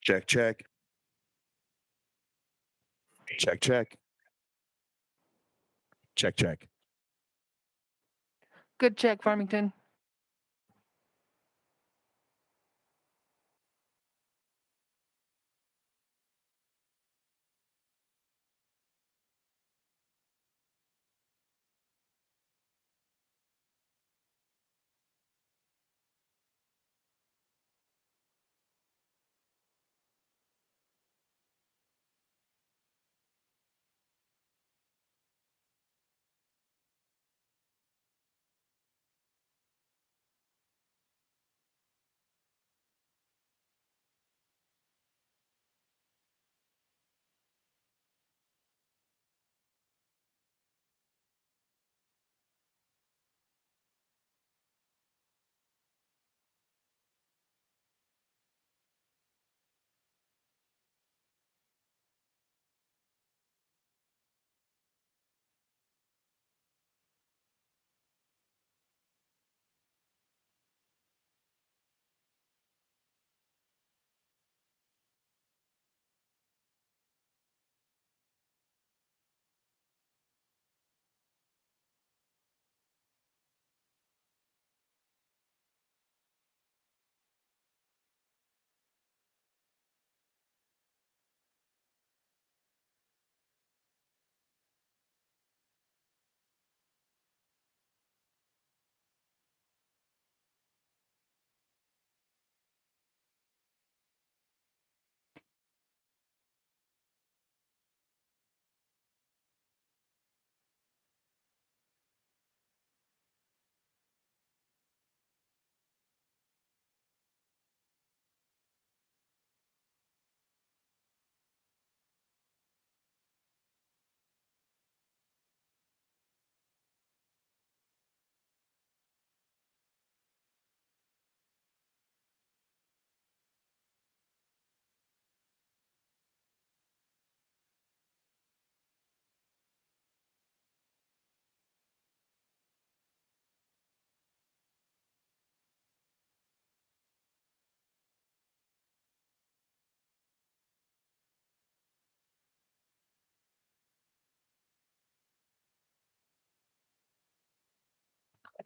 Check, check. Check, check. Check, check. Good check, Farmington.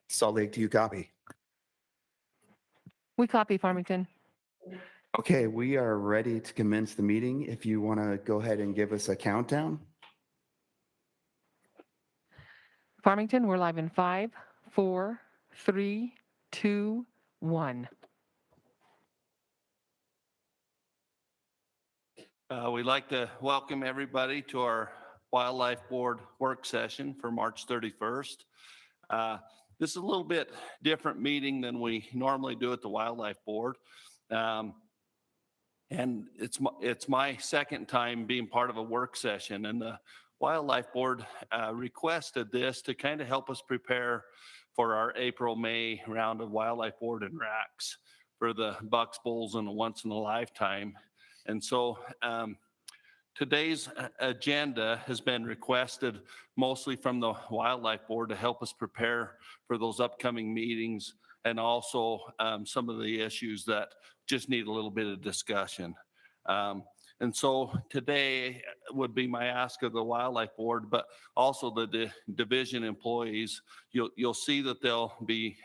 Salt Lake, do you copy? We copy, Farmington. Okay, we are ready to commence the meeting. If you want to go ahead and give us a countdown. Farmington, we're live in 5, 4, 3, 2, 1. We'd like to welcome everybody to our Wildlife Board work session for March 31st. This is a little bit different meeting than we normally do at the Wildlife Board. And it's my second time being part of a work session, and the Wildlife Board requested this to kind of help us prepare for our April-May round of Wildlife Board and racks for the bucks, bulls, and the once in a lifetime. And so today's agenda has been requested mostly from the Wildlife Board to help us prepare for those upcoming meetings, and also some of the issues that just need a little bit of discussion. And so today would be my ask of the Wildlife Board, but also the division employees. You'll see that they'll be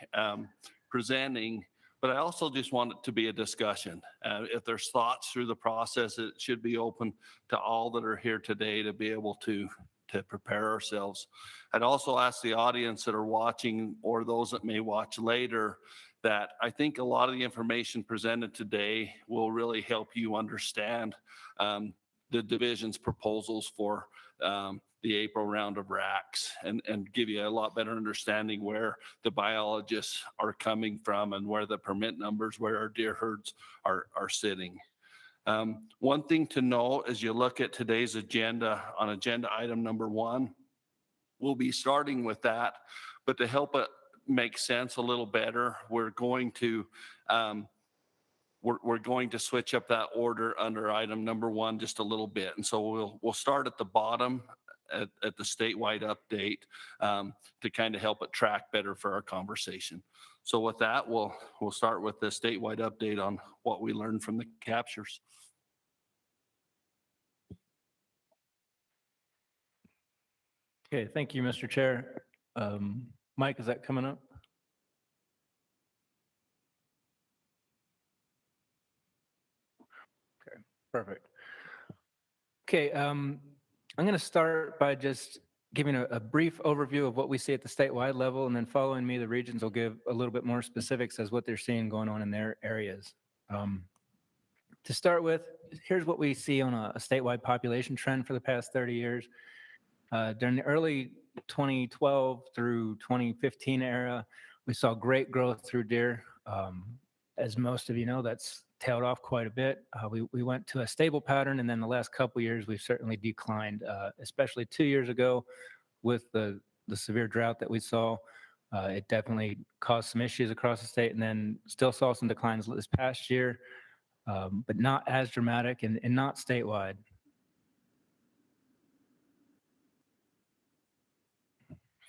presenting, but I also just want it to be a discussion. If there's thoughts through the process, it should be open to all that are here today to be able to prepare ourselves. I'd also ask the audience that are watching or those that may watch later that I think a lot of the information presented today will really help you understand the division's proposals for the April round of racks and give you a lot better understanding where the biologists are coming from and where the permit numbers, where our deer herds are sitting. One thing to note as you look at today's agenda on agenda item number 1, we'll be starting with that, but to help it make sense a little better, we're going to switch up that order under item number 1 just a little bit. And so we'll start at the bottom at the statewide update to kind of help it track better for our conversation. So with that, we'll start with the statewide update on what we learned from the captures. Okay, thank you, Mr. Chair. Mike, is that coming up? Okay, perfect. Okay, I'm going to start by just giving a brief overview of what we see at the statewide level, and then following me, the regions will give a little bit more specifics as what they're seeing going on in their areas. To start with, here's what we see on a statewide population trend for the past 30 years. During the early 2012 through 2015 era, we saw great growth through deer. As most of you know, that's tailed off quite a bit. We went to a stable pattern, and then the last couple of years, we've certainly declined, especially 2 years ago with the severe drought that we saw. It definitely caused some issues across the state, and then still saw some declines this past year, but not as dramatic and not statewide.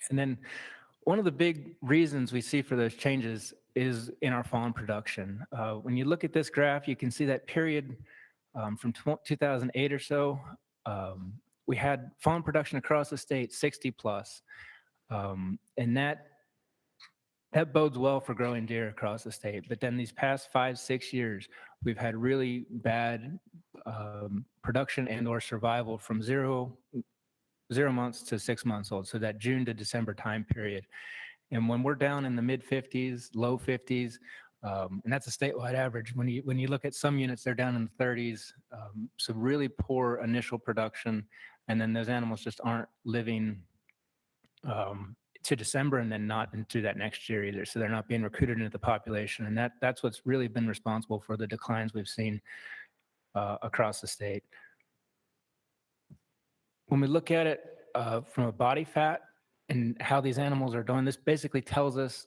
And then one of the big reasons we see for those changes is in our fawn production. When you look at this graph, you can see that period from 2008 or so, we had fawn production across the state 60 plus. And that bodes well for growing deer across the state. But then these past 5-6 years, we've had really bad production and or survival from 0 months to 6 months old, so that June to December time period. And when we're down in the mid 50s, low 50s, and that's a statewide average. When you look at some units, they're down in the 30s. So really poor initial production, and then those animals just aren't living to December and then not into that next year either. So they're not being recruited into the population, and that's what's really been responsible for the declines we've seen across the state. When we look at it from a body fat and how these animals are doing, this basically tells us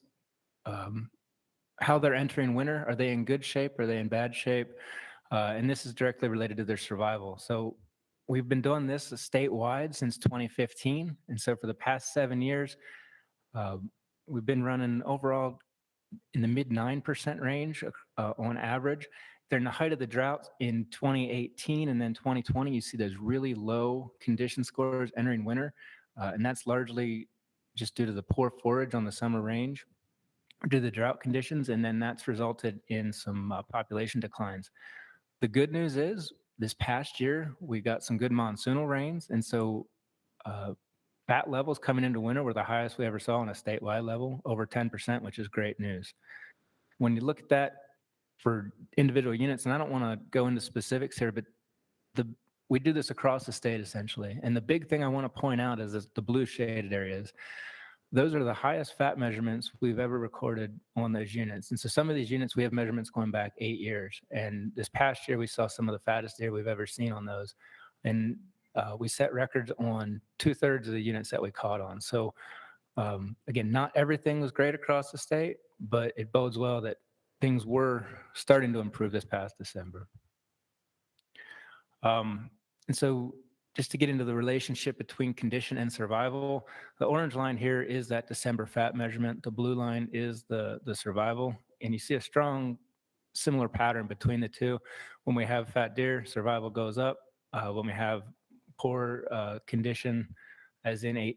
how they're entering winter. Are they in good shape? Are they in bad shape? And this is directly related to their survival. So we've been doing this statewide since 2015. And so for the past 7 years, we've been running overall in the mid 9% range on average. During the height of the drought in 2018 and then 2020, you see those really low condition scores entering winter. And that's largely just due to the poor forage on the summer range, due to the drought conditions. And then that's resulted in some population declines. The good news is this past year, we got some good monsoonal rains. And so fat levels coming into winter were the highest we ever saw on a statewide level, over 10%, which is great news. When you look at that for individual units, and I don't want to go into specifics here, but we do this across the state essentially. And the big thing I want to point out is the blue shaded areas. Those are the highest fat measurements we've ever recorded on those units. And so some of these units, we have measurements going back 8 years. And this past year, we saw some of the fattest deer we've ever seen on those. And we set records on 2/3 of the units that we caught on. So again, not everything was great across the state, but it bodes well that things were starting to improve this past December. And so just to get into the relationship between condition and survival, the orange line here is that December fat measurement. The blue line is the survival. And you see a strong similar pattern between the two. When we have fat deer, survival goes up. When we have poor condition, as in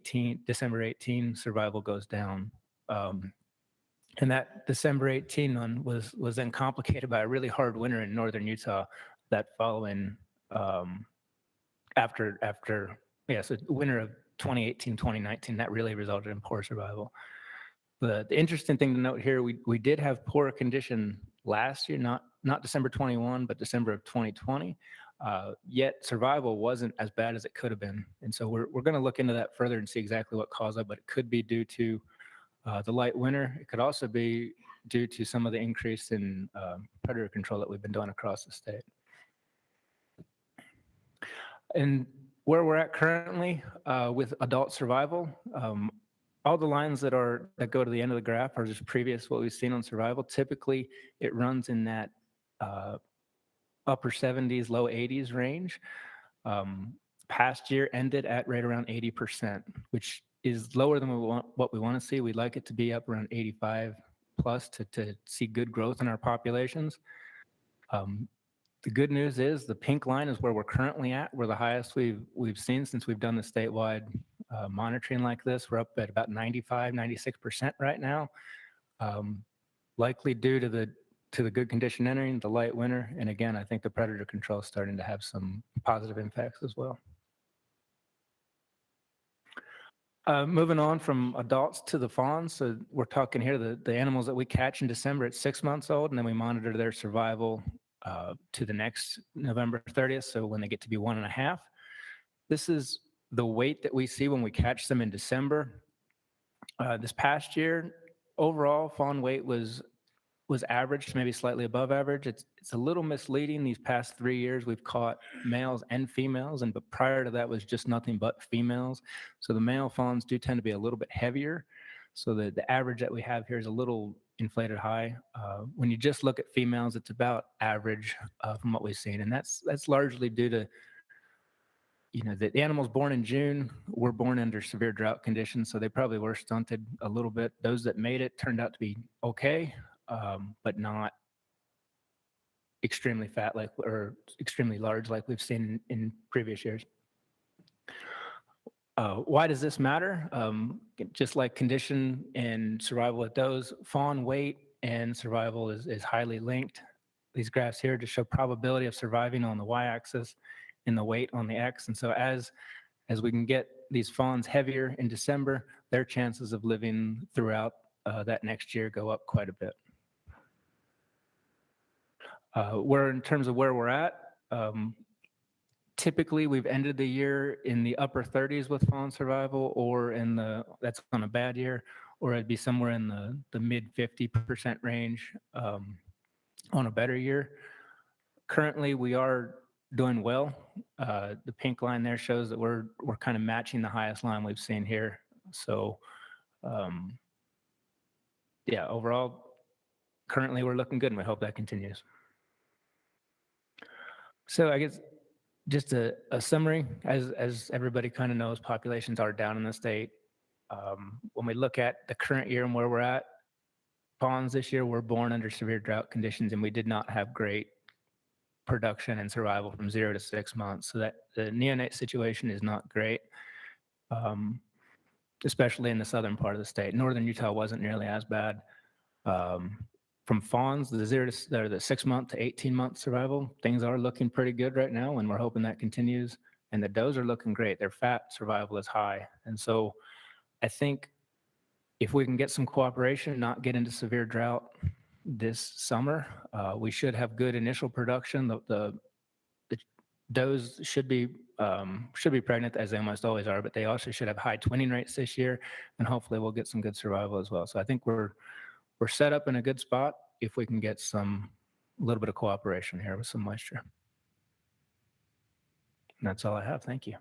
December 18, survival goes down. And that December 18 one was then complicated by a really hard winter in northern Utah that following so winter of 2018, 2019, that really resulted in poor survival. The interesting thing to note here, we did have poor condition last year, not December 21, but December of 2020. Yet survival wasn't as bad as it could have been. And so we're going to look into that further and see exactly what caused that, but it could be due to the light winter. It could also be due to some of the increase in predator control that we've been doing across the state. And where we're at currently with adult survival, all the lines that go to the end of the graph are just previous what we've seen on survival. Typically, it runs in that upper 70s, low 80s range. Past year ended at right around 80%, which is lower than what we want to see. We'd like it to be up around 85 plus to see good growth in our populations. The good news is the pink line is where we're currently at. We're the highest we've seen since we've done the statewide monitoring like this. We're up at about 95, 96% right now, likely due to the good condition entering, the light winter. And again, I think the predator control is starting to have some positive impacts as well. Moving on from adults to the fawns. So we're talking here, the animals that we catch in December at 6 months old, and then we monitor their survival to the next November 30th. So when they get to be 1.5, this is the weight that we see when we catch them in December. This past year, overall fawn weight was average to maybe slightly above average. It's a little misleading. These past 3 years, we've caught males and females, but prior to that was just nothing but females. So the male fawns do tend to be a little bit heavier. So the average that we have here is a little inflated high. When you just look at females, it's about average from what we've seen. And that's largely due to, the animals born in June were born under severe drought conditions. So they probably were stunted a little bit. Those that made it turned out to be okay, but not extremely fat or extremely large like we've seen in previous years. Why does this matter? Just like condition and survival with does, fawn weight and survival is highly linked. These graphs here just show probability of surviving on the y-axis and the weight on the x. And so as we can get these fawns heavier in December, their chances of living throughout that next year go up quite a bit. In terms of where we're at, typically we've ended the year in the upper 30s with fawn survival, or that's on a bad year, or it'd be somewhere in the mid 50% range on a better year. Currently, we are doing well. The pink line there shows that we're kind of matching the highest line we've seen here. So, yeah, overall, currently we're looking good, and we hope that continues. So I guess just a summary, as everybody kind of knows, populations are down in the state. When we look at the current year and where we're at, fawns this year were born under severe drought conditions, and we did not have great production and survival from 0 to 6 months. So that the neonate situation is not great, especially in the southern part of the state. Northern Utah wasn't nearly as bad. From fawns, the 6 month to 18-month survival, things are looking pretty good right now, and we're hoping that continues. And the does are looking great. Their fat survival is high. And so I think if we can get some cooperation, not get into severe drought this summer, we should have good initial production. The does should be pregnant, as they almost always are, but they also should have high twinning rates this year, and hopefully we'll get some good survival as well. So I think we're set up in a good spot if we can get a little bit of cooperation here with some moisture. And that's all I have. Thank you.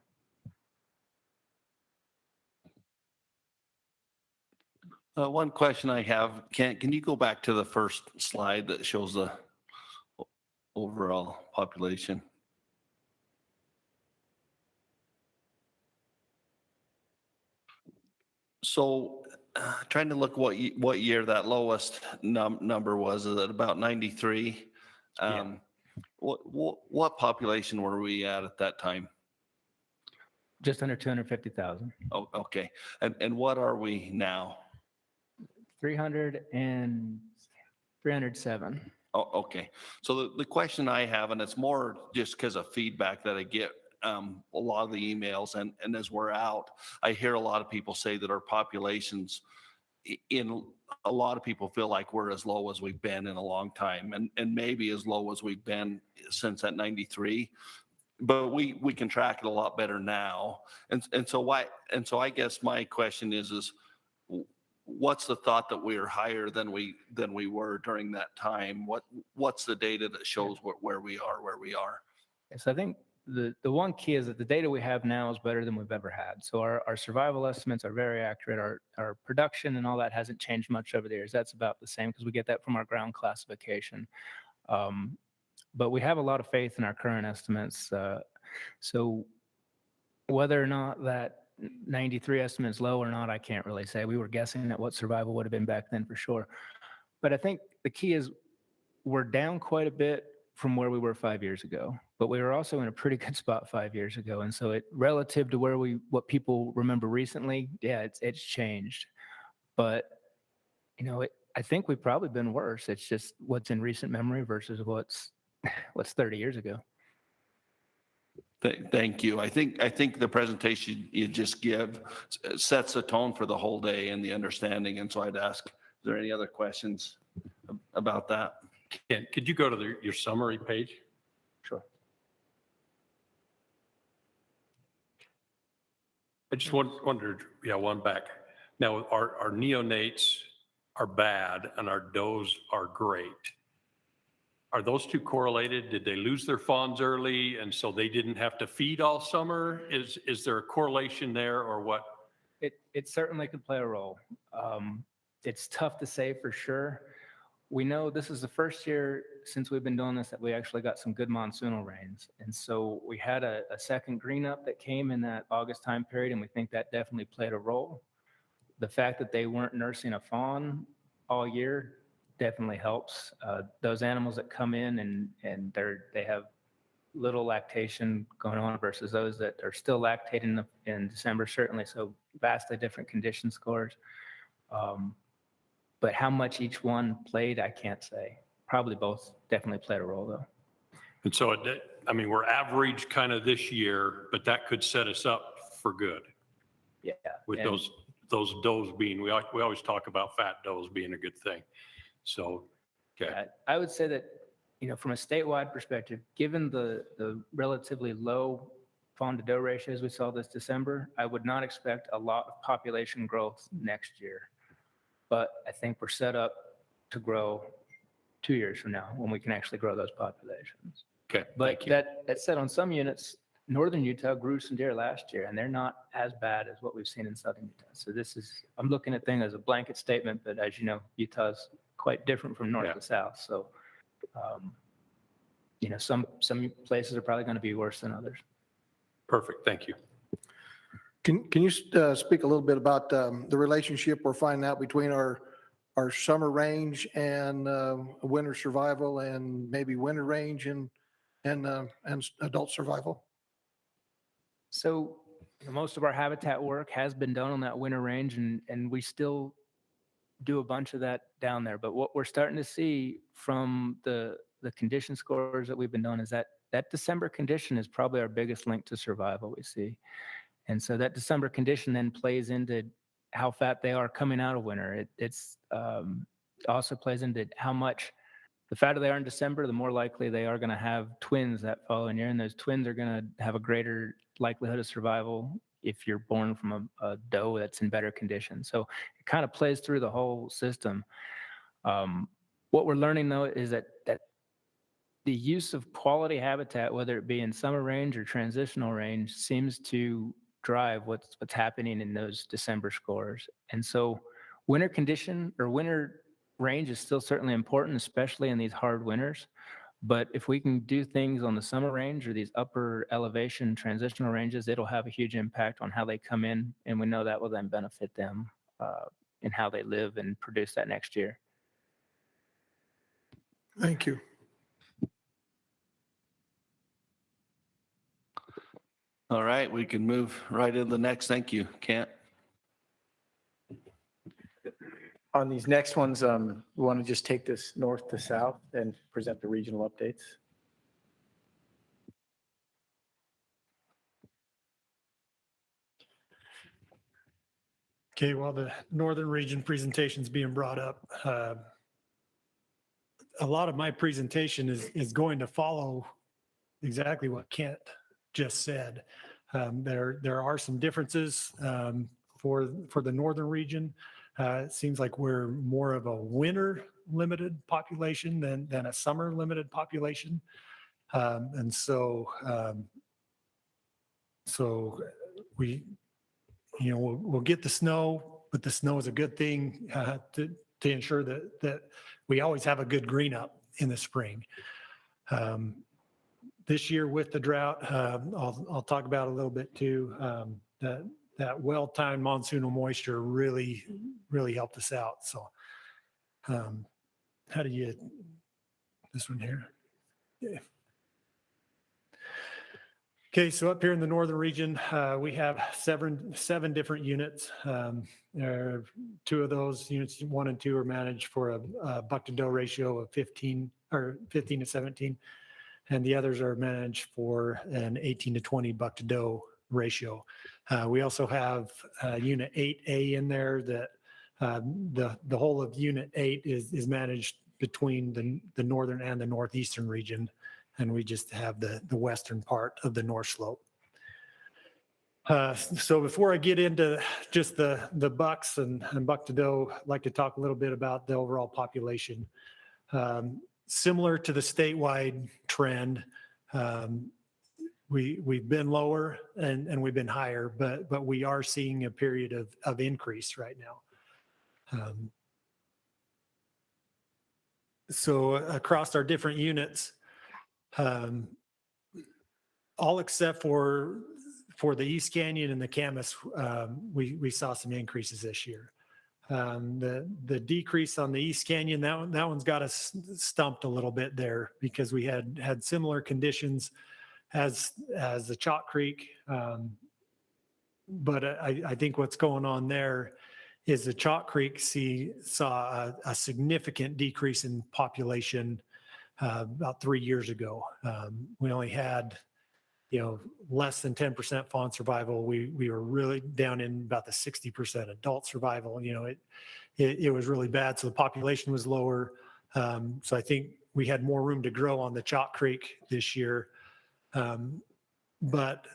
One question I have, can you go back to the first slide that shows the overall population? So trying to look what year that lowest number was. Is it about 93? Yeah. What population were we at that time? Just under 250,000. Oh, okay. And what are we now? 307. Oh, okay. So the question I have, and it's more just because of feedback that I get, a lot of the emails, and as we're out, I hear a lot of people say that our populations in a lot of people feel like we're as low as we've been in a long time, and maybe as low as we've been since that 93. But we can track it a lot better now. And so I guess my question is what's the thought that we are higher than we were during that time? What's the data that shows where we are? So I think the one key is that the data we have now is better than we've ever had. So our survival estimates are very accurate. Our production and all that hasn't changed much over the years. That's about the same because we get that from our ground classification. But we have a lot of faith in our current estimates. So whether or not that 93 estimate is low or not, I can't really say. We were guessing at what survival would have been back then for sure. But I think the key is we're down quite a bit from where we were 5 years ago, but we were also in a pretty good spot 5 years ago. And so relative to what people remember recently, yeah, it's changed. But, I think we've probably been worse. It's just what's in recent memory versus what's 30 years ago. Thank you. I think the presentation you just give sets the tone for the whole day and the understanding. And so I'd ask, is there any other questions about that? Ken, could you go to your summary page? Sure. I just wondered, one back. Now, our neonates are bad and our does are great. Are those two correlated? Did they lose their fawns early and so they didn't have to feed all summer? Is there a correlation there or what? It certainly could play a role. It's tough to say for sure. We know this is the first year since we've been doing this that we actually got some good monsoonal rains. And so we had a second green up that came in that August time period, and we think that definitely played a role. The fact that they weren't nursing a fawn all year definitely helps. Those animals that come in and they have little lactation going on versus those that are still lactating in December, certainly. So vastly different condition scores. But how much each one played, I can't say. Probably both definitely played a role though. And so, we're average kind of this year, but that could set us up for good. Yeah. With those does being, we always talk about fat does being a good thing. So, okay. Yeah, I would say that, from a statewide perspective, given the relatively low Fawn To Do ratios we saw this December, I would not expect a lot of population growth next year. But I think we're set up to grow 2 years from now when we can actually grow those populations. Okay. But Thank you. that said, on some units, northern Utah grew some deer last year, and they're not as bad as what we've seen in southern Utah. So I'm looking at things as a blanket statement, but as you know, Utah's quite different from north to south. So, some places are probably going to be worse than others. Perfect. Thank you. Can you speak a little bit about the relationship we're finding out between our summer range and winter survival, and maybe winter range and adult survival? So most of our habitat work has been done on that winter range, and we still do a bunch of that down there. But what we're starting to see from the condition scores that we've been doing is that December condition is probably our biggest link to survival we see. And so that December condition then plays into how fat they are coming out of winter. It's also plays into how much the fatter they are in December, the more likely they are going to have twins that following year. And those twins are going to have a greater likelihood of survival if you're born from a doe that's in better condition. So it kind of plays through the whole system. What we're learning, though, is that the use of quality habitat, whether it be in summer range or transitional range, seems to drive what's happening in those December scores. And so winter condition or winter range is still certainly important, especially in these hard winters. But if we can do things on the summer range or these upper elevation transitional ranges, it'll have a huge impact on how they come in. And we know that will then benefit them in how they live and produce that next year. Thank you. All right, we can move right into the next. Thank you, Kent. On these next ones, we want to just take this north to south and present the regional updates. Okay, while the northern region presentation's being brought up, a lot of my presentation is going to follow exactly what Kent just said. There are some differences for the northern region. It seems like we're more of a winter limited population than a summer limited population. And so we'll get the snow, but the snow is a good thing to ensure that we always have a good green up in the spring. This year with the drought, I'll talk about a little bit too, that well-timed monsoonal moisture really helped us out. So how do you, this one here? Yeah. Okay, so up here in the northern region, we have seven different units. Two of those units, 1 and 2, are managed for a buck-to-doe ratio of 15 to 17, and the others are managed for an 18 to 20 buck-to-doe ratio. We also have Unit 8A in there that the whole of Unit 8 is managed between the northern and the northeastern region, and we just have the western part of the North Slope. So before I get into just the bucks and buck-to-doe, I'd like to talk a little bit about the overall population. Similar to the statewide trend, we've been lower and we've been higher, but we are seeing a period of increase right now. So across our different units, all except for the East Canyon and the Camas, we saw some increases this year. The decrease on the East Canyon, that one's got us stumped a little bit there because we had similar conditions as the Chalk Creek. But I think what's going on there is the Chalk Creek saw a significant decrease in population about 3 years ago. We only had, less than 10% fawn survival. We were really down in about the 60% adult survival. It was really bad. So the population was lower. So I think we had more room to grow on the Chalk Creek this year. But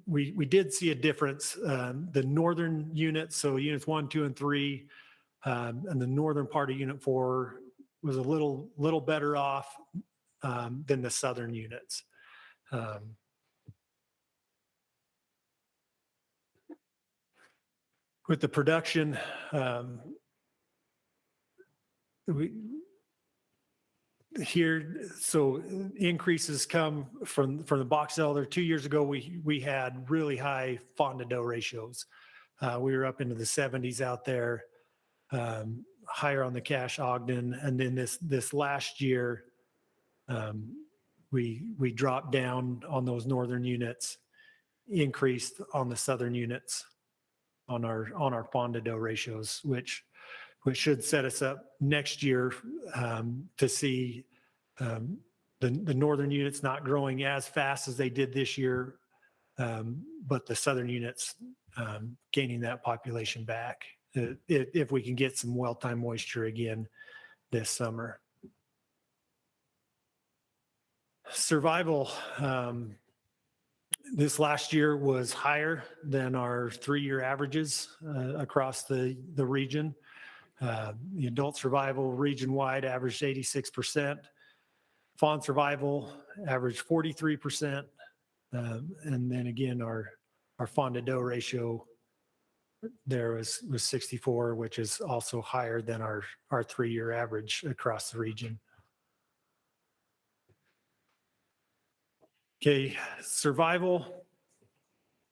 we did see a difference. The northern units, so units 1, 2, and 3, and the northern part of unit 4 was a little better off than the southern units. With the production, so increases come from the box elder. 2 years ago, we had really high Fawn To Do ratios. We were up into the 70s out there, higher on the Cache Ogden, and then this last year, we dropped down on those northern units, increased on the southern units on our Fawn To Do ratios, which should set us up next year to see the northern units not growing as fast as they did this year, but the southern units gaining that population back if we can get some well-timed moisture again this summer. Survival this last year was higher than our 3-year averages across the region. The adult survival region-wide averaged 86%. Fawn survival averaged 43%. And then again, our Fawn To Do ratio there was 64, which is also higher than our 3-year average across the region. Okay, survival.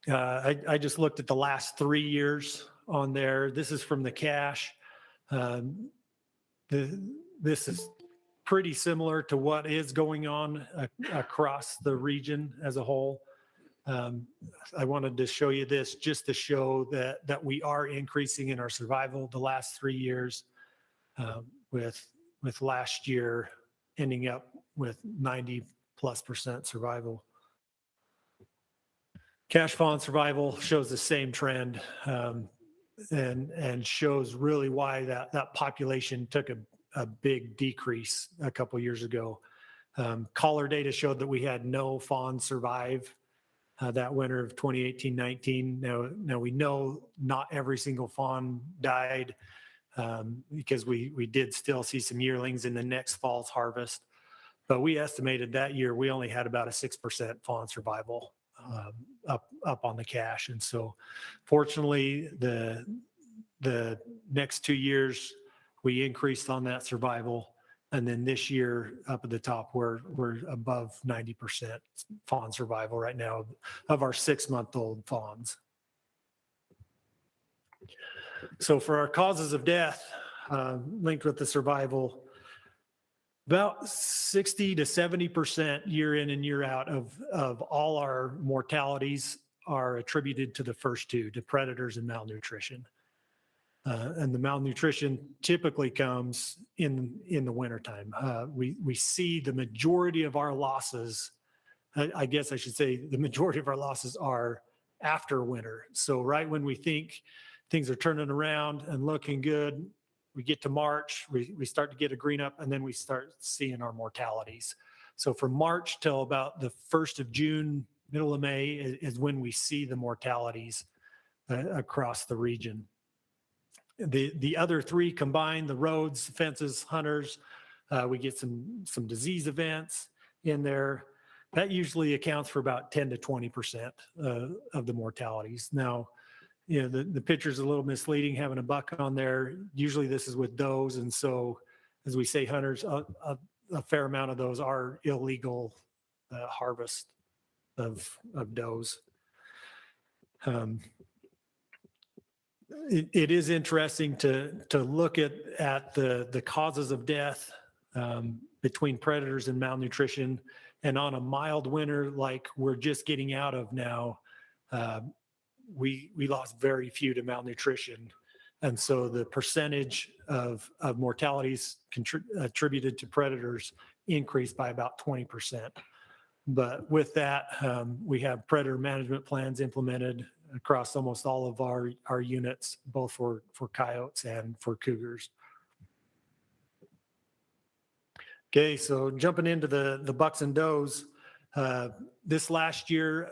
I just looked at the last 3 years on there. This is from the cache. This is pretty similar to what is going on across the region as a whole. I wanted to show you this just to show that we are increasing in our survival the last 3 years, with last year ending up with 90+% survival. Cache fawn survival shows the same trend, and shows really why that population took a big decrease a couple years ago. Collar data showed that we had no fawns survive that winter of 2018-19. Now we know not every single fawn died, because we did still see some yearlings in the next fall's harvest, but we estimated that year we only had about a 6% fawn survival up on the cache. And so fortunately the next 2 years we increased on that survival, and then this year up at the top we're above 90% fawn survival right now of our 6-month-old fawns. So for our causes of death linked with the survival, about 60 to 70% year in and year out of all our mortalities are attributed to the first two, to predators and malnutrition. And the malnutrition typically comes in the wintertime. We see the majority of our losses, I guess I should say the majority of our losses are after winter. So right when we think things are turning around and looking good, we get to March, we start to get a green up, and then we start seeing our mortalities. So from March till about the 1st of June, middle of May is when we see the mortalities across the region. The other three combined, the roads, fences, hunters, we get some disease events in there. That usually accounts for about 10 to 20% of the mortalities. Now, you know, the picture's a little misleading having a buck on there. Usually this is with does. And so, as we say, hunters, a fair amount of those are illegal harvest of does. It is interesting to look at the causes of death between predators and malnutrition. And on a mild winter like we're just getting out of now, we lost very few to malnutrition. And so the percentage of mortalities attributed to predators increased by about 20%. But with that, we have predator management plans implemented across almost all of our units, both for coyotes and for cougars. Okay, so jumping into the bucks and does, this last year,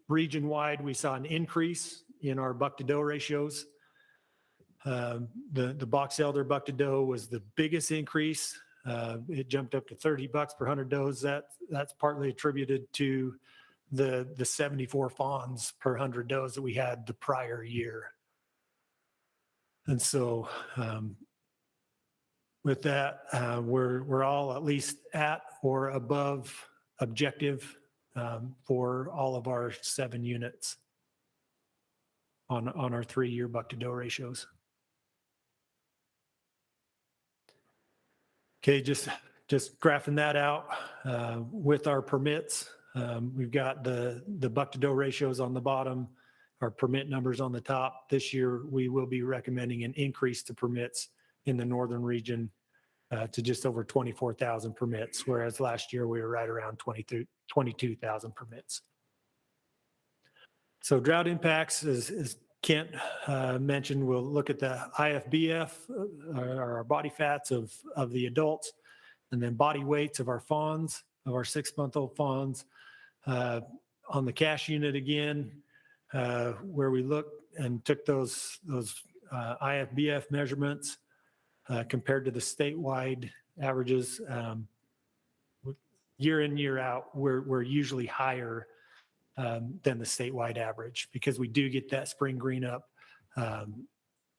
region-wide, we saw an increase in our buck-to-doe ratios. The box elder buck-to-doe was the biggest increase. It jumped up to 30 bucks per 100 does. That's partly attributed to the 74 fawns per 100 does that we had the prior year. And so with that, we're all at least at or above objective for all of our 7 units on our 3-year buck-to-doe ratios. Okay, just graphing that out with our permits. We've got the buck-to-doe ratios on the bottom, our permit numbers on the top. This year, we will be recommending an increase to permits in the northern region to just over 24,000 permits, whereas last year we were right around 22,000 permits. So drought impacts, as Kent mentioned, we'll look at the IFBF, our body fats of the adults, and then body weights of our fawns, of our 6-month-old fawns. On the cache unit again, where we looked and took those IFBF measurements compared to the statewide averages, year in, year out, we're usually higher than the statewide average because we do get that spring green up,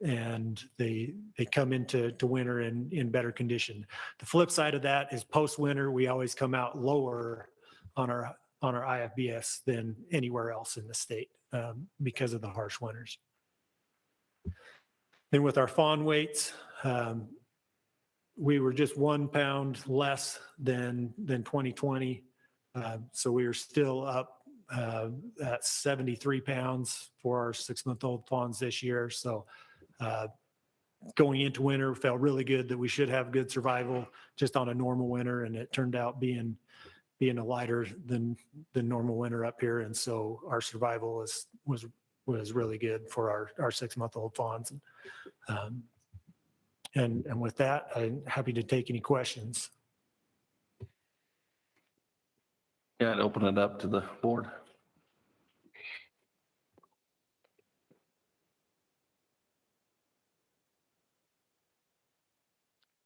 and they come into winter in better condition. The flip side of that is post-winter, we always come out lower on our IFBS than anywhere else in the state because of the harsh winters. Then with our fawn weights, we were just 1 pound less than 2020. So we were still up at 73 pounds for our 6-month-old fawns this year. So going into winter, felt really good that we should have good survival just on a normal winter, and it turned out being a lighter than normal winter up here. And so our survival was really good for our 6-month-old fawns. And with that, I'm happy to take any questions. Yeah, I'd open it up to the board.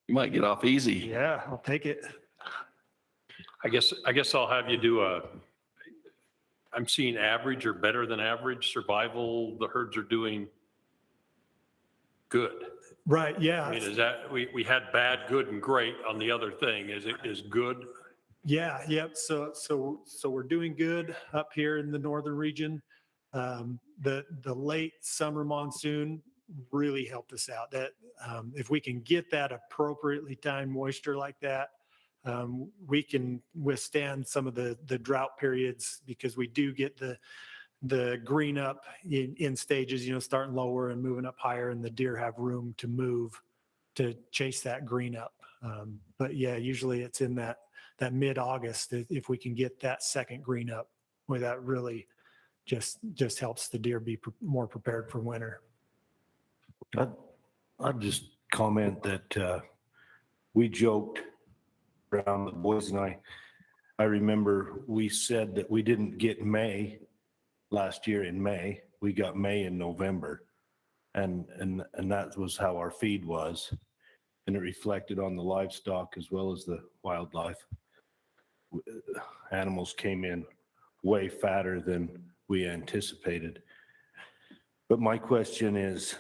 You might get off easy. Yeah, I'll take it. I guess I'll have you do I'm seeing average or better than average survival. The herds are doing good. Right, yeah. I mean, is that, we had bad, good, and great on the other thing. Is good? Yeah, yep. So we're doing good up here in the northern region. The late summer monsoon really helped us out. That if we can get that appropriately timed moisture like that, we can withstand some of the drought periods, because we do get the green up in stages, starting lower and moving up higher, and the deer have room to move to chase that green up. But yeah, usually it's in that mid-August, if we can get that second green up, where that really just helps the deer be more prepared for winter. I'd just comment that we joked around, the boys and I remember we said that we didn't get May last year in May. We got May in November. And that was how our feed was. And it reflected on the livestock as well as the wildlife. Animals came in way fatter than we anticipated. But my question is,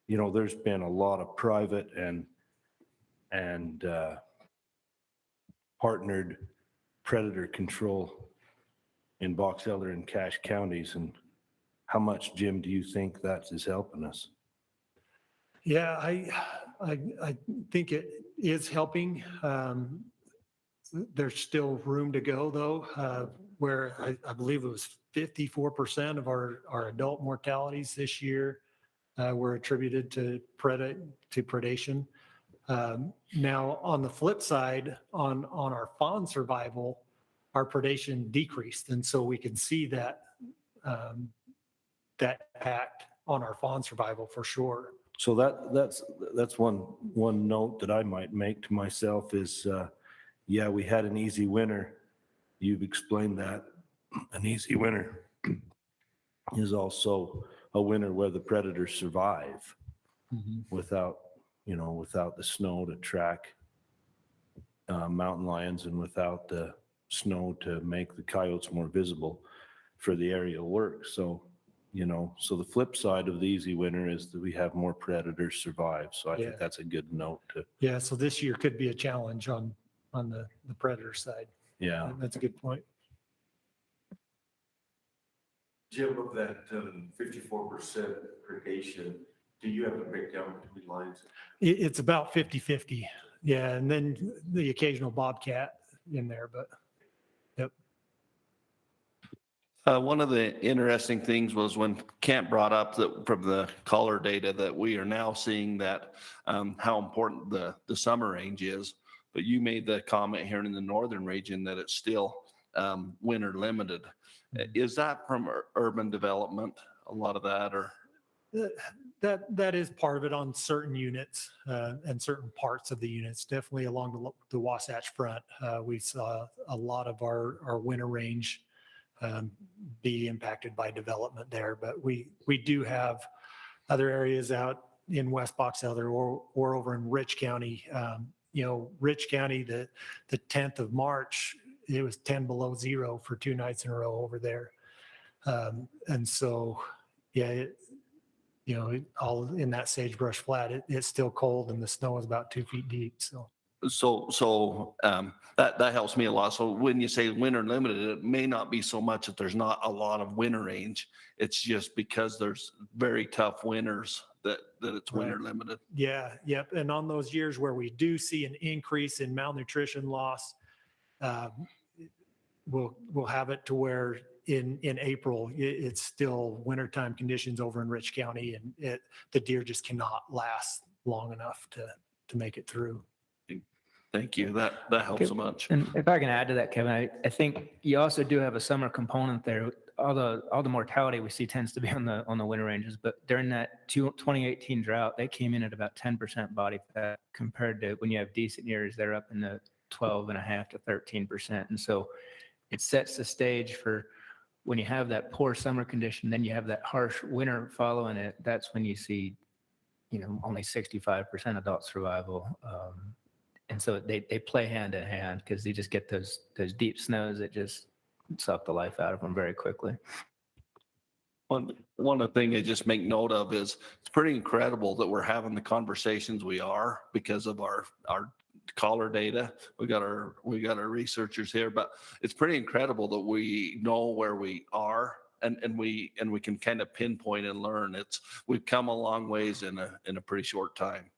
there's been a lot of private and partnered predator control in Box Elder and Cache counties. And how much, Jim, do you think that is helping us? Yeah, I think it is helping. There's still room to go, though, where I believe it was 54% of our adult mortalities this year were attributed to predation. Now, on the flip side, on our fawn survival, our predation decreased, and so we can see that impact on our fawn survival for sure. So that's one note that I might make to myself is, yeah, we had an easy winter. You've explained that. An easy winter is also a winter where the predators survive without the snow to track mountain lions, and without the snow to make the coyotes more visible for the aerial work. So the flip side of the easy winter is that we have more predators survive. So I think that's a good note to. Yeah, so this year could be a challenge on the predator side. Yeah. That's a good point. Jim, of that 54% predation, do you have a breakdown between lines? It's about 50-50. Yeah, and then the occasional bobcat in there, but yep. One of the interesting things was when Kent brought up that from the collar data that we are now seeing that how important the summer range is. But you made the comment here in the northern region that it's still winter limited. Is that from urban development, a lot of that, or? That is part of it on certain units and certain parts of the units. Definitely along the Wasatch Front, we saw a lot of our winter range be impacted by development there. But we do have other areas out in West Box Elder or over in Rich County. Rich County, the 10th of March, it was 10 below zero for 2 nights in a row over there. And so, yeah, all in that sagebrush flat, it's still cold, and the snow is about 2 feet deep. So That helps me a lot. So when you say winter limited, it may not be so much that there's not a lot of winter range. It's just because there's very tough winters that it's winter limited. Yeah, yep. And on those years where we do see an increase in malnutrition loss, we'll have it to where in April, it's still wintertime conditions over in Rich County, and the deer just cannot last long enough to make it through. Thank you. That helps a bunch. And if I can add to that, Kevin, I think you also do have a summer component there. All the mortality we see tends to be on the winter ranges, but during that 2018 drought, they came in at about 10% body fat compared to when you have decent years, they're up in the 12.5 to 13%. And so it sets the stage for when you have that poor summer condition, then you have that harsh winter following it. That's when you see, only 65% adult survival. And so they play hand in hand because you just get those deep snows that just suck the life out of them very quickly. One of the things I just make note of is it's pretty incredible that we're having the conversations we are because of our caller data. We got our researchers here, but it's pretty incredible that we know where we are and we can kind of pinpoint and learn. We've come a long ways in a pretty short time.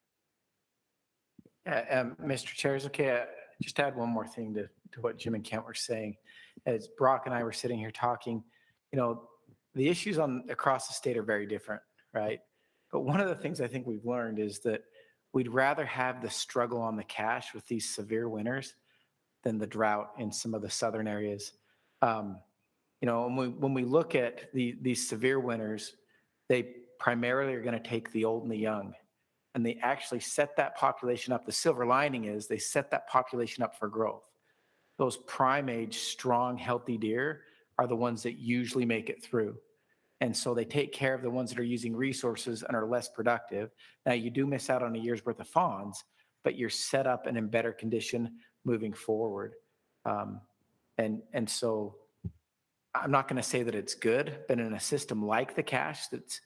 Mr. Chair, is okay. Just add one more thing to what Jim and Kent were saying. As Brock and I were sitting here talking, the issues across the state are very different, right? But one of the things I think we've learned is that we'd rather have the struggle on the cache with these severe winters than the drought in some of the southern areas. When we look at these severe winters, they primarily are going to take the old and the young, and they actually set that population up. The silver lining is they set that population up for growth. Those prime age, strong, healthy deer are the ones that usually make it through. And so they take care of the ones that are using resources and are less productive. Now, you do miss out on a year's worth of fawns, but you're set up and in better condition moving forward. And so I'm not going to say that it's good, but in a system like the cache that's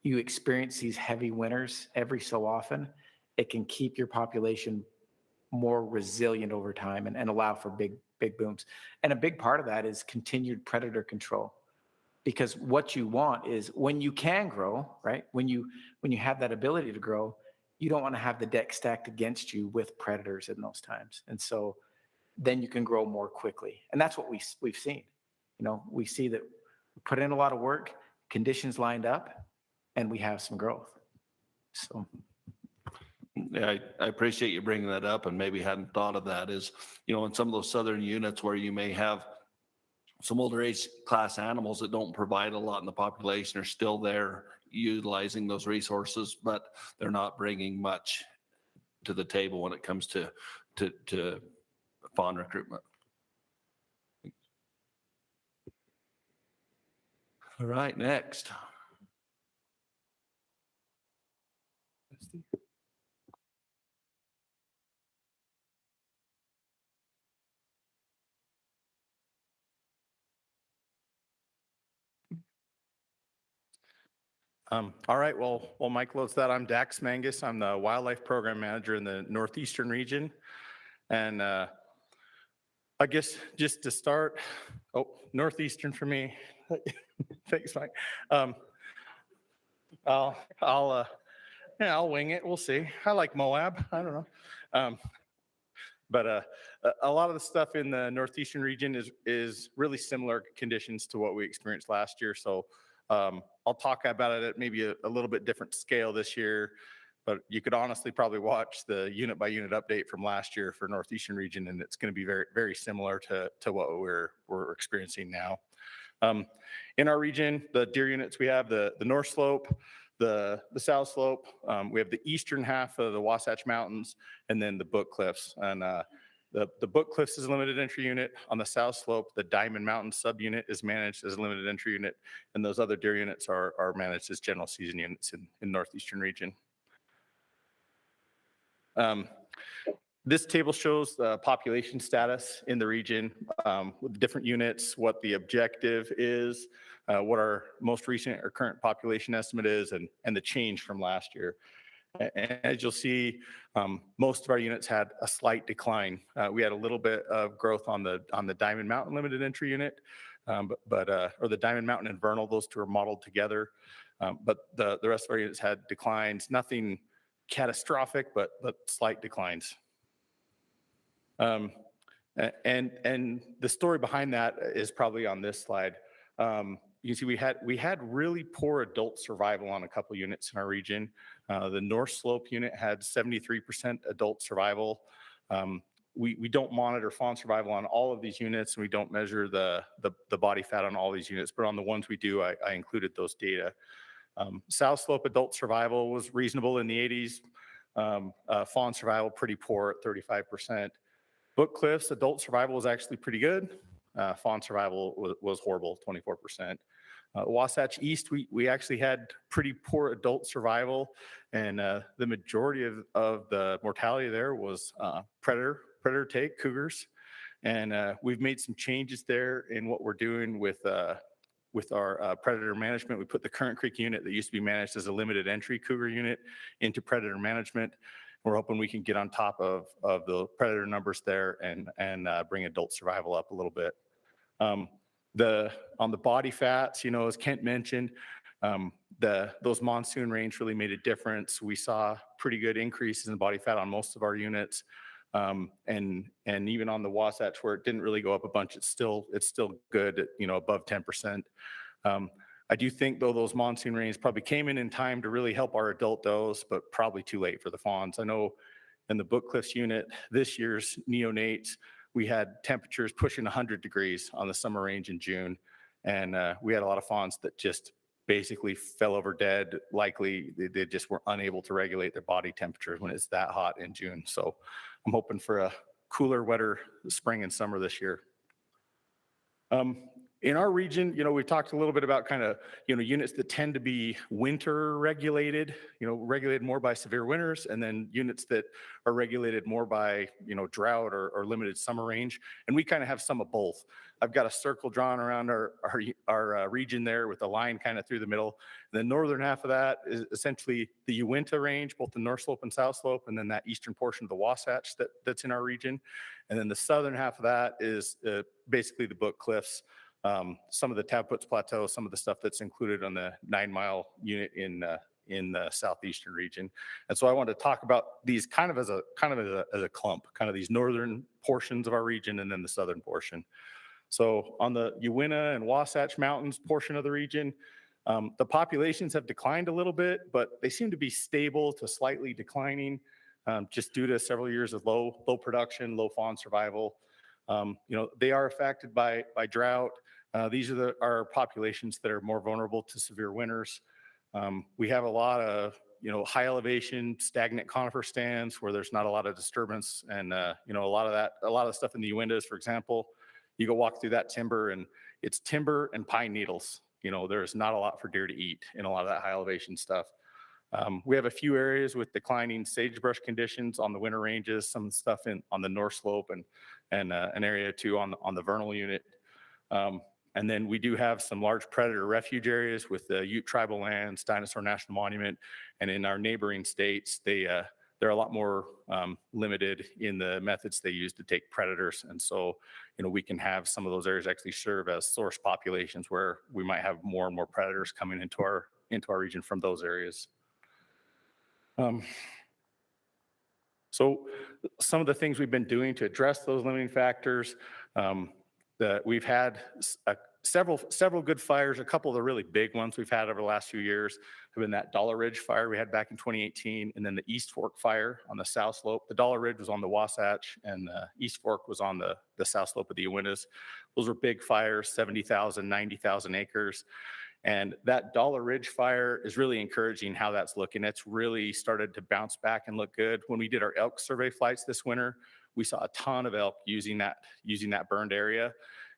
you experience these heavy winters every so often, it can keep your population more resilient over time and allow for big booms. And a big part of that is continued predator control. Because what you want is when you can grow, right? When you have that ability to grow, you don't want to have the deck stacked against you with predators in those times. And so then you can grow more quickly. And that's what we've seen. We see that we put in a lot of work, conditions lined up, and we have some growth. So. Yeah, I appreciate you bringing that up, and maybe hadn't thought of that is, in some of those southern units where you may have some older age class animals that don't provide a lot in the population are still there utilizing those resources, but they're not bringing much to the table when it comes to fawn recruitment. All right, next. All right, well, Mike loads that. I'm Dax Mangus. I'm the Wildlife Program Manager in the Northeastern region. And I guess just to start, Northeastern for me. Thanks, Mike. I'll wing it. We'll see. I like Moab. I don't know. But a lot of the stuff in the Northeastern region is really similar conditions to what we experienced last year. So I'll talk about it at maybe a little bit different scale this year, but you could honestly probably watch the unit by unit update from last year for Northeastern region, and it's going to be very, very similar to what we're experiencing now. In our region, the deer units, we have the North Slope, the South Slope, we have the eastern half of the Wasatch Mountains, and then the Book Cliffs. And the Book Cliffs is a limited entry unit. On the South Slope, the Diamond Mountain subunit is managed as a limited entry unit, and those other deer units are managed as general season units in Northeastern region. This table shows the population status in the region with different units, what the objective is, what our most recent or current population estimate is, and the change from last year. And as you'll see, most of our units had a slight decline. We had a little bit of growth on the Diamond Mountain limited entry unit, or the Diamond Mountain and Vernal, those two are modeled together. But the rest of our units had declines, nothing catastrophic, but slight declines. And the story behind that is probably on this slide. You can see we had really poor adult survival on a couple units in our region. The North Slope unit had 73% adult survival. We don't monitor fawn survival on all of these units, and we don't measure the body fat on all these units, but on the ones we do, I included those data. South Slope adult survival was reasonable in the 80s. Fawn survival pretty poor at 35%. Book Cliffs adult survival was actually pretty good. Fawn survival was horrible, 24%. Wasatch East, we actually had pretty poor adult survival, and the majority of the mortality there was predator take, cougars. And we've made some changes there in what we're doing with our predator management. We put the Current Creek unit that used to be managed as a limited entry cougar unit into predator management. We're hoping we can get on top of the predator numbers there and bring adult survival up a little bit. On the body fats, as Kent mentioned, those monsoon rains really made a difference. We saw pretty good increases in body fat on most of our units. And even on the Wasatch where it didn't really go up a bunch, it's still good, above 10%. I do think, though, those monsoon rains probably came in time to really help our adult does, but probably too late for the fawns. I know in the Book Cliffs unit, this year's neonates, we had temperatures pushing 100 degrees on the summer range in June. And we had a lot of fawns that just basically fell over dead. Likely, they just were unable to regulate their body temperatures when it's that hot in June. So I'm hoping for a cooler, wetter spring and summer this year. In our region, we talked a little bit about kind of, units that tend to be winter regulated, regulated more by severe winters, and then units that are regulated more by, drought or limited summer range. And we kind of have some of both. I've got a circle drawn around our region there with a line kind of through the middle. The northern half of that is essentially the Uinta range, both the North Slope and South Slope, and then that eastern portion of the Wasatch that's in our region. And then the southern half of that is basically the Book Cliffs. Some of the Taputs Plateau, some of the stuff that's included on the 9-mile unit in the southeastern region. And so I wanted to talk about these kind of as a clump, kind of these northern portions of our region and then the southern portion. So on the Uinta and Wasatch Mountains portion of the region, the populations have declined a little bit, but they seem to be stable to slightly declining, just due to several years of low production, low fawn survival. They are affected by drought. These are our populations that are more vulnerable to severe winters. We have a lot of, high elevation, stagnant conifer stands where there's not a lot of disturbance. And, a lot of stuff in the Uintas, for example, you go walk through that timber and it's timber and pine needles. There's not a lot for deer to eat in a lot of that high elevation stuff. We have a few areas with declining sagebrush conditions on the winter ranges, some stuff on the North Slope and an area or two on the Vernal unit. And then we do have some large predator refuge areas with the Ute Tribal Lands, Dinosaur National Monument, and in our neighboring states, they're a lot more limited in the methods they use to take predators. And so, we can have some of those areas actually serve as source populations where we might have more and more predators coming into our region from those areas. So some of the things we've been doing to address those limiting factors, that we've had several good fires. A couple of the really big ones we've had over the last few years have been that Dollar Ridge fire we had back in 2018, and then the East Fork fire on the South Slope. The Dollar Ridge was on the Wasatch, and the East Fork was on the South Slope of the Uintas. Those were big fires, 70,000, 90,000 acres. And that Dollar Ridge fire is really encouraging how that's looking. It's really started to bounce back and look good. When we did our elk survey flights this winter, we saw a ton of elk using that burned area.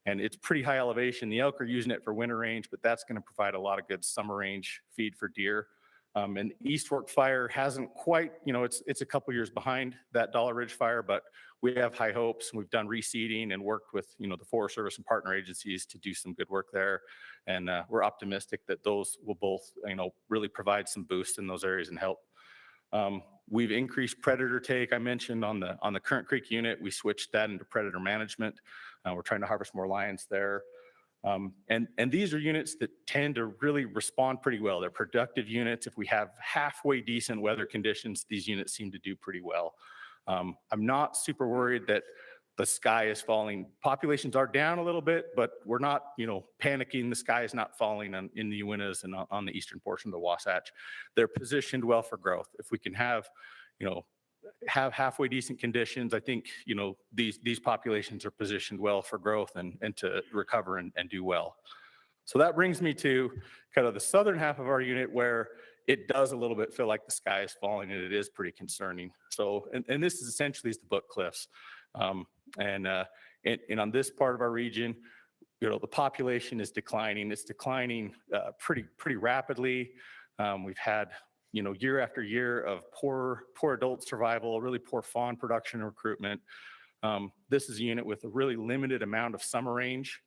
And it's pretty high elevation. The elk are using it for winter range, but that's going to provide a lot of good summer range feed for deer. And East Fork fire hasn't quite, it's a couple years behind that Dollar Ridge fire, but we have high hopes. We've done reseeding and worked with, the Forest Service and partner agencies to do some good work there. And we're optimistic that those will both, really provide some boost in those areas and help. We've increased predator take. I mentioned on the Current Creek unit, we switched that into predator management. We're trying to harvest more lions there. And these are units that tend to really respond pretty well. They're productive units. If we have halfway decent weather conditions, these units seem to do pretty well. I'm not super worried that the sky is falling. Populations are down a little bit, but we're not, panicking. The sky is not falling in the Uintas and on the eastern portion of the Wasatch. They're positioned well for growth. If we can have halfway decent conditions, I think, these populations are positioned well for growth and to recover and do well. So that brings me to kind of the southern half of our unit where it does a little bit feel like the sky is falling, and it is pretty concerning. So, and this is essentially the Book Cliffs. And on this part of our region, the population is declining. It's declining pretty rapidly. We've had, year after year of poor adult survival, really poor fawn production and recruitment. This is a unit with a really limited amount of summer range,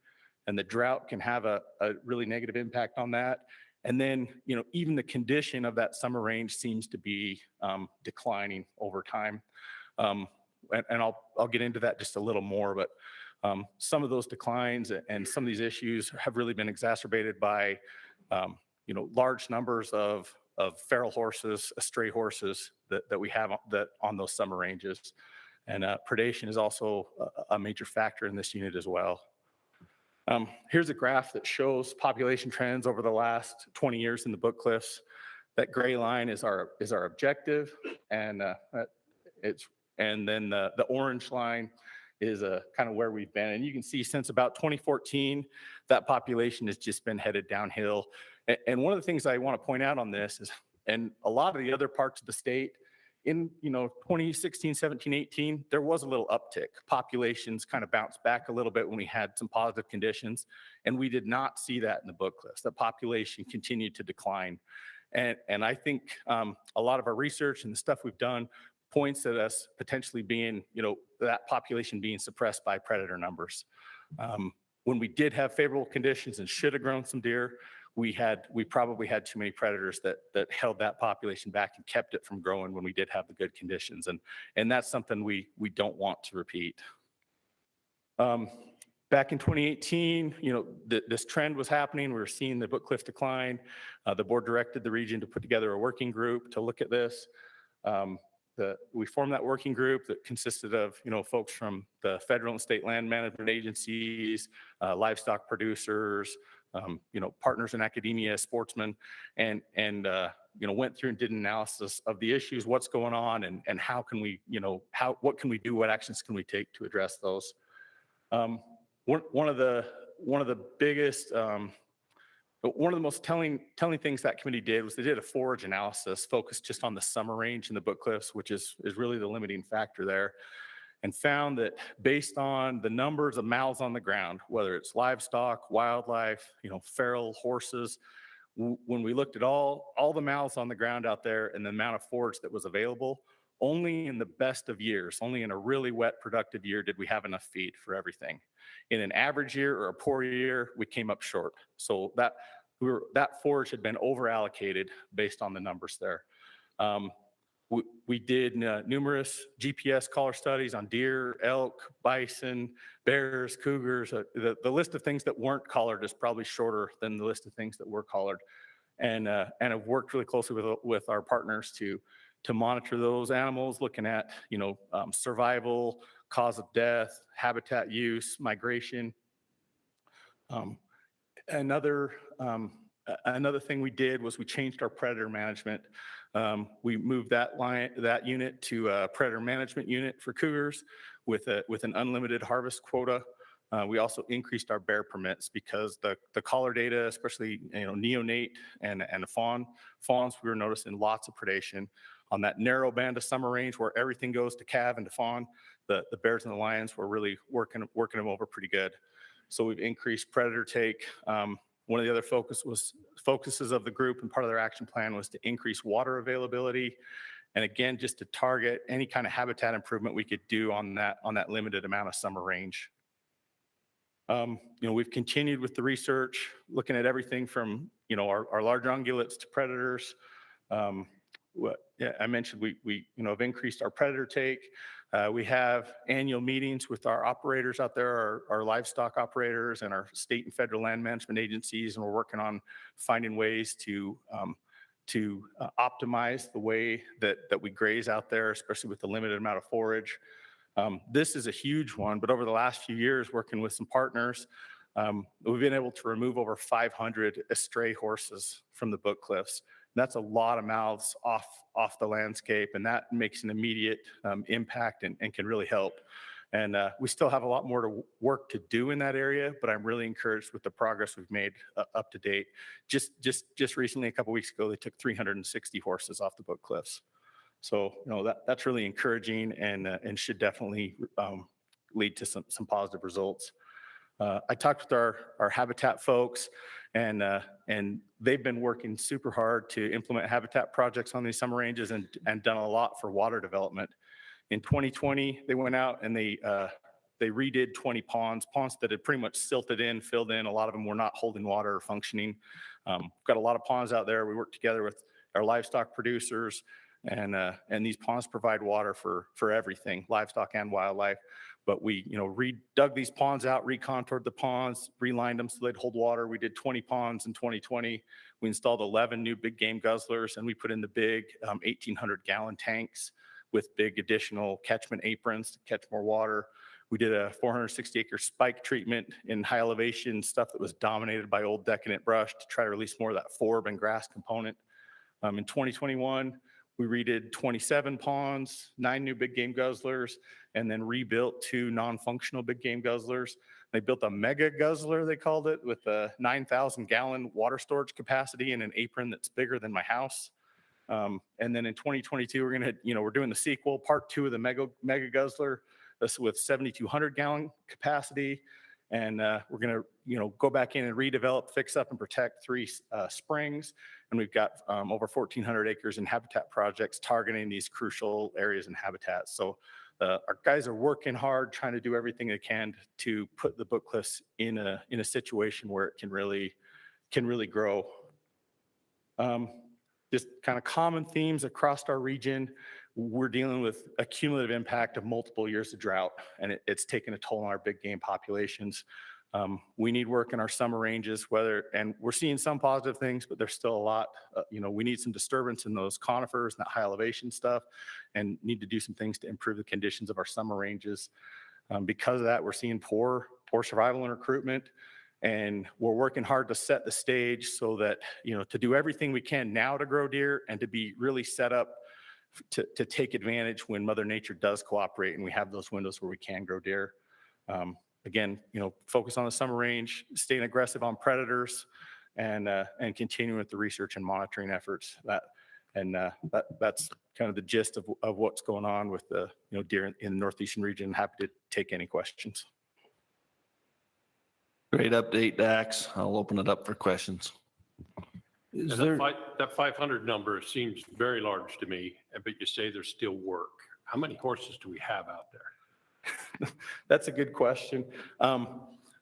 and the drought can have a really negative impact on that. And then, even the condition of that summer range seems to be declining over time. And I'll get into that just a little more, but some of those declines and some of these issues have really been exacerbated by, large numbers of feral horses, stray horses that we have on those summer ranges. And predation is also a major factor in this unit as well. Here's a graph that shows population trends over the last 20 years in the Book Cliffs. That gray line is our objective, and then the orange line is kind of where we've been. And you can see since about 2014, that population has just been headed downhill. And one of the things I want to point out on this is, and a lot of the other parts of the state, in 2016, 17, 18, there was a little uptick. Populations kind of bounced back a little bit when we had some positive conditions, and we did not see that in the Book Cliffs. The population continued to decline. And I think a lot of our research and the stuff we've done points at us potentially being, that population being suppressed by predator numbers. When we did have favorable conditions and should have grown some deer, we probably had too many predators that held that population back and kept it from growing when we did have the good conditions. And that's something we don't want to repeat. Back in 2018, this trend was happening. We were seeing the Book Cliff decline. The board directed the region to put together a working group to look at this. We formed that working group that consisted of, folks from the federal and state land management agencies, livestock producers, partners in academia, sportsmen, and went through and did an analysis of the issues, what's going on, and how can we, what can we do, what actions can we take to address those. One of the biggest, one of the most telling things that committee did was they did a forage analysis focused just on the summer range in the Book Cliffs, which is really the limiting factor there, and found that based on the numbers of mouths on the ground, whether it's livestock, wildlife, feral horses, when we looked at all the mouths on the ground out there and the amount of forage that was available, only in the best of years, only in a really wet, productive year did we have enough feed for everything. In an average year or a poor year, we came up short. So that forage had been over allocated based on the numbers there. We did numerous GPS collar studies on deer, elk, bison, bears, cougars. The list of things that weren't collared is probably shorter than the list of things that were collared, and have worked really closely with our partners to monitor those animals, looking at survival, cause of death, habitat use, migration. Another thing we did was we changed our predator management. We moved that unit to a predator management unit for cougars with an unlimited harvest quota. We also increased our bear permits because the collar data, especially neonate and the fawns, we were noticing lots of predation on that narrow band of summer range where everything goes to calve and to fawn. The bears and the lions were really working them over pretty good. So we've increased predator take. One of the other focuses of the group and part of their action plan was to increase water availability. And again, just to target any kind of habitat improvement we could do on that limited amount of summer range. We've continued with the research, looking at everything from, our large ungulates to predators. I mentioned we have increased our predator take. We have annual meetings with our operators out there, our livestock operators and our state and federal land management agencies, and we're working on finding ways to optimize the way that we graze out there, especially with the limited amount of forage. This is a huge one, but over the last few years, working with some partners, we've been able to remove over 500 estray horses from the Book Cliffs. That's a lot of mouths off the landscape, and that makes an immediate impact and can really help. And we still have a lot more work to do in that area, but I'm really encouraged with the progress we've made up to date. Just recently, a couple weeks ago, they took 360 horses off the Book Cliffs. So that's really encouraging and should definitely lead to some positive results. I talked with our habitat folks, and they've been working super hard to implement habitat projects on these summer ranges and done a lot for water development. In 2020, they went out and they redid 20 ponds that had pretty much silted in, filled in. A lot of them were not holding water or functioning. Got a lot of ponds out there. We worked together with our livestock producers, and these ponds provide water for everything, livestock and wildlife. But we, dug these ponds out, recontoured the ponds, relined them so they'd hold water. We did 20 ponds in 2020. We installed 11 new big game guzzlers, and we put in the big 1,800-gallon tanks with big additional catchment aprons to catch more water. We did a 460-acre spike treatment in high elevation stuff that was dominated by old decadent brush to try to release more of that forb and grass component. In 2021, we redid 27 ponds, 9 new big game guzzlers, and then rebuilt 2 non-functional big game guzzlers. They built a mega guzzler, they called it, with a 9,000-gallon water storage capacity and an apron that's bigger than my house. And then in 2022, we're doing the sequel, part 2 of the mega guzzler. This with 7,200-gallon capacity, and we're going to go back in and redevelop, fix up, and protect 3 springs. And we've got over 1,400 acres in habitat projects targeting these crucial areas and habitats. So our guys are working hard, trying to do everything they can to put the Book Cliffs in a situation where it can really grow. Just kind of common themes across our region. We're dealing with a cumulative impact of multiple years of drought, and it's taken a toll on our big game populations. We need work in our summer ranges, and we're seeing some positive things, but there's still a lot. We need some disturbance in those conifers and that high elevation stuff, and need to do some things to improve the conditions of our summer ranges. Because of that, we're seeing poor survival and recruitment. And we're working hard to set the stage so that, to do everything we can now to grow deer and to be really set up to take advantage when Mother Nature does cooperate and we have those windows where we can grow deer. Again, focus on the summer range, staying aggressive on predators, and continuing with the research and monitoring efforts. That's kind of the gist of what's going on with the deer in the northeastern region. Happy to take any questions. Great update, Dax. I'll open it up for questions. That 500 number seems very large to me, but you say there's still work. How many horses do we have out there? That's a good question.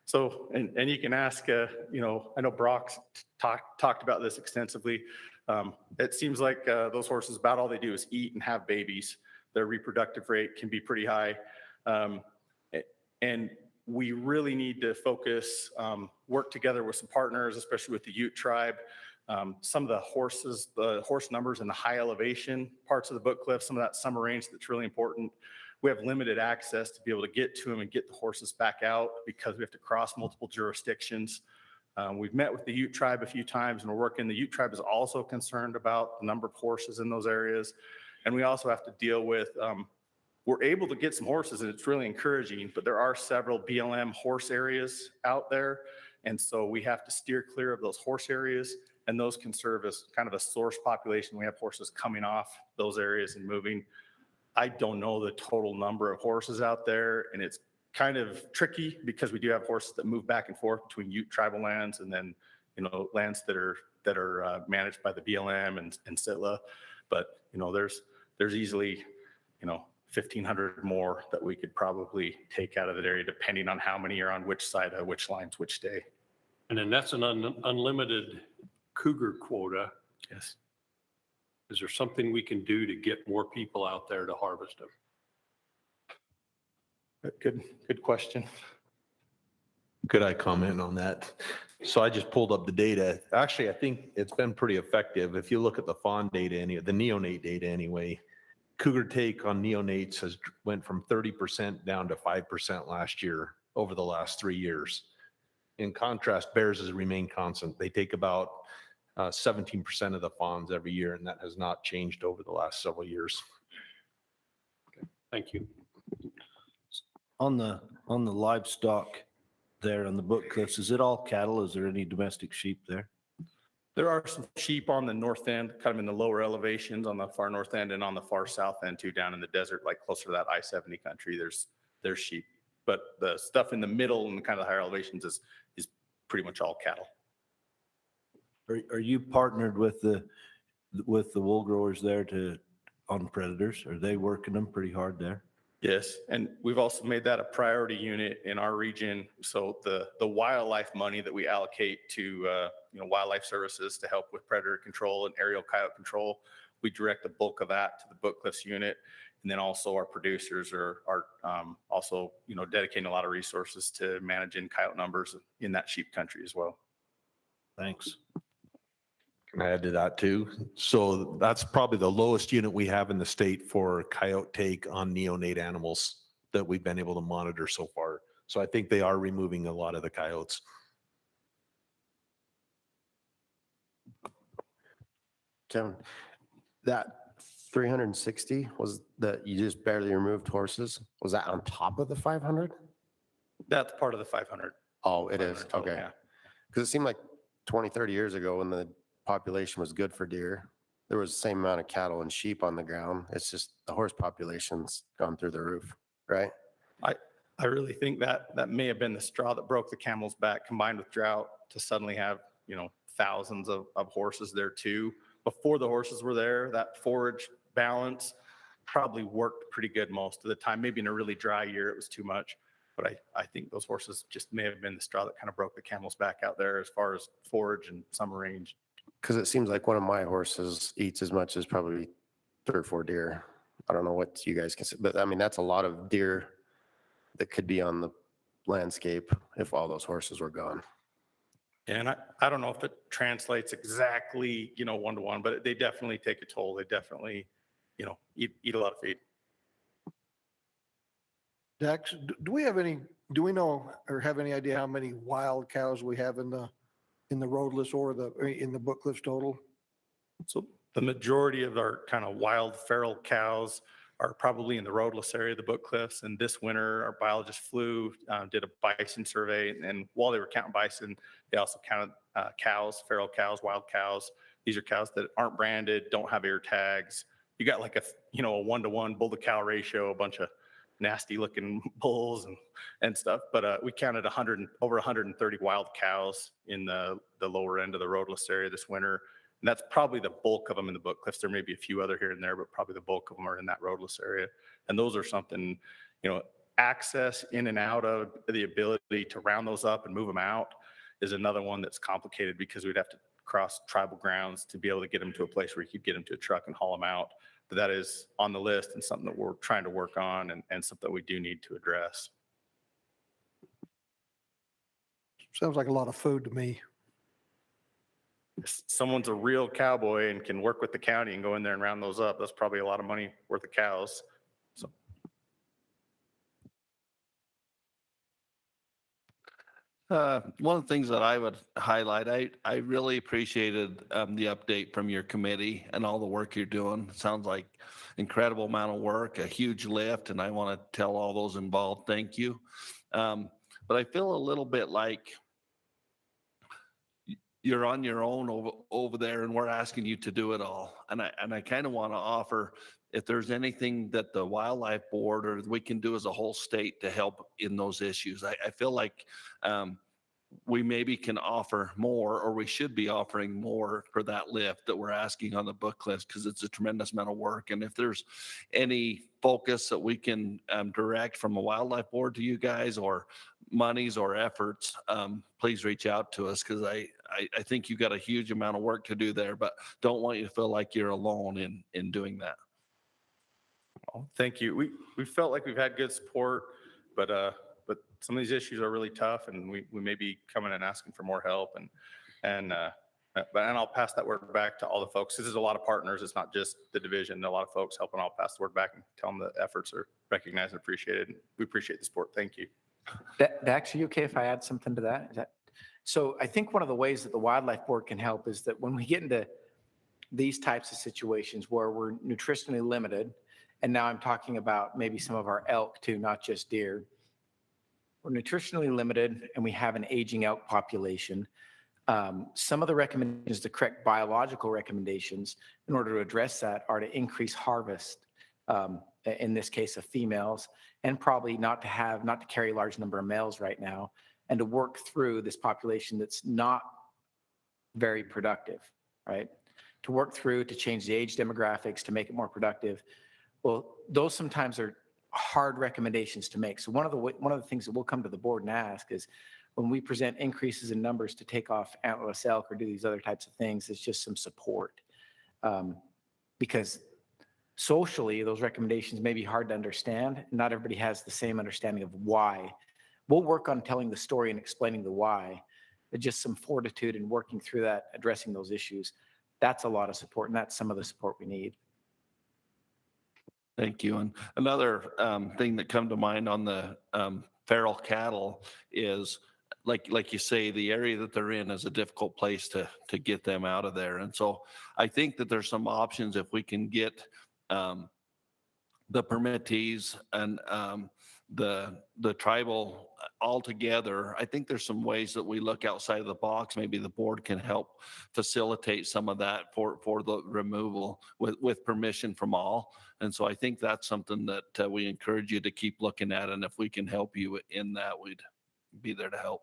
So you can ask, I know Brock's talked about this extensively. It seems like those horses, about all they do is eat and have babies. Their reproductive rate can be pretty high. And we really need to focus, work together with some partners, especially with the Ute tribe. Some of the horse numbers in the high elevation parts of the Book Cliff, some of that summer range that's really important. We have limited access to be able to get to them and get the horses back out because we have to cross multiple jurisdictions. We've met with the Ute tribe a few times and we're working. The Ute tribe is also concerned about the number of horses in those areas. And we also have to deal with, we're able to get some horses and it's really encouraging, but there are several BLM horse areas out there. And so we have to steer clear of those horse areas, and those can serve as kind of a source population. We have horses coming off those areas and moving. I don't know the total number of horses out there, and it's kind of tricky because we do have horses that move back and forth between Ute tribal lands and then, lands that are managed by the BLM and SITLA. But, there's easily, 1,500 more that we could probably take out of that area, depending on how many are on which side of which lines, which day. And then that's an unlimited cougar quota. Yes. Is there something we can do to get more people out there to harvest them? Good question. Could I comment on that? So I just pulled up the data. Actually, I think it's been pretty effective. If you look at the fawn data, the neonate data anyway, cougar take on neonates has went from 30% down to 5% last year over the last 3 years. In contrast, bears has remained constant. They take about 17% of the fawns every year, and that has not changed over the last several years. Thank you. On the livestock there on the Book Cliffs, is it all cattle? Is there any domestic sheep there? There are some sheep on the north end, kind of in the lower elevations on the far north end and on the far south end too, down in the desert, like closer to that I-70 country, there's sheep. But the stuff in the middle and kind of the higher elevations is pretty much all cattle. Are you partnered with the wool growers there on predators? Are they working them pretty hard there? Yes, and we've also made that a priority unit in our region. So the wildlife money that we allocate to wildlife services to help with predator control and aerial coyote control, we direct the bulk of that to the Book Cliffs unit. And then also our producers are also dedicating a lot of resources to managing coyote numbers in that sheep country as well. Thanks. Can I add to that too? So that's probably the lowest unit we have in the state for coyote take on neonate animals that we've been able to monitor so far. So I think they are removing a lot of the coyotes. Kevin, that 360 was that you just barely removed horses. Was that on top of the 500? That's part of the 500. Oh, it is. 500 total, Okay. yeah. Because it seemed like 20, 30 years ago when the population was good for deer, there was the same amount of cattle and sheep on the ground. It's just the horse population's gone through the roof, right? I really think that may have been the straw that broke the camel's back, combined with drought, to suddenly have, thousands of horses there too. Before the horses were there, that forage balance probably worked pretty good most of the time. Maybe in a really dry year, it was too much. But I think those horses just may have been the straw that kind of broke the camel's back out there as far as forage and summer range. Because it seems like one of my horses eats as much as probably 3 or 4 deer. I don't know what you guys consider, but I mean, that's a lot of deer that could be on the landscape if all those horses were gone. And I don't know if it translates exactly, 1-to-1, but they definitely take a toll. They definitely, eat a lot of feed. Dax, do we know or have any idea how many wild cows we have in the roadless or in the Book Cliffs total? So the majority of our kind of wild feral cows are probably in the roadless area of the Book Cliffs. And this winter, our biologist flew, did a bison survey. And while they were counting bison, they also counted cows, feral cows, wild cows. These are cows that aren't branded, don't have ear tags. You got like a 1-to-1 bull to cow ratio, a bunch of nasty looking bulls and stuff. But we counted over 130 wild cows in the lower end of the roadless area this winter. And that's probably the bulk of them in the Book Cliffs. There may be a few other here and there, but probably the bulk of them are in that roadless area. And those are something, access in and out of, the ability to round those up and move them out is another one that's complicated because we'd have to cross tribal grounds to be able to get them to a place where you could get them to a truck and haul them out. But that is on the list and something that we're trying to work on and something we do need to address. Sounds like a lot of food to me. If someone's a real cowboy and can work with the county and go in there and round those up, that's probably a lot of money worth of cows. So. One of the things that I would highlight, I really appreciated the update from your committee and all the work you're doing. It sounds like incredible amount of work, a huge lift, and I want to tell all those involved, thank you. But I feel a little bit like you're on your own over there and we're asking you to do it all. And I kind of want to offer, if there's anything that the wildlife board or we can do as a whole state to help in those issues. I feel like we maybe can offer more, or we should be offering more for that lift that we're asking on the Book Cliffs, because it's a tremendous amount of work. And if there's any focus that we can direct from a wildlife board to you guys, or monies or efforts, please reach out to us, because I think you've got a huge amount of work to do there, but don't want you to feel like you're alone in doing that. Well, thank you. We felt like we've had good support but some of these issues are really tough, and we may be coming and asking for more help, and I'll pass that word back to all the folks. This is a lot of partners. It's not just the division. A lot of folks helping. I'll pass the word back and tell them the efforts are recognized and appreciated. We appreciate the support. Thank you. Dax, are you okay if I add something to that? So I think one of the ways that the Wildlife Board can help is that when we get into these types of situations where we're nutritionally limited, and now I'm talking about maybe some of our elk too, not just deer. We're nutritionally limited and we have an aging elk population. Some of the recommendations, the correct biological recommendations in order to address that are to increase harvest, in this case of females, and probably not to carry a large number of males right now, and to work through this population that's not very productive, right? To work through, to change the age demographics, to make it more productive. Well, those sometimes are hard recommendations to make. So one of the things that we'll come to the board and ask is, when we present increases in numbers to take off antlerless elk or do these other types of things, it's just some support. Because socially, those recommendations may be hard to understand. Not everybody has the same understanding of why. We'll work on telling the story and explaining the why, but just some fortitude in working through that, addressing those issues. That's a lot of support, and that's some of the support we need. Thank you. And another thing that come to mind on the feral cattle is, like you say, the area that they're in is a difficult place to get them out of there. And so I think that there's some options if we can get the permittees and the tribal all together. I think there's some ways that we look outside of the box. Maybe the board can help facilitate some of that for the removal with permission from all. And so I think that's something that we encourage you to keep looking at. And if we can help you in that, we'd be there to help.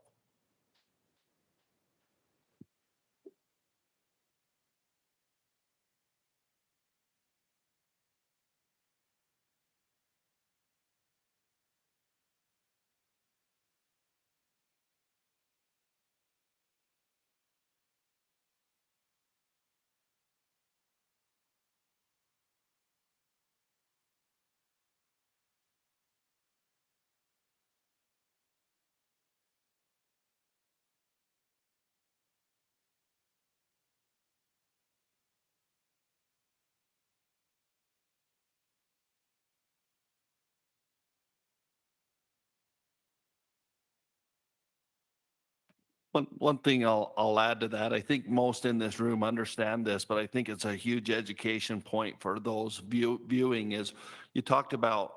One thing I'll add to that, I think most in this room understand this, but I think it's a huge education point for those viewing is, you talked about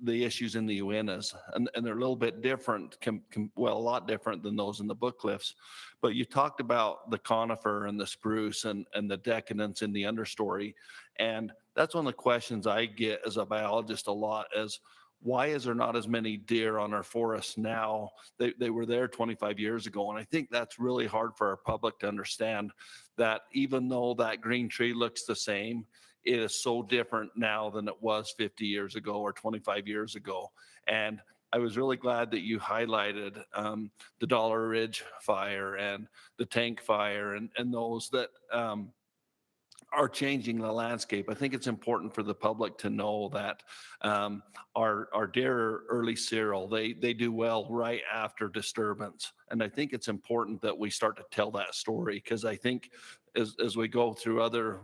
the issues in the Uintas, and they're a little bit different, well, a lot different than those in the Book Cliffs. But you talked about the conifer and the spruce and the decadence in the understory. And that's one of the questions I get as a biologist a lot is, why is there not as many deer on our forests now? They were there 25 years ago. And I think that's really hard for our public to understand, that even though that green tree looks the same, it is so different now than it was 50 years ago or 25 years ago. And I was really glad that you highlighted the Dollar Ridge fire and the tank fire and those that are changing the landscape. I think it's important for the public to know that our deer are early cereal. They do well right after disturbance. And I think it's important that we start to tell that story, because I think as we go through other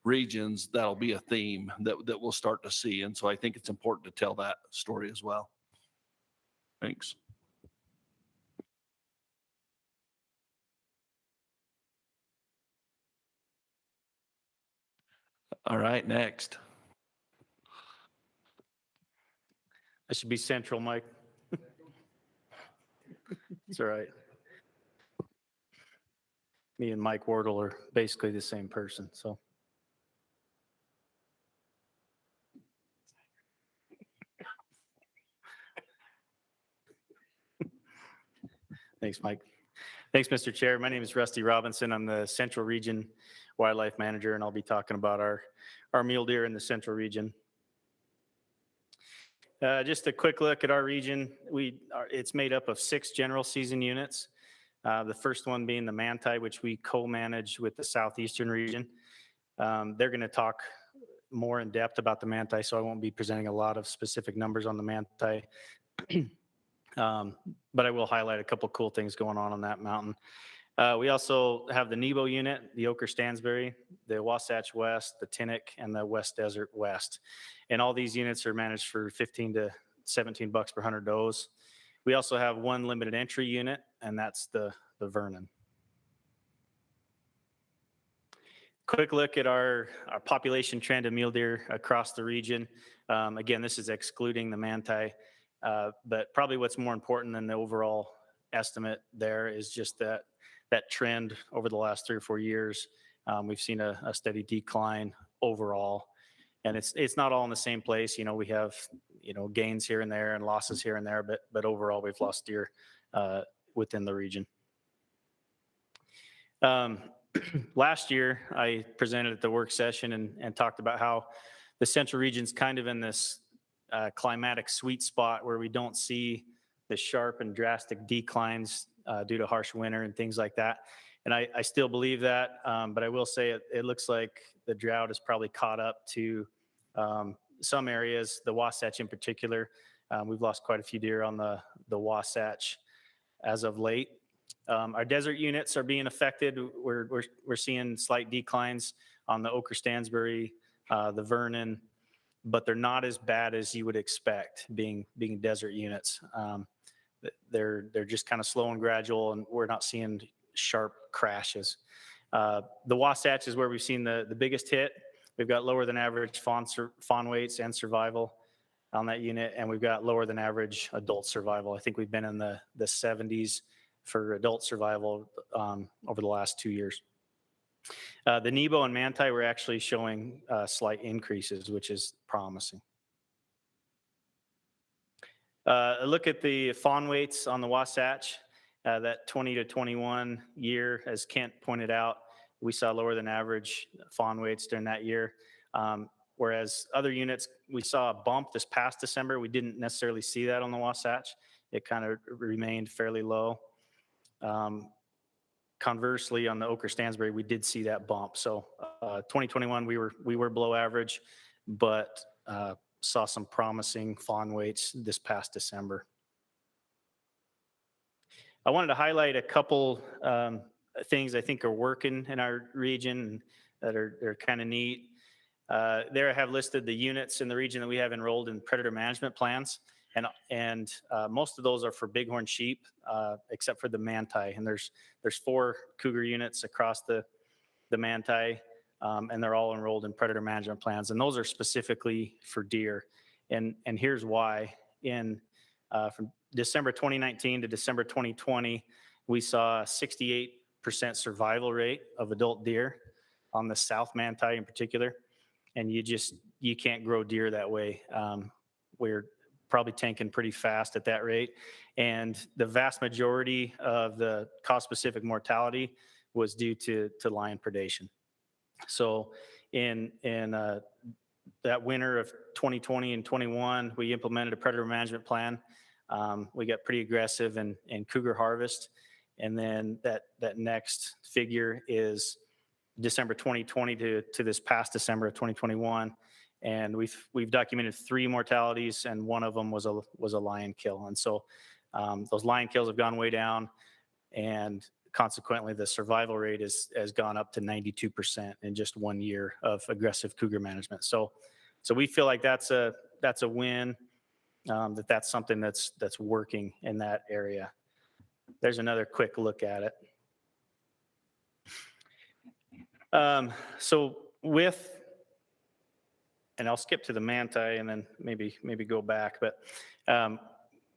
regions, that'll be a theme that we'll start to see. And so I think it's important to tell that story as well. Thanks. All right, next. I should be central, Mike. It's all right. Me and Mike Wardle are basically the same person, so. Thanks, Mike. Thanks, Mr. Chair. My name is Rusty Robinson. I'm the Central Region Wildlife Manager, and I'll be talking about our mule deer in the Central Region. Just a quick look at our region. It's made up of 6 general season units. The first one being the Manti, which we co-manage with the Southeastern region. They're going to talk more in depth about the Manti, so I won't be presenting a lot of specific numbers on the Manti. But I will highlight a couple cool things going on that mountain. We also have the Nebo unit, the Ochre Stansbury, the Wasatch West, the Tinnick, and the West Desert West. And all these units are managed for 15 to 17 bucks per 100 does. We also have one limited entry unit, and that's the Vernon. Quick look at our population trend of mule deer across the region. Again, this is excluding the manti, but probably what's more important than the overall estimate there is just that trend over the last 3 or 4 years. We've seen a steady decline overall, and it's not all in the same place. We have gains here and there and losses here and there, but overall we've lost deer within the region. Last year, I presented at the work session and talked about how the central region's kind of in this climatic sweet spot where we don't see the sharp and drastic declines due to harsh winter and things like that. And I still believe that, but I will say it looks like the drought has probably caught up to some areas, the Wasatch in particular. We've lost quite a few deer on the Wasatch as of late. Our desert units are being affected. We're seeing slight declines on the Ochre Stansbury, the Vernon, but they're not as bad as you would expect being desert units. They're just kind of slow and gradual, and we're not seeing sharp crashes. The Wasatch is where we've seen the biggest hit. We've got lower than average fawn weights and survival on that unit, and we've got lower than average adult survival. I think we've been in the 70s for adult survival over the last 2 years. The Nebo and manti were actually showing slight increases, which is promising. A look at the fawn weights on the Wasatch, that 20 to 21 year, as Kent pointed out, we saw lower than average fawn weights during that year. Whereas other units, we saw a bump this past December. We didn't necessarily see that on the Wasatch. It kind of remained fairly low. Conversely, on the Ochre Stansbury, we did see that bump. So 2021, we were below average, but saw some promising fawn weights this past December. I wanted to highlight a couple things I think are working in our region that are kind of neat. There I have listed the units in the region that we have enrolled in predator management plans. And most of those are for bighorn sheep, except for the manti. And there's 4 cougar units across the manti, and they're all enrolled in predator management plans. And those are specifically for deer. And here's why. From December 2019 to December 2020, we saw a 68% survival rate of adult deer on the South manti in particular. And you can't grow deer that way. We're probably tanking pretty fast at that rate. And the vast majority of the cause-specific mortality was due to lion predation. So in that winter of 2020 and 21, we implemented a predator management plan. We got pretty aggressive in cougar harvest. And then that next figure is December 2020 to this past December of 2021. And we've documented 3 mortalities, and one of them was a lion kill. And so those lion kills have gone way down, and consequently the survival rate has gone up to 92% in just 1 year of aggressive cougar management. So we feel like that's a win, that's something that's working in that area. There's another quick look at it. So and I'll skip to the manti and then maybe go back. But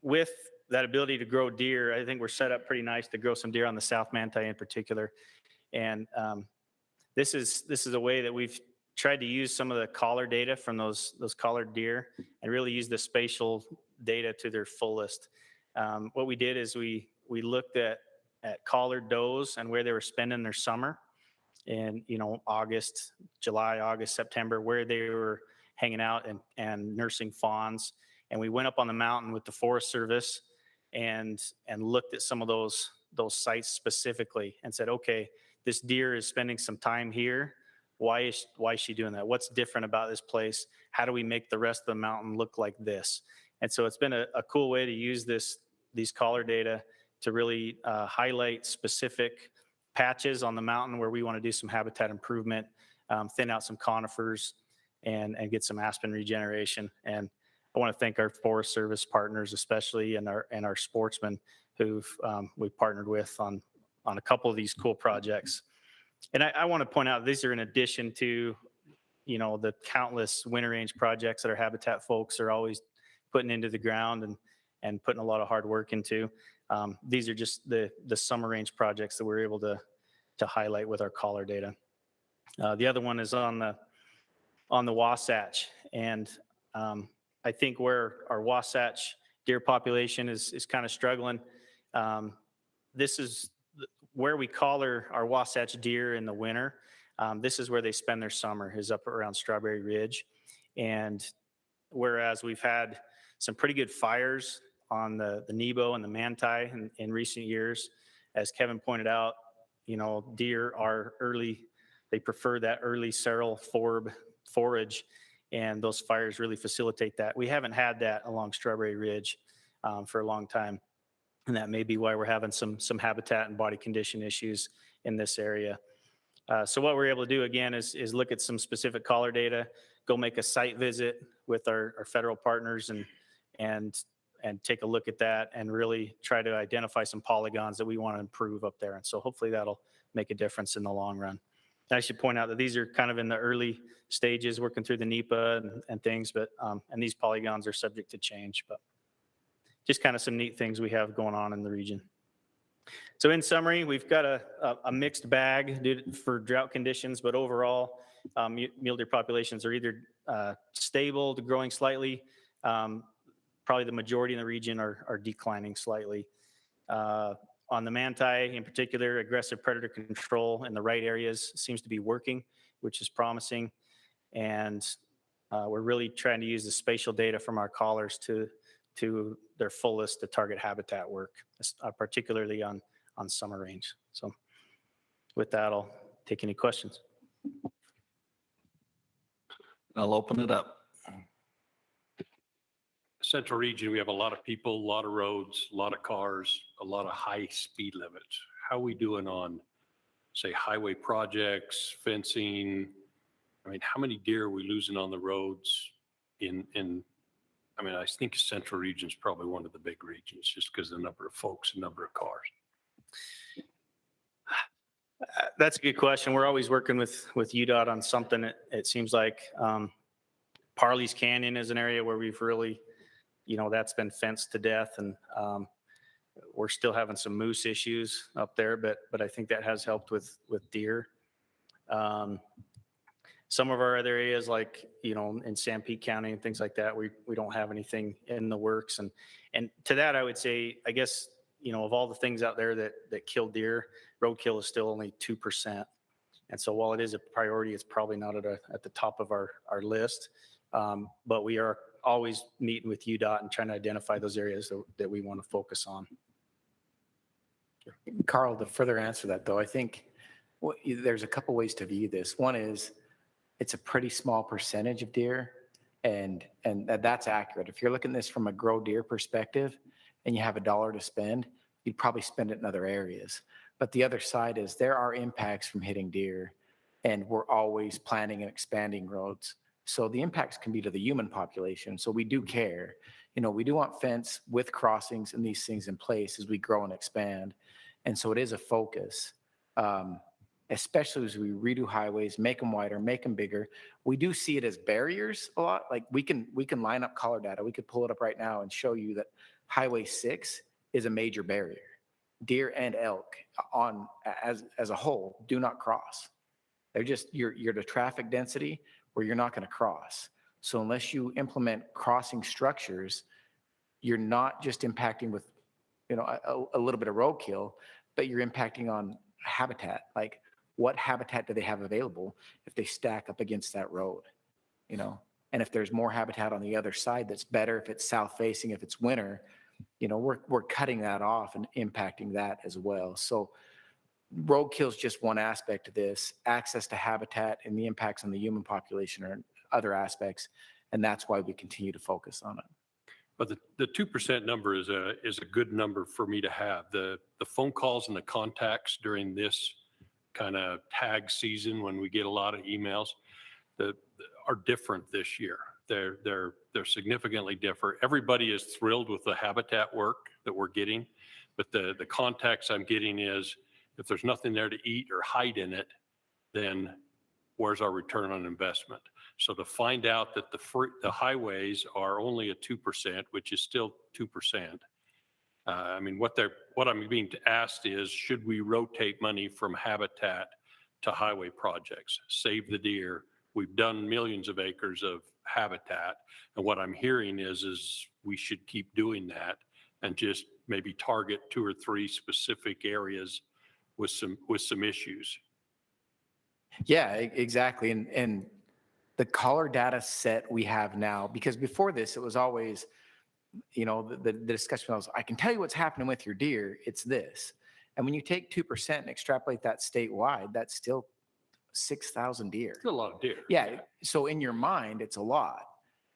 with that ability to grow deer, I think we're set up pretty nice to grow some deer on the South manti in particular. And this is a way that we've tried to use some of the collar data from those collared deer and really use the spatial data to their fullest. What we did is we looked at collared does and where they were spending their summer. In July, August, September, where they were hanging out and nursing fawns. And we went up on the mountain with the Forest Service and looked at some of those sites specifically and said, okay, this deer is spending some time here. Why is she doing that? What's different about this place? How do we make the rest of the mountain look like this? And so it's been a cool way to use these collar data to really highlight specific patches on the mountain where we want to do some habitat improvement, thin out some conifers, and get some aspen regeneration. And I want to thank our Forest Service partners, especially, and our sportsmen who've we've partnered with on a couple of these cool projects. And I want to point out, these are in addition to, the countless winter range projects that our habitat folks are always putting into the ground and putting a lot of hard work into. These are just the summer range projects that we're able to highlight with our collar data. The other one is on the Wasatch, and I think where our Wasatch deer population is kind of struggling. This is where we collar our Wasatch deer in the winter. This is where they spend their summer, is up around Strawberry Ridge. And whereas we've had some pretty good fires on the Nebo and the Manti in recent years, as Kevin pointed out, deer are early, they prefer that early seral forage, and those fires really facilitate that. We haven't had that along Strawberry Ridge for a long time. And that may be why we're having some habitat and body condition issues in this area. So what we're able to do again is look at some specific collar data, go make a site visit with our federal partners and take a look at that and really try to identify some polygons that we want to improve up there. And so hopefully that'll make a difference in the long run. And I should point out that these are kind of in the early stages, working through the NEPA and things, but and these polygons are subject to change, but just kind of some neat things we have going on in the region. So in summary, we've got a mixed bag for drought conditions, but overall, mule deer populations are either stable to growing slightly. Probably the majority in the region are declining slightly. On the Manti in particular, aggressive predator control in the right areas seems to be working, which is promising. And we're really trying to use the spatial data from our collars to their fullest to target habitat work, particularly on summer range. So with that, I'll take any questions. I'll open it up. Central region, we have a lot of people, a lot of roads, a lot of cars, a lot of high speed limits. How are we doing on, say, highway projects, fencing? I mean, how many deer are we losing on the roads I think Central region is probably one of the big regions just because of the number of folks, the number of cars. That's a good question. We're always working with UDOT on something. It seems like Parley's Canyon is an area where we've really, that's been fenced to death, and we're still having some moose issues up there, but I think that has helped with deer. Some of our other areas, like, in Sanpete County and things like that, we don't have anything in the works. And to that, I would say, I guess, of all the things out there that kill deer, roadkill is still only 2%. And so while it is a priority, it's probably not at the top of our list. But we are always meeting with UDOT and trying to identify those areas that we want to focus on. Carl, to further answer that, though, I think there's a couple ways to view this. One is it's a pretty small percentage of deer, and that's accurate. If you're looking at this from a grow deer perspective and you have $1 to spend, you'd probably spend it in other areas. But the other side is there are impacts from hitting deer, and we're always planning and expanding roads. So the impacts can be to the human population. So we do care. We do want fence with crossings and these things in place as we grow and expand. And so it is a focus. Especially as we redo highways, make them wider, make them bigger. We do see it as barriers a lot. Like we can line up collar data. We could pull it up right now and show you that Highway 6 is a major barrier. Deer and elk as a whole do not cross. They're just, you're the traffic density where you're not going to cross. So unless you implement crossing structures, you're not just impacting with, a little bit of roadkill, but you're impacting on habitat. Like, what habitat do they have available if they stack up against that road, And if there's more habitat on the other side that's better, if it's south facing, if it's winter, we're cutting that off and impacting that as well. So roadkill is just one aspect of this. Access to habitat and the impacts on the human population are other aspects, and that's why we continue to focus on it. But the 2% number is a good number for me to have. The phone calls and the contacts during this kind of tag season when we get a lot of emails that are different this year. They're significantly different. Everybody is thrilled with the habitat work that we're getting, but the contacts I'm getting is if there's nothing there to eat or hide in it, then where's our return on investment? So to find out that the highways are only at 2%, which is still 2%. I mean, what I'm being asked is, should we rotate money from habitat to highway projects, save the deer? We've done millions of acres of habitat. And what I'm hearing is we should keep doing that and just maybe target 2 or 3 specific areas with some issues. Yeah, exactly. And the collar data set we have now, because before this, it was always, the discussion was, I can tell you what's happening with your deer, it's this. And when you take 2% and extrapolate that statewide, that's still 6,000 deer. It's a lot of deer. Yeah. So in your mind, it's a lot.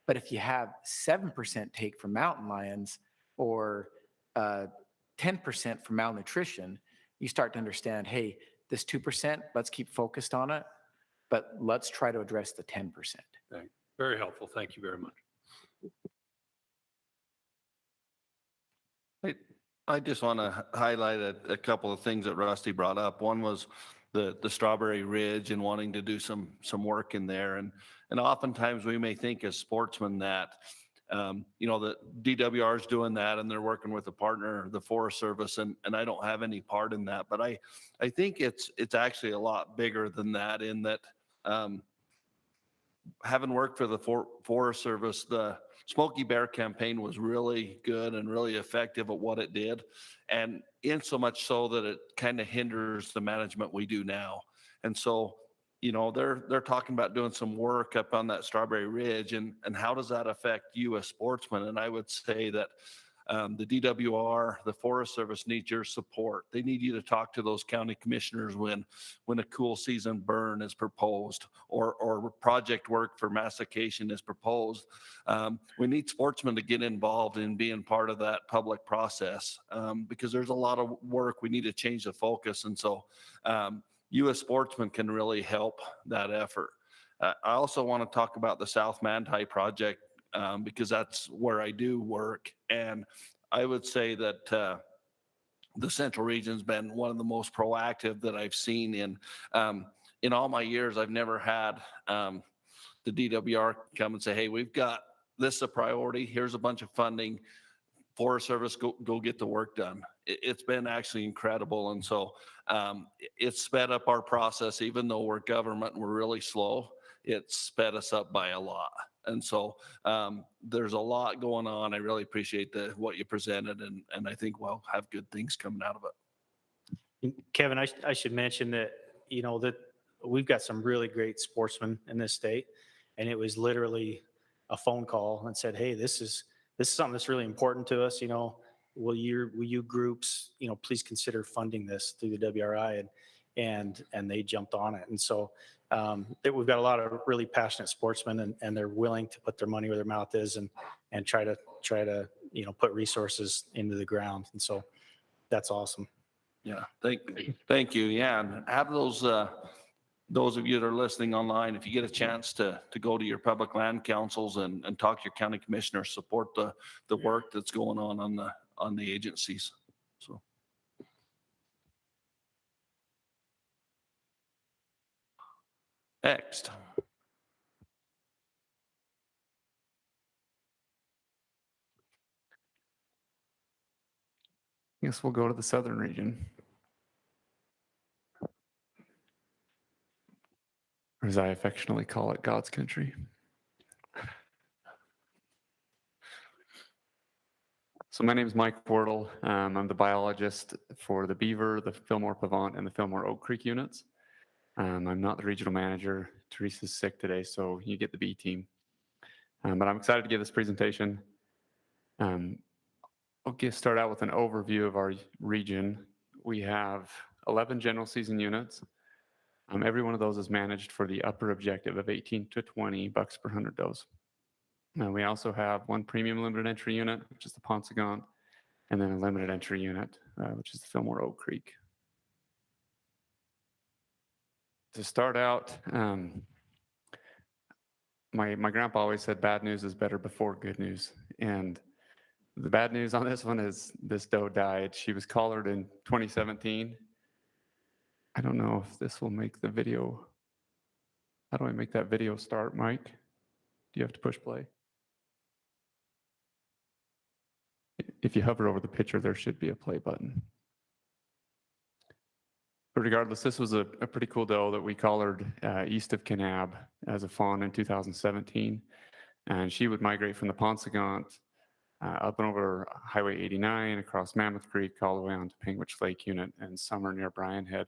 But if you have 7% take from mountain lions or 10% from malnutrition, you start to understand, hey, this 2%, let's keep focused on it, but let's try to address the 10%. Very helpful. Thank you very much. I just want to highlight a couple of things that Rusty brought up. One was the Strawberry Ridge and wanting to do some work in there. And oftentimes we may think as sportsmen that, the DWR is doing that and they're working with a partner, the Forest Service, and I don't have any part in that. But I think it's actually a lot bigger than that, in that having worked for the Forest Service, the Smokey Bear campaign was really good and really effective at what it did. And in so much so that it kind of hinders the management we do now. And so, they're talking about doing some work up on that Strawberry Ridge, and how does that affect you as sportsmen? And I would say that the DWR, the Forest Service, needs your support. They need you to talk to those county commissioners when a cool season burn is proposed or project work for mastication is proposed. We need sportsmen to get involved in being part of that public process, because there's a lot of work. We need to change the focus. And so you as sportsmen can really help that effort. I also want to talk about the South Manti project, because that's where I do work. And I would say that the Central Region's been one of the most proactive that I've seen in all my years. I've never had the DWR come and say, hey, we've got this a priority. Here's a bunch of funding. Forest Service, go get the work done. It's been actually incredible. And so it's sped up our process. Even though we're government and we're really slow, it's sped us up by a lot. And so there's a lot going on. I really appreciate what you presented, and I think we'll have good things coming out of it. Kevin, I should mention that, that we've got some really great sportsmen in this state, and it was literally a phone call and said, hey, this is something that's really important to us. Will you groups, please consider funding this through the WRI, and they jumped on it. And so we've got a lot of really passionate sportsmen, and they're willing to put their money where their mouth is and try to put resources into the ground. And so that's awesome. Yeah, thank you. Yeah, and have those of you that are listening online, if you get a chance to go to your public land councils and talk to your county commissioner, support the work that's going on the agencies. So. Next. I guess we'll go to the southern region. Or as I affectionately call it, God's country. So my name is Mike Wardle. I'm the biologist for the Beaver, the Fillmore Pavant, and the Fillmore Oak Creek units. I'm not the regional manager. Teresa's sick today, so you get the B team. But I'm excited to give this presentation. I'll start out with an overview of our region. We have 11 general season units. Every one of those is managed for the upper objective of 18 to 20 bucks per 100 does. We also have one premium limited entry unit, which is the Paunsaugunt, and then a limited entry unit, which is the Fillmore Oak Creek. To start out, my grandpa always said bad news is better before good news. And the bad news on this one is this doe died. She was collared in 2017. I don't know if this will make the video. How do I make that video start, Mike? Do you have to push play? If you hover over the picture, there should be a play button. But regardless, this was a pretty cool doe that we collared east of Kanab as a fawn in 2017. And she would migrate from the Paunsaugunt up and over Highway 89, across Mammoth Creek, all the way on to Pingwich Lake Unit and summer near Bryan Head.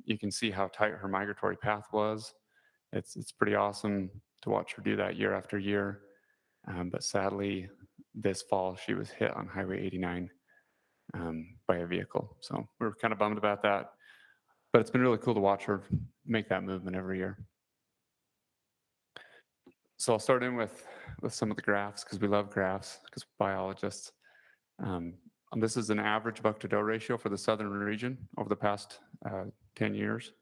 You can see how tight her migratory path was. It's pretty awesome to watch her do that year after year. But sadly, this fall, she was hit on Highway 89 by a vehicle. So we were kind of bummed about that. But it's been really cool to watch her make that movement every year. So I'll start in with some of the graphs, because we love graphs, because we're biologists. This is an average buck-to-doe ratio for the southern region over the past 10 years.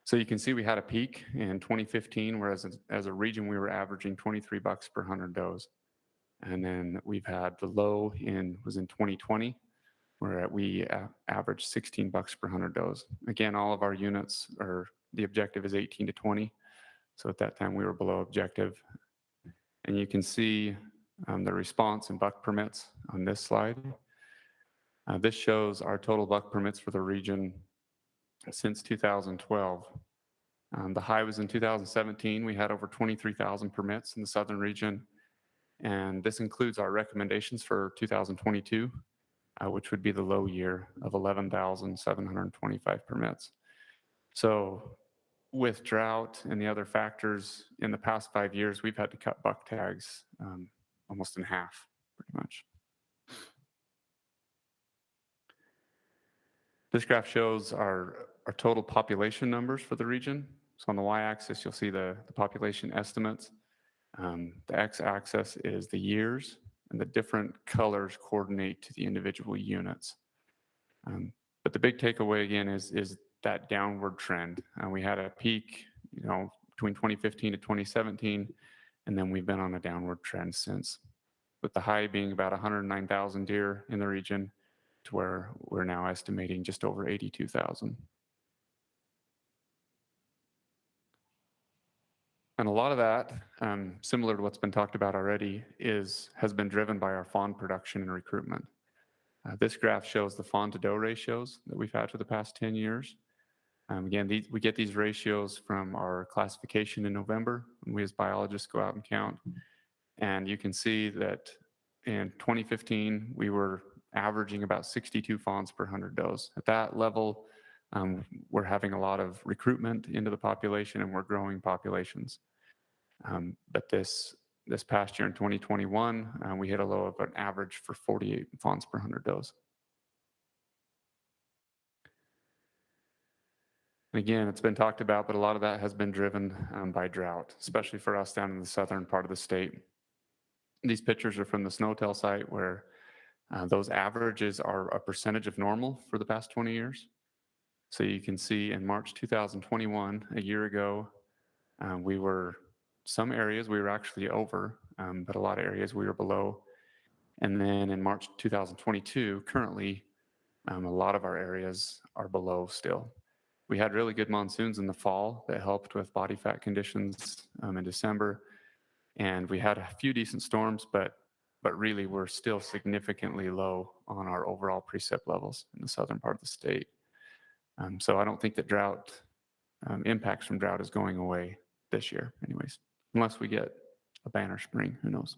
So you can see we had a peak in 2015, whereas as a region, we were averaging 23 bucks per 100 does. And then we've had the low was in 2020, where we averaged 16 bucks per 100 does. Again, all of our units the objective is 18 to 20. So at that time we were below objective. And you can see the response in buck permits on this slide. This shows our total buck permits for the region since 2012. The high was in 2017. We had over 23,000 permits in the southern region. And this includes our recommendations for 2022, which would be the low year of 11,725 permits. So with drought and the other factors in the past 5 years, we've had to cut buck tags almost in half, pretty much. This graph shows our total population numbers for the region. So on the y-axis, you'll see the population estimates. The x-axis is the years, and the different colors coordinate to the individual units. But the big takeaway again is that downward trend. We had a peak, between 2015 to 2017, and then we've been on a downward trend since, with the high being about 109,000 deer in the region, to where we're now estimating just over 82,000. And a lot of that, similar to what's been talked about already, has been driven by our fawn production and recruitment. This graph shows the Fawn To Do ratios that we've had for the past 10 years. Again, we get these ratios from our classification in November, when we as biologists go out and count. And you can see that in 2015, we were averaging about 62 fawns per 100 does. At that level, we're having a lot of recruitment into the population, and we're growing populations. But this past year in 2021, we hit a low of an average for 48 fawns per 100 does. And again, it's been talked about, but a lot of that has been driven by drought, especially for us down in the southern part of the state. These pictures are from the Snowtail site, where those averages are a percentage of normal for the past 20 years. So you can see in March 2021, a year ago, some areas we were actually over, but a lot of areas we were below. And then in March 2022, currently, a lot of our areas are below still. We had really good monsoons in the fall that helped with body fat conditions in December. And we had a few decent storms, but really we're still significantly low on our overall precip levels in the southern part of the state. So I don't think that impacts from drought is going away this year anyways, unless we get a banner spring, who knows.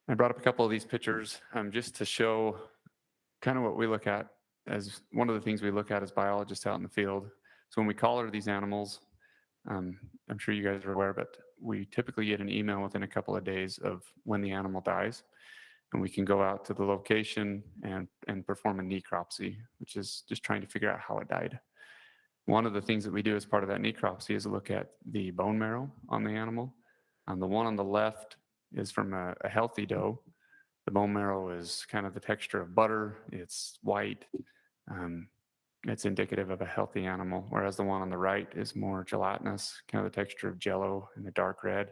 I brought up a couple of these pictures just to show kind of what we look at as one of the things we look at as biologists out in the field. So when we collar these animals, I'm sure you guys are aware, but we typically get an email within a couple of days of when the animal dies. And we can go out to the location and perform a necropsy, which is just trying to figure out how it died. One of the things that we do as part of that necropsy is look at the bone marrow on the animal. The one on the left is from a healthy doe. The bone marrow is kind of the texture of butter. It's white. It's indicative of a healthy animal, whereas the one on the right is more gelatinous, kind of the texture of jello and the dark red.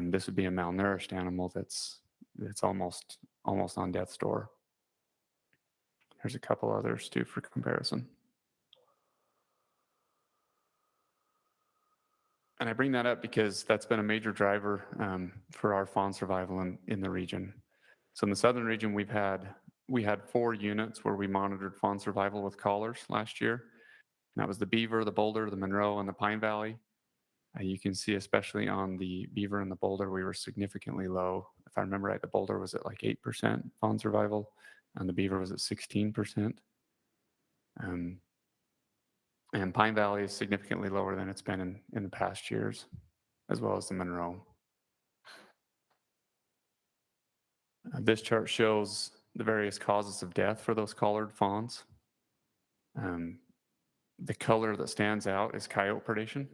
This would be a malnourished animal that's almost on death's door. There's a couple others too for comparison. And I bring that up because that's been a major driver for our fawn survival in the region. So in the southern region, we had 4 units where we monitored fawn survival with collars last year. And that was the Beaver, the Boulder, the Monroe, and the Pine Valley. You can see, especially on the Beaver and the Boulder, we were significantly low. If I remember right, the Boulder was at like 8% fawn survival, and the Beaver was at 16%. And Pine Valley is significantly lower than it's been in the past years, as well as the Monroe. This chart shows the various causes of death for those collared fawns. The color that stands out is coyote predation.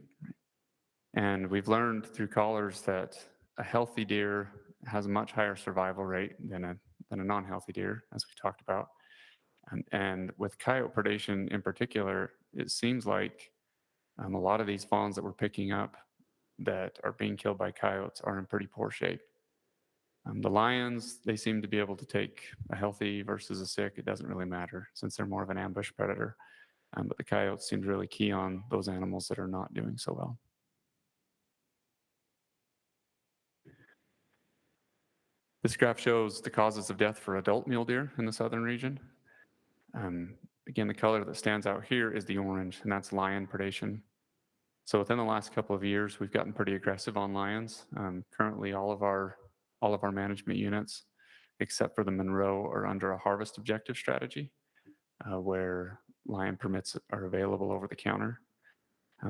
And we've learned through collars that a healthy deer has a much higher survival rate than a non-healthy deer, as we talked about. And with coyote predation in particular, it seems like a lot of these fawns that we're picking up that are being killed by coyotes are in pretty poor shape. The lions, they seem to be able to take a healthy versus a sick. It doesn't really matter since they're more of an ambush predator. But the coyotes seem to really key on those animals that are not doing so well. This graph shows the causes of death for adult mule deer in the southern region. Again, the color that stands out here is the orange, and that's lion predation. So within the last couple of years, we've gotten pretty aggressive on lions. Currently, all of our management units, except for the Monroe, are under a harvest objective strategy, where lion permits are available over the counter.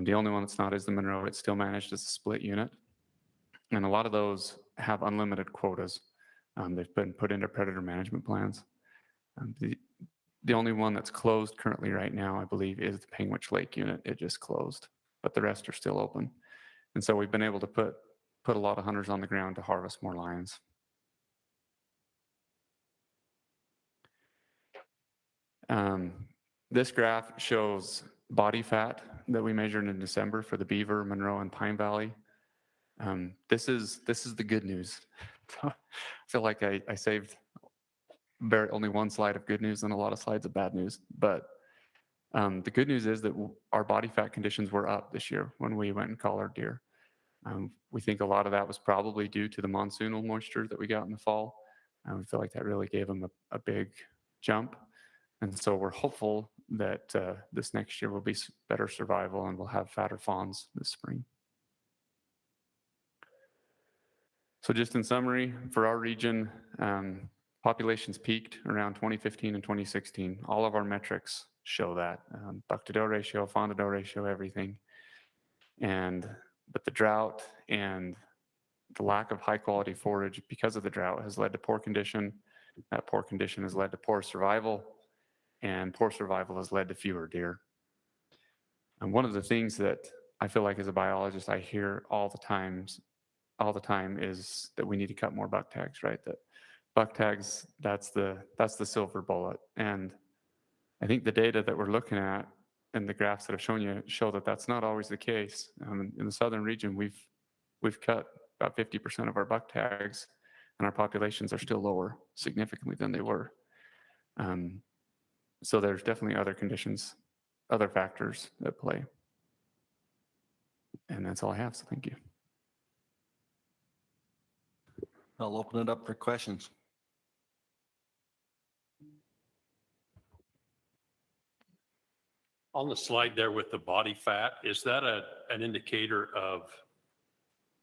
The only one that's not is the Monroe. It's still managed as a split unit. And a lot of those have unlimited quotas. They've been put into predator management plans. The only one that's closed currently right now, I believe, is the Penguich Lake unit. It just closed, but the rest are still open. And so we've been able to put a lot of hunters on the ground to harvest more lions. This graph shows body fat that we measured in December for the Beaver, Monroe, and Pine Valley. This is the good news. I feel like I saved only one slide of good news and a lot of slides of bad news. But the good news is that our body fat conditions were up this year when we went and collared deer. We think a lot of that was probably due to the monsoonal moisture that we got in the fall. We feel like that really gave them a big jump. And so we're hopeful that this next year will be better survival and we'll have fatter fawns this spring. So just in summary, for our region, populations peaked around 2015 and 2016. All of our metrics show that. Buck-to-Doe ratio, Fawn To Do ratio, everything. But the drought and the lack of high quality forage because of the drought has led to poor condition. That poor condition has led to poor survival, and poor survival has led to fewer deer. And one of the things that I feel like as a biologist I hear all the time is that we need to cut more buck tags, right? That buck tags, that's the silver bullet. And I think the data that we're looking at and the graphs that I've shown you show that that's not always the case. In the southern region, we've cut about 50% of our buck tags, and our populations are still lower significantly than they were. So there's definitely other conditions, other factors at play. And that's all I have, so thank you. I'll open it up for questions. On the slide there with the body fat, is that an indicator of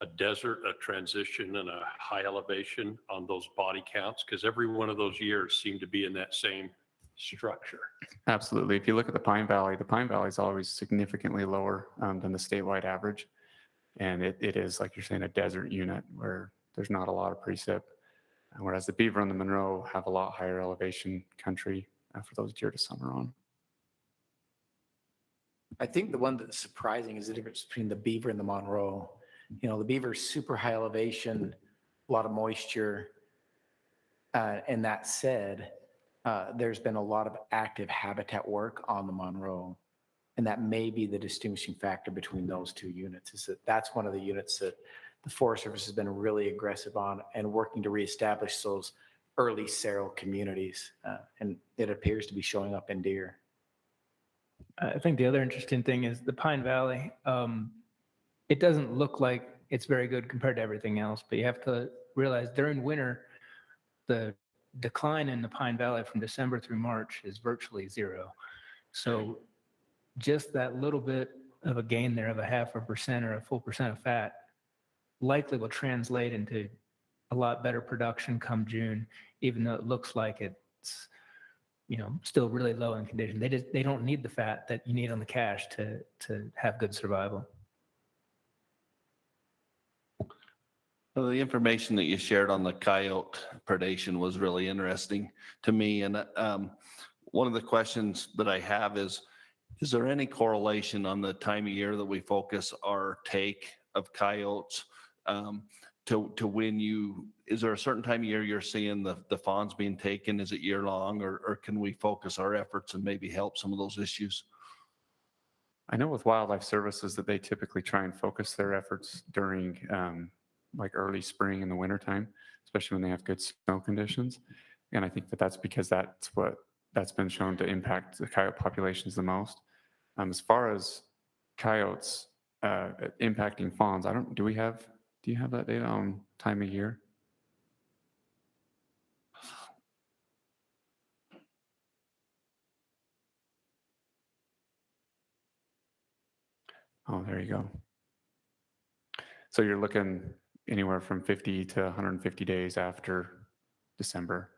a desert, a transition, and a high elevation on those body counts? Because every one of those years seem to be in that same structure. Absolutely. If you look at the Pine Valley is always significantly lower than the statewide average. And it is, like you're saying, a desert unit where there's not a lot of precip. Whereas the Beaver and the Monroe have a lot higher elevation country for those deer to summer on. I think the one that's surprising is the difference between the beaver and the Monroe. You know, the beaver is super high elevation, a lot of moisture. And that said, there's been a lot of active habitat work on the Monroe. And that may be the distinguishing factor between those two units, is that that's one of the units that the Forest Service has been really aggressive on and working to reestablish those early seral communities. And it appears to be showing up in deer. I think the other interesting thing is the Pine Valley. It doesn't look like it's very good compared to everything else, but you have to realize during winter, the decline in the Pine Valley from December through March is virtually zero. So just that little bit of a gain there of 0.5% or a full percent of fat likely will translate into a lot better production come June, even though it looks like it's, you know, still really low in condition. They don't need the fat that you need on the cache to have good survival. Well, the information that you shared on the coyote predation was really interesting to me. And one of the questions that I have is there any correlation on the time of year that we focus our take of coyotes to when is there a certain time of year you're seeing the fawns being taken? Is it year long, or can we focus our efforts and maybe help some of those issues? I know with wildlife services that they typically try and focus their efforts during like early spring in the wintertime, especially when they have good snow conditions. And I think that that's because that's been shown to impact the coyote populations the most. As far as coyotes impacting fawns, do you have that data on time of year? Oh, there you go. So you're looking anywhere from 50 to 150 days after December.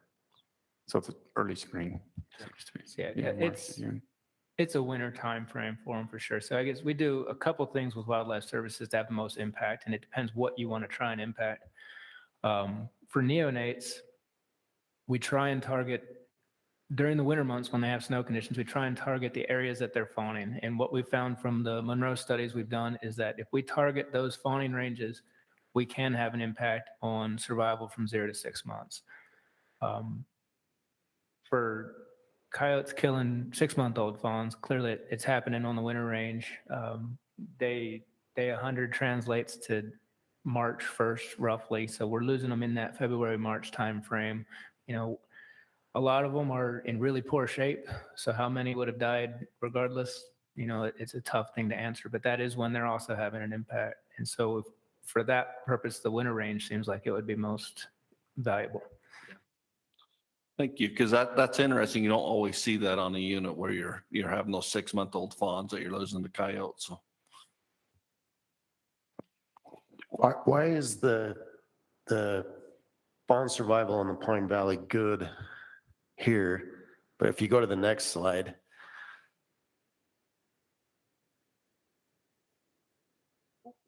So it's early spring. Yeah, March to June. it's a winter time frame for them for sure. So I guess we do a couple things with wildlife services to have the most impact, and it depends what you want to try and impact. For neonates, we try and target during the winter months when they have snow conditions, we try and target the areas that they're fawning. And what we found from the Monroe studies we've done is that if we target those fawning ranges, we can have an impact on survival from 0 to 6 months. For coyotes killing 6-month-old fawns, clearly it's happening on the winter range. Day 100 translates to March 1st, roughly. So we're losing them in that February, March timeframe. You know, a lot of them are in really poor shape. So how many would have died regardless? You know, it's a tough thing to answer, but that is when they're also having an impact. And so for that purpose, the winter range seems like it would be most valuable. Thank you, because that's interesting. You don't always see that on a unit where you're having those 6-month-old fawns that you're losing to coyotes. So. Why is the fawn survival in the Pine Valley good here? But if you go to the next slide,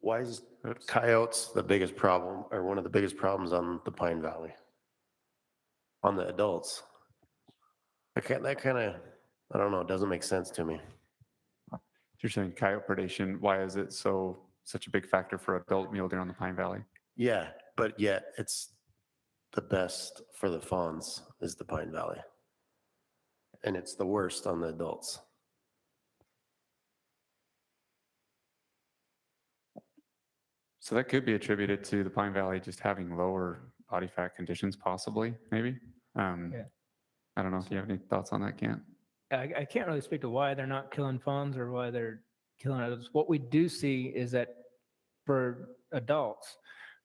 why is coyotes the biggest problem, or one of the biggest problems on the Pine Valley? On the adults. That kind of, I don't know, it doesn't make sense to me. You're saying coyote predation, why is it such a big factor for adult mule deer on the Pine Valley? Yeah, but yet it's the best for the fawns is the Pine Valley. And it's the worst on the adults. So that could be attributed to the Pine Valley just having lower body fat conditions, possibly, maybe. Yeah. I don't know if you have any thoughts on that, Kent. I can't really speak to why they're not killing fawns or why they're killing others. What we do see is that for adults,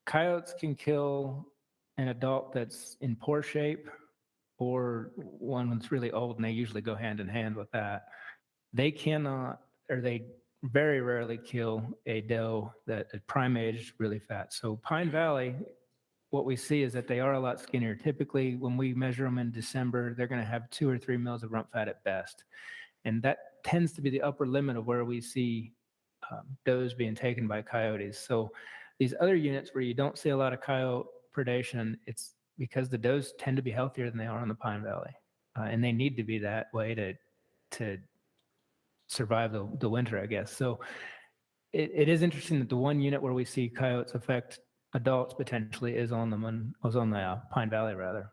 coyotes can kill an adult that's in poor shape or one that's really old, and they usually go hand in hand with that. They cannot, or they very rarely kill a doe that is prime aged, really fat. So Pine Valley, what we see is that they are a lot skinnier. Typically, when we measure them in December, they're going to have 2 or 3 mils of rump fat at best. And that tends to be the upper limit of where we see does being taken by coyotes. So these other units where you don't see a lot of coyote predation, it's because the does tend to be healthier than they are on the Pine Valley. And they need to be that way to survive the winter, I guess. So it is interesting that the one unit where we see coyotes affect adults potentially is on the Pine Valley rather.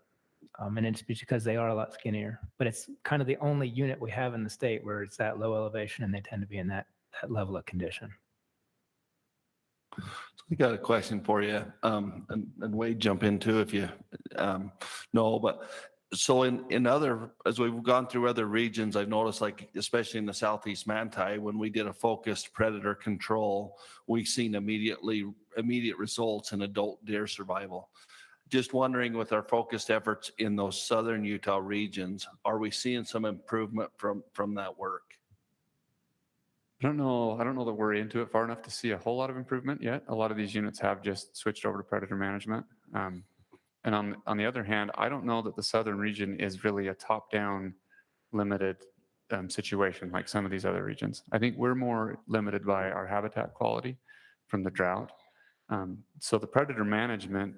And it's because they are a lot skinnier, but it's kind of the only unit we have in the state where it's that low elevation and they tend to be in that level of condition. We got a question for you, and Wade, jump into if you know, but so in other, as we've gone through other regions, I've noticed, like especially in the Southeast Manti, when we did a focused predator control, we've seen immediate results in adult deer survival. Just wondering, with our focused efforts in those southern Utah regions, are we seeing some improvement from that work? I don't know that we're into it far enough to see a whole lot of improvement yet. A lot of these units have just switched over to predator management. And on the other hand, I don't know that the southern region is really a top-down limited situation like some of these other regions. I think we're more limited by our habitat quality from the drought. So the predator management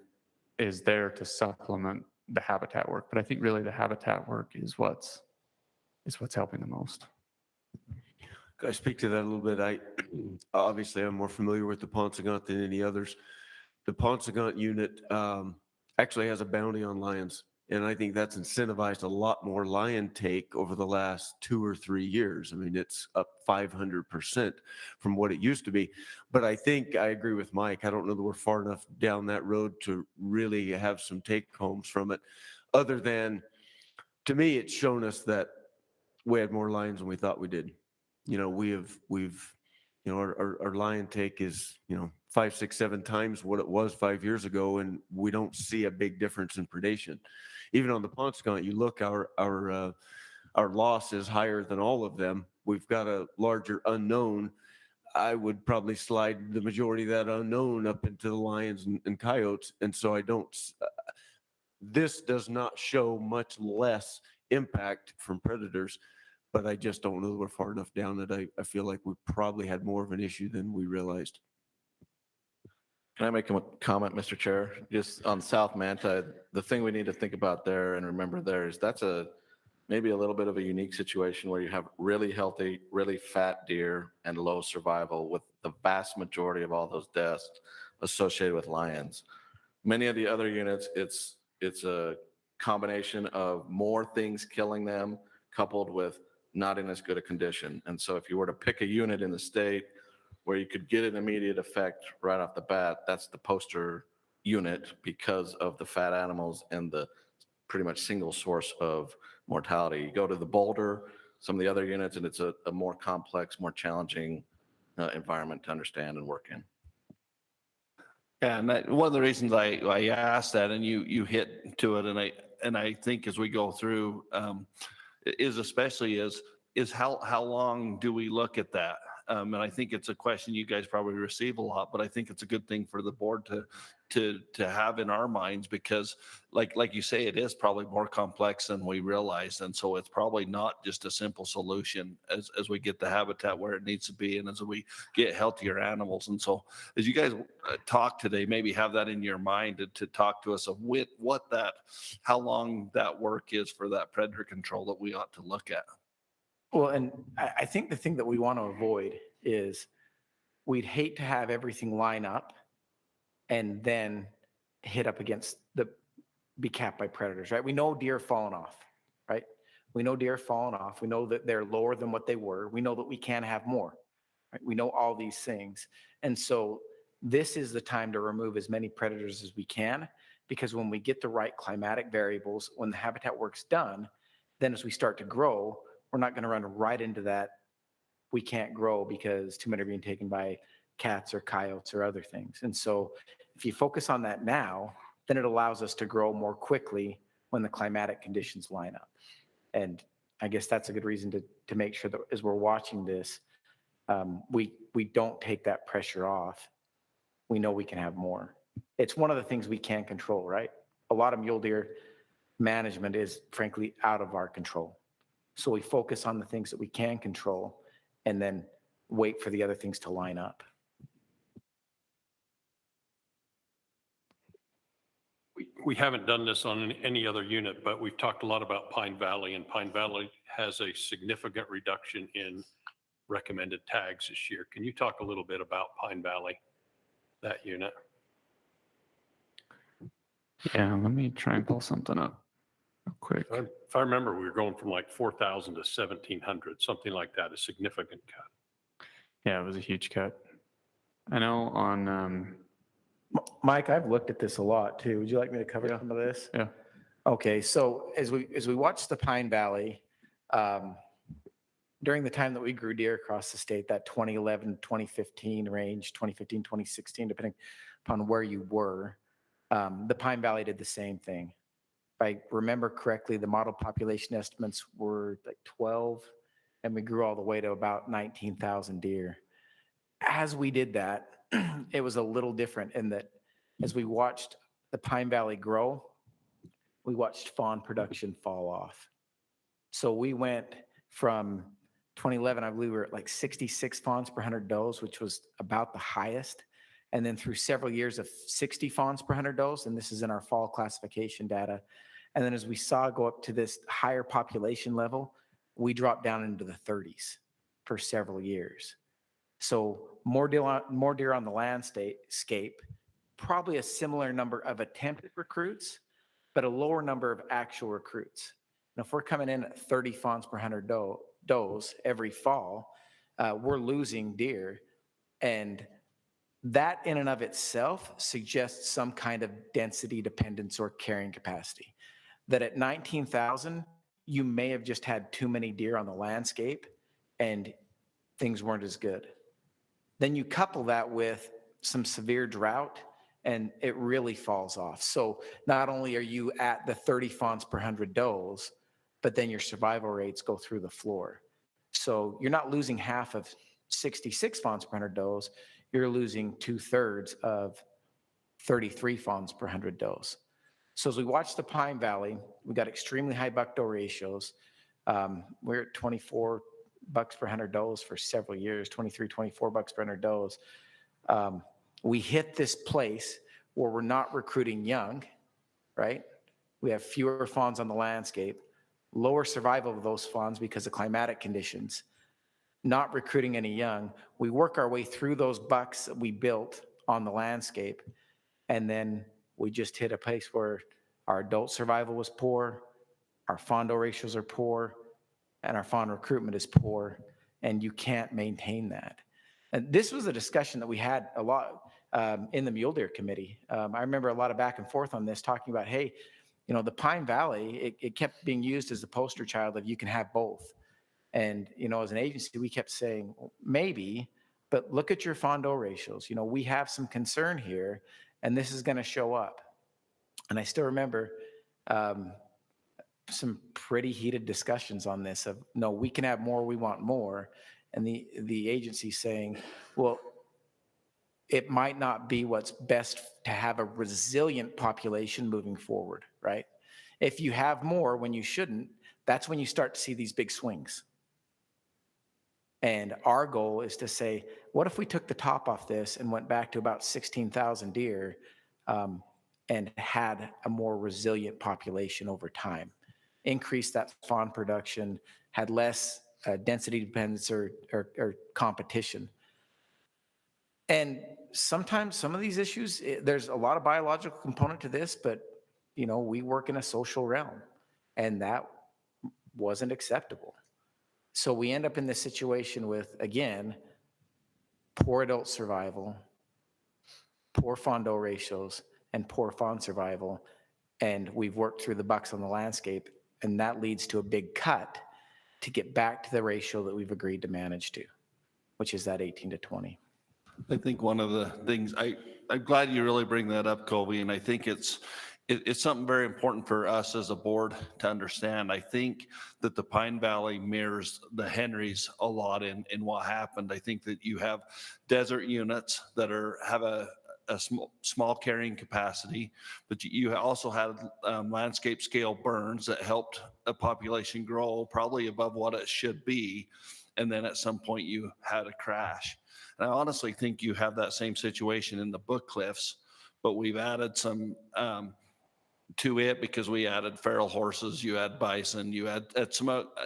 is there to supplement the habitat work, but I think really the habitat work is what's helping the most. Could I speak to that a little bit? Obviously I'm more familiar with the Paunsaugunt than any others. The Paunsaugunt unit actually has a bounty on lions, and I think that's incentivized a lot more lion take over the last 2 or 3 years. I mean, it's up 500% from what it used to be. But I think I agree with Mike. I don't know that we're far enough down that road to really have some take homes from it, other than, to me, it's shown us that we had more lions than we thought we did. You know, we've our lion take is 5, 6, 7 times what it was 5 years ago, and we don't see a big difference in predation. Even on the Paunsaugunt, you look, our loss is higher than all of them. We've got a larger unknown. I would probably slide the majority of that unknown up into the lions and coyotes, and so I don't. This does not show much less impact from predators, but I just don't know that we're far enough down that I feel like we probably had more of an issue than we realized. Can I make a comment, Mr. Chair? Just on South Manti, the thing we need to think about there and remember there is that's maybe a little bit of a unique situation where you have really healthy, really fat deer and low survival, with the vast majority of all those deaths associated with lions. Many of the other units, it's a combination of more things killing them coupled with not in as good a condition. And so if you were to pick a unit in the state where you could get an immediate effect right off the bat, that's the poster unit because of the fat animals and the pretty much single source of mortality. You go to the Boulder, some of the other units, and it's a more complex, more challenging environment to understand and work in. Yeah, and one of the reasons I asked that, and you hit to it, and I think as we go through, is how long do we look at that? And I think it's a question you guys probably receive a lot, but I think it's a good thing for the board to have in our minds, because like you say, it is probably more complex than we realize. And so it's probably not just a simple solution as we get the habitat where it needs to be and as we get healthier animals. And so as you guys talk today, maybe have that in your mind to talk to us of how long that work is for that predator control that we ought to look at. Well, and I think the thing that we want to avoid is we'd hate to have everything line up and then hit up against be capped by predators, right? We know deer falling off, right? We know deer falling off. We know that they're lower than what they were. We know that we can have more, right? We know all these things. And so this is the time to remove as many predators as we can, because when we get the right climatic variables, when the habitat work's done, then as we start to grow, we're not going to run right into that. We can't grow because too many are being taken by cats or coyotes or other things. And so if you focus on that now, then it allows us to grow more quickly when the climatic conditions line up. And I guess that's a good reason to make sure that as we're watching this, we don't take that pressure off. We know we can have more. It's one of the things we can control, right? A lot of mule deer management is frankly out of our control. So we focus on the things that we can control and then wait for the other things to line up. We haven't done this on any other unit, but we've talked a lot about Pine Valley, and Pine Valley has a significant reduction in recommended tags this year. Can you talk a little bit about Pine Valley, that unit? Yeah, let me try and pull something up real quick. If I remember, we were going from like 4,000 to 1,700, something like that, a significant cut. Yeah, it was a huge cut. I know on, Mike, I've looked at this a lot too. Would you like me to cover some of this? yeah. Okay, so as we watch the Pine Valley, during the time that we grew deer across the state, that 2011, 2015 range, 2015, 2016, depending upon where you were, the Pine Valley did the same thing. If I remember correctly, the model population estimates were like 12, and we grew all the way to about 19,000 deer. As we did that, it was a little different in that as we watched the Pine Valley grow, we watched fawn production fall off. So we went from 2011, I believe we were at like 66 fawns per 100 does, which was about the highest. And then through several years of 60 fawns per 100 does, and this is in our fall classification data. And then as we saw go up to this higher population level, we dropped down into the 30s for several years. So more deer on the landscape, probably a similar number of attempted recruits, but a lower number of actual recruits. And if we're coming in at 30 fawns per 100 does every fall, we're losing deer. And that in and of itself suggests some kind of density dependence or carrying capacity. That at 19,000, you may have just had too many deer on the landscape and things weren't as good. Then you couple that with some severe drought and it really falls off. So not only are you at the 30 fawns per 100 does, but then your survival rates go through the floor. So you're not losing half of 66 fawns per 100 does, you're losing 2/3 of 33 fawns per 100 does. So as we watch the Pine Valley, we got extremely high buck-doe ratios. We're at 24 bucks per 100 does for several years, 23, 24 bucks per 100 does. We hit this place where we're not recruiting young, right? We have fewer fawns on the landscape, lower survival of those fawns because of climatic conditions, not recruiting any young. We work our way through those bucks that we built on the landscape, and then we just hit a place where our adult survival was poor, our fawn doe ratios are poor, and our fawn recruitment is poor, and you can't maintain that. And this was a discussion that we had a lot in the Mule Deer Committee. I remember a lot of back and forth on this, talking about, hey, you know, the Pine Valley, it kept being used as the poster child of you can have both. And, you know, as an agency, we kept saying, well, maybe, but look at your fawn doe ratios. You know, we have some concern here, and this is going to show up. And I still remember some pretty heated discussions on this of, no, we can have more, we want more. And the agency saying, well, it might not be what's best to have a resilient population moving forward, right? If you have more when you shouldn't, that's when you start to see these big swings. And our goal is to say, what if we took the top off this and went back to about 16,000 deer and had a more resilient population over time? Increase that fawn production, had less density dependence or competition. And sometimes some of these issues, there's a lot of biological component to this, but you know, we work in a social realm, and that wasn't acceptable. So we end up in this situation with, again, poor adult survival, poor fawn doe ratios, and poor fawn survival. And we've worked through the bucks on the landscape, and that leads to a big cut to get back to the ratio that we've agreed to manage to, which is that 18 to 20. I think one of the things, I'm glad you really bring that up, Colby, and I think it's something very important for us as a board to understand. I think that the Pine Valley mirrors the Henrys a lot in what happened. I think that you have desert units that have a small carrying capacity, but you also had landscape scale burns that helped a population grow probably above what it should be. And then at some point you had a crash. And I honestly think you have that same situation in the Book Cliffs, but we've added some to it because we added feral horses, you had bison, you had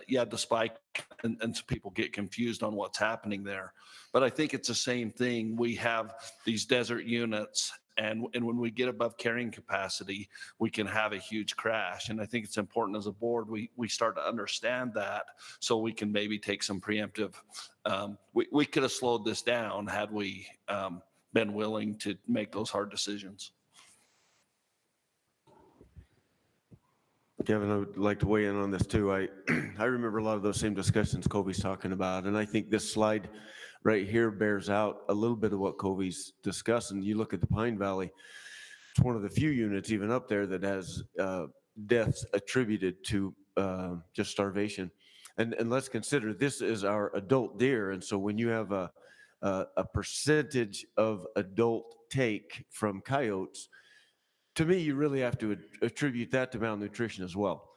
you had the spike, and some people get confused on what's happening there. But I think it's the same thing. We have these desert units, and when we get above carrying capacity, we can have a huge crash. And I think it's important as a board we start to understand that, so we can maybe take some preemptive. We could have slowed this down had we been willing to make those hard decisions. Kevin, I would like to weigh in on this too. I remember a lot of those same discussions Kobe's talking about, and I think this slide right here bears out a little bit of what Kobe's discussing. You look at the Pine Valley, it's one of the few units even up there that has deaths attributed to just starvation. And let's consider this is our adult deer, and so when you have a percentage of adult take from coyotes, to me, you really have to attribute that to malnutrition as well.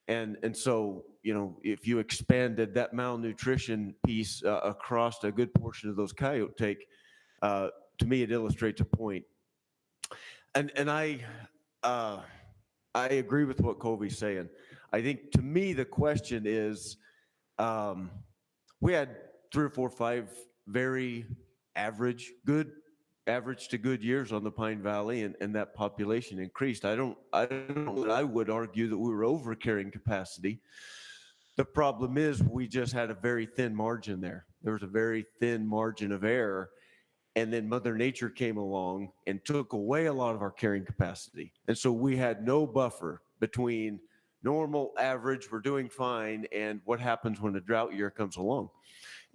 And so, you know, if you expanded that malnutrition piece across a good portion of those coyote take, to me, it illustrates a point. And I agree with what Kobe's saying. I think to me, the question is, we had 3 or 4 or 5 very average to good years on the Pine Valley, and that population increased. I would argue that we were over carrying capacity. The problem is we just had a very thin margin there. There was a very thin margin of error, and then Mother Nature came along and took away a lot of our carrying capacity. And so we had no buffer between normal, average, we're doing fine, and what happens when a drought year comes along.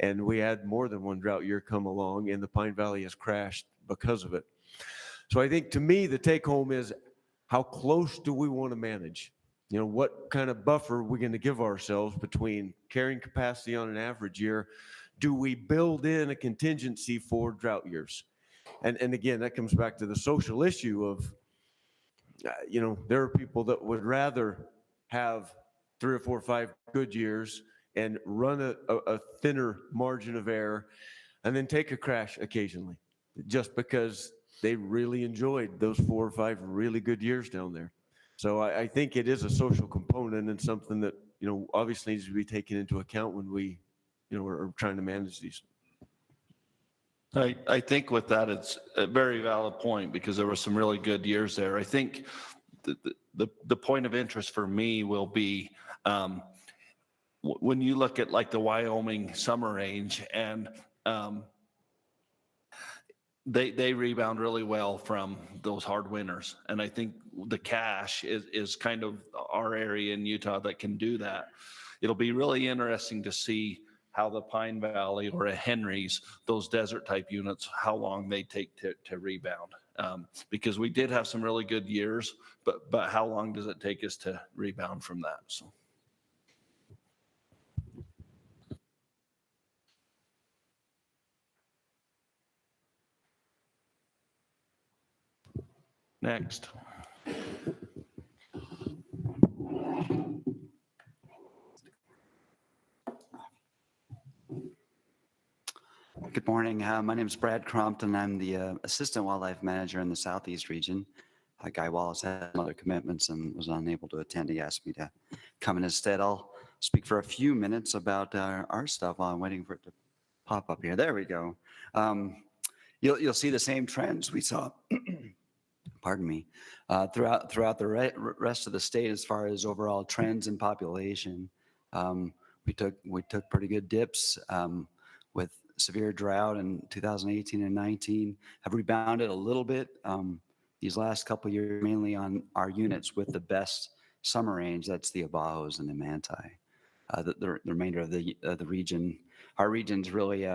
And we had more than one drought year come along, and the Pine Valley has crashed because of it. So I think to me, the take home is, how close do we want to manage? You know, what kind of buffer are we going to give ourselves between carrying capacity on an average year? Do we build in a contingency for drought years? And again, that comes back to the social issue of, you know, there are people that would rather have 3 or 4 or 5 good years and run a thinner margin of error and then take a crash occasionally, just because they really enjoyed those 4 or 5 really good years down there. So I think it is a social component and something that, you know, obviously needs to be taken into account when we, you know, are trying to manage these. I think with that, it's a very valid point, because there were some really good years there. I think the point of interest for me will be when you look at like the Wyoming summer range, and they rebound really well from those hard winters. And I think the cache is kind of our area in Utah that can do that. It'll be really interesting to see how the Pine Valley or a Henry's, those desert type units, how long they take to rebound. Because we did have some really good years, but how long does it take us to rebound from that? So. Next. Good morning. My name is Brad Crompton. I'm the Assistant Wildlife Manager in the Southeast region. Guy Wallace had some other commitments and was unable to attend. He asked me to come in his stead. I'll speak for a few minutes about our stuff while I'm waiting for it to pop up here. There we go. You'll see the same trends we saw, pardon me, throughout the rest of the state as far as overall trends in population. We took pretty good dips with severe drought in 2018 and 19, have rebounded a little bit these last couple of years, mainly on our units with the best summer range. That's the Abajos and the Manti. The remainder of the region, our region's really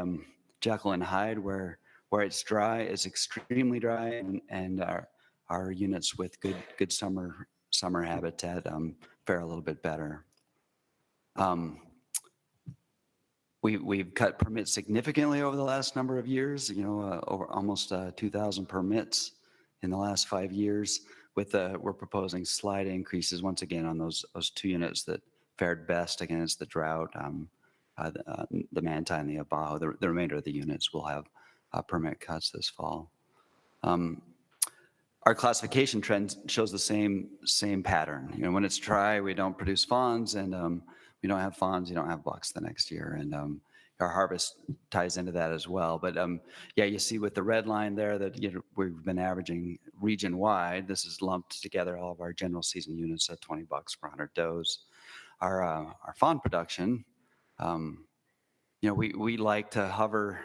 Jekyll and Hyde, where it's dry, it's extremely dry, and our units with good summer habitat fare a little bit better. We've cut permits significantly over the last number of years, you know, over almost 2,000 permits in the last 5 years. We're proposing slight increases once again on those 2 units that fared best against the drought, the Manti and the Abajo. The remainder of the units will have permit cuts this fall. our classification trend shows the same pattern. You know, when it's dry, we don't produce fawns, and we don't have fawns, you don't have bucks the next year, and our harvest ties into that as well. But yeah, you see with the red line there that we've been averaging region wide. This is lumped together all of our general season units at 20 bucks per 100 does. Our fawn production, we like to hover.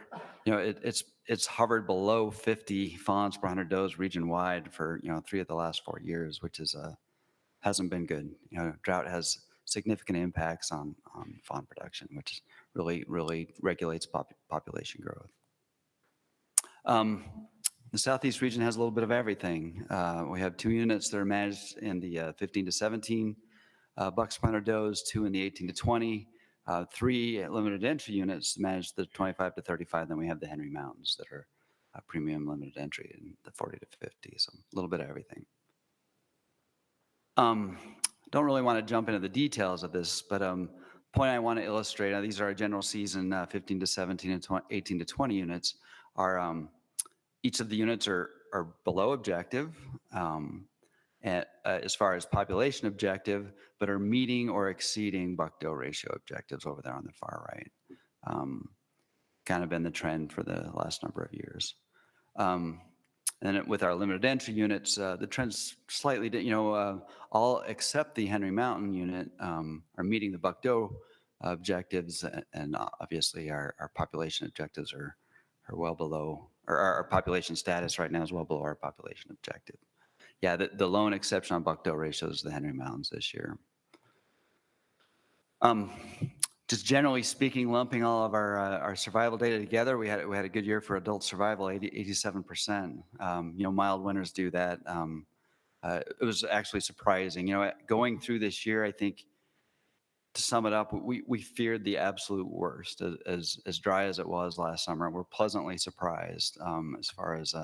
It's hovered below 50 fawns per 100 does region wide for 3 of the last 4 years, which is hasn't been good. Drought has significant impacts on fawn production, which really regulates population growth. The Southeast region has a little bit of everything. We have 2 units that are managed in the 15 to 17 bucks per 100 does, 2 in the 18 to 20. 3 limited entry units manage the 25 to 35. Then we have the Henry Mountains that are premium limited entry in the 40 to 50. So a little bit of everything. Don't really want to jump into the details of this, but point I want to illustrate, these are our general season 15 to 17 and 18 to 20 units. Each of the units are below objective as far as population objective, but are meeting or exceeding Buck-to-Doe ratio objectives over there on the far right. Kind of been the trend for the last number of years. And with our limited entry units, the trend's slightly, all except the Henry Mountain unit are meeting the Buck-to-Doe objectives, and obviously our population objectives are well below, or our population status right now is well below our population objective. Yeah, the lone exception on Buck-to-Doe ratio is the Henry Mountains this year. Just generally speaking, lumping all of our survival data together, we had a good year for adult survival, 87%. Mild winters do that. It was actually surprising. Going through this year, I think, to sum it up, we feared the absolute worst. As dry as it was last summer, we're pleasantly surprised as far as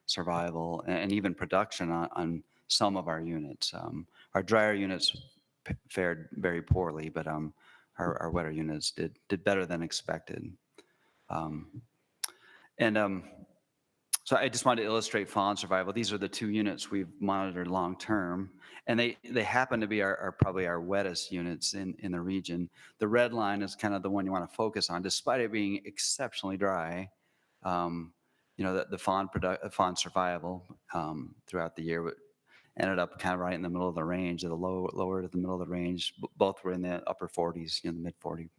survival and even production on some of our units. Our drier units fared very poorly, but our wetter units did better than expected. So I just wanted to illustrate fawn survival. These are the 2 units we've monitored long term, and they happen to be probably our wettest units in the region. The red line is kind of the one you want to focus on, despite it being exceptionally dry. The fawn survival throughout the year ended up kind of right in the middle of the range, the lower to the middle of the range. Both were in the upper 40s, the mid 40%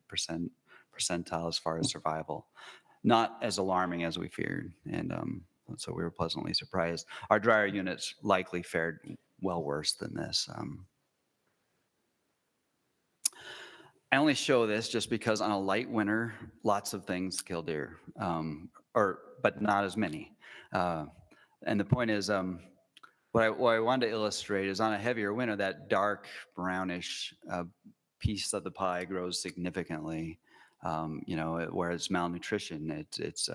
percentile as far as survival. Not as alarming as we feared, and so we were pleasantly surprised. Our drier units likely fared well worse than this. I only show this just because on a light winter, lots of things kill deer, but not as many. And the point is, what I wanted to illustrate is on a heavier winter, that dark brownish piece of the pie grows significantly. Whereas malnutrition, it's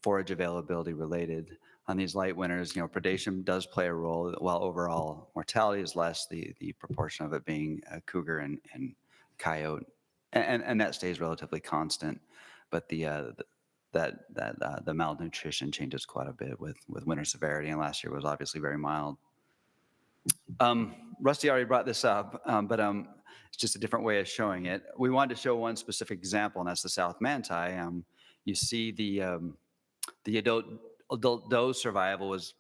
forage availability related. On these light winters, predation does play a role, while overall mortality is less, the proportion of it being cougar and coyote, and that stays relatively constant. But the malnutrition changes quite a bit with winter severity, and last year was obviously very mild. Rusty already brought this up, but it's just a different way of showing it. We wanted to show one specific example, and that's the South Manti. You see the adult doe survival was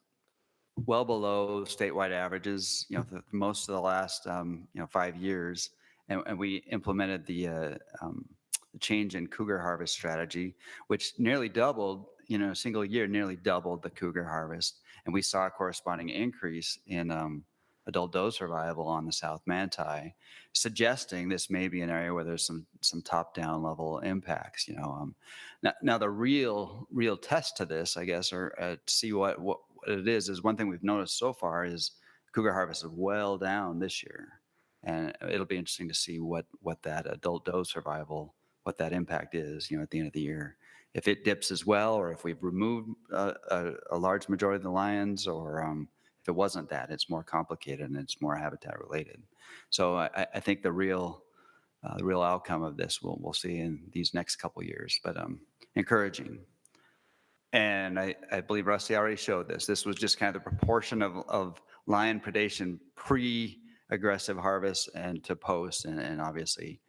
well below statewide averages, most of the last 5 years, and we implemented the change in cougar harvest strategy, which nearly doubled, a single year, nearly doubled the cougar harvest, and we saw a corresponding increase in adult doe survival on the South Manti, suggesting this may be an area where there's some top-down level impacts. Now the real test to this, I guess, or to see what it is one thing we've noticed so far is cougar harvest is well down this year, and it'll be interesting to see what that adult doe survival, what that impact is, at the end of the year. If it dips as well, or if we've removed a large majority of the lions, or if it wasn't that, it's more complicated and it's more habitat related. So I think the real outcome of this we'll see in these next couple years, but encouraging. And I believe Rusty already showed this. This was just kind of the proportion of lion predation pre-aggressive harvest and to post. And obviously,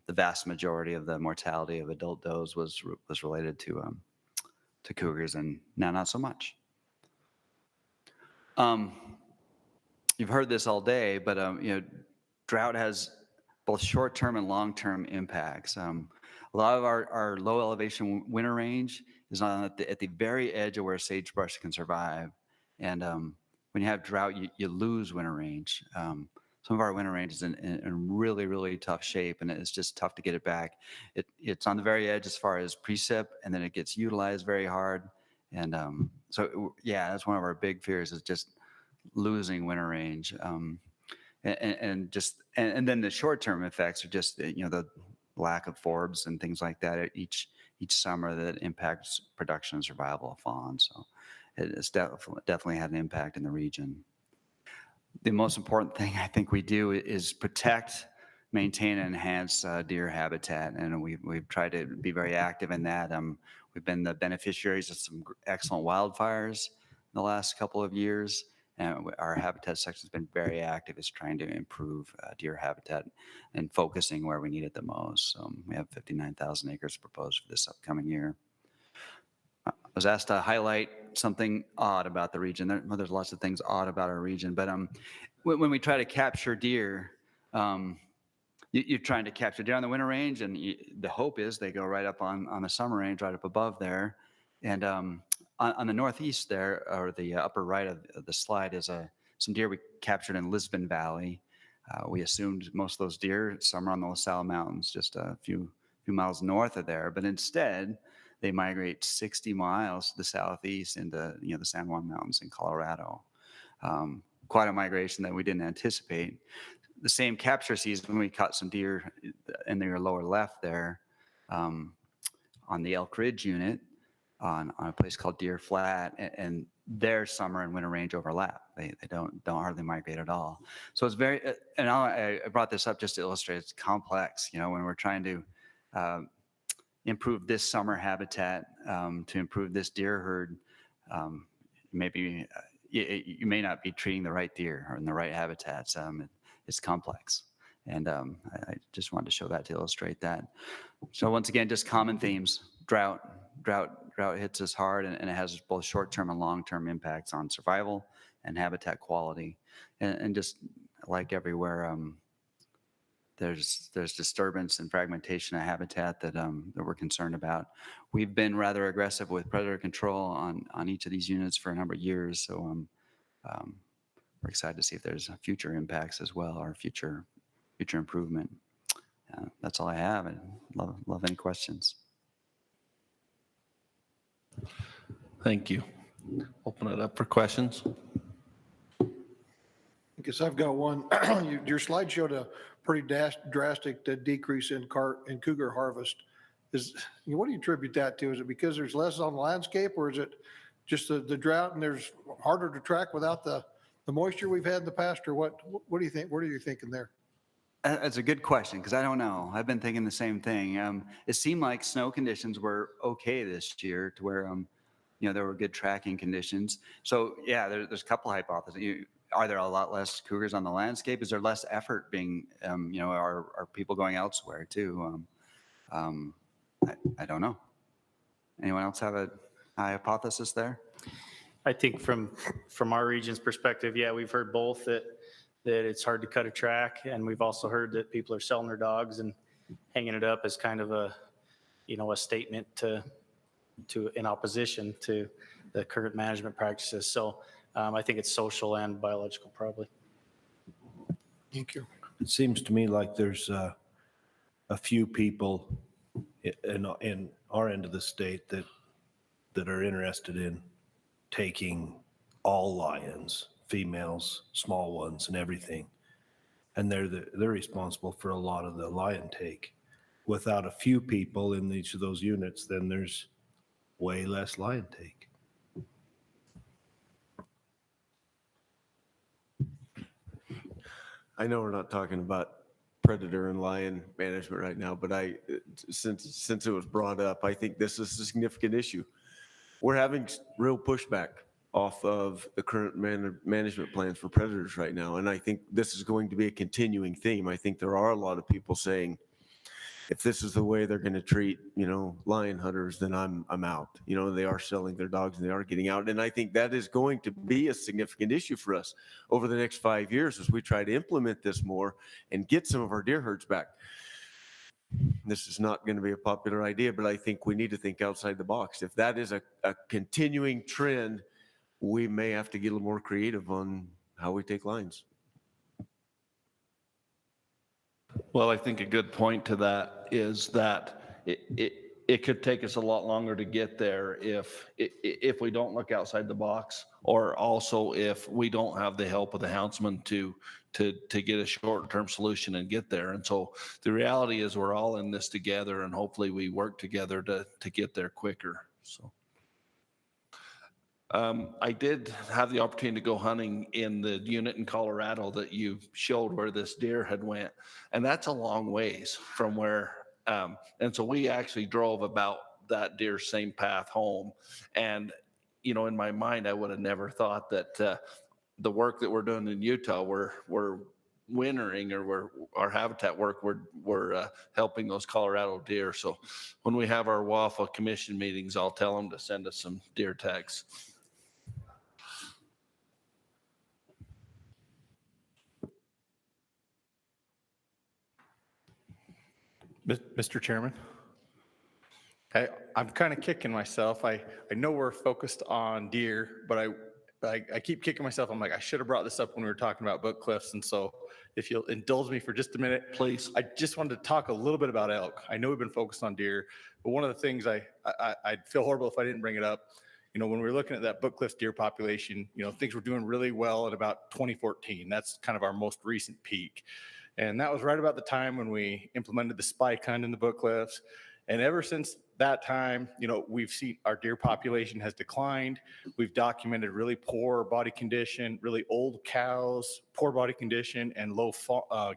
the vast majority of the mortality of adult does was related to cougars, and now not so much. You've heard this all day, but drought has both short-term and long-term impacts. A lot of our low elevation winter range is at the very edge of where sagebrush can survive. And when you have drought, you lose winter range. Some of our winter range is in really, really tough shape, and it's just tough to get it back. It's on the very edge as far as precip, and then it gets utilized very hard. And so, yeah, that's one of our big fears, is just losing winter range. And then the short-term effects are just the lack of forbs and things like that each summer that impacts production and survival of fawns. So it's definitely had an impact in the region. The most important thing I think we do is protect, maintain, and enhance deer habitat, and we've tried to be very active in that. We've been the beneficiaries of some excellent wildfires in the last couple of years. And our habitat section has been very active. It's trying to improve deer habitat and focusing where we need it the most. We have 59,000 acres proposed for this upcoming year. I was asked to highlight something odd about the region. There's lots of things odd about our region, but when we try to capture deer, you're trying to capture deer on the winter range, and the hope is they go right up on the summer range, right up above there. And on the northeast there, or the upper right of the slide, is some deer we captured in Lisbon Valley. We assumed most of those deer, some are on the La Salle Mountains, just a few miles north of there, but instead they migrate 60 miles to the southeast into the San Juan Mountains in Colorado. Quite a migration that we didn't anticipate. The same capture season, we caught some deer in the lower left there on the Elk Ridge unit, on a place called Deer Flat, and their summer and winter range overlap. They don't hardly migrate at all. So it's very, and I brought this up just to illustrate it's complex. When we're trying to improve this summer habitat, to improve this deer herd, maybe you may not be treating the right deer or in the right habitats. It's complex, and I just wanted to show that to illustrate that. So once again, just common themes: drought hits us hard, and it has both short-term and long-term impacts on survival and habitat quality. And just like everywhere, there's disturbance and fragmentation of habitat that we're concerned about. We've been rather aggressive with predator control on each of these units for a number of years, so we're excited to see if there's future impacts as well, or future improvement. That's all I have, and love any questions. Thank you. Open it up for questions. I guess I've got one. Your slide showed a pretty drastic decrease in cougar harvest. What do you attribute that to? Is it because there's less on the landscape, or is it just the drought and there's harder to track without the moisture we've had in the past, or what do you think? What are you thinking there? That's a good question, because I don't know. I've been thinking the same thing. It seemed like snow conditions were okay this year, to where there were good tracking conditions. So yeah, there's a couple hypotheses. Are there a lot less cougars on the landscape? Is there less effort being, are people going elsewhere too? I don't know. Anyone else have a hypothesis there? I think from our region's perspective, yeah, we've heard both that it's hard to cut a track, and we've also heard that people are selling their dogs and hanging it up as kind of a statement to in opposition to the current management practices. So I think it's social and biological, probably. Thank you. It seems to me like there's a few people in our end of the state that are interested in taking all lions, females, small ones, and everything, and they're responsible for a lot of the lion take. Without a few people in each of those units, then there's way less lion take. I know we're not talking about predator and lion management right now, but since it was brought up, I think this is a significant issue. we're having real pushback off of the current management plans for predators right now. And I think this is going to be a continuing theme. I think there are a lot of people saying, if this is the way they're going to treat, lion hunters, then I'm out. They are selling their dogs and they are getting out. And I think that is going to be a significant issue for us over the next 5 years as we try to implement this more and get some of our deer herds back. This is not going to be a popular idea, but I think we need to think outside the box. If that is a continuing trend, we may have to get a little more creative on how we take lines. Well, I think a good point to that is that it could take us a lot longer to get there if we don't look outside the box, or also if we don't have the help of the houndsman to get a short-term solution and get there. And so the reality is we're all in this together, and hopefully we work together to get there quicker. So. I did have the opportunity to go hunting in the unit in Colorado that you showed where this deer had went, and that's a long ways from where, and so we actually drove about that deer's same path home. And, in my mind, I would have never thought that the work that we're doing in Utah, we're wintering, or our habitat work, we're helping those Colorado deer. So when we have our WAFA commission meetings, I'll tell them to send us some deer tags. Mr. Chairman, I'm kind of kicking myself. I know we're focused on deer, but I keep kicking myself. I'm like, I should have brought this up when we were talking about book cliffs. And so if you'll indulge me for just a minute, please. I just wanted to talk a little bit about elk. I know we've been focused on deer, but one of the things I'd feel horrible if I didn't bring it up. When we were looking at that book cliff deer population, things were doing really well at about 2014. That's kind of our most recent peak. And that was right about the time when we implemented the spike hunt in the book cliffs. And ever since that time, we've seen our deer population has declined. We've documented really poor body condition, really old cows, poor body condition, and low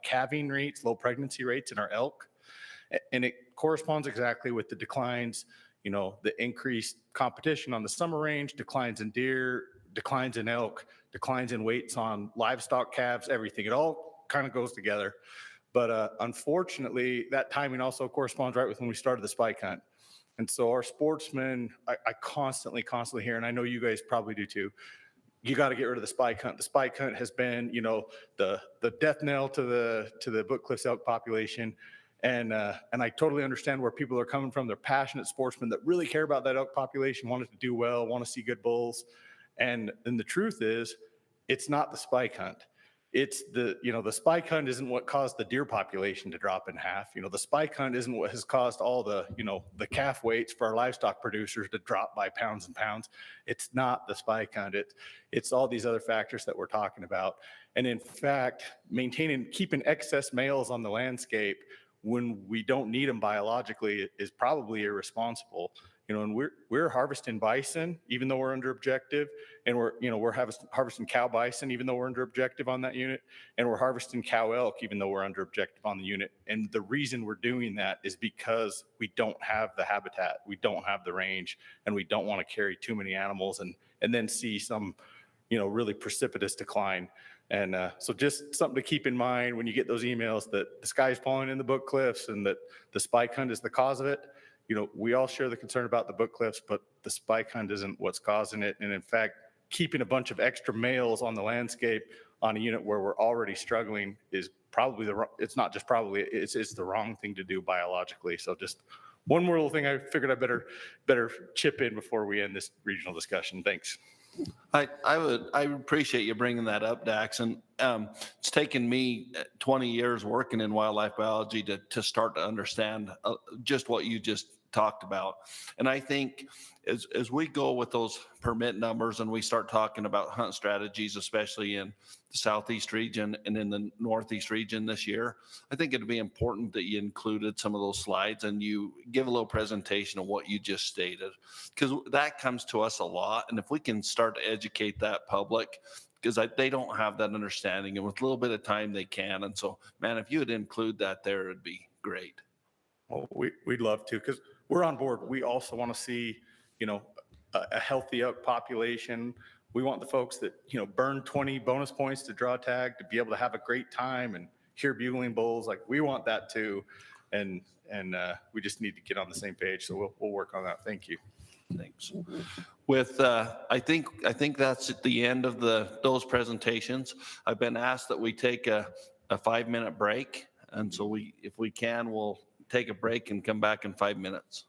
calving rates, low pregnancy rates in our elk. And it corresponds exactly with the declines, the increased competition on the summer range, declines in deer, declines in elk, declines in weights on livestock calves, everything. It all kind of goes together. But unfortunately, that timing also corresponds right with when we started the spike hunt. And so our sportsmen, I constantly hear, and I know you guys probably do too, you got to get rid of the spike hunt. The spike hunt has been, the death knell to the book cliffs elk population. And I totally understand where people are coming from. They're passionate sportsmen that really care about that elk population, want it to do well, want to see good bulls. And the truth is, it's not the spike hunt. It's the spike hunt isn't what caused the deer population to drop in half. The spike hunt isn't what has caused all the calf weights for our livestock producers to drop by pounds and pounds. It's not the spike hunt. It's all these other factors that we're talking about. And in fact, keeping excess males on the landscape when we don't need them biologically is probably irresponsible. And we're harvesting bison, even though we're under objective, and we're harvesting cow bison, even though we're under objective on that unit, and we're harvesting cow elk, even though we're under objective on the unit. And the reason we're doing that is because we don't have the habitat, we don't have the range, and we don't want to carry too many animals and then see some, really precipitous decline. And so just something to keep in mind when you get those emails that the sky's falling in the book cliffs and that the spike hunt is the cause of it. We all share the concern about the book cliffs, but the spike hunt isn't what's causing it. And in fact, keeping a bunch of extra males on the landscape on a unit where we're already struggling is probably it's not just probably, it's the wrong thing to do biologically. So just one more little thing I figured I better chip in before we end this regional discussion. Thanks. I appreciate you bringing that up, Dax. And it's taken me 20 years working in wildlife biology to start to understand just what you just talked about. And I think as we go with those permit numbers and we start talking about hunt strategies, especially in the Southeast region and in the Northeast region this year, I think it'd be important that you included some of those slides and you give a little presentation of what you just stated, because that comes to us a lot. And if we can start to educate that public, because they don't have that understanding, and with a little bit of time they can. And so, man, if you would include that there, it'd be great. Well, we'd love to, because we're on board. We also want to see, a healthy up population. We want the folks that, burn 20 bonus points to draw tag to be able to have a great time and hear bugling bulls. Like, we want that too. And we just need to get on the same page. So we'll work on that. Thank you. Thanks. With, I think that's at the end of those presentations. I've been asked that we take a 5-minute break. And so if we can, we'll take a break and come back in 5 minutes.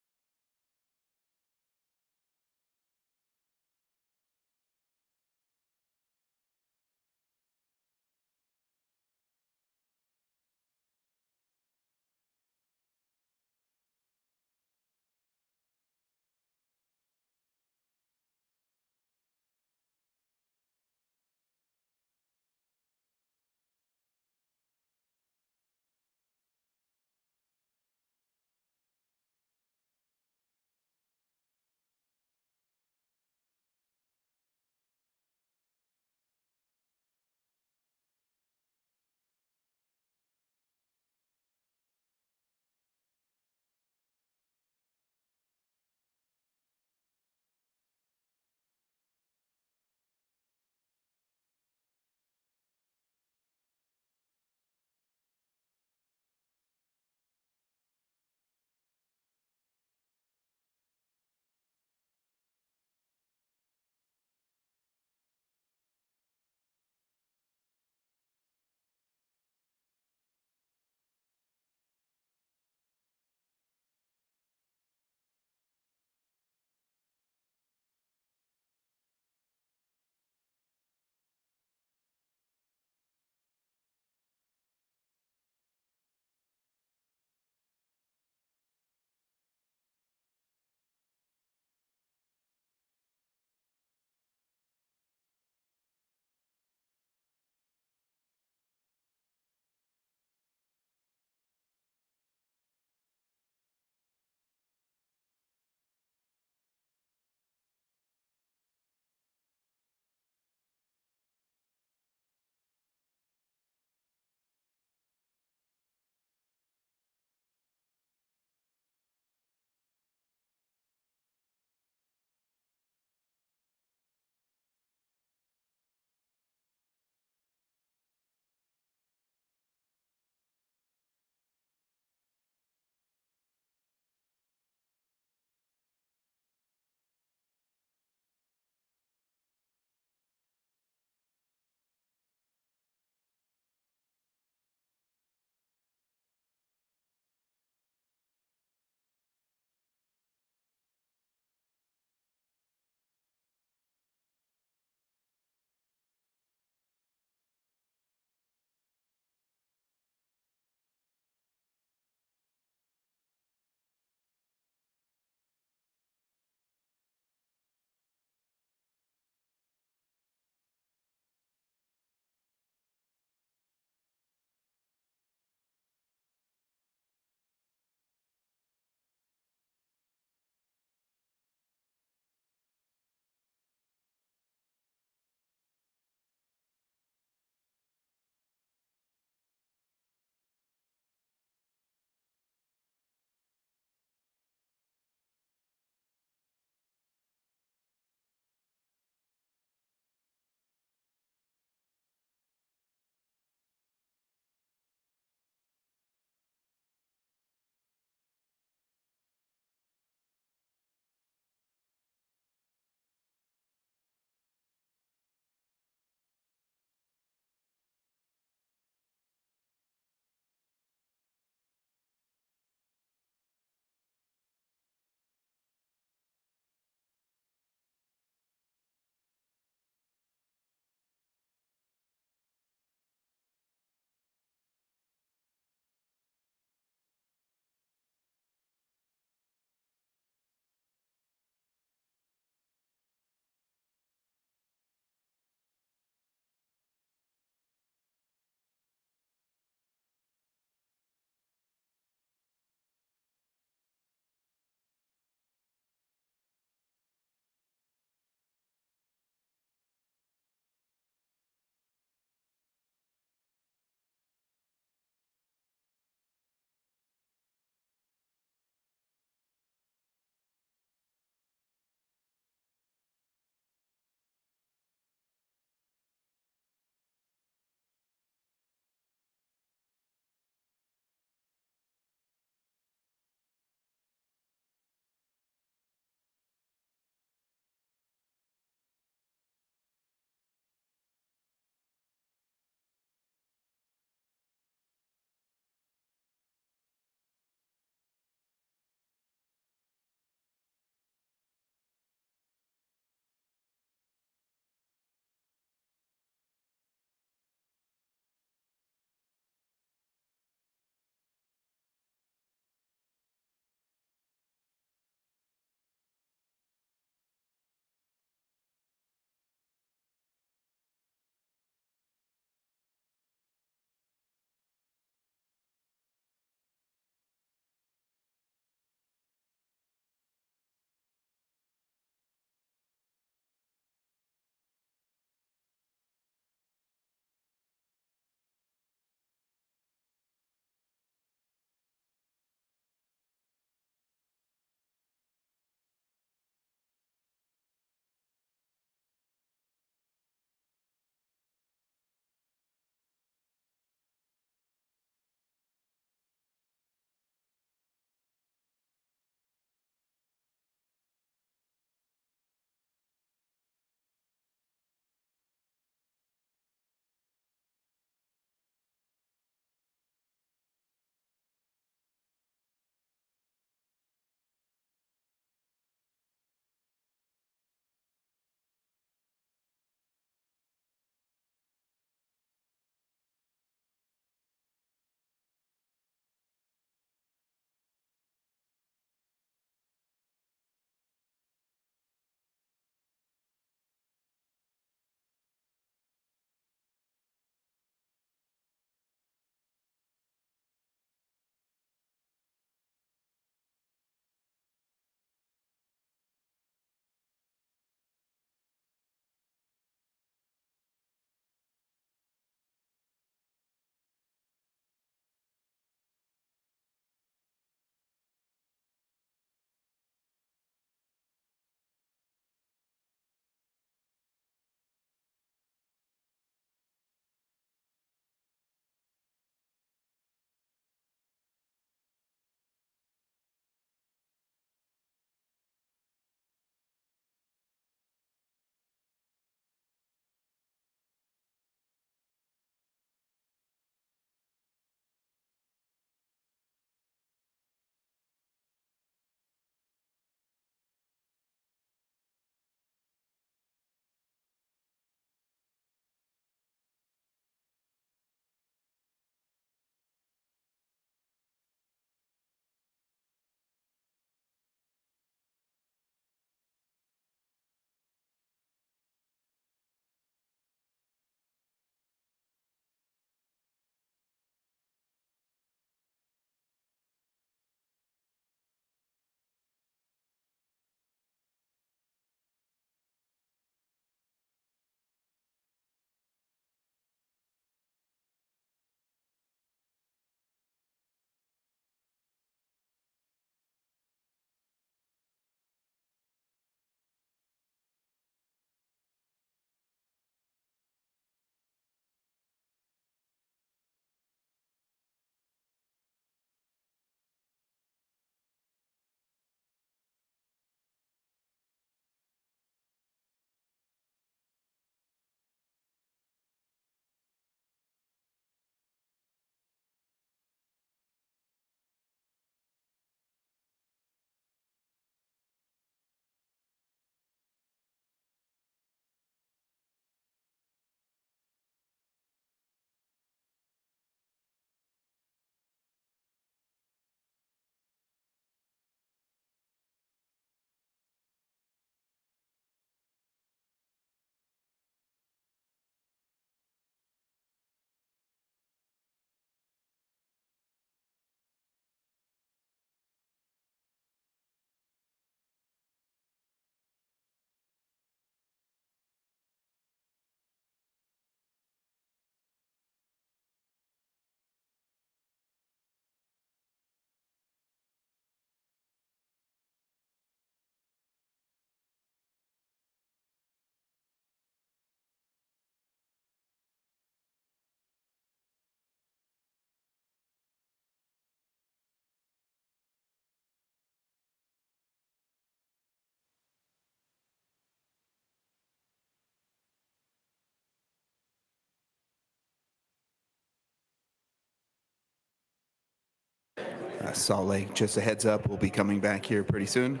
Salt Lake. Just a heads up, we'll be coming back here pretty soon.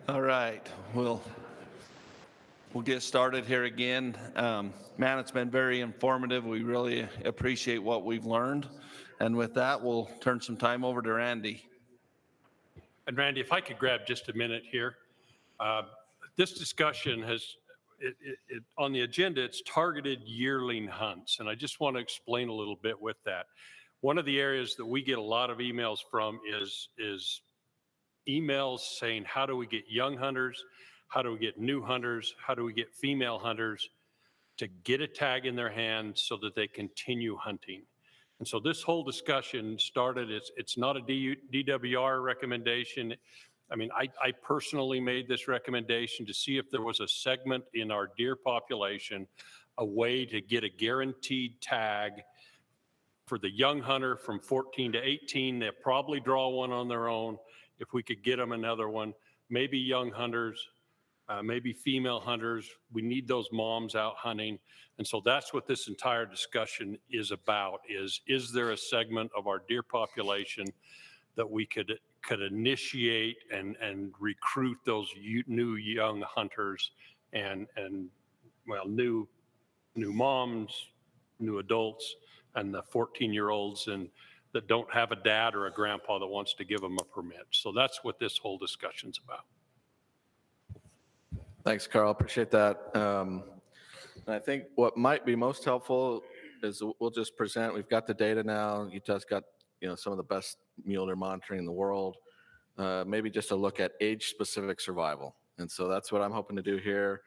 All right, we'll get started here again. Man, it's been very informative. We really appreciate what we've learned. And with that, we'll turn some time over to Randy. And Randy, if I could grab just a minute here. This discussion has, on the agenda, it's targeted yearling hunts. And I just want to explain a little bit with that. One of the areas that we get a lot of emails from is emails saying, how do we get young hunters? How do we get new hunters? How do we get female hunters to get a tag in their hand so that they continue hunting? And so this whole discussion started, it's not a DWR recommendation. I mean, I personally made this recommendation to see if there was a segment in our deer population, a way to get a guaranteed tag for the young hunter from 14 to 18. They'll probably draw one on their own. If we could get them another one, maybe young hunters, maybe female hunters. We need those moms out hunting. And so that's what this entire discussion is about, is there a segment of our deer population that we could initiate and recruit those new young hunters and well, new moms, new adults, and the 14-year-olds and that don't have a dad or a grandpa that wants to give them a permit. So that's what this whole discussion's about. Thanks, Carl. Appreciate that. And I think what might be most helpful is we'll just present. We've got the data now. Utah's got some of the best mule deer monitoring in the world. Maybe just a look at age-specific survival. And so that's what I'm hoping to do here.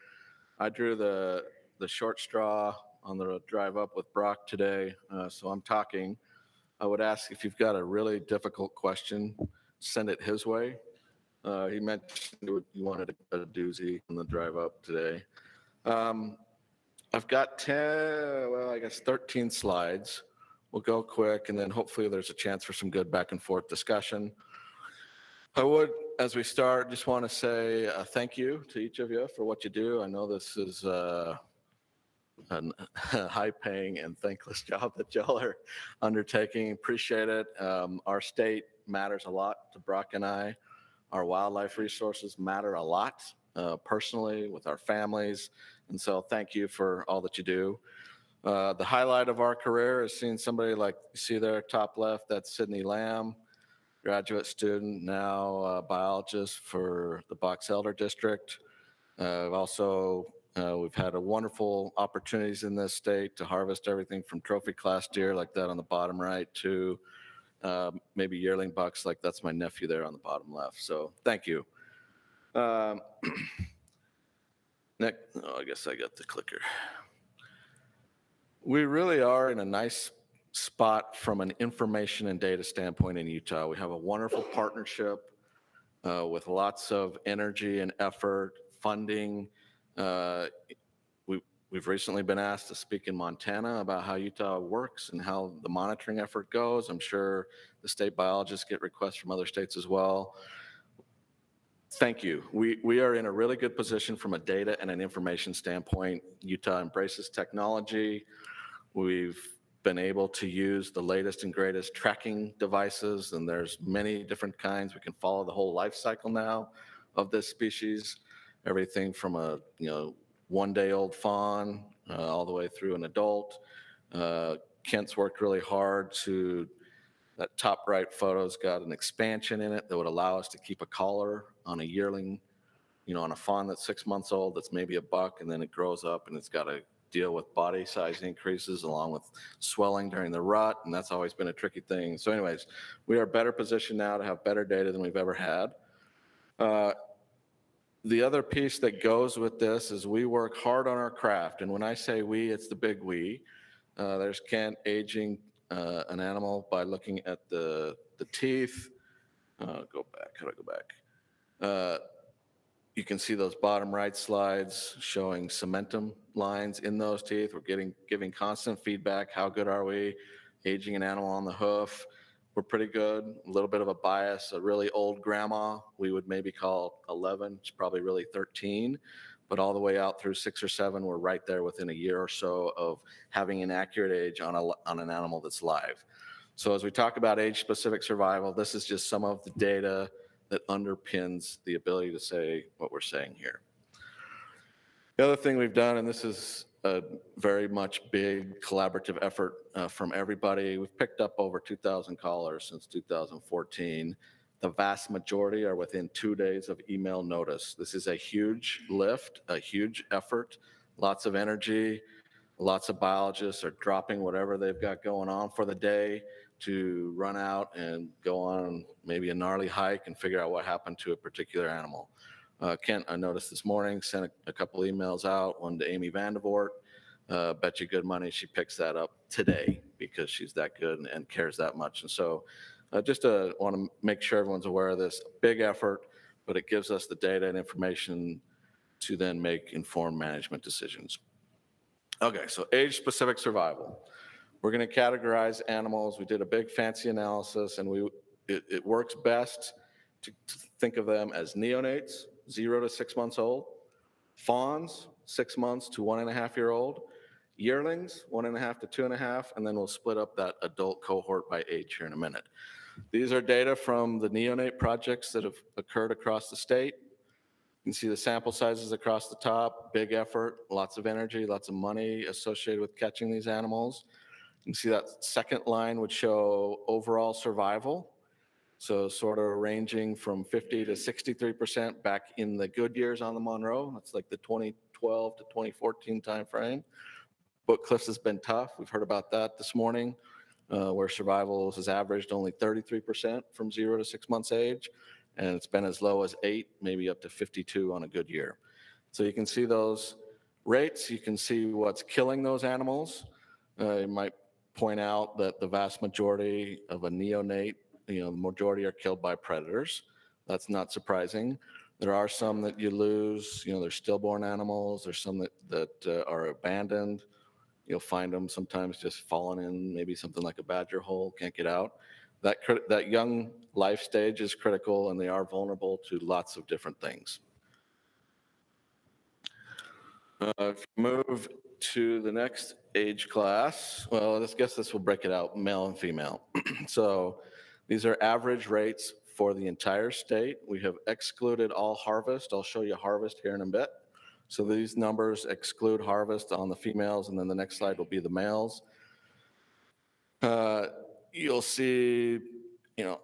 I drew the short straw on the drive up with Brock today. So I'm talking. I would ask if you've got a really difficult question, send it his way. He mentioned he wanted a doozy on the drive up today. I've got 13 slides. We'll go quick, and then hopefully there's a chance for some good back and forth discussion. I would, as we start, just want to say thank you to each of you for what you do. I know this is a high-paying and thankless job that y'all are undertaking. Appreciate it. Our state matters a lot to Brock and I. Our wildlife resources matter a lot personally with our families. And so thank you for all that you do. The highlight of our career is seeing somebody like you see there top left, that's Sydney Lamb, graduate student, now biologist for the Box Elder District. We've had wonderful opportunities in this state to harvest everything from trophy class deer like that on the bottom right to maybe yearling bucks, like that's my nephew there on the bottom left. So thank you. Nick, I guess I got the clicker. We really are in a nice spot from an information and data standpoint in Utah. We have a wonderful partnership with lots of energy and effort, funding. We've recently been asked to speak in Montana about how Utah works and how the monitoring effort goes. I'm sure the state biologists get requests from other states as well. Thank you. We are in a really good position from a data and an information standpoint. Utah embraces technology. We've been able to use the latest and greatest tracking devices, and there's many different kinds. We can follow the whole life cycle now of this species, everything from a 1-day-old fawn all the way through an adult. Kent's worked really hard to, that top right photo's got an expansion in it that would allow us to keep a collar on a yearling, on a fawn that's 6 months old, that's maybe a buck, and then it grows up and it's got to deal with body size increases along with swelling during the rut, and that's always been a tricky thing. So anyways, we are better positioned now to have better data than we've ever had. The other piece that goes with this is we work hard on our craft, and when I say we, it's the big we. There's Kent aging an animal by looking at the teeth. Go back, how do I go back? You can see those bottom right slides showing cementum lines in those teeth. We're giving constant feedback. How good are we? Aging an animal on the hoof, we're pretty good. A little bit of a bias. A really old grandma, we would maybe call 11. It's probably really 13. But all the way out through 6 or 7, we're right there within a year or so of having an accurate age on an animal that's live. So as we talk about age-specific survival, this is just some of the data that underpins the ability to say what we're saying here. The other thing we've done, and this is a very much big collaborative effort from everybody, we've picked up over 2,000 callers since 2014. The vast majority are within 2 days of email notice. This is a huge lift, a huge effort, lots of energy. Lots of biologists are dropping whatever they've got going on for the day to run out and go on maybe a gnarly hike and figure out what happened to a particular animal. Kent, I noticed this morning, sent a couple emails out, one to Amy Vandevort. Bet you good money she picks that up today because she's that good and cares that much. And so just want to make sure everyone's aware of this. Big effort, but it gives us the data and information to then make informed management decisions. Okay, so age-specific survival. We're going to categorize animals. We did a big fancy analysis, and it works best to think of them as neonates, 0 to 6 months old, fawns, 6 months to 1.5-year-old, yearlings, 1.5 to 2.5, and then we'll split up that adult cohort by age here in a minute. These are data from the neonate projects that have occurred across the state. You can see the sample sizes across the top, big effort, lots of energy, lots of money associated with catching these animals. You can see that second line would show overall survival. So sort of ranging from 50 to 63% back in the good years on the Monroe. That's like the 2012 to 2014 timeframe. But Cliffs has been tough. We've heard about that this morning, where survival has averaged only 33% from 0 to 6 months age. And it's been as low as 8, maybe up to 52 on a good year. So you can see those rates. You can see what's killing those animals. You might point out that the vast majority of a neonate, the majority are killed by predators. That's not surprising. There are some that you lose. There's stillborn animals. There's some that are abandoned. You'll find them sometimes just falling in maybe something like a badger hole, can't get out. That young life stage is critical, and they are vulnerable to lots of different things. If you move to the next age class, well, I guess this will break it out, male and female. So these are average rates for the entire state. We have excluded all harvest. I'll show you harvest here in a bit. So these numbers exclude harvest on the females, and then the next slide will be the males. You'll see,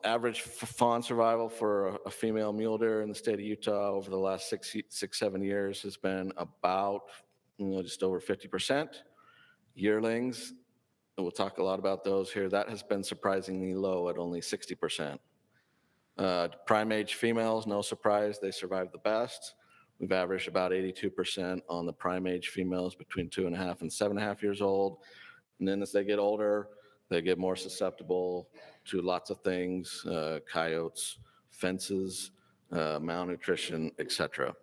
average fawn survival for a female mule deer in the state of Utah over the last 7 years has been about, just over 50%. Yearlings, and we'll talk a lot about those here, that has been surprisingly low at only 60%. Prime age females, no surprise, they survive the best. We've averaged about 82% on the prime age females between 2.5 and 7.5 years old. And then as they get older, they get more susceptible to lots of things, coyotes, fences, malnutrition, etc.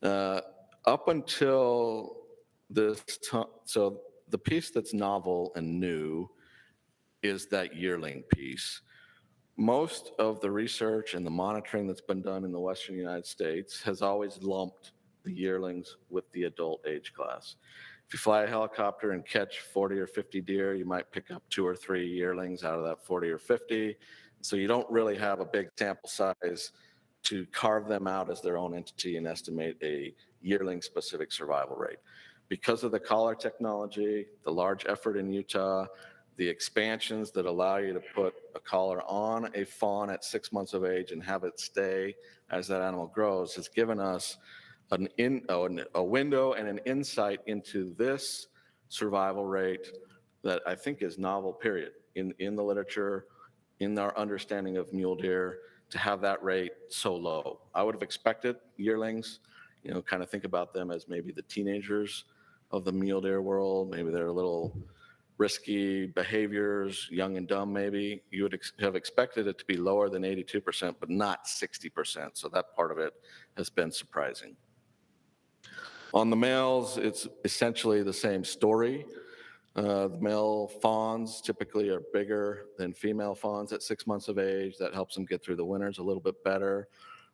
Up until this time, so the piece that's novel and new is that yearling piece. most of the research and the monitoring that's been done in the Western United States has always lumped the yearlings with the adult age class. If you fly a helicopter and catch 40 or 50 deer, you might pick up 2 or 3 yearlings out of that 40 or 50. So you don't really have a big sample size to carve them out as their own entity and estimate a yearling-specific survival rate. Because of the collar technology, the large effort in Utah, the expansions that allow you to put a collar on a fawn at 6 months of age and have it stay as that animal grows, has given us a window and an insight into this survival rate that I think is novel, period, in the literature, in our understanding of mule deer, to have that rate so low. I would have expected yearlings, kind of think about them as maybe the teenagers of the mule deer world. Maybe they're a little risky behaviors, young and dumb maybe. You would have expected it to be lower than 82%, but not 60%. So that part of it has been surprising. On the males, it's essentially the same story. The male fawns typically are bigger than female fawns at 6 months of age. That helps them get through the winters a little bit better.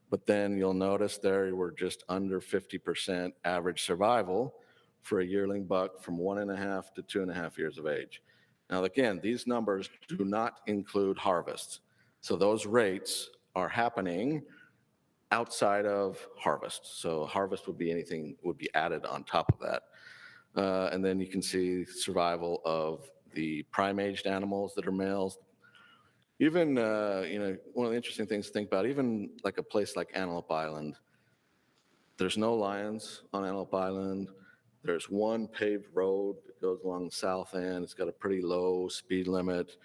But then you'll notice there we're just under 50% average survival for a yearling buck from 1.5 to 2.5 years of age. Now, again, these numbers do not include harvests. So those rates are happening outside of harvest. So harvest would be anything would be added on top of that. And then you can see survival of the prime-aged animals that are males. Even, one of the interesting things to think about, even like a place like Antelope Island, there's no lions on Antelope Island. There's one paved road that goes along the south end. It's got a pretty low speed limit.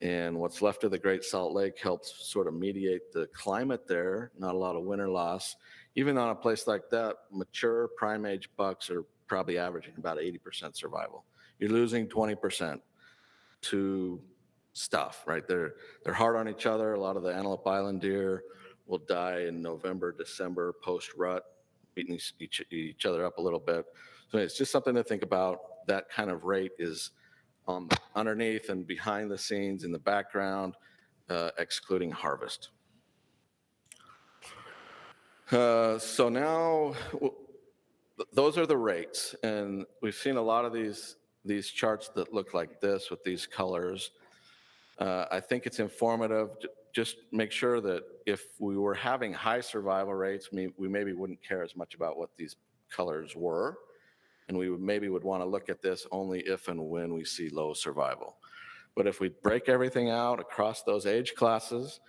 And what's left of the Great Salt Lake helps sort of mediate the climate there, not a lot of winter loss. Even on a place like that, mature prime-age bucks are probably averaging about 80% survival. You're losing 20% to stuff, right? They're hard on each other. A lot of the Antelope Island deer will die in November, December, post-rut, beating each other up a little bit. So it's just something to think about. That kind of rate is underneath and behind the scenes in the background, excluding harvest. So now, those are the rates, and we've seen a lot of these charts that look like this with these colors. I think it's informative. Just make sure that if we were having high survival rates, we maybe wouldn't care as much about what these colors were, and we maybe would want to look at this only if and when we see low survival. But if we break everything out across those age classes,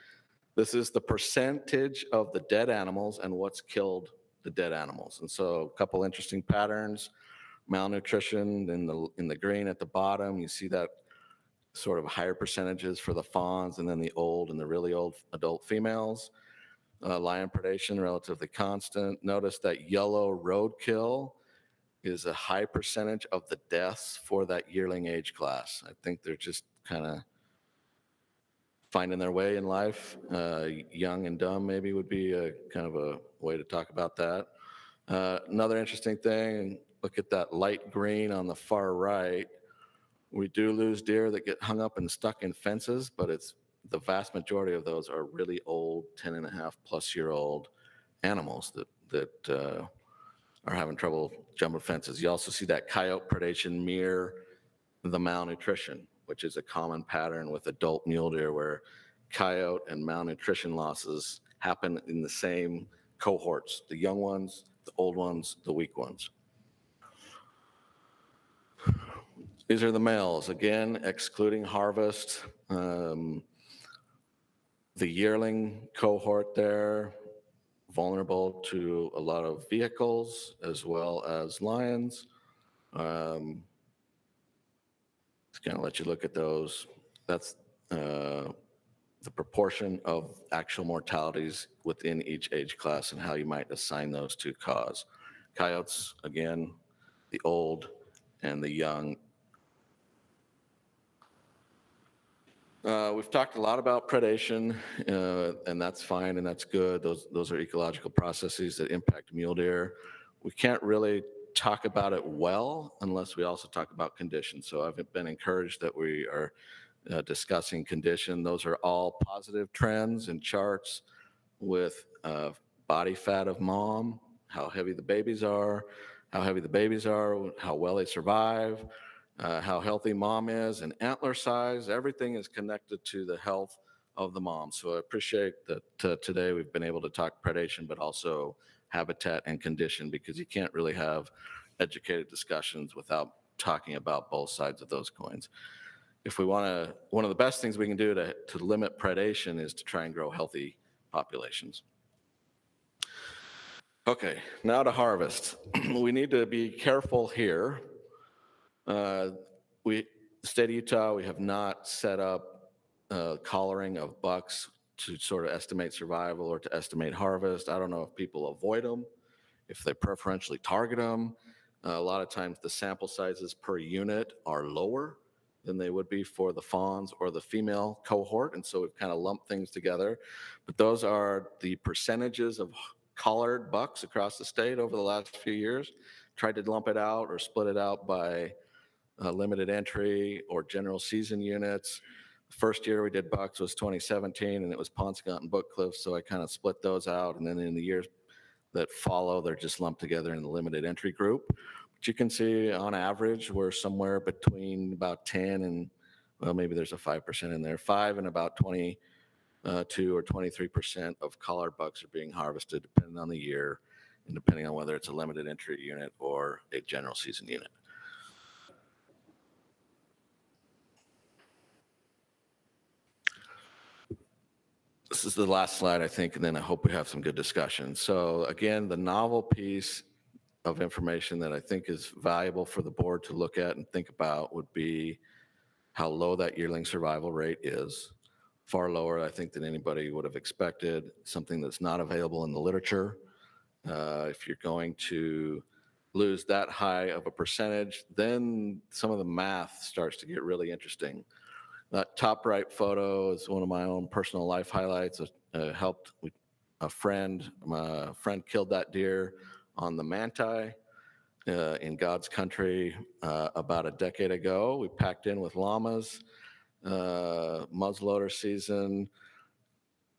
this is the percentage of the dead animals and what's killed the dead animals. And so a couple interesting patterns. Malnutrition in the green at the bottom, you see that sort of higher percentages for the fawns, and then the old and the really old adult females. Lion predation relatively constant. Notice that yellow roadkill is a high percentage of the deaths for that yearling age class. I think they're just kind of finding their way in life. Young and dumb maybe would be a kind of a way to talk about that. Another interesting thing, look at that light green on the far right. We do lose deer that get hung up and stuck in fences, but the vast majority of those are really old, 10.5+ year old animals that are having trouble jumping fences. You also see that coyote predation mirror the malnutrition, which is a common pattern with adult mule deer where coyote and malnutrition losses happen in the same cohorts, the young ones, the old ones, the weak ones. These are the males, again, excluding harvest. The yearling cohort there, vulnerable to a lot of vehicles as well as lions. Just kind of let you look at those. That's the proportion of actual mortalities within each age class and how you might assign those to cause. Coyotes, again, the old and the young. We've talked a lot about predation, and that's fine and that's good. Those are ecological processes that impact mule deer. We can't really talk about it well unless we also talk about conditions. So I've been encouraged that we are discussing condition. Those are all positive trends and charts with body fat of mom, how heavy the babies are, how well they survive, how healthy mom is, and antler size. Everything is connected to the health of the mom. So I appreciate that today we've been able to talk predation, but also habitat and condition, because you can't really have educated discussions without talking about both sides of those coins. If we want to, one of the best things we can do to limit predation is to try and grow healthy populations. Okay, now to harvest. We need to be careful here. The state of Utah, we have not set up collaring of bucks to sort of estimate survival or to estimate harvest. I don't know if people avoid them, if they preferentially target them. A lot of times the sample sizes per unit are lower than they would be for the fawns or the female cohort, and so we've kind of lumped things together. But those are the percentages of collared bucks across the state over the last few years. Tried to lump it out or split it out by limited entry or general season units. The first year we did bucks was 2017, and it was Paunscot and Bookcliff, so I kind of split those out, and then in the years that follow, they're just lumped together in the limited entry group. But you can see on average, we're somewhere between about 10 and, well, maybe there's a 5% in there, 5 and about 22 or 23% of collared bucks are being harvested, depending on the year and depending on whether it's a limited entry unit or a general season unit. This is the last slide, I think, and then I hope we have some good discussion. So again, the novel piece of information that I think is valuable for the board to look at and think about would be how low that yearling survival rate is. Far lower, I think, than anybody would have expected, something that's not available in the literature. If you're going to lose that high of a percentage, then some of the math starts to get really interesting. That top right photo is one of my own personal life highlights. Helped a friend. My friend killed that deer on the Manti in God's country about a decade ago. We packed in with llamas, muzzleloader season,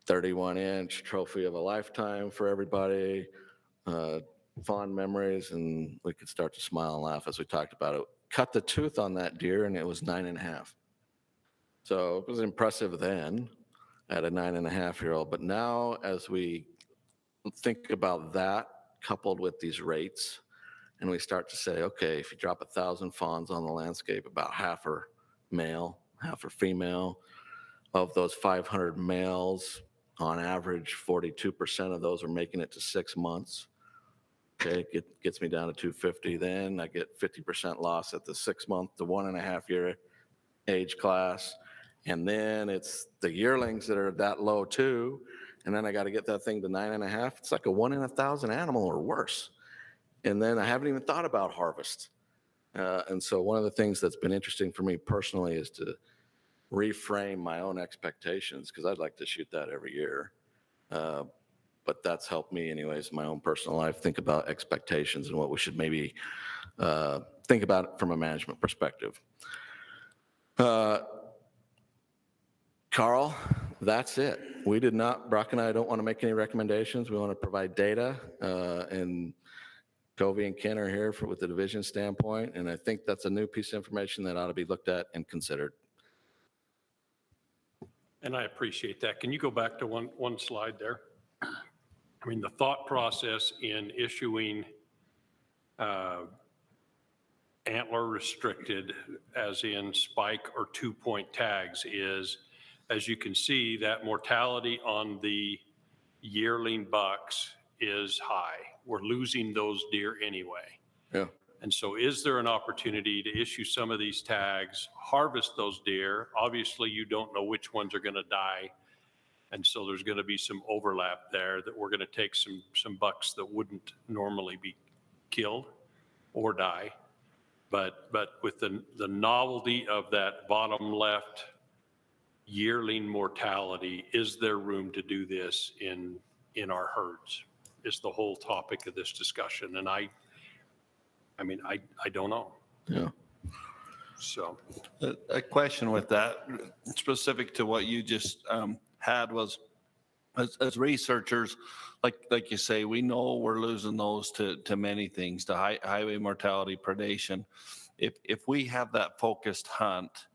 31-inch trophy of a lifetime for everybody. Fond memories, and we could start to smile and laugh as we talked about it. Cut the tooth on that deer, and it was 9.5. So it was impressive then at a 9.5-year-old. But now, as we think about that coupled with these rates, and we start to say, okay, if you drop 1,000 fawns on the landscape, about half are male, half are female. Of those 500 males, on average, 42% of those are making it to 6 months. Okay, it gets me down to 250. Then I get 50% loss at the 6-month to 1.5-year age class. And then it's the yearlings that are that low too. And then I got to get that thing to 9.5. It's like a 1 in 1,000 animal or worse. And then I haven't even thought about harvest. And so one of the things that's been interesting for me personally is to reframe my own expectations, because I'd like to shoot that every year. But that's helped me anyways in my own personal life, think about expectations and what we should maybe think about from a management perspective. Carl, that's it. We did not, Brock and I don't want to make any recommendations. We want to provide data, and Covey and Ken are here with the division standpoint, and I think that's a new piece of information that ought to be looked at and considered. And I appreciate that. Can you go back to one slide there? I mean, the thought process in issuing antler restricted, as in spike or 2-point tags, is, as you can see, that mortality on the yearling bucks is high. We're losing those deer anyway. Yeah. And so is there an opportunity to issue some of these tags, harvest those deer? Obviously, you don't know which ones are going to die. And so there's going to be some overlap there that we're going to take some bucks that wouldn't normally be killed or die. But with the novelty of that bottom left yearling mortality, is there room to do this in our herds? Is the whole topic of this discussion. And I mean, I don't know. Yeah. So, A question with that, specific to what you just had was, as researchers, like you say, we know we're losing those to many things, to highway mortality, predation. If we have that focused hunt,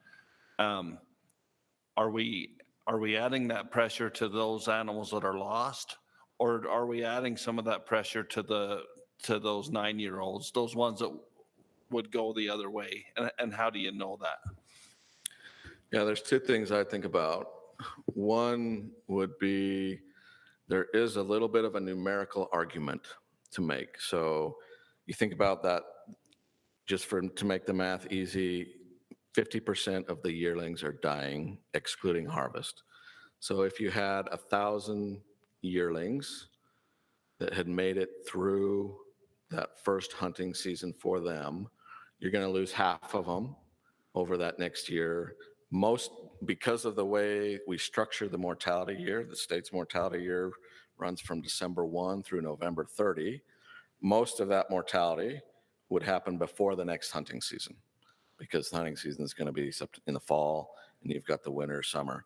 are we adding that pressure to those animals that are lost, or are we adding some of that pressure to those 9-year-olds, those ones that would go the other way? And how do you know that? Yeah, there's two things I think about. One would be there is a little bit of a numerical argument to make. So you think about that, just to make the math easy, 50% of the yearlings are dying, excluding harvest. So if you had 1,000 yearlings that had made it through that first hunting season for them, you're going to lose half of them over that next year. Most, because of the way we structure the mortality year, the state's mortality year runs from December 1 through November 30. Most of that mortality would happen before the next hunting season, because the hunting season is going to be in the fall and you've got the winter, summer.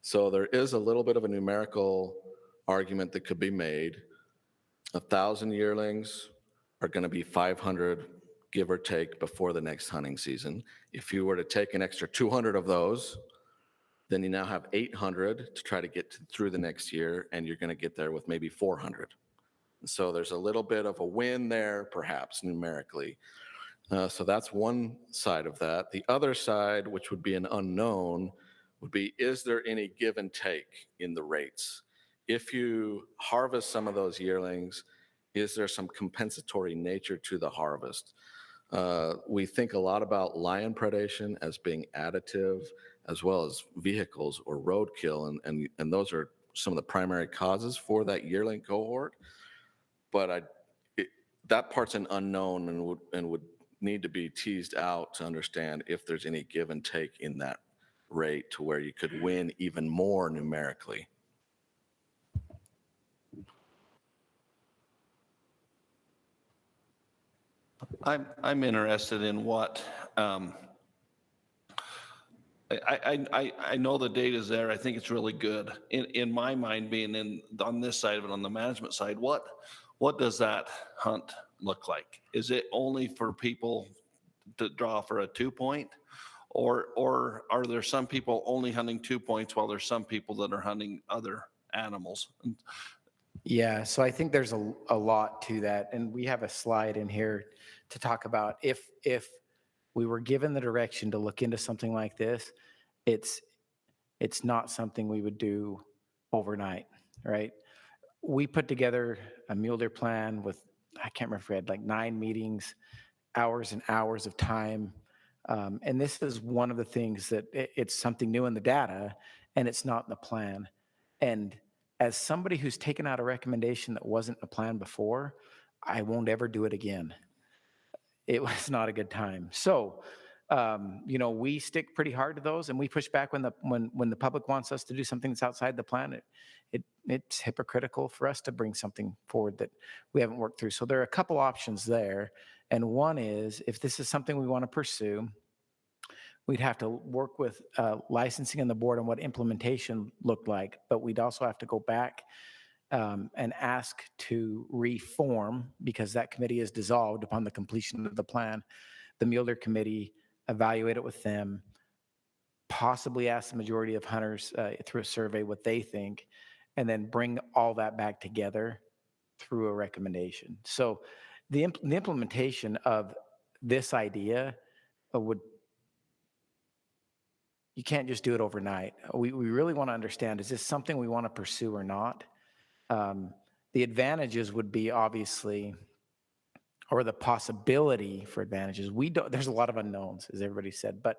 So there is a little bit of a numerical argument that could be made. 1,000 yearlings are going to be 500, give or take, before the next hunting season. If you were to take an extra 200 of those, then you now have 800 to try to get through the next year, and you're going to get there with maybe 400. So there's a little bit of a win there, perhaps numerically. So that's one side of that. The other side, which would be an unknown, would be, is there any give and take in the rates? If you harvest some of those yearlings, is there some compensatory nature to the harvest? We think a lot about lion predation as being additive, as well as vehicles or roadkill, and those are some of the primary causes for that yearling cohort. But that part's an unknown and would need to be teased out to understand if there's any give and take in that rate to where you could win even more numerically. I'm interested in what I know the data's there. I think it's really good. In my mind, being on this side of it, on the management side, what does that hunt look like? Is it only for people to draw for a 2-point, or are there some people only hunting 2 points while there's some people that are hunting other animals? Yeah, so I think there's a lot to that, and we have a slide in here to talk about if we were given the direction to look into something like this, it's not something we would do overnight, right? We put together a mule deer plan with, I can't remember if we had like 9 meetings, hours and hours of time. And this is one of the things that it's something new in the data, and it's not in the plan. And as somebody who's taken out a recommendation that wasn't in the plan before, I won't ever do it again. It was not a good time. So, we stick pretty hard to those, and we push back when the public wants us to do something that's outside the plan. It's hypocritical for us to bring something forward that we haven't worked through. So there are a couple options there. And one is, if this is something we want to pursue, we'd have to work with licensing on the board on what implementation looked like, but we'd also have to go back and ask to reform, because that committee is dissolved upon the completion of the plan. The Mule Deer Committee, evaluate it with them, possibly ask the majority of hunters through a survey what they think, and then bring all that back together through a recommendation. So the implementation of this idea you can't just do it overnight. We really want to understand, is this something we want to pursue or not? The advantages would be obviously, or the possibility for advantages. There's a lot of unknowns, as everybody said, but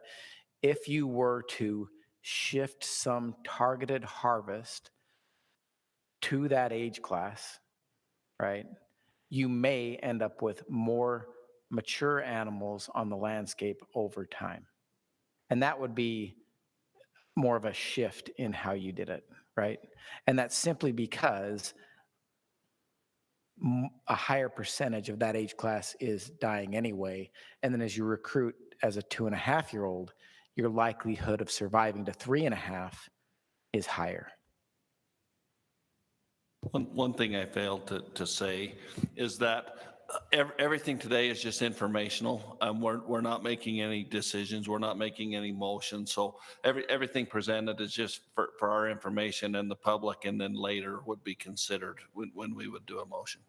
if you were to shift some targeted harvest to that age class, right, you may end up with more mature animals on the landscape over time. And that would be more of a shift in how you did it, right? And that's simply because a higher percentage of that age class is dying anyway. And then as you recruit as a 2.5-year-old, your likelihood of surviving to 3.5 is higher. One thing I failed to say is that everything today is just informational. We're not making any decisions. We're not making any motions. So everything presented is just for our information and the public, and then later would be considered when we would do a motion.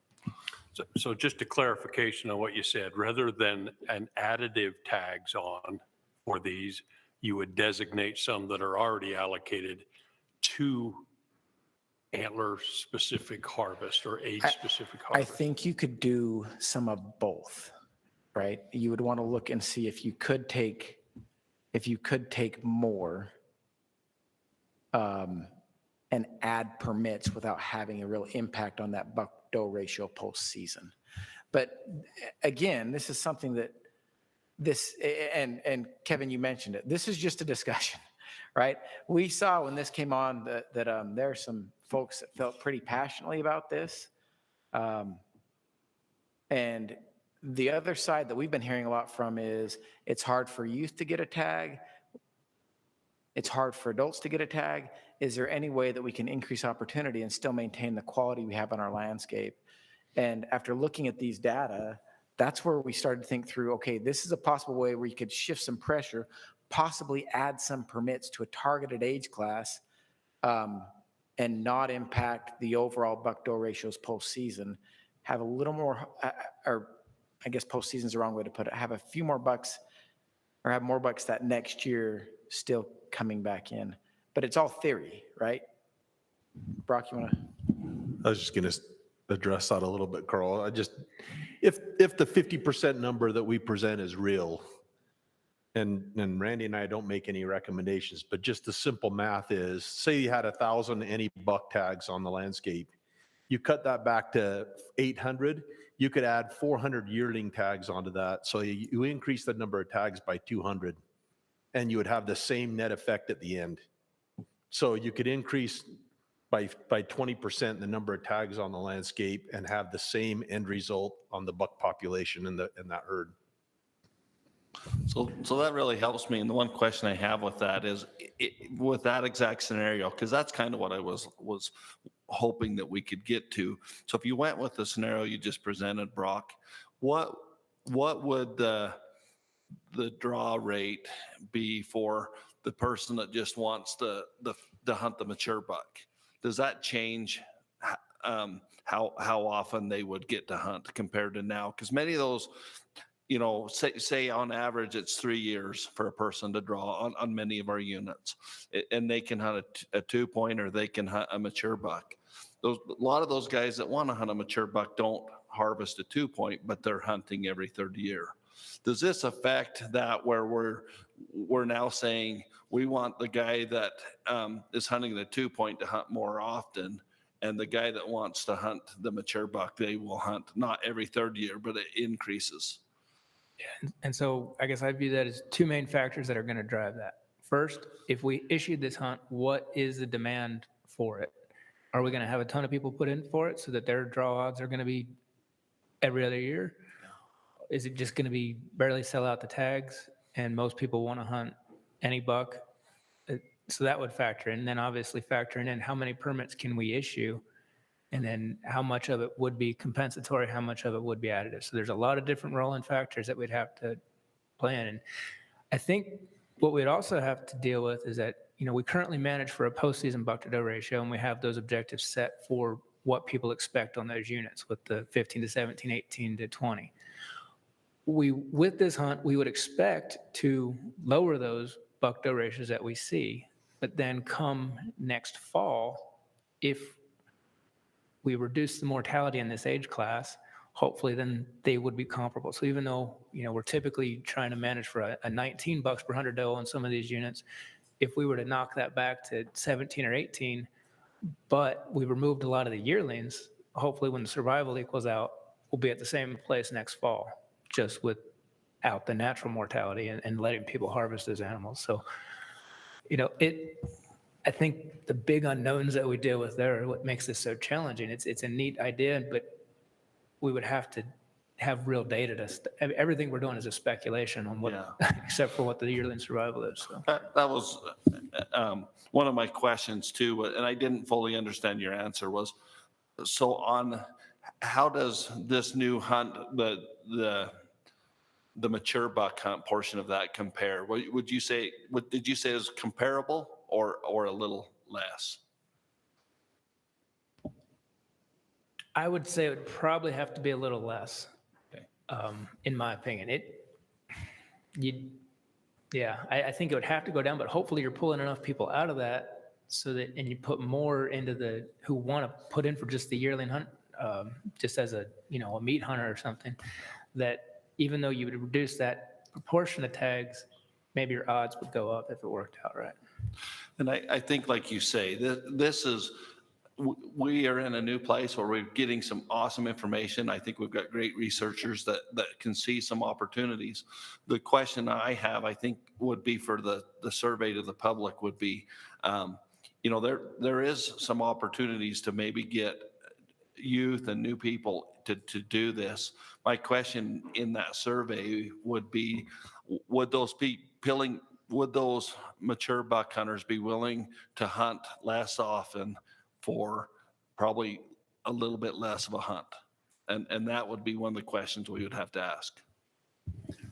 So just a clarification on what you said, rather than an additive tags on for these, you would designate some that are already allocated to antler-specific harvest or age-specific I harvest. think you could do some of both, right? You would want to look and see if you could take more and add permits without having a real impact on that buck-doe ratio postseason. But again, this is something that and Kevin, you mentioned it. This is just a discussion, right? We saw when this came on that there are some folks that felt pretty passionately about this. And the other side that we've been hearing a lot from is it's hard for youth to get a tag. It's hard for adults to get a tag. Is there any way that we can increase opportunity and still maintain the quality we have on our landscape? And after looking at these data, that's where we started to think through, okay, this is a possible way where you could shift some pressure, possibly add some permits to a targeted age class, and not impact the overall buck-doe ratios postseason. Have a little more, or I guess postseason is the wrong way to put it, have a few more bucks, or have more bucks that next year still coming back in. But it's all theory, right? Brock, you want to? I was just going to address that a little bit, Carl. If the 50% number that we present is real, and Randy and I don't make any recommendations, but just the simple math is, say you had 1,000 any buck tags on the landscape, you cut that back to 800, you could add 400 yearling tags onto that. So you increase the number of tags by 200, and you would have the same net effect at the end. So you could increase by 20% the number of tags on the landscape and have the same end result on the buck population in that herd. So that really helps me. And the one question I have with that is, with that exact scenario, because that's kind of what I was hoping that we could get to. So if you went with the scenario you just presented, Brock, what would the draw rate be for the person that just wants to hunt the mature buck? Does that change how often they would get to hunt compared to now? Because many of those, say on average it's 3 years for a person to draw on many of our units, and they can hunt a 2-point or they can hunt a mature buck. A lot of those guys that want to hunt a mature buck don't harvest a 2-point, but they're hunting every third year. Does this affect that, where we're now saying we want the guy that is hunting the 2-point to hunt more often, and the guy that wants to hunt the mature buck, they will hunt not every third year, but it increases? And so I guess I view that as two main factors that are going to drive that. First, if we issued this hunt, what is the demand for it? Are we going to have a ton of people put in for it so that their draw odds are going to be every other year? Is it just going to be barely sell out the tags and most people want to hunt any buck? So that would factor in. And then obviously factoring in how many permits can we issue, and then how much of it would be compensatory, how much of it would be additive. So there's a lot of different rolling factors that we'd have to plan. And I think what we'd also have to deal with is that, we currently manage for a postseason buck-to-doe ratio, and we have those objectives set for what people expect on those units with the 15 to 17, 18 to 20. With this hunt, we would expect to lower those buck-doe ratios that we see, but then come next fall, if we reduce the mortality in this age class, hopefully then they would be comparable. So even though, we're typically trying to manage for a 19 bucks per 100 doe on some of these units, if we were to knock that back to 17 or 18, but we removed a lot of the yearlings, hopefully when the survival equals out, we'll be at the same place next fall, just without the natural mortality and letting people harvest those animals. So, I think the big unknowns that we deal with there are what makes this so challenging. It's a neat idea, but we would have to have real data everything we're doing is a speculation on what, except for what the yearling survival is. So. That was one of my questions too, and I didn't fully understand your answer was, so on, how does this new hunt, the mature buck hunt portion of that compare? Would you say, did you say it was comparable or a little less? I would say it would probably have to be a little less, in my opinion. I think it would have to go down, but hopefully you're pulling enough people out of that so that, and you put more into who want to put in for just the yearling hunt, just as a meat hunter or something, that even though you would reduce that proportion of tags, maybe your odds would go up if it worked out right. And I think, like you say, we are in a new place where we're getting some awesome information. I think we've got great researchers that can see some opportunities. The question I have, I think, would be for the survey to the public would be, there is some opportunities to maybe get youth and new people to do this. My question in that survey would be, would those mature buck hunters be willing to hunt less often for probably a little bit less of a hunt? And that would be one of the questions we would have to ask.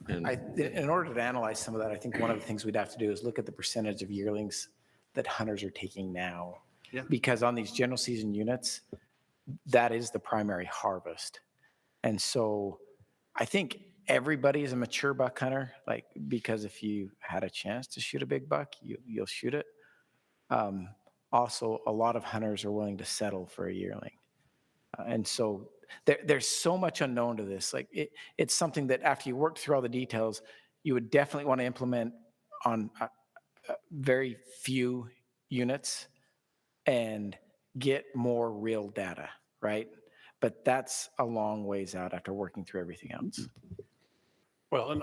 In order to analyze some of that, I think one of the things we'd have to do is look at the percentage of yearlings that hunters are taking now. Yeah. Because on these general season units, that is the primary harvest. And so I think everybody is a mature buck hunter, because if you had a chance to shoot a big buck, you'll shoot it. Also, a lot of hunters are willing to settle for a yearling. And so there's so much unknown to this. It's something that after you work through all the details, you would definitely want to implement on very few units and get more real data, right? But that's a long ways out after working through everything else. Well, and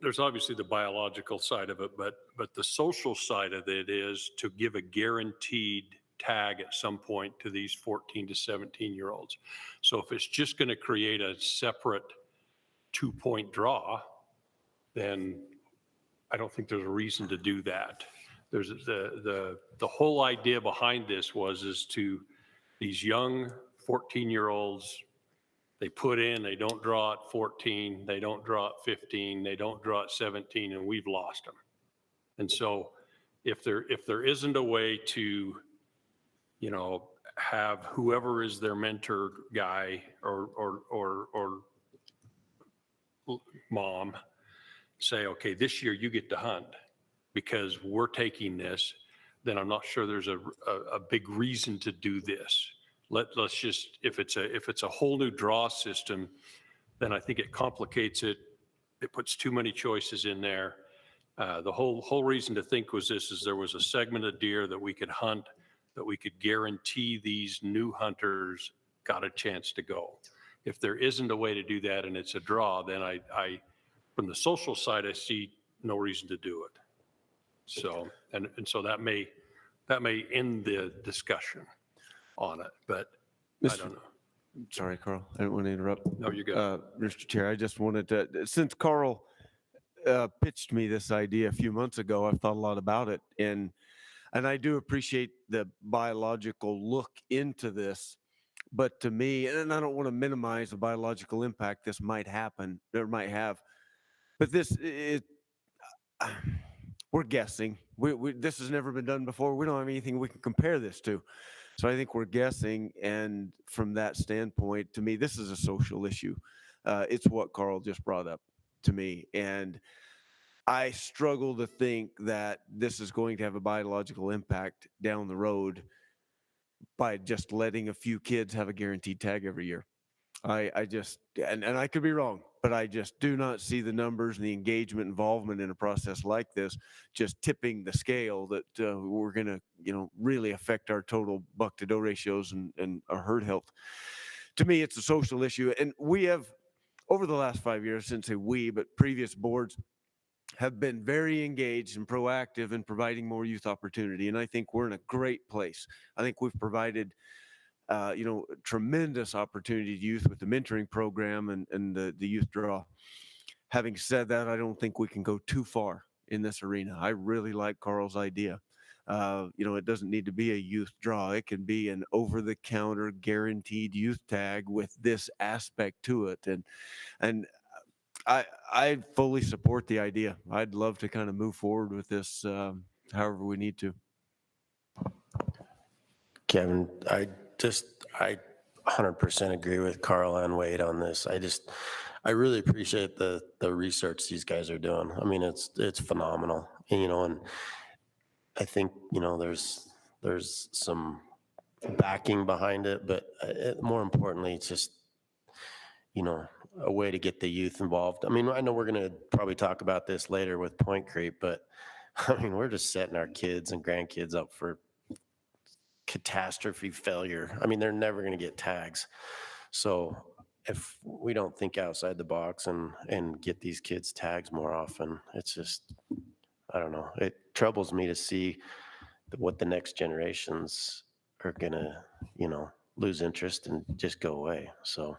there's obviously the biological side of it, but the social side of it is to give a guaranteed tag at some point to these 14 to 17-year-olds. So if it's just going to create a separate 2-point draw, then I don't think there's a reason to do that. There's the whole idea behind this is to these young 14-year-olds. They put in, they don't draw at 14, they don't draw at 15, they don't draw at 17, and we've lost them. And so if there isn't a way to, have whoever is their mentor guy or mom say, okay, this year you get to hunt because we're taking this, then I'm not sure there's a big reason to do this. Let's just, if it's a whole new draw system, then I think it complicates it. It puts too many choices in there. The whole reason to think was there was a segment of deer that we could hunt, that we could guarantee these new hunters got a chance to go. If there isn't a way to do that and it's a draw, then I from the social side, I see no reason to do it. So, and so that may end the discussion on it, but I don't know. Sorry, Carl, I didn't want to interrupt. No, you're good. Mr. Chair, I just wanted to, since Carl pitched me this idea a few months ago, I've thought a lot about it, and I do appreciate the biological look into this, but to me, and I don't want to minimize the biological impact this might happen, or might have, but we're guessing. This has never been done before. We don't have anything we can compare this to. So I think we're guessing, and from that standpoint, to me, this is a social issue. It's what Carl just brought up to me, and I struggle to think that this is going to have a biological impact down the road by just letting a few kids have a guaranteed tag every year. I just, and I could be wrong, but I just do not see the numbers and the engagement involvement in a process like this just tipping the scale that we're going to, really affect our total buck-to-doe ratios and our herd health. To me, it's a social issue. And we have, over the last 5 years, since but previous boards have been very engaged and proactive in providing more youth opportunity. And I think we're in a great place. I think we've provided tremendous opportunity to youth with the mentoring program and the youth draw. Having said that, I don't think we can go too far in this arena. I really like Carl's idea. It doesn't need to be a youth draw. It can be an over-the-counter guaranteed youth tag with this aspect to it. And I fully support the idea. I'd love to kind of move forward with this however we need to. Kevin, I 100% agree with Carl and Wade on this. I really appreciate the research these guys are doing. I mean, it's phenomenal, and I think, there's some backing behind it, but more importantly, it's just, a way to get the youth involved. I mean, I know we're going to probably talk about this later with point creep, but I mean, we're just setting our kids and grandkids up for catastrophe failure. I mean, they're never going to get tags. So if we don't think outside the box and get these kids tags more often, it's just, I don't know. It troubles me to see what the next generations are going to, lose interest and just go away. So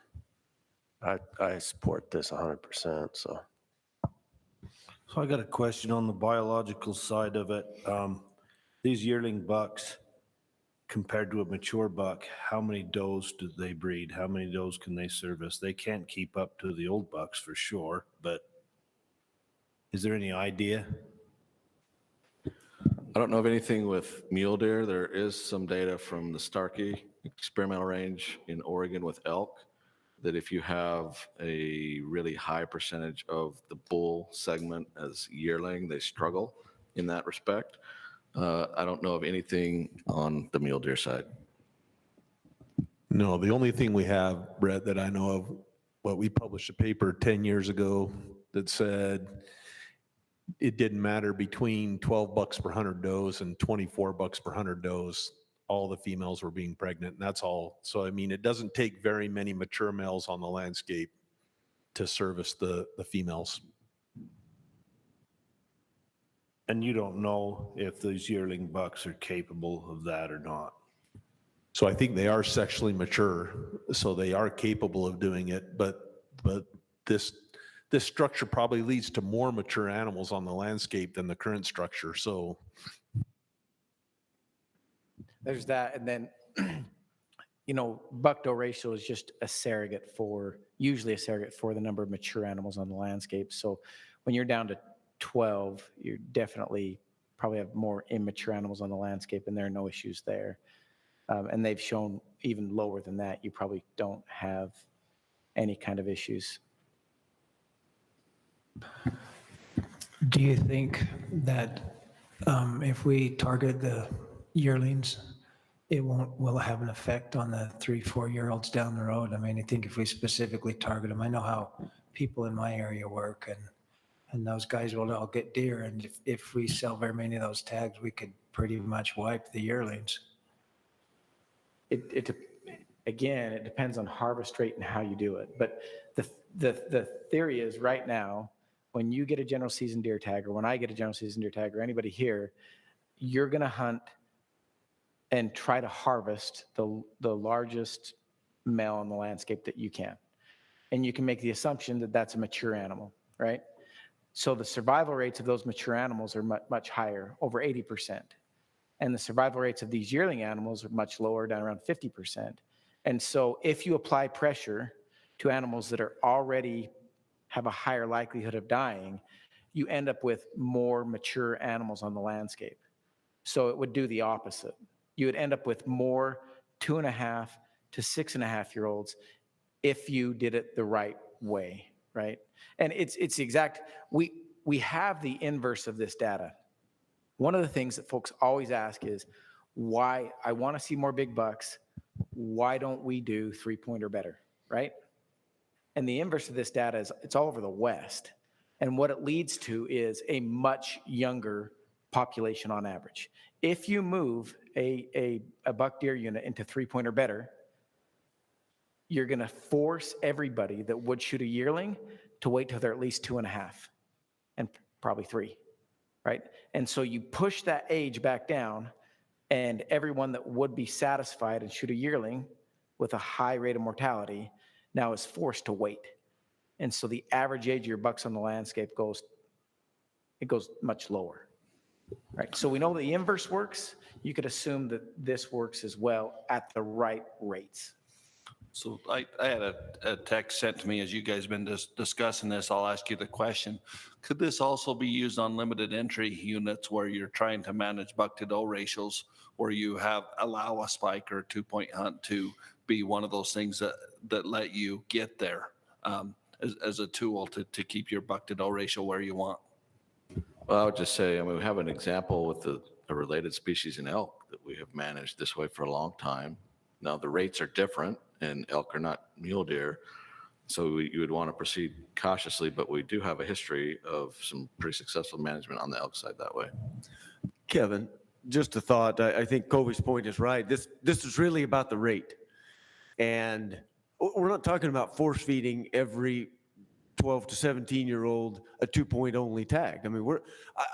I support this 100%. So I got a question on the biological side of it. These yearling bucks, compared to a mature buck, how many does do they breed? How many does can they service? They can't keep up to the old bucks for sure, but is there any idea? I don't know of anything with mule deer. There is some data from the Starkey experimental range in Oregon with elk, that if you have a really high percentage of the bull segment as yearling, they struggle in that respect. I don't know of anything on the mule deer side. No, the only thing we have, Brett, that I know of, we published a paper 10 years ago that said it didn't matter between 12 bucks per 100 does and 24 bucks per 100 does. All the females were being pregnant, and that's all. So, I mean, it doesn't take very many mature males on the landscape to service the females. And you don't know if those yearling bucks are capable of that or not. So I think they are sexually mature, so they are capable of doing it, but this structure probably leads to more mature animals on the landscape than the current structure. So There's that. And then, Buck-to-Doe ratio is just usually a surrogate for the number of mature animals on the landscape. So when you're down to 12, you definitely probably have more immature animals on the landscape, and there are no issues there. And they've shown even lower than that, you probably don't have any kind of issues. Do you think that if we target the yearlings, will have an effect on the 3-4-year-olds down the road? I mean, I think if we specifically target them, I know how people in my area work, and those guys will all get deer. And if we sell very many of those tags, we could pretty much wipe the yearlings. Again, it depends on harvest rate and how you do it. But the theory is right now, when you get a general season deer tag, or when I get a general season deer tag, or anybody here, you're going to hunt and try to harvest the largest male on the landscape that you can. And you can make the assumption that that's a mature animal, right? So the survival rates of those mature animals are much higher, over 80%. And the survival rates of these yearling animals are much lower, down around 50%. And so if you apply pressure to animals that are already have a higher likelihood of dying, you end up with more mature animals on the landscape. So it would do the opposite. You would end up with more 2.5 to 6.5-year-olds if you did it the right way, right? And it's the exact, we have the inverse of this data. One of the things that folks always ask is, why, I want to see more big bucks, why don't we do 3-point or better, right? And the inverse of this data is it's all over the West. And what it leads to is a much younger population on average. If you move a buck deer unit into 3-point or better, you're going to force everybody that would shoot a yearling to wait till they're at least 2.5 and probably 3, right? And so you push that age back down, and everyone that would be satisfied and shoot a yearling with a high rate of mortality now is forced to wait. And so the average age of your bucks on the landscape goes much lower. Right. So we know the inverse works. You could assume that this works as well at the right rates. So I had a text sent to me as you guys been discussing this. I'll ask you the question. Could this also be used on limited entry units where you're trying to manage buck-to-doe ratios, where you allow a spike or a 2-point hunt to be one of those things that let you get there as a tool to keep your buck-to-doe ratio where you want? Well, I would just say, I mean, we have an example with a related species in elk that we have managed this way for a long time. Now, the rates are different, and elk are not mule deer, so you would want to proceed cautiously, but we do have a history of some pretty successful management on the elk side that way. Kevin, just a thought. I think Colby's point is right. This is really about the rate. And we're not talking about force feeding every 12 to 17-year-old a 2-point only tag. I mean,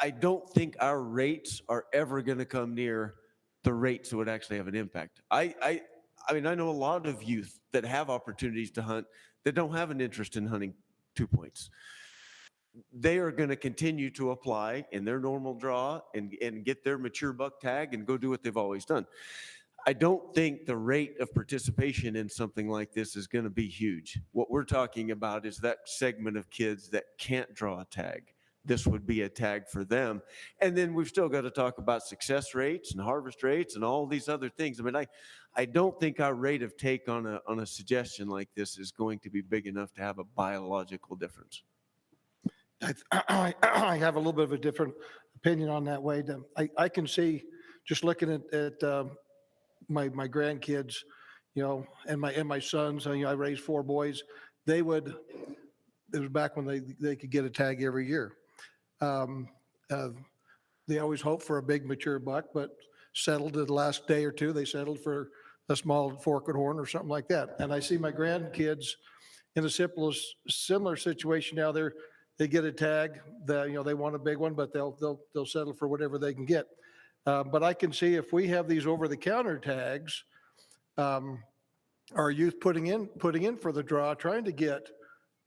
I don't think our rates are ever going to come near the rates that would actually have an impact. I mean, I know a lot of youth that have opportunities to hunt that don't have an interest in hunting 2 points. They are going to continue to apply in their normal draw and get their mature buck tag and go do what they've always done. I don't think the rate of participation in something like this is going to be huge. What we're talking about is that segment of kids that can't draw a tag. This would be a tag for them. And then we've still got to talk about success rates and harvest rates and all these other things. I mean, I don't think our rate of take on a suggestion like this is going to be big enough to have a biological difference. I have a little bit of a different opinion on that, Wade. I can see, just looking at my grandkids, you know, and my sons, you know, I raised 4 boys. It was back when they could get a tag every year. They always hoped for a big mature buck, but settled at the last day or two. They settled for a small forked horn or something like that. And I see my grandkids in a similar situation now. They get a tag that, you know, they want a big one, but they'll settle for whatever they can get. But I can see if we have these over-the-counter tags, our youth putting in for the draw, trying to get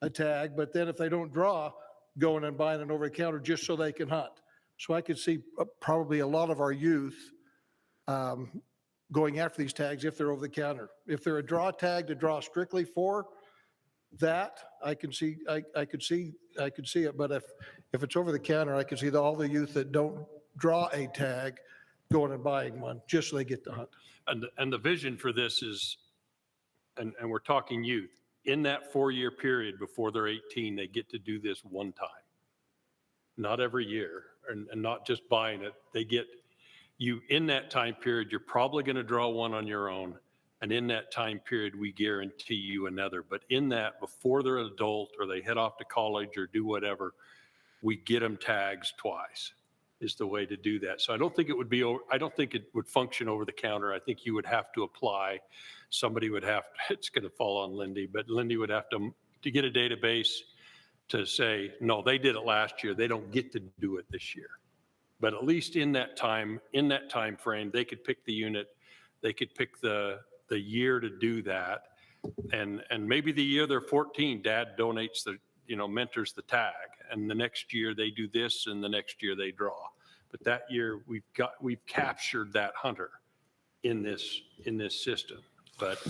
a tag, but then if they don't draw, going and buying an over-the-counter just so they can hunt. So I could see probably a lot of our youth going after these tags if they're over-the-counter. If they're a draw tag to draw strictly for that, I could see it. But if it's over-the-counter, I can see all the youth that don't draw a tag going and buying one just so they get to hunt. And the vision for this is, and we're talking youth, in that 4-year period before they're 18, they get to do this one time. Not every year, and not just buying it. They get you in that time period, you're probably going to draw one on your own. And in that time period, we guarantee you another. But in that, before they're an adult or they head off to college or do whatever, we get them tags twice is the way to do that. So I don't think it would function over the counter. I think you would have to apply. Somebody would have to, it's going to fall on Lindy, but Lindy would have to get a database to say, no, they did it last year. They don't get to do it this year. But at least in that time frame, they could pick the unit, they could pick the year to do that. And maybe the year they're 14, dad donates mentors the tag. And the next year they do this, and the next year they draw. But that year we've captured that hunter in this system. But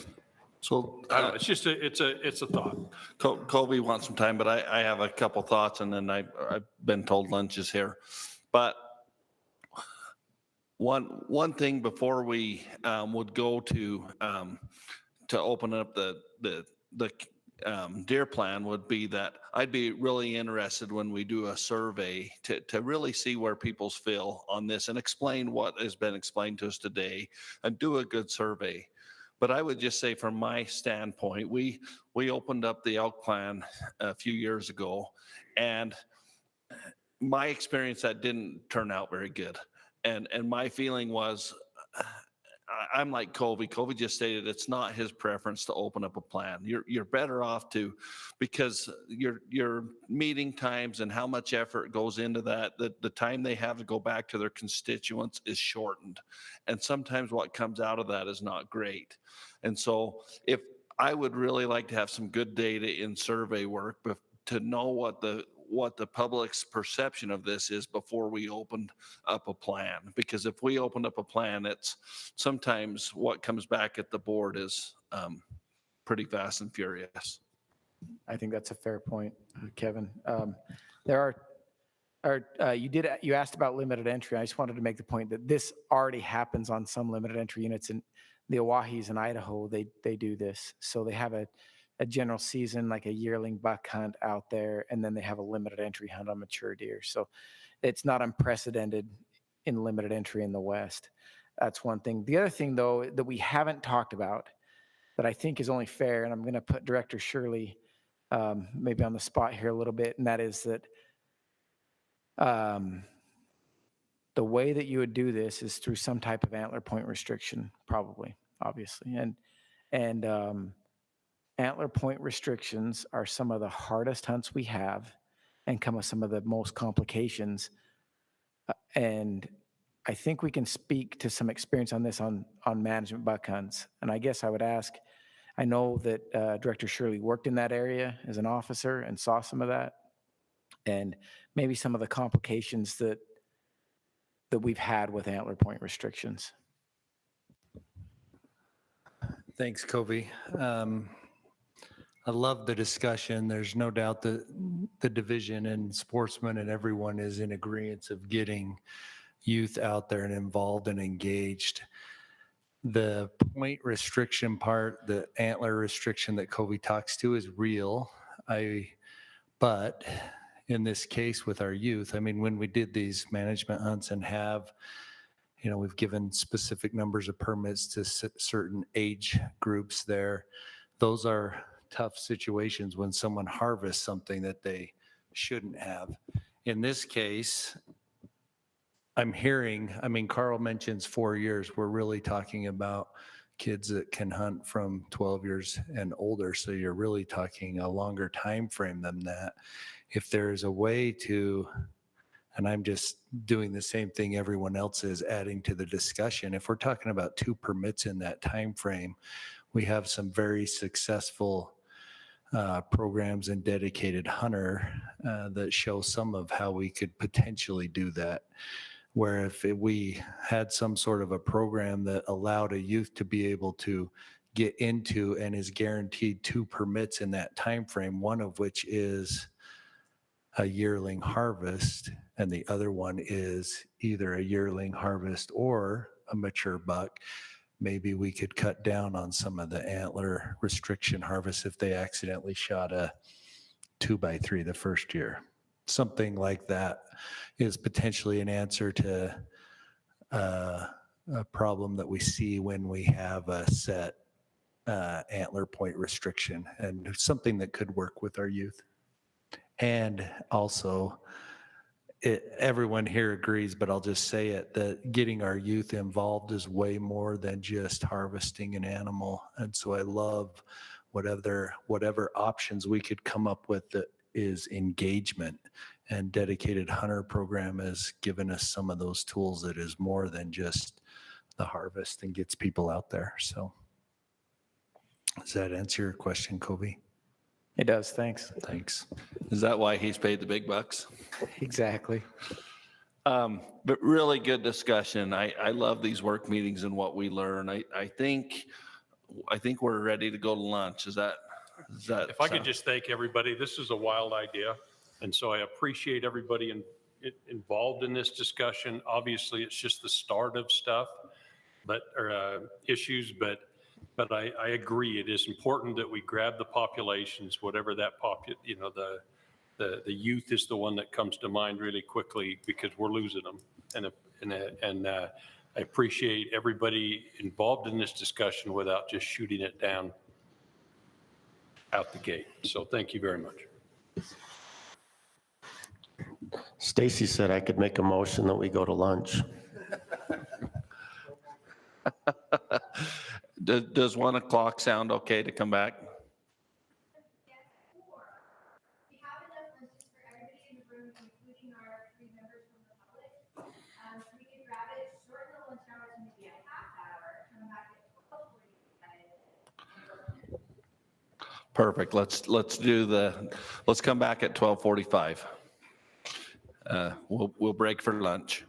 so I don't know, it's a thought. Colby wants some time, but I have a couple thoughts, and then I've been told lunch is here. But one thing before we would go to open up the deer plan would be that I'd be really interested when we do a survey to really see where people's feel on this and explain what has been explained to us today and do a good survey. But I would just say from my standpoint, we opened up the elk plan a few years ago, and my experience, that didn't turn out very good. And my feeling was, I'm like Covey. Covey just stated it's not his preference to open up a plan. You're better off to, because your meeting times and how much effort goes into that, the time they have to go back to their constituents is shortened. And sometimes what comes out of that is not great. And so if I would really like to have some good data in survey work to know what the public's perception of this is before we opened up a plan. Because if we opened up a plan, it's sometimes what comes back at the board is pretty fast and furious. I think that's a fair point, Kevin. There you asked about limited entry. I just wanted to make the point that this already happens on some limited entry units in the Owahis in Idaho. They do this. So they have a general season, like a yearling buck hunt out there, and then they have a limited entry hunt on mature deer. So it's not unprecedented in limited entry in the West. That's one thing. The other thing, though, that we haven't talked about that I think is only fair, and I'm going to put Director Shirley maybe on the spot here a little bit, and that is that the way that you would do this is through some type of antler point restriction, probably, obviously. And antler point restrictions are some of the hardest hunts we have and come with some of the most complications. And I think we can speak to some experience on this on management buck hunts. And I guess I would ask, I know that Director Shirley worked in that area as an officer and saw some of that, and maybe some of the complications that we've had with antler point restrictions. Thanks, Covey. I love the discussion. There's no doubt that the division and sportsmen and everyone is in agreement of getting youth out there and involved and engaged. The point restriction part, the antler restriction that Covey talks to is real. But in this case with our youth, I mean, when we did these management hunts and we've given specific numbers of permits to certain age groups there, those are tough situations when someone harvests something that they shouldn't have. In this case, Carl mentions 4 years. We're really talking about kids that can hunt from 12 years and older. So you're really talking a longer time frame than that. If there's a way to, and I'm just doing the same thing everyone else is, adding to the discussion, if we're talking about 2 permits in that time frame, we have some very successful programs and dedicated hunter that show some of how we could potentially do that. Where if we had some sort of a program that allowed a youth to be able to get into and is guaranteed 2 permits in that time frame, one of which is a yearling harvest and the other one is either a yearling harvest or a mature buck, maybe we could cut down on some of the antler restriction harvest if they accidentally shot a 2x3 the first year. Something like that is potentially an answer to a problem that we see when we have a set antler point restriction, and something that could work with our youth. And also, everyone here agrees, but I'll just say it, that getting our youth involved is way more than just harvesting an animal. And so I love whatever options we could come up with that is engagement, and dedicated hunter program has given us some of those tools that is more than just the harvest and gets people out there. So does that answer your question, Covey? It does. Thanks. Thanks. Is that why he's paid the big bucks? Exactly. But really good discussion. I love these work meetings and what we learn. I think we're ready to go to lunch. Is that? If I could just thank everybody, this is a wild idea. And so I appreciate everybody involved in this discussion. Obviously, it's just the start of stuff, issues, but I agree. It is important that we grab the populations, whatever that the youth is the one that comes to mind really quickly, because we're losing them. And I appreciate everybody involved in this discussion without just shooting it down out the gate. So thank you very much. Stacy said I could make a motion that we go to lunch. Does 1 o'clock sound okay to come back? Perfect. Let's come back at 12:45. We'll break for lunch.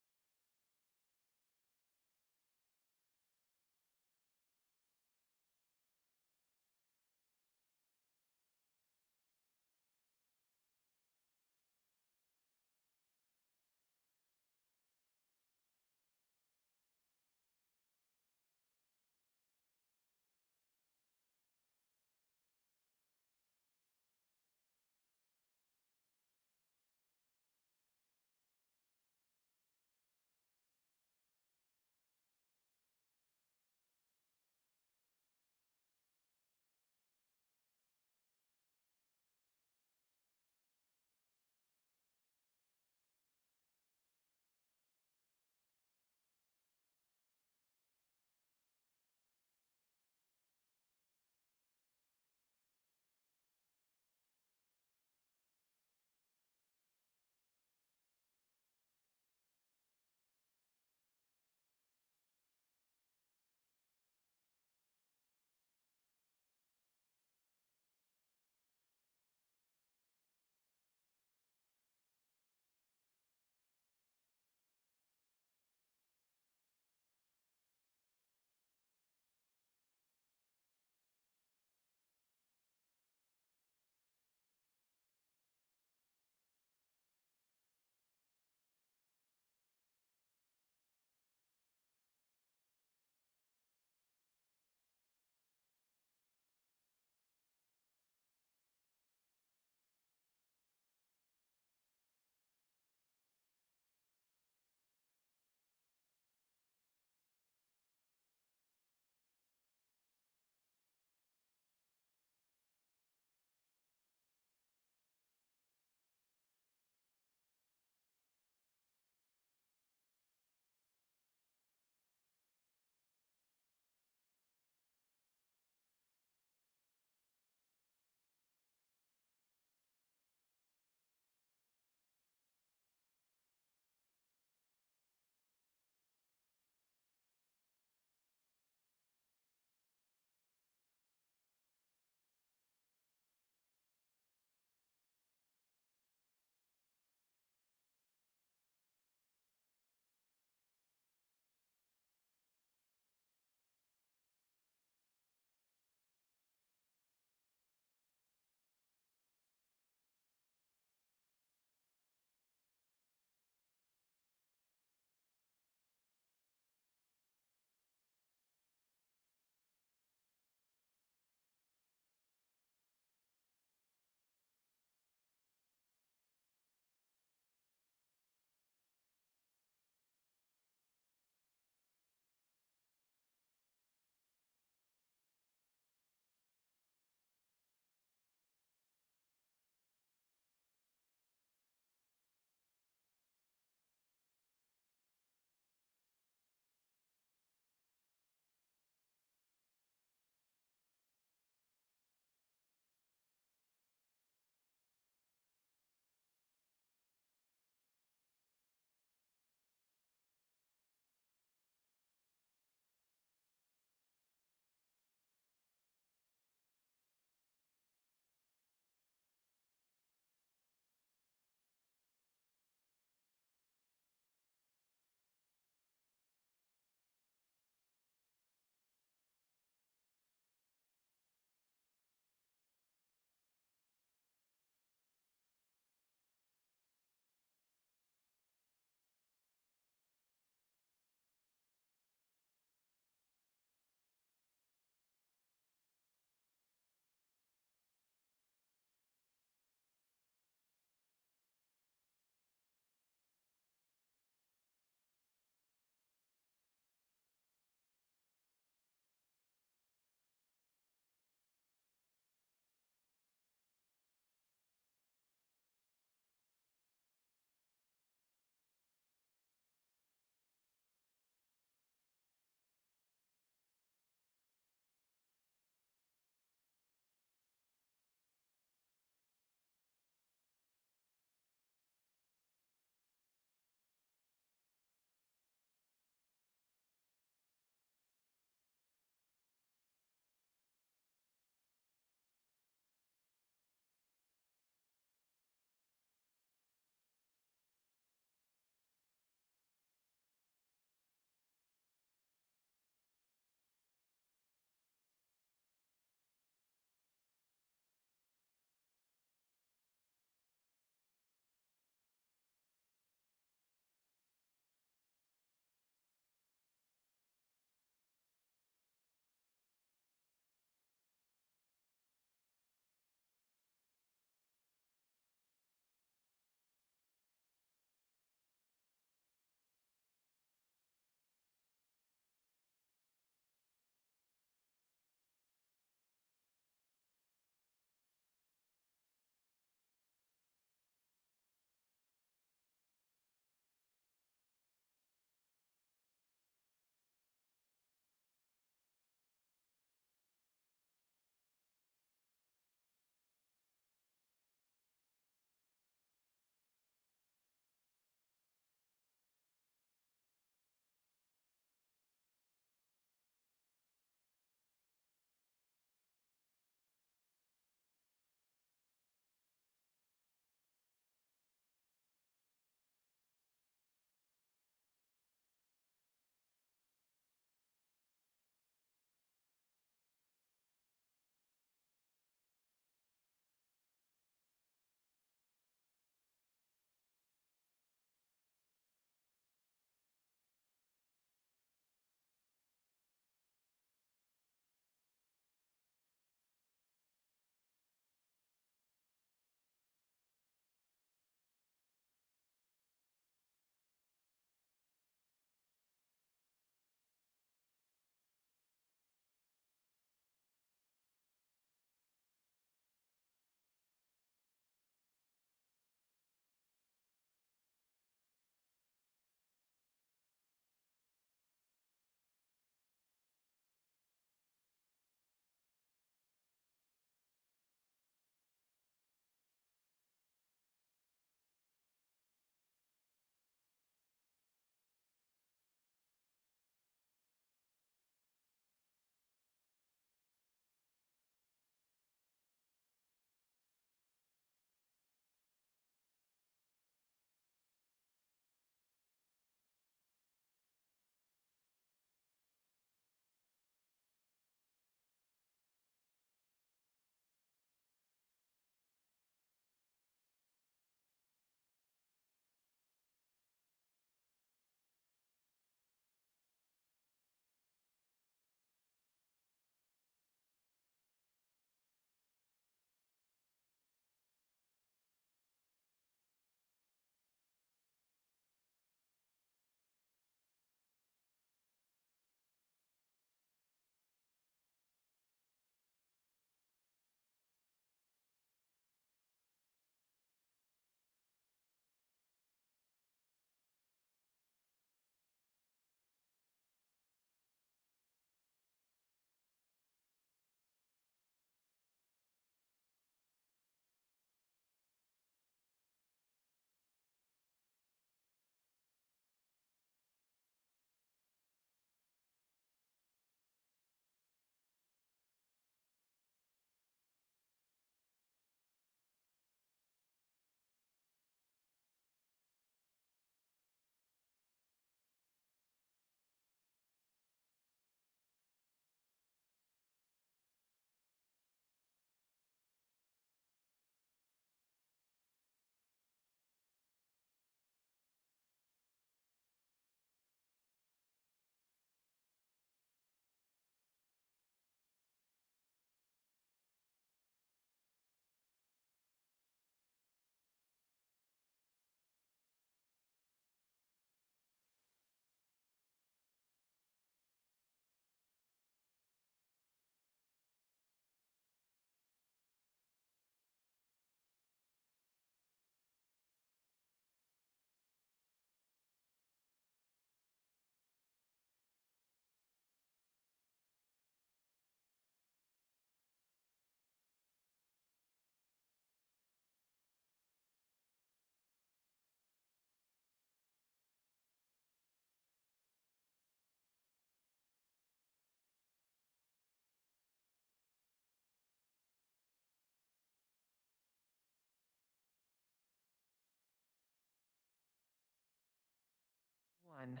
1.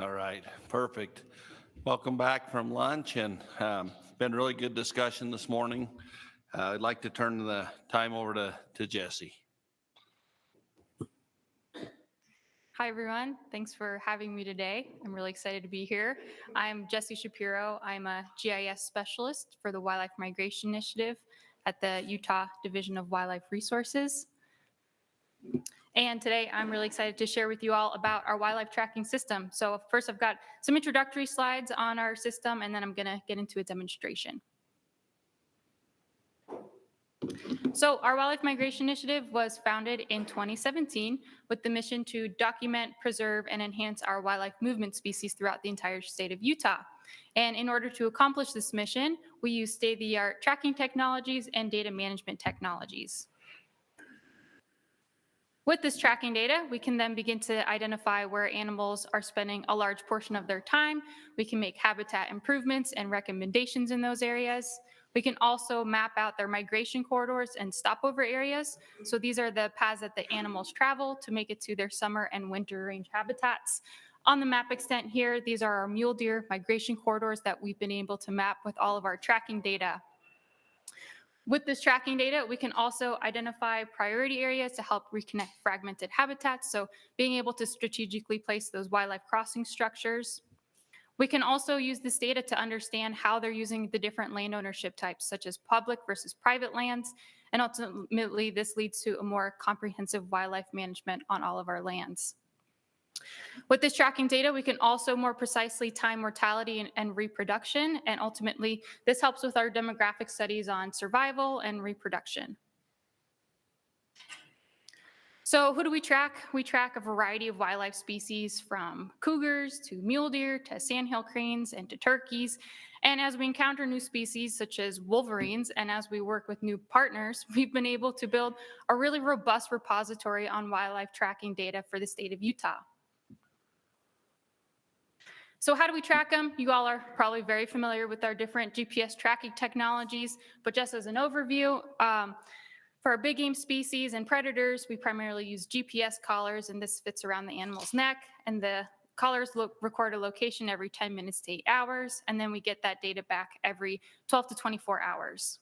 All right, perfect. Welcome back from lunch, and been a really good discussion this morning. I'd like to turn the time over to Jesse. Hi, everyone. Thanks for having me today. I'm really excited to be here. I'm Jesse Shapiro. I'm a GIS specialist for the Wildlife Migration Initiative at the Utah Division of Wildlife Resources. And today I'm really excited to share with you all about our wildlife tracking system. So first I've got some introductory slides on our system, and then I'm going to get into a demonstration. So our Wildlife Migration Initiative was founded in 2017 with the mission to document, preserve, and enhance our wildlife movement species throughout the entire state of Utah. And in order to accomplish this mission, we use state-of-the-art tracking technologies and data management technologies. With this tracking data, we can then begin to identify where animals are spending a large portion of their time. We can make habitat improvements and recommendations in those areas. We can also map out their migration corridors and stopover areas. So these are the paths that the animals travel to make it to their summer and winter range habitats. On the map extent here, these are our mule deer migration corridors that we've been able to map with all of our tracking data. With this tracking data, we can also identify priority areas to help reconnect fragmented habitats, so being able to strategically place those wildlife crossing structures. We can also use this data to understand how they're using the different land ownership types, such as public versus private lands, and ultimately this leads to a more comprehensive wildlife management on all of our lands. With this tracking data, we can also more precisely time mortality and reproduction, and ultimately this helps with our demographic studies on survival and reproduction. So who do we track? We track a variety of wildlife species, from cougars to mule deer to sandhill cranes and to turkeys. And as we encounter new species such as wolverines, and as we work with new partners, we've been able to build a really robust repository on wildlife tracking data for the state of Utah. So how do we track them? You all are probably very familiar with our different GPS tracking technologies, but just as an overview, for our big game species and predators, we primarily use GPS collars, and this fits around the animal's neck, and the collars record a location every 10 minutes to 8 hours, and then we get that data back every 12 to 24 hours.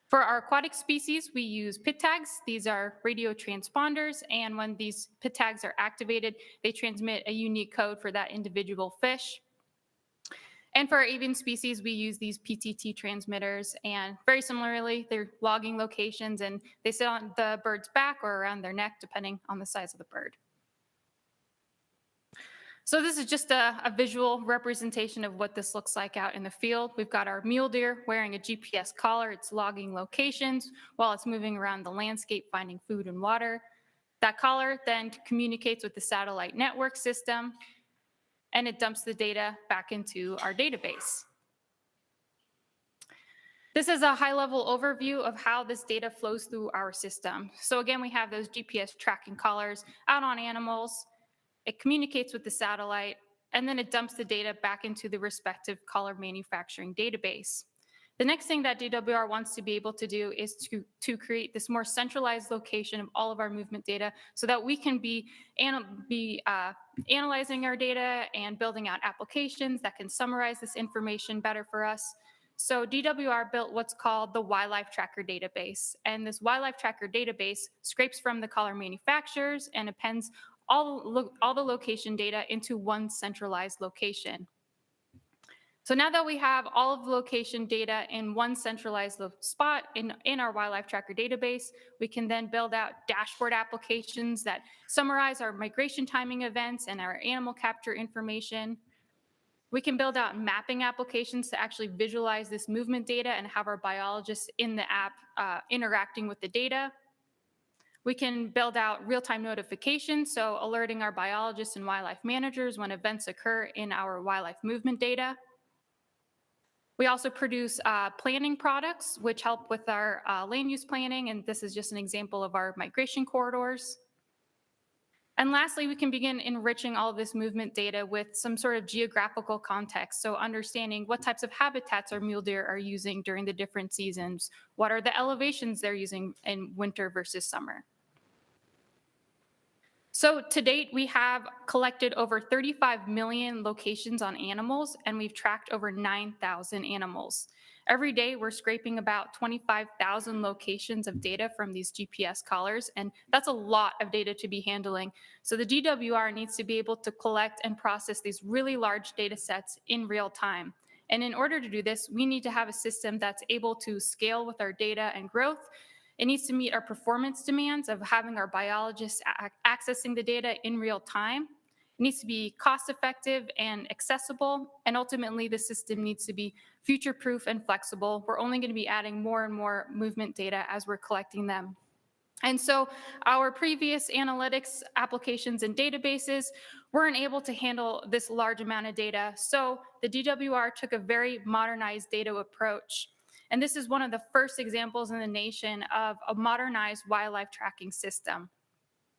For our aquatic species, we use pit tags. These are radio transponders, and when these pit tags are activated, they transmit a unique code for that individual fish. And for our avian species, we use these PTT transmitters, and very similarly, they're logging locations, and they sit on the bird's back or around their neck, depending on the size of the bird. So this is just a visual representation of what this looks like out in the field. We've got our mule deer wearing a GPS collar. It's logging locations while it's moving around the landscape, finding food and water. That collar then communicates with the satellite network system, and it dumps the data back into our database. This is a high-level overview of how this data flows through our system. So again, we have those GPS tracking collars out on animals. It communicates with the satellite, and then it dumps the data back into the respective collar manufacturing database. The next thing that DWR wants to be able to do is to create this more centralized location of all of our movement data so that we can be analyzing our data and building out applications that can summarize this information better for us. So DWR built what's called the Wildlife Tracker Database. And this Wildlife Tracker Database scrapes from the collar manufacturers and appends all the location data into one centralized location. So now that we have all of the location data in one centralized spot in our Wildlife Tracker Database, we can then build out dashboard applications that summarize our migration timing events and our animal capture information. We can build out mapping applications to actually visualize this movement data and have our biologists in the app interacting with the data. We can build out real-time notifications, so alerting our biologists and wildlife managers when events occur in our wildlife movement data. We also produce planning products, which help with our land use planning, and this is just an example of our migration corridors. And lastly, we can begin enriching all of this movement data with some sort of geographical context, so understanding what types of habitats our mule deer are using during the different seasons, what are the elevations they're using in winter versus summer. So to date, we have collected over 35 million locations on animals, and we've tracked over 9,000 animals. Every day, we're scraping about 25,000 locations of data from these GPS collars, and that's a lot of data to be handling. So the DWR needs to be able to collect and process these really large data sets in real time. And in order to do this, we need to have a system that's able to scale with our data and growth. It needs to meet our performance demands of having our biologists accessing the data in real time. It needs to be cost effective and accessible. And ultimately, the system needs to be future proof and flexible. We're only going to be adding more and more movement data as we're collecting them. And so our previous analytics applications and databases weren't able to handle this large amount of data. So the DWR took a very modernized data approach. And this is one of the first examples in the nation of a modernized wildlife tracking system.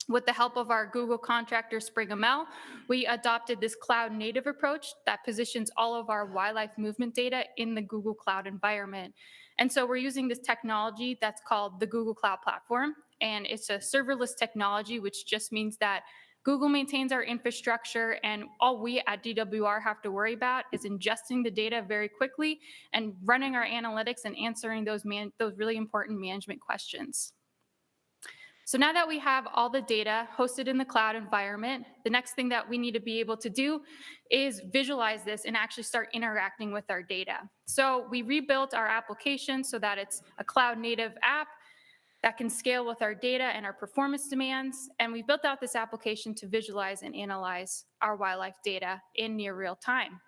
With the help of our Google contractor, SpringML, we adopted this cloud native approach that positions all of our wildlife movement data in the Google Cloud environment. And so we're using this technology that's called the Google Cloud Platform, and it's a serverless technology, which just means that Google maintains our infrastructure, and all we at DWR have to worry about is ingesting the data very quickly and running our analytics and answering those really important management questions. So now that we have all the data hosted in the cloud environment, the next thing that we need to be able to do is visualize this and actually start interacting with our data. So we rebuilt our application so that it's a cloud native app that can scale with our data and our performance demands. And we built out this application to visualize and analyze our wildlife data in near real time.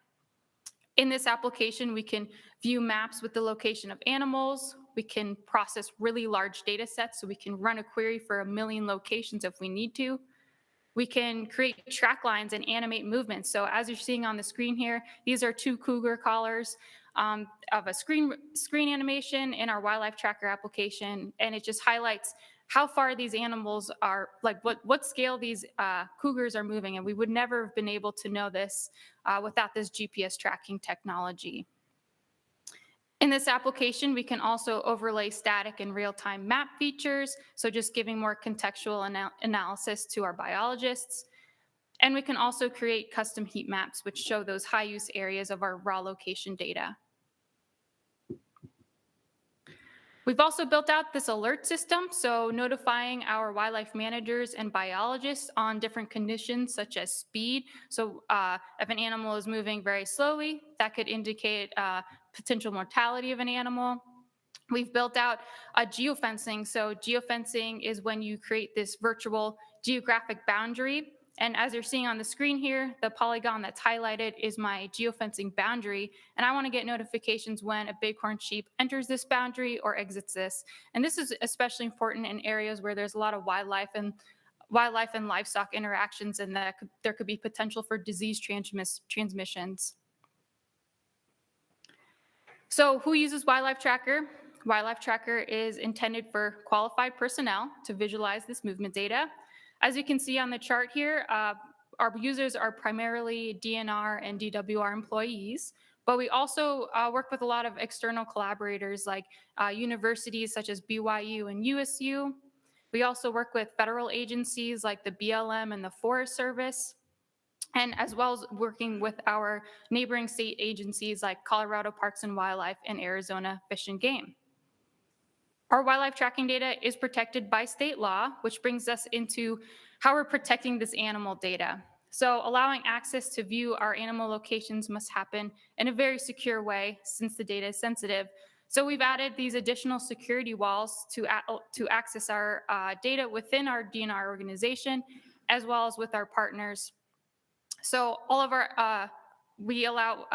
In this application, we can view maps with the location of animals. We can process really large data sets, so we can run a query for 1 million locations if we need to. We can create track lines and animate movements. So as you're seeing on the screen here, these are 2 cougar collars of a screen animation in our wildlife tracker application, and it just highlights how far these animals are, like what scale these cougars are moving, and we would never have been able to know this without this GPS tracking technology. In this application, we can also overlay static and real-time map features, so just giving more contextual analysis to our biologists. And we can also create custom heat maps, which show those high-use areas of our raw location data. We've also built out this alert system, so notifying our wildlife managers and biologists on different conditions such as speed. So if an animal is moving very slowly, that could indicate potential mortality of an animal. We've built out a geofencing. So geofencing is when you create this virtual geographic boundary. And as you're seeing on the screen here, the polygon that's highlighted is my geofencing boundary. And I want to get notifications when a bighorn sheep enters this boundary or exits this. And this is especially important in areas where there's a lot of wildlife and livestock interactions, and that there could be potential for disease transmissions. So who uses Wildlife Tracker? Wildlife Tracker is intended for qualified personnel to visualize this movement data. As you can see on the chart here, our users are primarily DNR and DWR employees, but we also work with a lot of external collaborators like universities such as BYU and USU. We also work with federal agencies like the BLM and the Forest Service, and as well as working with our neighboring state agencies like Colorado Parks and Wildlife and Arizona Fish and Game. Our wildlife tracking data is protected by state law, which brings us into how we're protecting this animal data. So allowing access to view our animal locations must happen in a very secure way since the data is sensitive. So we've added these additional security walls to access our data within our DNR organization, as well as with our partners. So all of our, we allow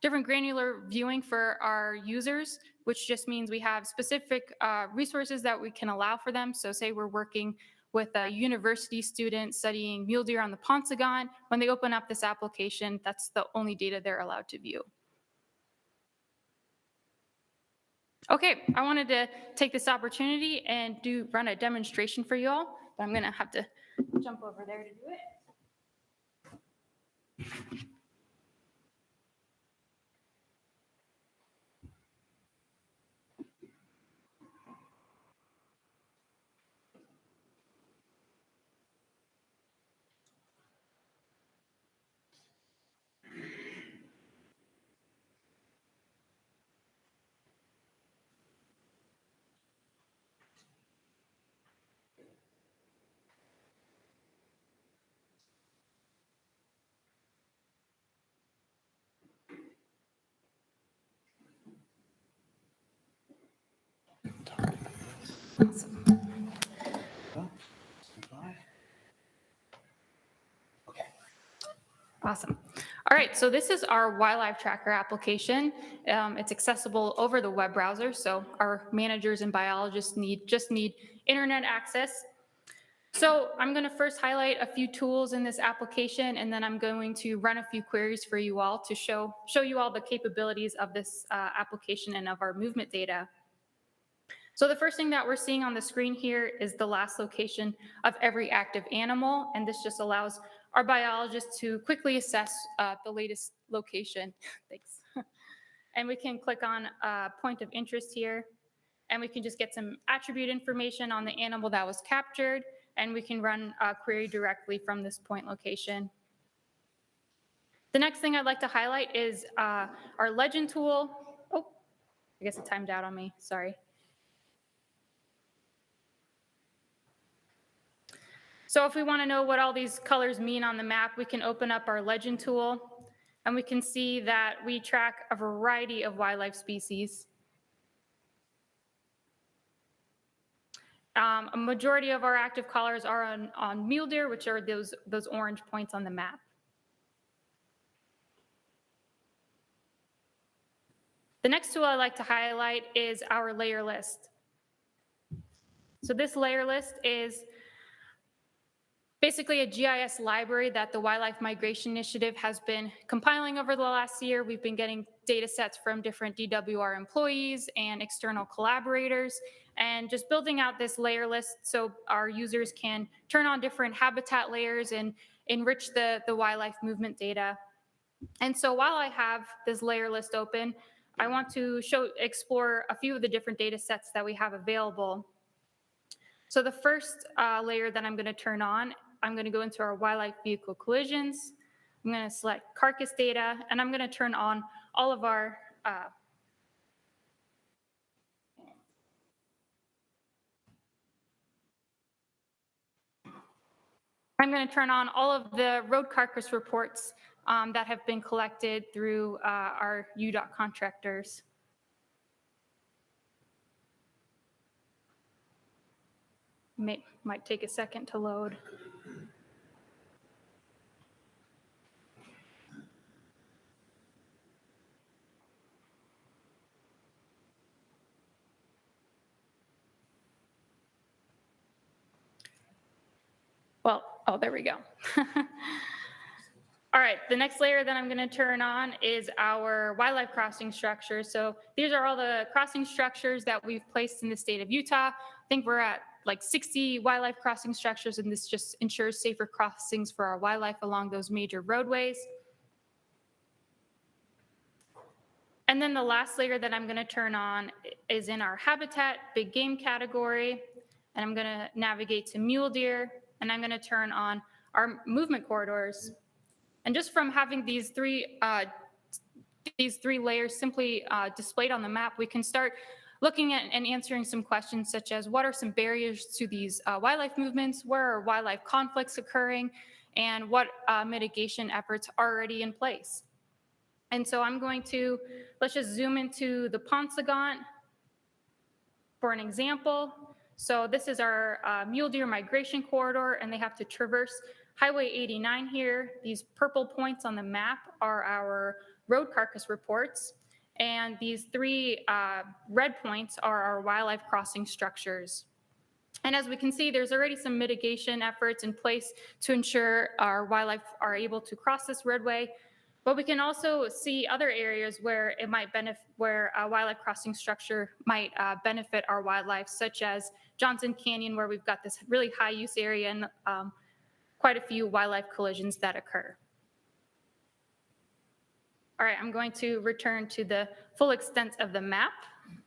different granular viewing for our users, which just means we have specific resources that we can allow for them. So say we're working with a university student studying mule deer on the Paunsaugunt. When they open up this application, that's the only data they're allowed to view. Okay, I wanted to take this opportunity and run a demonstration for you all, but I'm gonna have to jump over there to do it. Awesome. All right, so this is our wildlife tracker application. It's accessible over the web browser, so our managers and biologists just need internet access. So I'm going to first highlight a few tools in this application, and then I'm going to run a few queries for you all to show you all the capabilities of this application and of our movement data. So the first thing that we're seeing on the screen here is the last location of every active animal, and this just allows our biologists to quickly assess the latest location. Thanks. And we can click on point of interest here, and we can just get some attribute information on the animal that was captured, and we can run a query directly from this point location. The next thing I'd like to highlight is our legend tool. Oh, I guess it timed out on me, sorry. So if we want to know what all these colors mean on the map, we can open up our legend tool, and we can see that we track a variety of wildlife species. A majority of our active collars are on mule deer, which are those orange points on the map. The next tool I'd like to highlight is our layer list. So this layer list is basically a GIS library that the Wildlife Migration Initiative has been compiling over the last year. We've been getting data sets from different DWR employees and external collaborators, and just building out this layer list so our users can turn on different habitat layers and enrich the wildlife movement data. And so while I have this layer list open, I want to explore a few of the different data sets that we have available. So the first layer that I'm going to turn on, I'm going to go into our wildlife vehicle collisions. I'm going to select carcass data, and I'm going to turn on all of our the road carcass reports that have been collected through our UDOT contractors. Might take a second to load. Well, oh, there we go. All right, the next layer that I'm going to turn on is our wildlife crossing structures. So these are all the crossing structures that we've placed in the state of Utah. I think we're at like 60 wildlife crossing structures, and this just ensures safer crossings for our wildlife along those major roadways. And then the last layer that I'm going to turn on is in our habitat big game category, and I'm going to navigate to mule deer, and I'm going to turn on our movement corridors. And just from having these three layers simply displayed on the map, we can start looking at and answering some questions such as what are some barriers to these wildlife movements, where are wildlife conflicts occurring, and what mitigation efforts are already in place. And so I'm going to, let's just zoom into the Paunsaugunt for an example. So this is our mule deer migration corridor, and they have to traverse Highway 89 here. These purple points on the map are our road carcass reports, and these three red points are our wildlife crossing structures. And as we can see, there's already some mitigation efforts in place to ensure our wildlife are able to cross this roadway. But we can also see other areas where it might benefit, where a wildlife crossing structure might benefit our wildlife, such as Johnson Canyon, where we've got this really high use area and quite a few wildlife collisions that occur. All right, I'm going to return to the full extent of the map,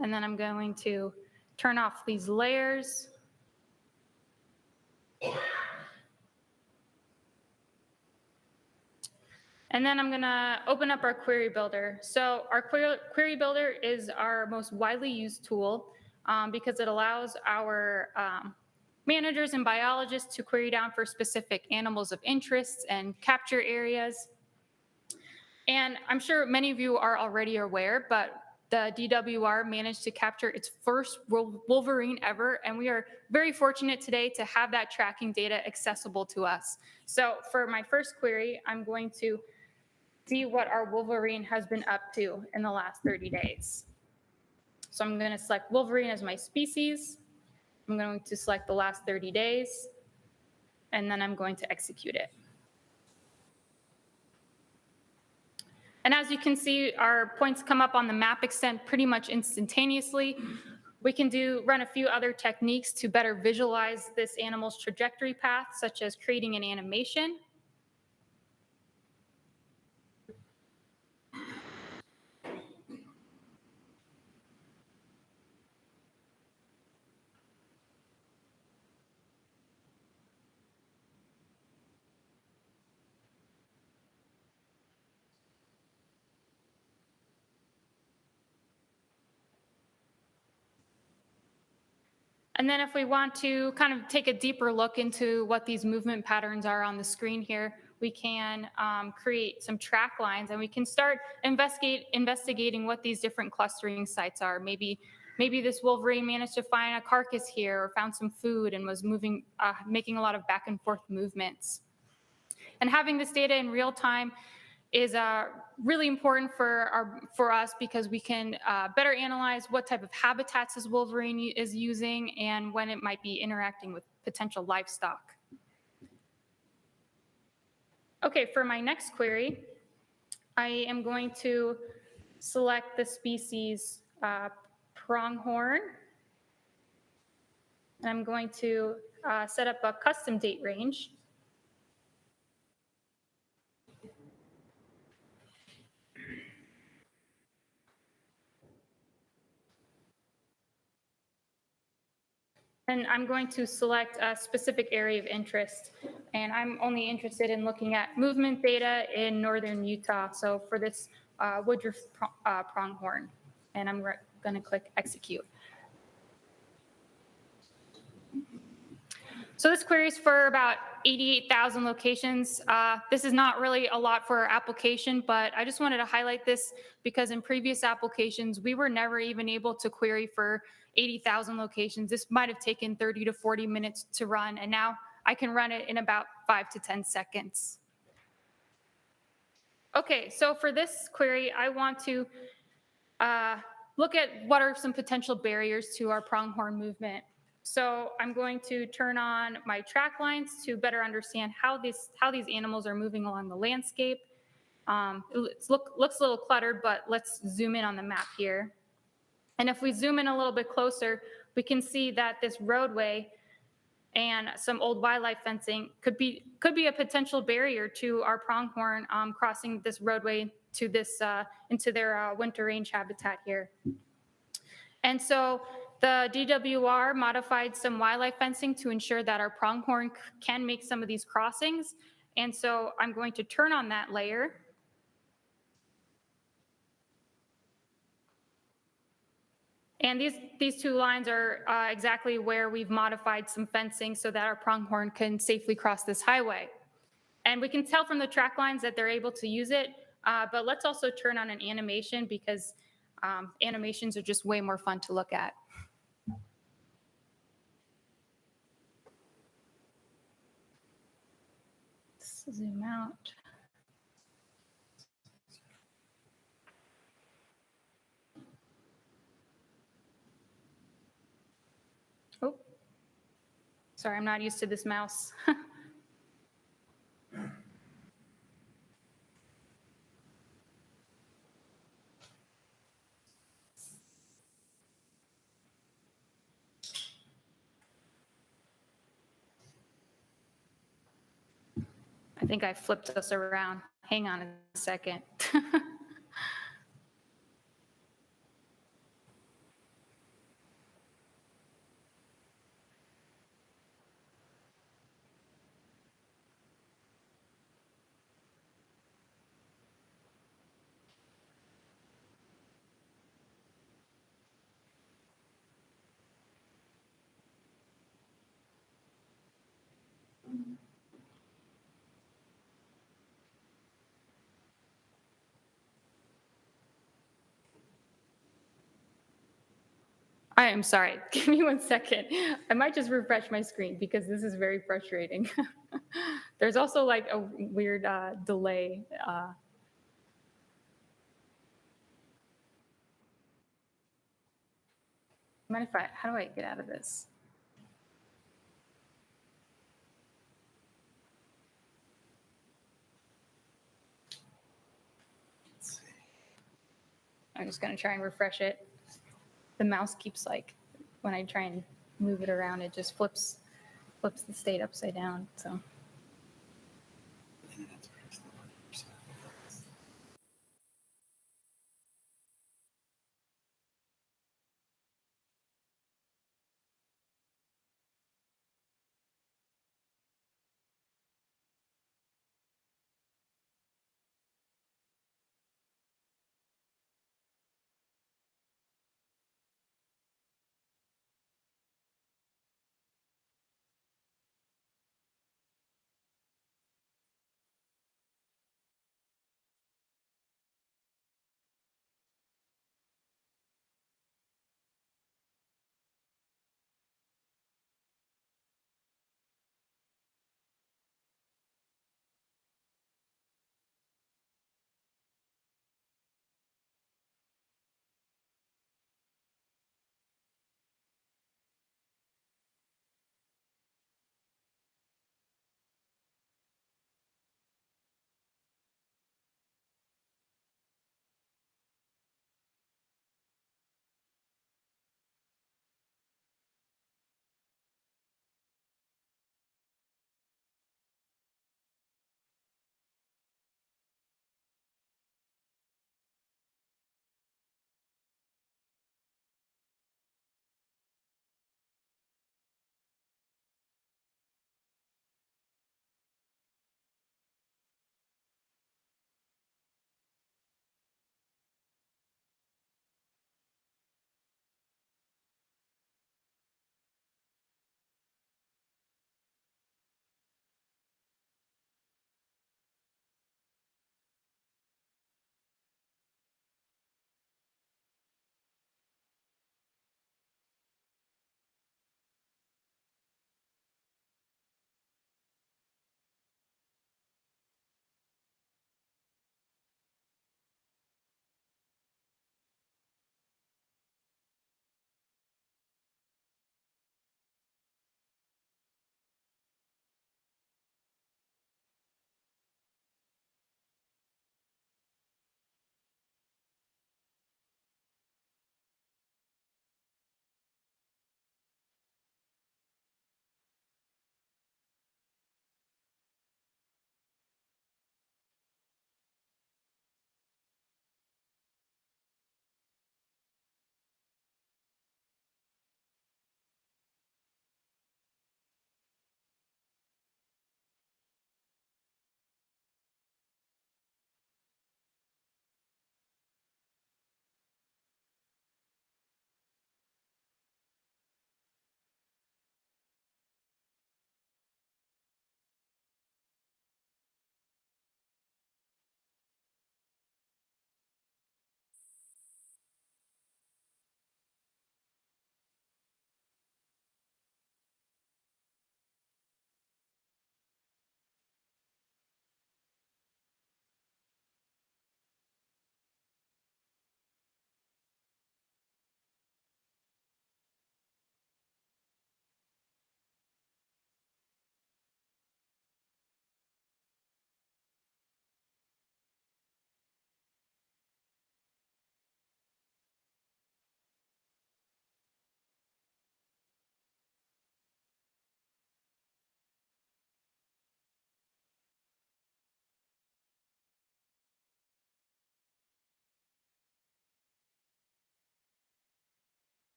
and then I'm going to turn off these layers. And then I'm going to open up our query builder. So our query builder is our most widely used tool because it allows our managers and biologists to query down for specific animals of interest and capture areas. And I'm sure many of you are already aware, but the DWR managed to capture its first wolverine ever, and we are very fortunate today to have that tracking data accessible to us. So for my first query, I'm going to see what our wolverine has been up to in the last 30 days. So I'm going to select wolverine as my species. I'm going to select the last 30 days, and then I'm going to execute it. And as you can see, our points come up on the map extent pretty much instantaneously. We can run a few other techniques to better visualize this animal's trajectory path, such as creating an animation. And then if we want to kind of take a deeper look into what these movement patterns are on the screen here, we can create some track lines, and we can start investigating what these different clustering sites are. Maybe this wolverine managed to find a carcass here or found some food and was moving, making a lot of back and forth movements. And having this data in real time is really important for us because we can better analyze what type of habitats this wolverine is using and when it might be interacting with potential livestock. Okay, for my next query, I am going to select the species pronghorn. And I'm going to set up a custom date range. And I'm going to select a specific area of interest. And I'm only interested in looking at movement data in northern Utah. So for this woodruff pronghorn. And I'm going to click execute. So this query is for about 88,000 locations. This is not really a lot for our application, but I just wanted to highlight this because in previous applications, we were never even able to query for 80,000 locations. This might have taken 30 to 40 minutes to run, and now I can run it in about 5 to 10 seconds. Okay, so for this query, I want to look at what are some potential barriers to our pronghorn movement. So I'm going to turn on my track lines to better understand how these animals are moving along the landscape. It looks a little cluttered, but let's zoom in on the map here. And if we zoom in a little bit closer, we can see that this roadway and some old wildlife fencing could be a potential barrier to our pronghorn crossing this roadway to this into their winter range habitat here. And so the DWR modified some wildlife fencing to ensure that our pronghorn can make some of these crossings. And so I'm going to turn on that layer. And these two lines are exactly where we've modified some fencing so that our pronghorn can safely cross this highway. And we can tell from the track lines that they're able to use it, but let's also turn on an animation because animations are just way more fun to look at. Let's zoom out. Oh, sorry, I'm not used to this mouse. I think I flipped us around. Hang on a second. I am sorry. Give me 1 second. I might just refresh my screen because this is very frustrating. There's also like a weird delay. Mind if how do I get out of this? I'm just gonna try and refresh it. The mouse keeps like, when I try and move it around, it just flips the state upside down, so.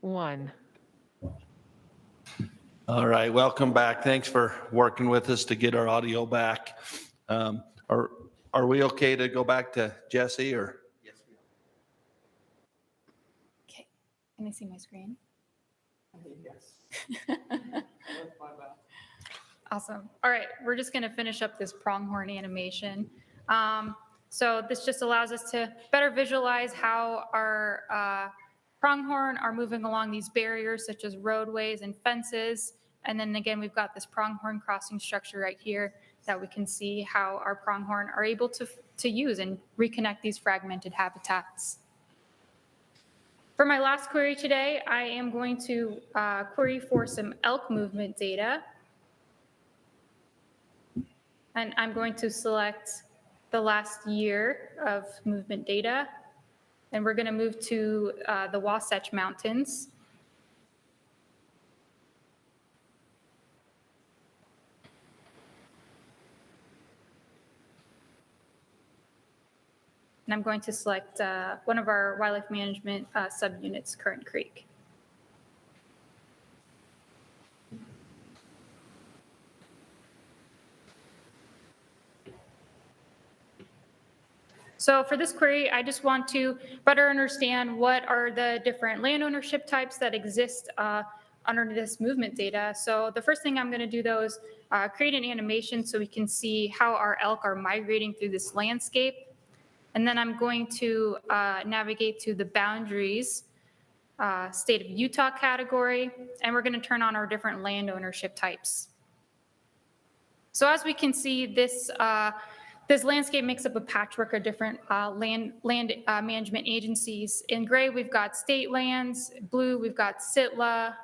1. All right, welcome back. Thanks for working with us to get our audio back. Are we okay to go back to Jesse or? Okay, can I see my screen? Awesome. All right, we're just going to finish up this pronghorn animation. So this just allows us to better visualize how our pronghorn are moving along these barriers such as roadways and fences. And then again, we've got this pronghorn crossing structure right here that we can see how our pronghorn are able to use and reconnect these fragmented habitats. For my last query today, I am going to query for some elk movement data. And I'm going to select the last year of movement data. And we're going to move to the Wasatch Mountains. And I'm going to select one of our wildlife management subunits, Current Creek. So for this query, I just want to better understand what are the different land ownership types that exist under this movement data. So the first thing I'm going to do though is create an animation so we can see how our elk are migrating through this landscape. And then I'm going to navigate to the boundaries state of Utah category, and we're going to turn on our different land ownership types. So as we can see, this landscape makes up a patchwork of different land management agencies. In gray, we've got state lands. Blue, we've got SITLA.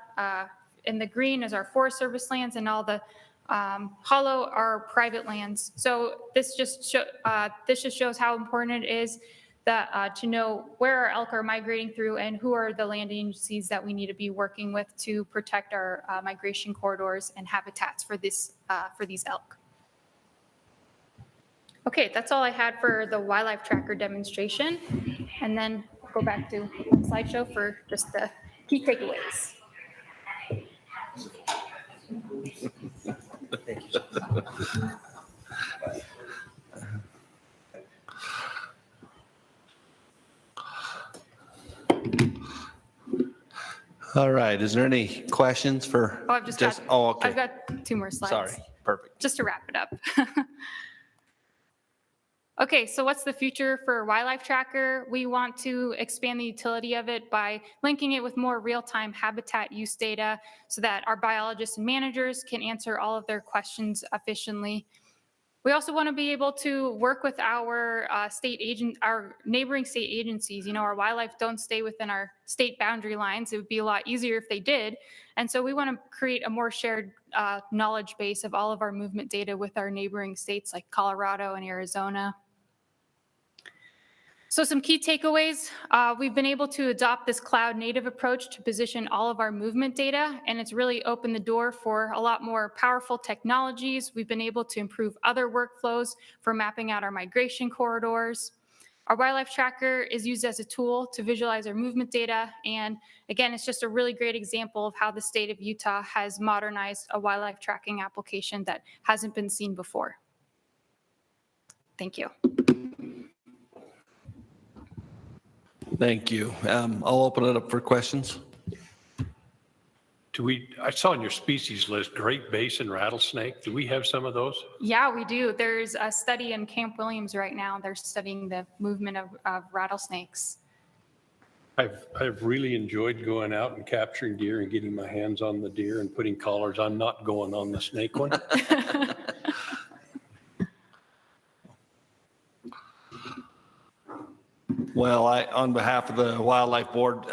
In the green is our Forest Service lands, and all the hollow are private lands. So this just shows how important it is that to know where our elk are migrating through and who are the land agencies that we need to be working with to protect our migration corridors and habitats for these elk. Okay, that's all I had for the wildlife tracker demonstration. And then I'll go back to the slideshow for just the key takeaways. Thank you. All right, is there any questions for? Oh, okay. I've got 2 more slides. Sorry, perfect. Just to wrap it up. Okay, so what's the future for Wildlife Tracker? We want to expand the utility of it by linking it with more real-time habitat use data so that our biologists and managers can answer all of their questions efficiently. We also want to be able to work with our neighboring state agencies. You know, our wildlife don't stay within our state boundary lines. It would be a lot easier if they did. And so we want to create a more shared knowledge base of all of our movement data with our neighboring states like Colorado and Arizona. So some key takeaways, we've been able to adopt this cloud native approach to position all of our movement data, and it's really opened the door for a lot more powerful technologies. We've been able to improve other workflows for mapping out our migration corridors. Our wildlife tracker is used as a tool to visualize our movement data, and again, it's just a really great example of how the state of Utah has modernized a wildlife tracking application that hasn't been seen before. Thank you. Thank you. I'll open it up for questions. I saw in your species list, Great Basin rattlesnake. Do we have some of those? Yeah, we do. There's a study in Camp Williams right now. They're studying the movement of rattlesnakes. I've really enjoyed going out and capturing deer and getting my hands on the deer and putting collars. I'm not going on the snake one. Well, on behalf of the Wildlife Board,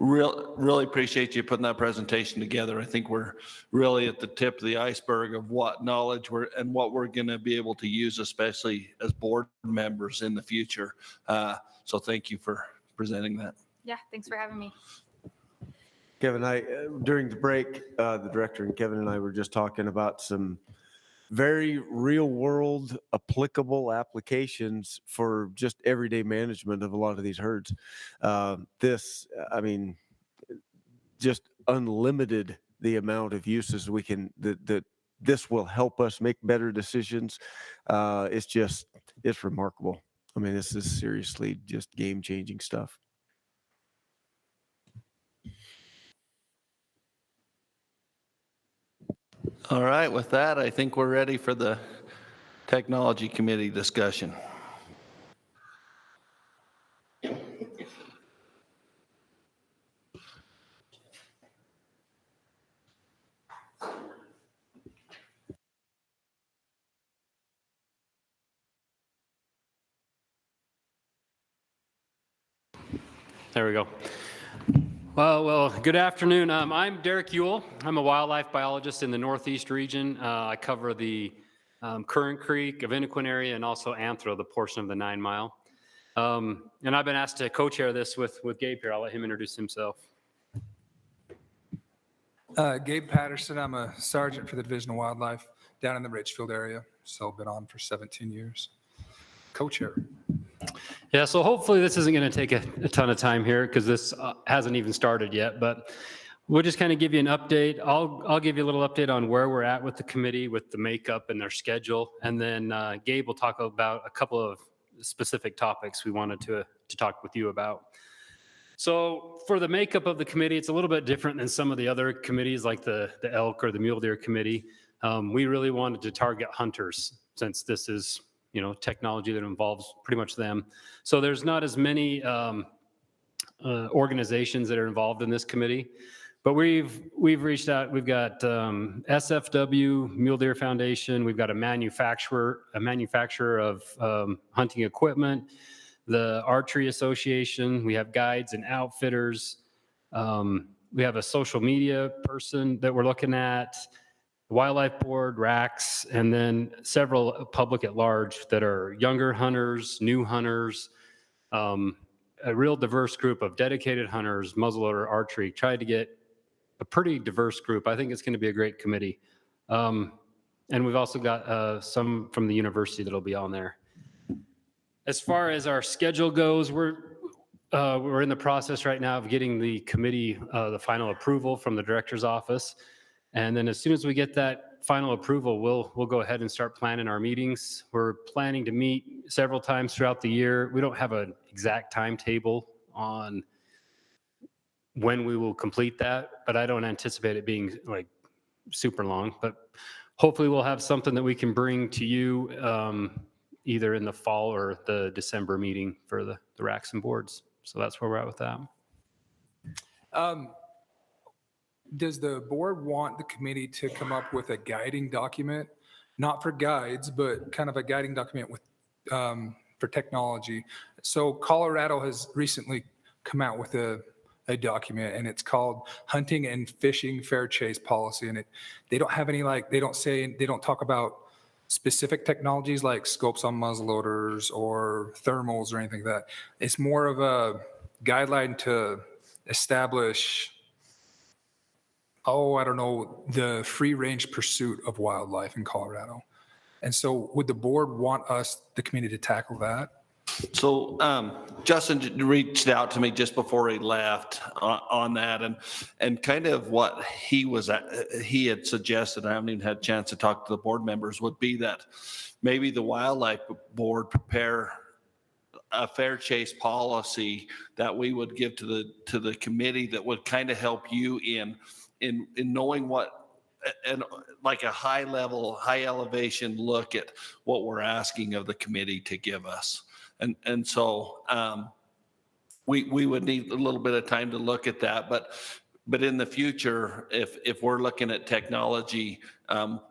really appreciate you putting that presentation together. I think we're really at the tip of the iceberg of what knowledge and what we're going to be able to use, especially as board members in the future. So thank you for presenting that. Yeah, thanks for having me. Kevin, during the break, the director and Kevin and I were just talking about some very real world applicable applications for just everyday management of a lot of these herds. just unlimited the amount of uses we can, that this will help us make better decisions. It's remarkable. I mean, this is seriously just game-changing stuff. All right, with that, I think we're ready for the technology committee discussion. There we go. Well, good afternoon. I'm Derek Ewell. I'm a wildlife biologist in the Northeast region. I cover the Current Creek, Avinequin area, and also Anthro, the portion of the 9 Mile. And I've been asked to co-chair this with Gabe here. I'll let him introduce himself. Gabe Patterson. I'm a sergeant for the Division of Wildlife down in the Richfield area. So been on for 17 years. Co-chair. Yeah, so hopefully this isn't going to take a ton of time here because this hasn't even started yet, but we'll just kind of give you an update. I'll give you a little update on where we're at with the committee, with the makeup and their schedule, and then Gabe will talk about a couple of specific topics we wanted to talk with you about. So for the makeup of the committee, it's a little bit different than some of the other committees like the elk or the mule deer committee. We really wanted to target hunters since this is technology that involves pretty much them. So there's not as many organizations that are involved in this committee, but we've reached out. We've got SFW, Mule Deer Foundation. We've got a manufacturer of hunting equipment, the Archery Association. We have guides and outfitters. We have a social media person that we're looking at, Wildlife Board, RACs, and then several public at large that are younger hunters, new hunters, a real diverse group of dedicated hunters, muzzleloader, archery. Tried to get a pretty diverse group. I think it's going to be a great committee. And we've also got some from the university that'll be on there. As far as our schedule goes, we're in the process right now of getting the committee the final approval from the director's office. And then as soon as we get that final approval, we'll go ahead and start planning our meetings. We're planning to meet several times throughout the year. We don't have an exact timetable on when we will complete that, but I don't anticipate it being like super long. But hopefully we'll have something that we can bring to you either in the fall or the December meeting for the racks and boards. So that's where we're at with that. Does the board want the committee to come up with a guiding document, not for guides, but kind of a guiding document with for technology? So Colorado has recently come out with a document, and it's called Hunting and Fishing Fair Chase Policy. And they don't have any, they don't talk about specific technologies like scopes on muzzleloaders or thermals or anything like that. It's more of a guideline to establish, the free range pursuit of wildlife in Colorado. And so would the board want the committee to tackle that? So Justin reached out to me just before he left on that, and kind of what he had suggested, I haven't even had a chance to talk to the board members, would be that maybe the wildlife board prepare a fair chase policy that we would give to the committee that would kind of help you in knowing what, and like a high level, high elevation look at what we're asking of the committee to give us. And so we would need a little bit of time to look at that. But in the future, if we're looking at technology,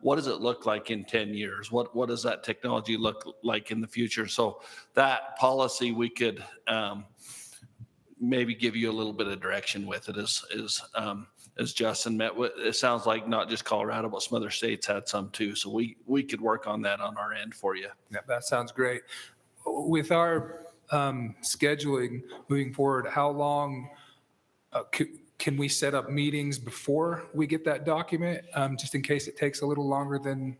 what does it look like in 10 years? What does that technology look like in the future? So that policy, we could maybe give you a little bit of direction with it as Justin met with. It sounds like not just Colorado, but some other states had some too. So we could work on that on our end for you. Yeah, that sounds great. With our scheduling moving forward, how long can we set up meetings before we get that document, just in case it takes a little longer than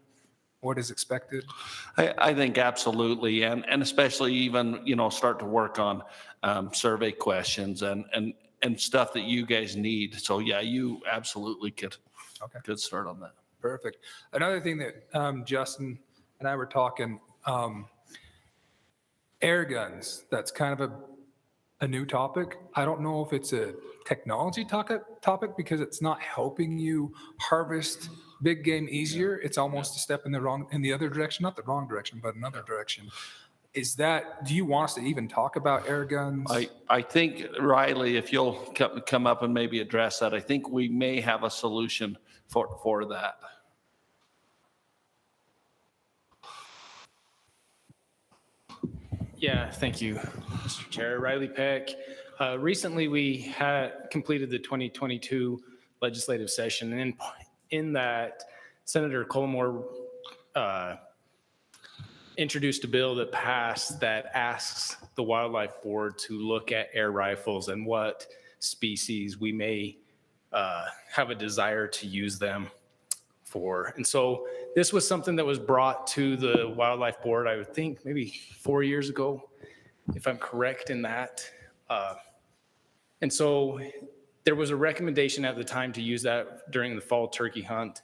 what is expected? I think absolutely. And especially even, start to work on survey questions and and stuff that you guys need. So yeah, you absolutely could start on that. Perfect. Another thing that Justin and I were talking, air guns, that's kind of a new topic. I don't know if it's a technology topic because it's not helping you harvest big game easier. It's almost a step in the other direction, not the wrong direction, but another direction. Do you want us to even talk about air guns? I think, Riley, if you'll come up and maybe address that, I think we may have a solution for that. Yeah, thank you, Mr. Chair. Riley Peck. Recently, we had completed the 2022 legislative session, and in that, Senator Colmore introduced a bill that passed that asks the Wildlife Board to look at air rifles and what species we may have a desire to use them for. And so this was something that was brought to the Wildlife Board, I would think maybe 4 years ago, if I'm correct in that. And so there was a recommendation at the time to use that during the fall turkey hunt.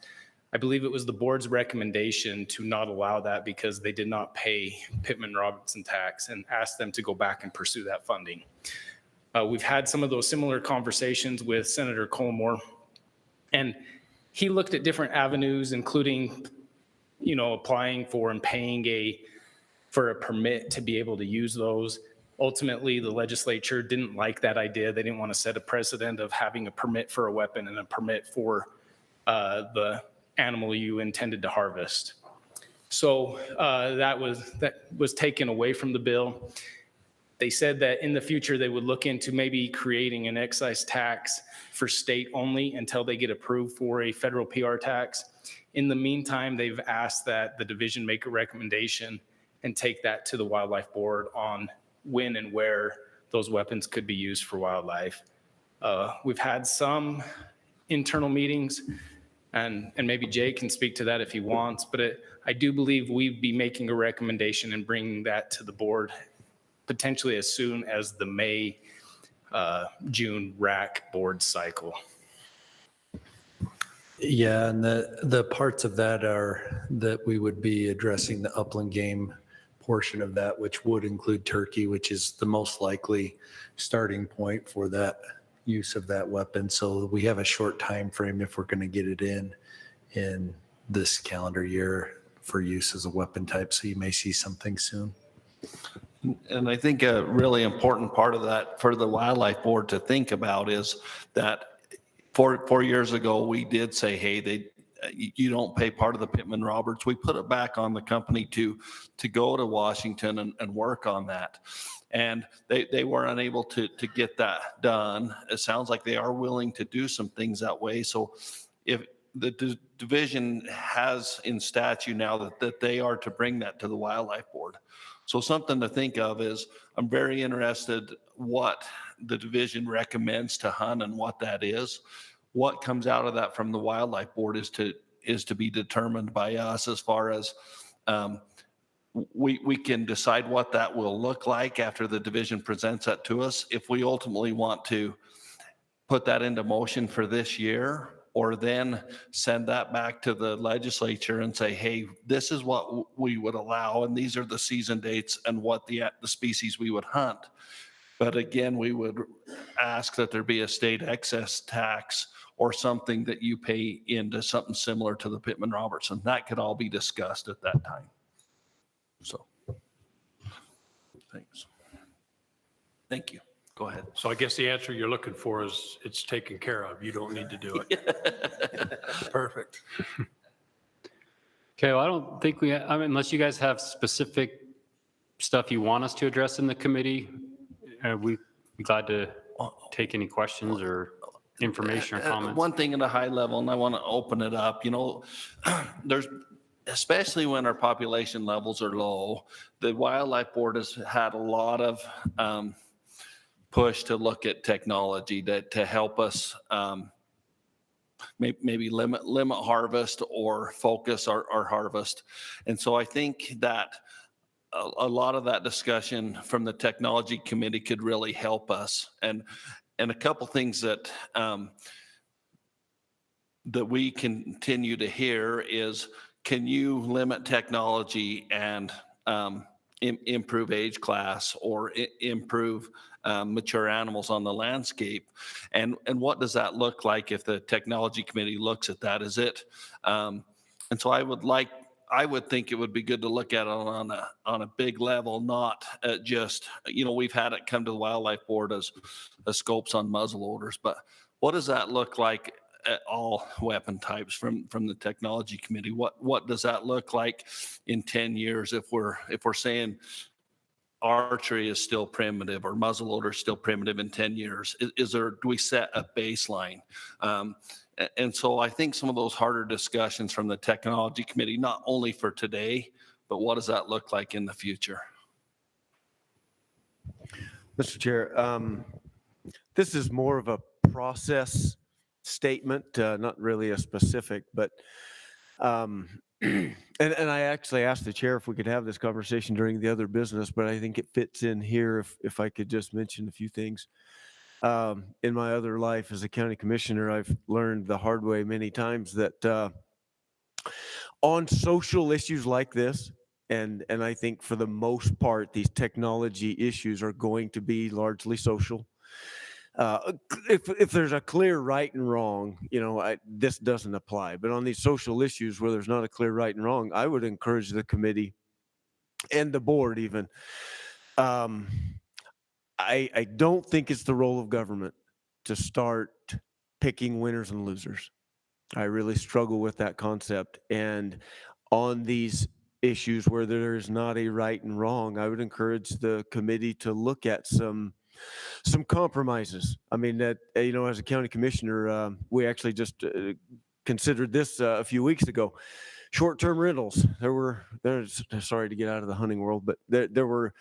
I believe it was the board's recommendation to not allow that because they did not pay Pittman-Robertson tax and asked them to go back and pursue that funding. We've had some of those similar conversations with Senator Colmore, and he looked at different avenues, including, applying for and paying for a permit to be able to use those. Ultimately, the legislature didn't like that idea. They didn't want to set a precedent of having a permit for a weapon and a permit for the animal you intended to harvest. So that was taken away from the bill. They said that in the future they would look into maybe creating an excise tax for state only until they get approved for a federal PR tax. In the meantime, they've asked that the division make a recommendation and take that to the Wildlife Board on when and where those weapons could be used for wildlife. We've had some internal meetings, and maybe Jay can speak to that if he wants, but I do believe we'd be making a recommendation and bringing that to the board potentially as soon as the May, June RAC board cycle. Yeah, and the parts of that are that we would be addressing the upland game portion of that, which would include turkey, which is the most likely starting point for that use of that weapon. So we have a short time frame if we're going to get it in this calendar year for use as a weapon type. So you may see something soon. And I think a really important part of that for the Wildlife Board to think about is that 4 years ago, we did say, hey, you don't pay part of the Pittman-Roberts. We put it back on the company to go to Washington and work on that. And they were unable to get that done. It sounds like they are willing to do some things that way. So if the division has in statute now that they are to bring that to the Wildlife Board. So something to think of is I'm very interested what the division recommends to hunt and what that is. What comes out of that from the Wildlife Board is to be determined by us as far as we can decide what that will look like after the division presents that to us. If we ultimately want to put that into motion for this year, or then send that back to the legislature and say, hey, this is what we would allow, and these are the season dates and what the species we would hunt. But again, we would ask that there be a state excess tax or something that you pay into something similar to the Pittman-Robertson. That could all be discussed at that time. So, thanks. Thank you. Go ahead. So I guess the answer you're looking for is it's taken care of. You don't need to do it. Perfect. Okay, well, I don't think unless you guys have specific stuff you want us to address in the committee, we'd be glad to take any questions or information or comments. One thing at a high level, and I want to open it up, there's, especially when our population levels are low, the Wildlife Board has had a lot of push to look at technology to help us maybe limit harvest or focus our harvest. And so I think that a lot of that discussion from the technology committee could really help us. And a couple things that that we continue to hear is, can you limit technology and improve age class or improve mature animals on the landscape? And what does that look like if the technology committee looks at that? Is it, and so I would think it would be good to look at it on a big level, not just, we've had it come to the wildlife board as scopes on muzzleloaders, but what does that look like at all weapon types from the technology committee? What does that look like in 10 years if we're saying archery is still primitive or muzzleloader is still primitive in 10 years? Do we set a baseline? And so I think some of those harder discussions from the technology committee, not only for today, but what does that look like in the future? Mr. Chair, this is more of a process statement, not really a specific, but and I actually asked the chair if we could have this conversation during the other business, but I think it fits in here if I could just mention a few things. In my other life as a county commissioner, I've learned the hard way many times that on social issues like this, and I think for the most part, these technology issues are going to be largely social. If there's a clear right and wrong, this doesn't apply. But on these social issues where there's not a clear right and wrong, I would encourage the committee and the board even. I don't think it's the role of government to start picking winners and losers. I really struggle with that concept. And on these issues where there is not a right and wrong, I would encourage the committee to look at some compromises. I mean, that, as a county commissioner, we actually just considered this a few weeks ago. Short-term rentals. There's sorry to get out of the hunting world, but there were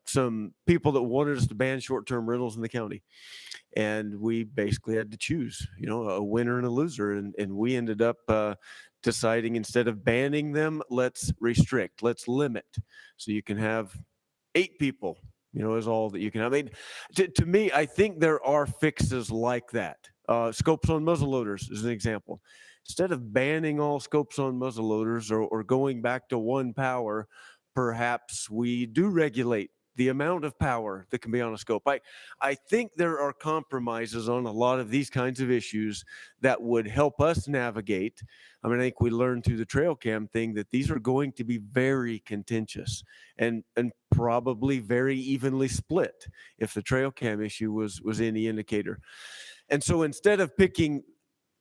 some people that wanted us to ban short-term rentals in the county. And we basically had to choose, a winner and a loser. And we ended up deciding, instead of banning them, let's restrict, let's limit. So you can have 8 people, is all that you can have. I mean, to me, I think there are fixes like that. Scopes on muzzleloaders is an example. Instead of banning all scopes on muzzleloaders or going back to 1 power, perhaps we do regulate the amount of power that can be on a scope. I think there are compromises on a lot of these kinds of issues that would help us navigate. I mean, I think we learned through the trail cam thing that these are going to be very contentious and probably very evenly split if the trail cam issue was any indicator. And so instead of picking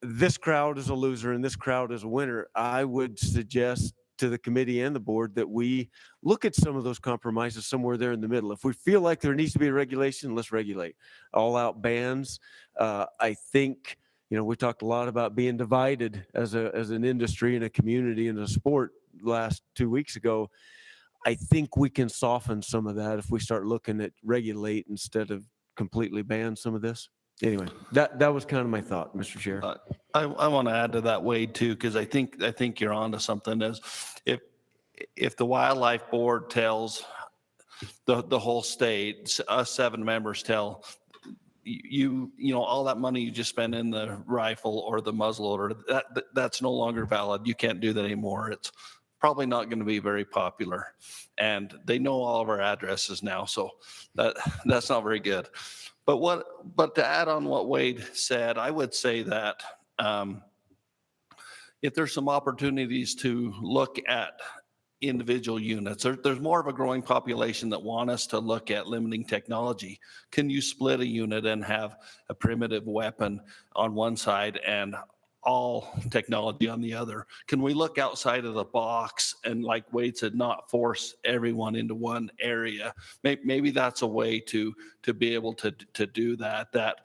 this crowd as a loser and this crowd as a winner, I would suggest to the committee and the board that we look at some of those compromises somewhere there in the middle. If we feel like there needs to be a regulation, let's regulate. All out bans. I think, we talked a lot about being divided as an industry and a community and a sport last 2 weeks ago. I think we can soften some of that if we start looking at regulate instead of completely ban some of this. Anyway, that was kind of my thought, Mr. Chair. I want to add to that, Wade, too, because I think you're onto something. Is if the wildlife board tells the whole state, us 7 members tell you all that money you just spent in the rifle or the muzzleloader, that's no longer valid. You can't do that anymore. It's probably not going to be very popular, and they know all of our addresses now, so that's not very good. But to add on what Wade said, I would say that if there's some opportunities to look at individual units, there's more of a growing population that want us to look at limiting technology. Can you split a unit and have a primitive weapon on one side and all technology on the other? Can we look outside of the box and, like Wade said, not force everyone into one area? Maybe that's a way to be able to do that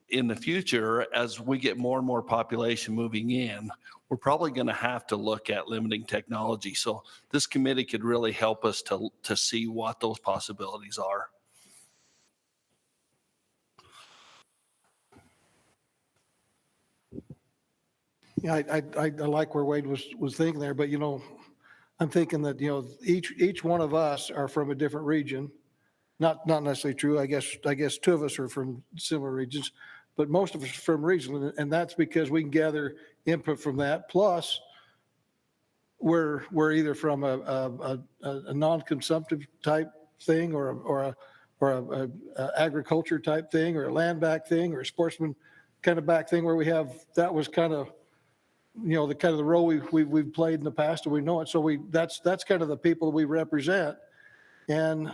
in the future, as we get more and more population moving in, we're probably going to have to look at limiting technology. So this committee could really help us to see what those possibilities are. Yeah, I like where Wade was thinking there, but I'm thinking that each one of us are from a different region, not necessarily true. I guess two of us are from similar regions, but most of us are from regional, and that's because we can gather input from that. Plus, we're either from a non-consumptive type thing or a agriculture type thing or a land back thing or a sportsman kind of back thing where we have, that was kind of, the role we've played in the past and we know it. So that's kind of the people we represent. And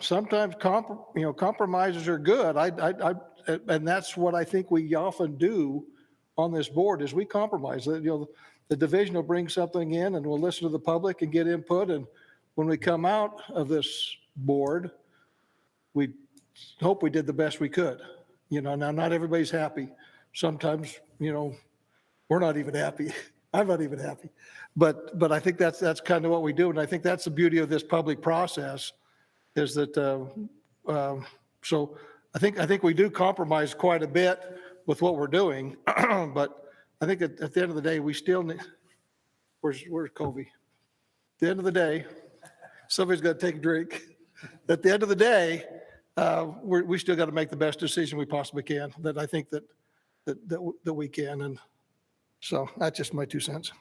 sometimes compromises are good. And that's what I think we often do on this board is we compromise. The division will bring something in and we'll listen to the public and get input. And when we come out of this board, we hope we did the best we could. Now not everybody's happy. Sometimes, we're not even happy. I'm not even happy. But I think that's kind of what we do. And I think that's the beauty of this public process is that, so I think we do compromise quite a bit with what we're doing. But I think at the end of the day, we still need, where's Kobe? At the end of the day, somebody's got to take a drink. At the end of the day, we still got to make the best decision we possibly can. That I think that we can, and so that's just my 2 cents.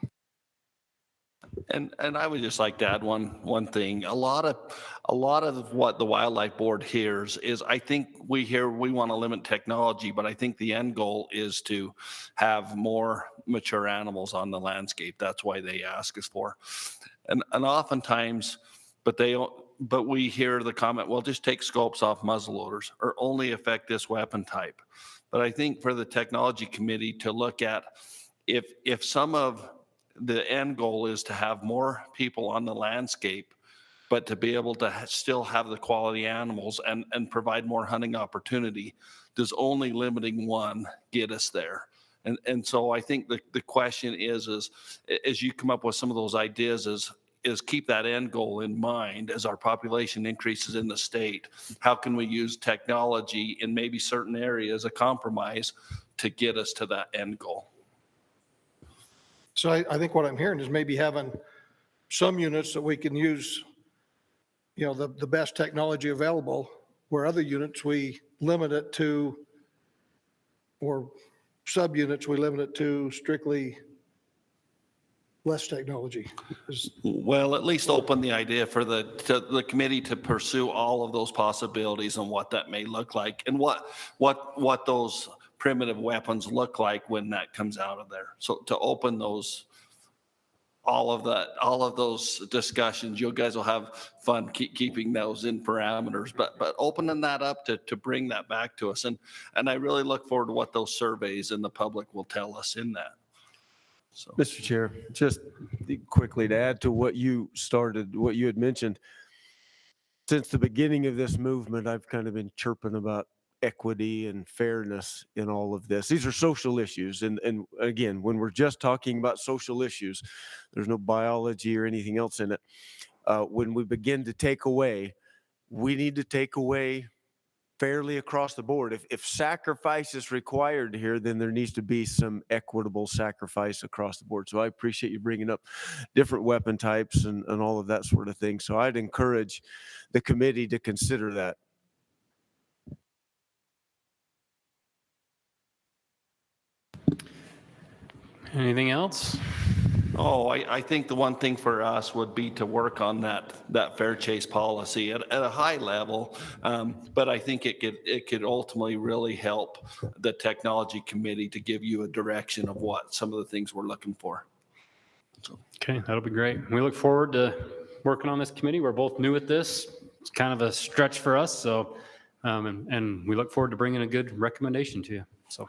And I would just like to add one thing. A lot of what the Wildlife Board hears is, I think we want to limit technology, but I think the end goal is to have more mature animals on the landscape. That's why they ask us for, and oftentimes, but we hear the comment, well, just take scopes off muzzleloaders or only affect this weapon type. But I think for the technology committee to look at if some of the end goal is to have more people on the landscape, but to be able to still have the quality animals and provide more hunting opportunity, does only limiting one get us there? And so I think the question is as you come up with some of those ideas is keep that end goal in mind as our population increases in the state. How can we use technology in maybe certain areas, a compromise, to get us to that end goal? So I think what I'm hearing is maybe having some units that we can use, the best technology available, where other units we limit it to, or subunits we limit it to strictly less technology. Well, at least open the idea for the committee to pursue all of those possibilities and what that may look like and what those primitive weapons look like when that comes out of there. So to open all of those discussions, you guys will have fun keeping those in parameters, but opening that up to bring that back to us. And I really look forward to what those surveys and the public will tell us in that. So. Mr. Chair, just quickly to add to what you had mentioned, since the beginning of this movement, I've kind of been chirping about equity and fairness in all of this. These are social issues. And again, when we're just talking about social issues, there's no biology or anything else in it. When we begin to take away, we need to take away fairly across the board. If sacrifice is required here, then there needs to be some equitable sacrifice across the board. So I appreciate you bringing up different weapon types and all of that sort of thing. So I'd encourage the committee to consider that. Anything else? Oh, I think the one thing for us would be to work on that fair chase policy at a high level. But I think it could ultimately really help the technology committee to give you a direction of what some of the things we're looking for. So. Okay, that'll be great. We look forward to working on this committee. We're both new at this. It's kind of a stretch for us. So, and we look forward to bringing a good recommendation to you. So,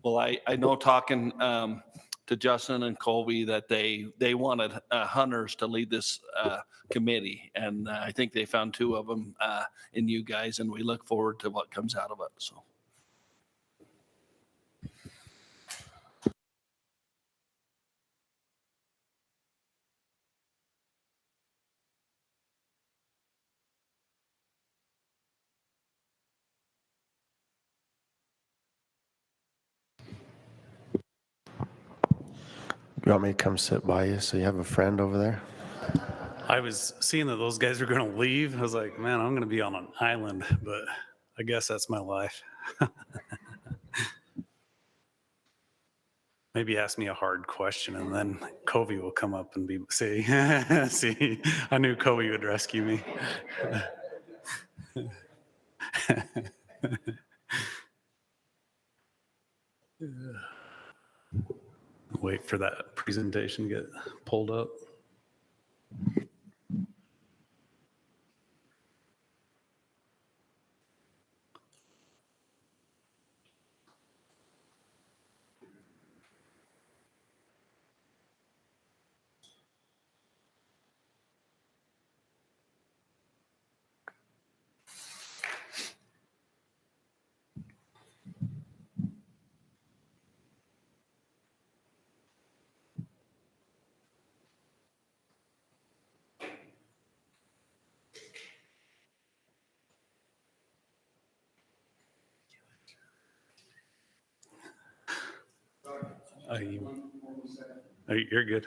well, I know talking to Justin and Colby that they wanted hunters to lead this committee, and I think they found two of them in you guys, and we look forward to what comes out of it. So. You want me to come sit by you so you have a friend over there? I was seeing that those guys were going to leave. I was like, man, I'm going to be on an island, but I guess that's my life. Maybe ask me a hard question and then Covey will come up and say, see, I knew Covey would rescue me. Wait for that presentation to get pulled up. You're good.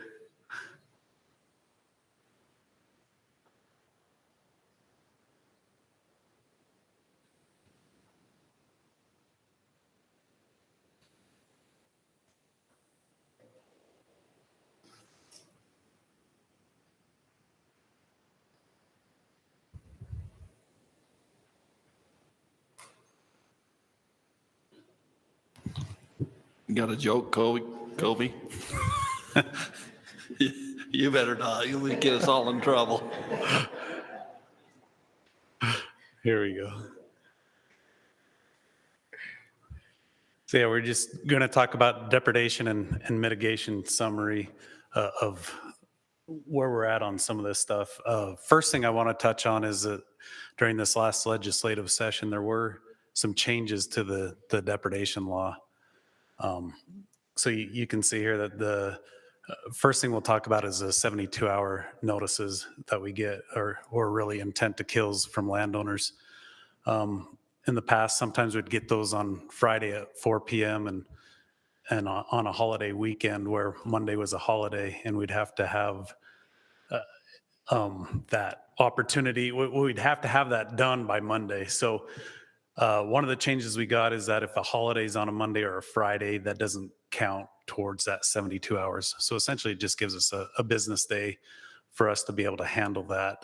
You got a joke, Kobe? You better not. You'll get us all in trouble. Here we go. So yeah, we're just going to talk about depredation and mitigation summary of where we're at on some of this stuff. First thing I want to touch on is that during this last legislative session, there were some changes to the depredation law. So you can see here that the first thing we'll talk about is the 72-hour notices that we get, or really intent to kills from landowners. In the past, sometimes we'd get those on Friday at 4 p.m. and on a holiday weekend where Monday was a holiday, and we'd have to have that opportunity. We'd have to have that done by Monday. So one of the changes we got is that if a holiday is on a Monday or a Friday, that doesn't count towards that 72 hours. So essentially, it just gives us a business day for us to be able to handle that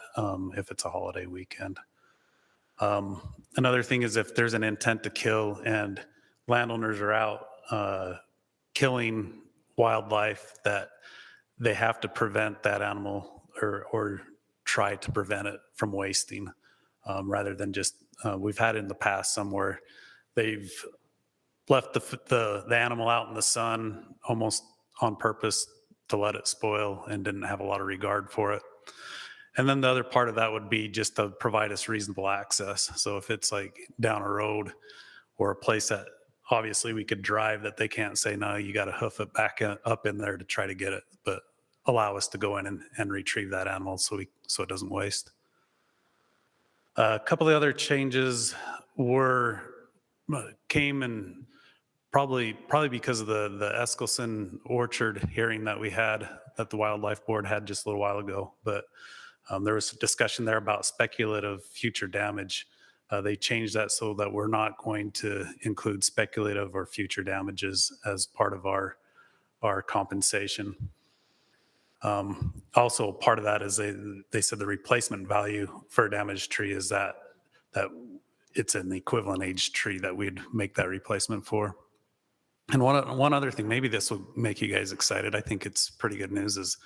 if it's a holiday weekend. Another thing is if there's an intent to kill and landowners are out killing wildlife, that they have to prevent that animal or try to prevent it from wasting, rather than just we've had in the past somewhere they've left the animal out in the sun almost on purpose to let it spoil and didn't have a lot of regard for it. And then the other part of that would be just to provide us reasonable access. So if it's like down a road or a place that obviously we could drive, that they can't say, no, you got to hoof it back up in there to try to get it, but allow us to go in and retrieve that animal so it doesn't waste. A couple of the other changes came and probably because of the Eccles orchard hearing that we had, that the Wildlife Board had just a little while ago. But there was a discussion there about speculative future damage. They changed that so that we're not going to include speculative or future damages as part of our compensation. Also, part of that is they said the replacement value for a damaged tree is that it's an equivalent age tree that we'd make that replacement for. And one other thing, maybe this will make you guys excited. I think it's pretty good news, is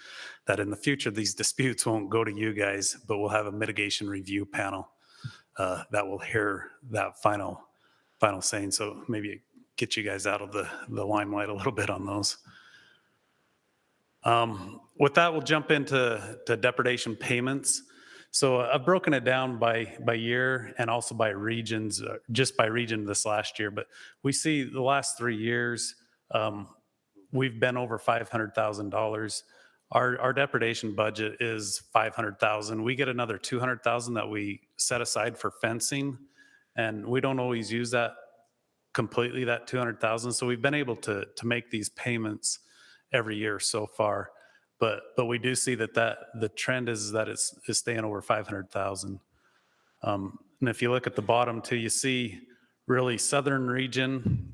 that in the future, these disputes won't go to you guys, but we'll have a mitigation review panel that will hear that final saying. So maybe get you guys out of the limelight a little bit on those. With that, we'll jump into depredation payments. So I've broken it down by year and also by regions, just by region this last year. But we see the last 3 years, we've been over $500,000. Our depredation budget is $500,000. We get another $200,000 that we set aside for fencing, and we don't always use that completely, that $200,000. So we've been able to make these payments every year so far. But we do see that the trend is that it's staying over 500,000. And if you look at the bottom too, you see really southern region.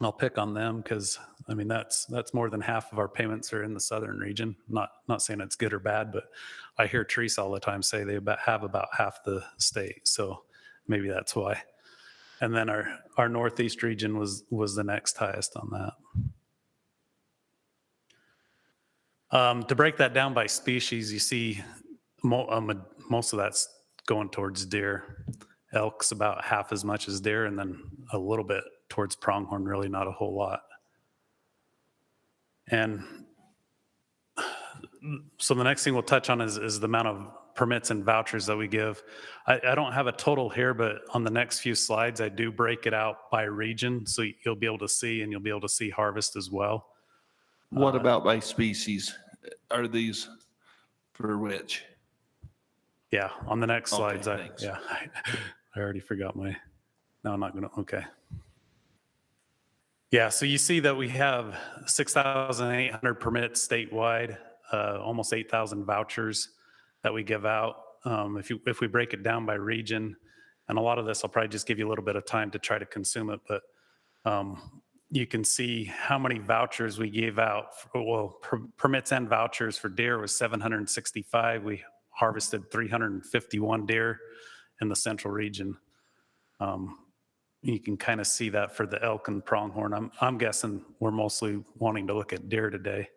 I'll pick on them because I mean that's more than half of our payments are in the southern region. Not saying it's good or bad, but I hear Teresa all the time say they have about half the state, so maybe that's why. And then our northeast region was the next highest on that. To break that down by species, you see most of that's going towards deer. Elk's about half as much as deer, and then a little bit towards pronghorn, really not a whole lot. And so the next thing we'll touch on is the amount of permits and vouchers that we give. I don't have a total here, but on the next few slides, I do break it out by region, so you'll be able to see, and you'll be able to see harvest as well. What about by species? Are these for which? Yeah, on the next slides, Okay, I already forgot no, I'm not gonna, okay. Yeah, so you see that we have 6,800 permits statewide, almost 8,000 vouchers that we give out. If we break it down by region, and a lot of this, I'll probably just give you a little bit of time to try to consume it, but you can see how many vouchers we gave out. Permits and vouchers for deer was 765. We harvested 351 deer in the central region. You can kind of see that for the elk and pronghorn. I'm guessing we're mostly wanting to look at deer today.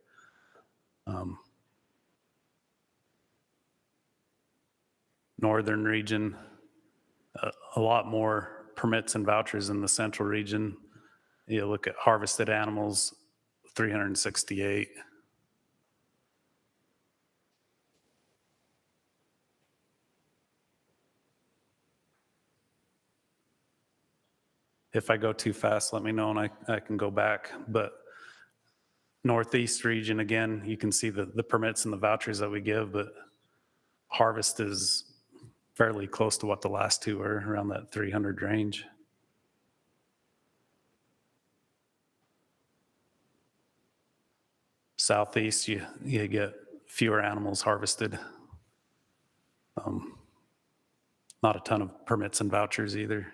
Northern region, a lot more permits and vouchers in the central region. You look at harvested animals, 368. If I go too fast, let me know and I can go back. But Northeast region, again, you can see the permits and the vouchers that we give, but harvest is fairly close to what the last two were, around that 300 range. Southeast, you get fewer animals harvested. Not a ton of permits and vouchers either.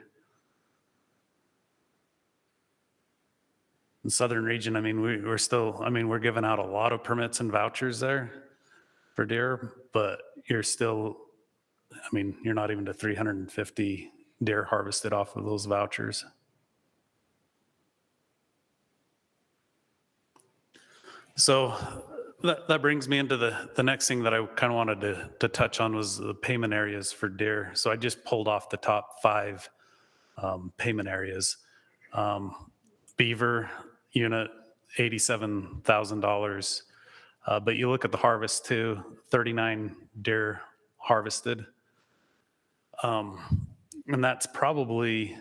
In Southern region, I mean, we're giving out a lot of permits and vouchers there for deer, but you're not even to 350 deer harvested off of those vouchers. So that brings me into the next thing that I kind of wanted to touch on was the payment areas for deer. So I just pulled off the top 5 payment areas. Beaver unit, $87,000. But you look at the harvest too, 39 deer harvested. And this probably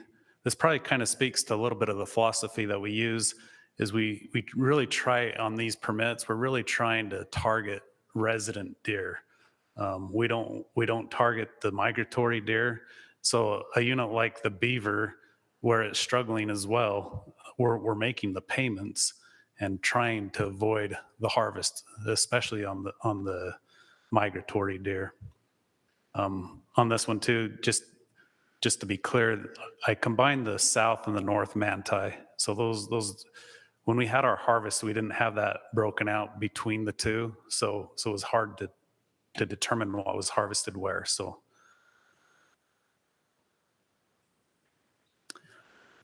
kind of speaks to a little bit of the philosophy that we use is we really try on these permits, we're really trying to target resident deer. We don't target the migratory deer. So a unit like the beaver, where it's struggling as well, we're making the payments and trying to avoid the harvest, especially on the migratory deer. On this one too, just to be clear, I combined the south and the north manti. So those when we had our harvest, we didn't have that broken out between the two. So it was hard to determine what was harvested where. So.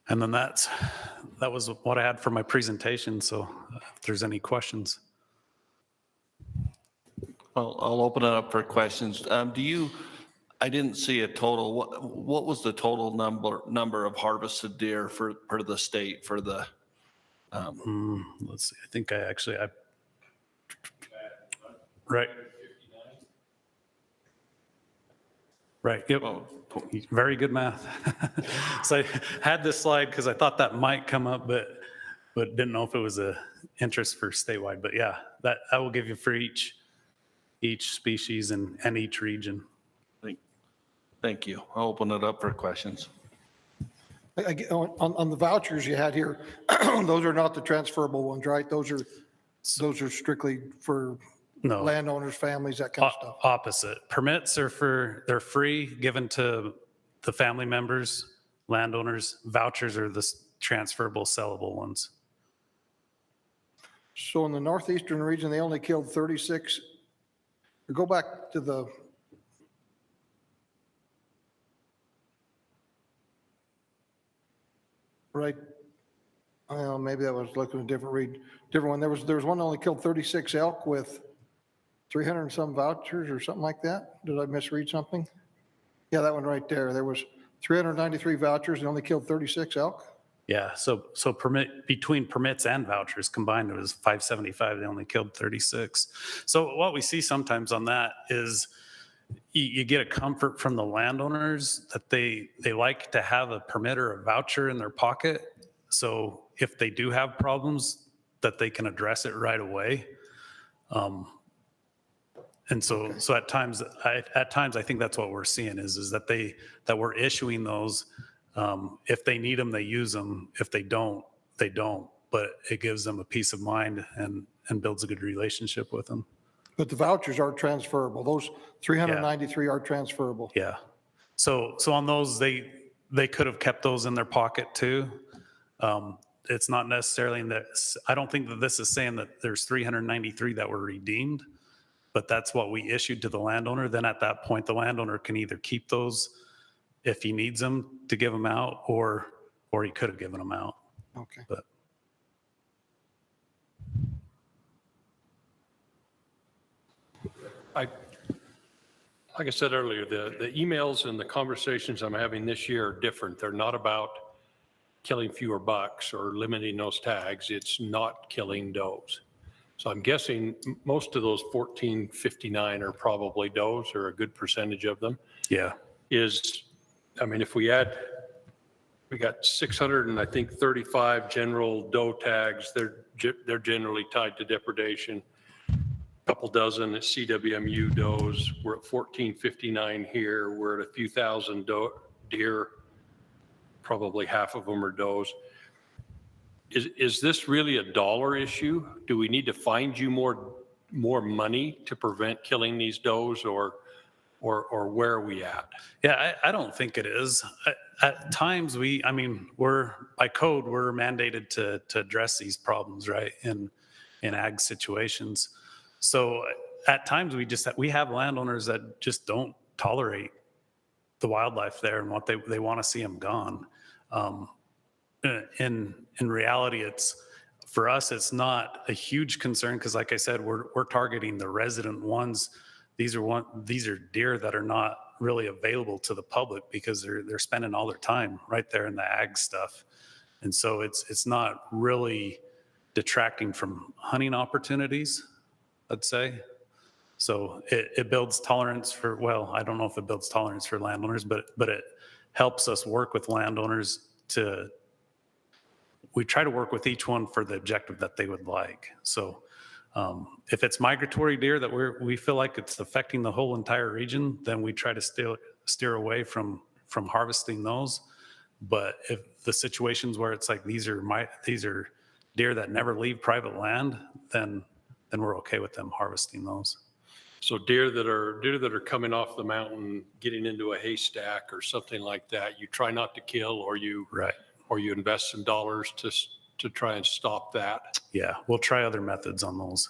And then that was what I had for my presentation. So if there's any questions. I'll open it up for questions. I didn't see a total. What was the total number of harvested deer for the state for the? Let's see. I think right. Right. Yep. Very good math. So I had this slide because I thought that might come up, but didn't know if it was a interest for statewide. But yeah, that I will give you for each species and each region. Thank you. I'll open it up for questions. On the vouchers you had here, those are not the transferable ones, right? Those are Those are strictly for No. landowners, families, that kind of stuff. Opposite. Permits are they're free, given to the family members, landowners. Vouchers are the transferable, sellable ones. So in the northeastern region, they only killed 36. Go back to the right. Maybe that was looking at a different one. There was one that only killed 36 elk with 300 and some vouchers or something like that. Did I misread something? Yeah, that one right there. There was 393 vouchers and only killed 36 elk. Yeah, so between permits and vouchers combined, it was 575. They only killed 36. So what we see sometimes on that is you get a comfort from the landowners that they like to have a permit or a voucher in their pocket. So if they do have problems, that they can address it right away. And so at times I think that's what we're seeing is that we're issuing those. If they need them, they use them. If they don't, they don't. But it gives them a peace of mind and builds a good relationship with them. But the vouchers are transferable. Those 393 are transferable. Yeah. So on those, they could have kept those in their pocket too. It's not necessarily that, I don't think that this is saying that there's 393 that were redeemed, but that's what we issued to the landowner. Then at that point, the landowner can either keep those if he needs them to give them out, or he could have given them out. Okay. But like I said earlier, the emails and the conversations I'm having this year are different. They're not about killing fewer bucks or limiting those tags. It's not killing does. So I'm guessing most of those 1459 are probably does, or a good percentage of them. Yeah. If we got 600 and I think 35 general doe tags, they're generally tied to depredation. A couple dozen at CWMU does. We're at 1459 here. We're at a few thousand deer. Probably half of them are does. Is this really a dollar issue? Do we need to find you more money to prevent killing these does, or where are we at? Yeah, I don't think it is. At times we're by code, we're mandated to address these problems, right? In ag situations. So at times we have landowners that just don't tolerate the wildlife there and what they want to see them gone. In reality, for us, it's not a huge concern because, like I said, we're targeting the resident ones. These are deer that are not really available to the public because they're spending all their time right there in the ag stuff, and so it's not really detracting from hunting opportunities, I'd say. So it builds tolerance for, well, I don't know if it builds tolerance for landowners, but it helps us work with landowners we try to work with each one for the objective that they would like. So if it's migratory deer that we feel like it's affecting the whole entire region, then we try to steer away from harvesting those. But if the situations where it's like these are deer that never leave private land, then we're okay with them harvesting those. So deer that are coming off the mountain, getting into a haystack or something like that, you try not to kill, or you invest some dollars to try and stop that. Yeah, we'll try other methods on those.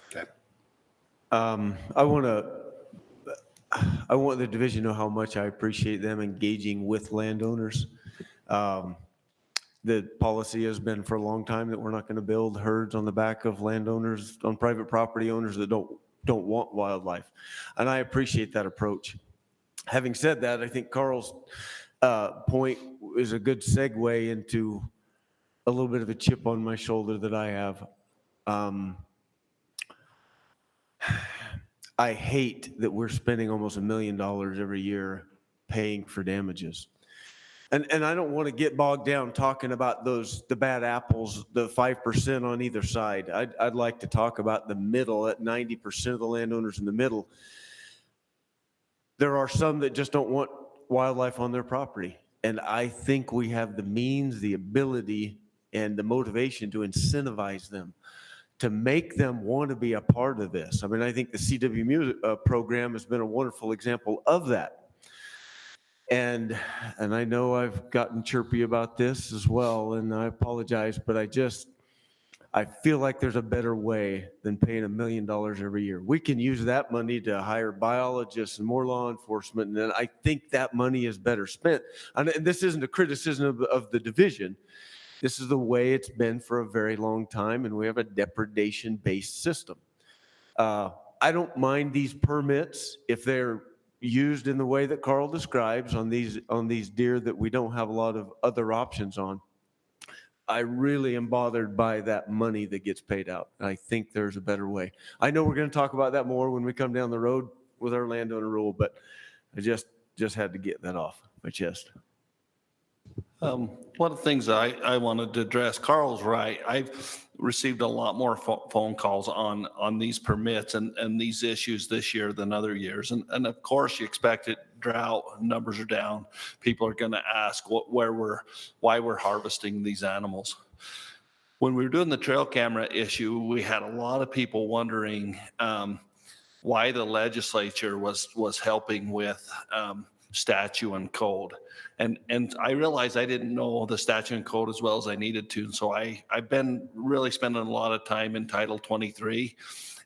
Okay. I want the division to know how much I appreciate them engaging with landowners. The policy has been for a long time that we're not going to build herds on the back of landowners, on private property owners that don't want wildlife. And I appreciate that approach. Having said that, I think Carl's point is a good segue into a little bit of a chip on my shoulder that I have. I hate that we're spending almost $1 million every year paying for damages. And I don't want to get bogged down talking about the bad apples, the 5% on either side. I'd like to talk about the middle, at 90% of the landowners in the middle. There are some that just don't want wildlife on their property. And I think we have the means, the ability, and the motivation to incentivize them, to make them want to be a part of this. I mean, I think the CW Music program has been a wonderful example of that. And I know I've gotten chirpy about this as well, and I apologize, but I feel like there's a better way than paying $1 million every year. We can use that money to hire biologists and more law enforcement, and then I think that money is better spent. And this isn't a criticism of the division. This is the way it's been for a very long time, and we have a depredation-based system. I don't mind these permits if they're used in the way that Carl describes on these deer that we don't have a lot of other options on. I really am bothered by that money that gets paid out. I think there's a better way. I know we're going to talk about that more when we come down the road with our landowner rule, but I just had to get that off my chest. One of the things I wanted to address, Carl's right. I've received a lot more phone calls on these permits and these issues this year than other years. And of course, you expect it. Drought numbers are down. People are going to ask why we're harvesting these animals. When we were doing the trail camera issue, we had a lot of people wondering why the legislature was helping with statute and code. And I realized I didn't know the statute and code as well as I needed to. And so I've been really spending a lot of time in Title 23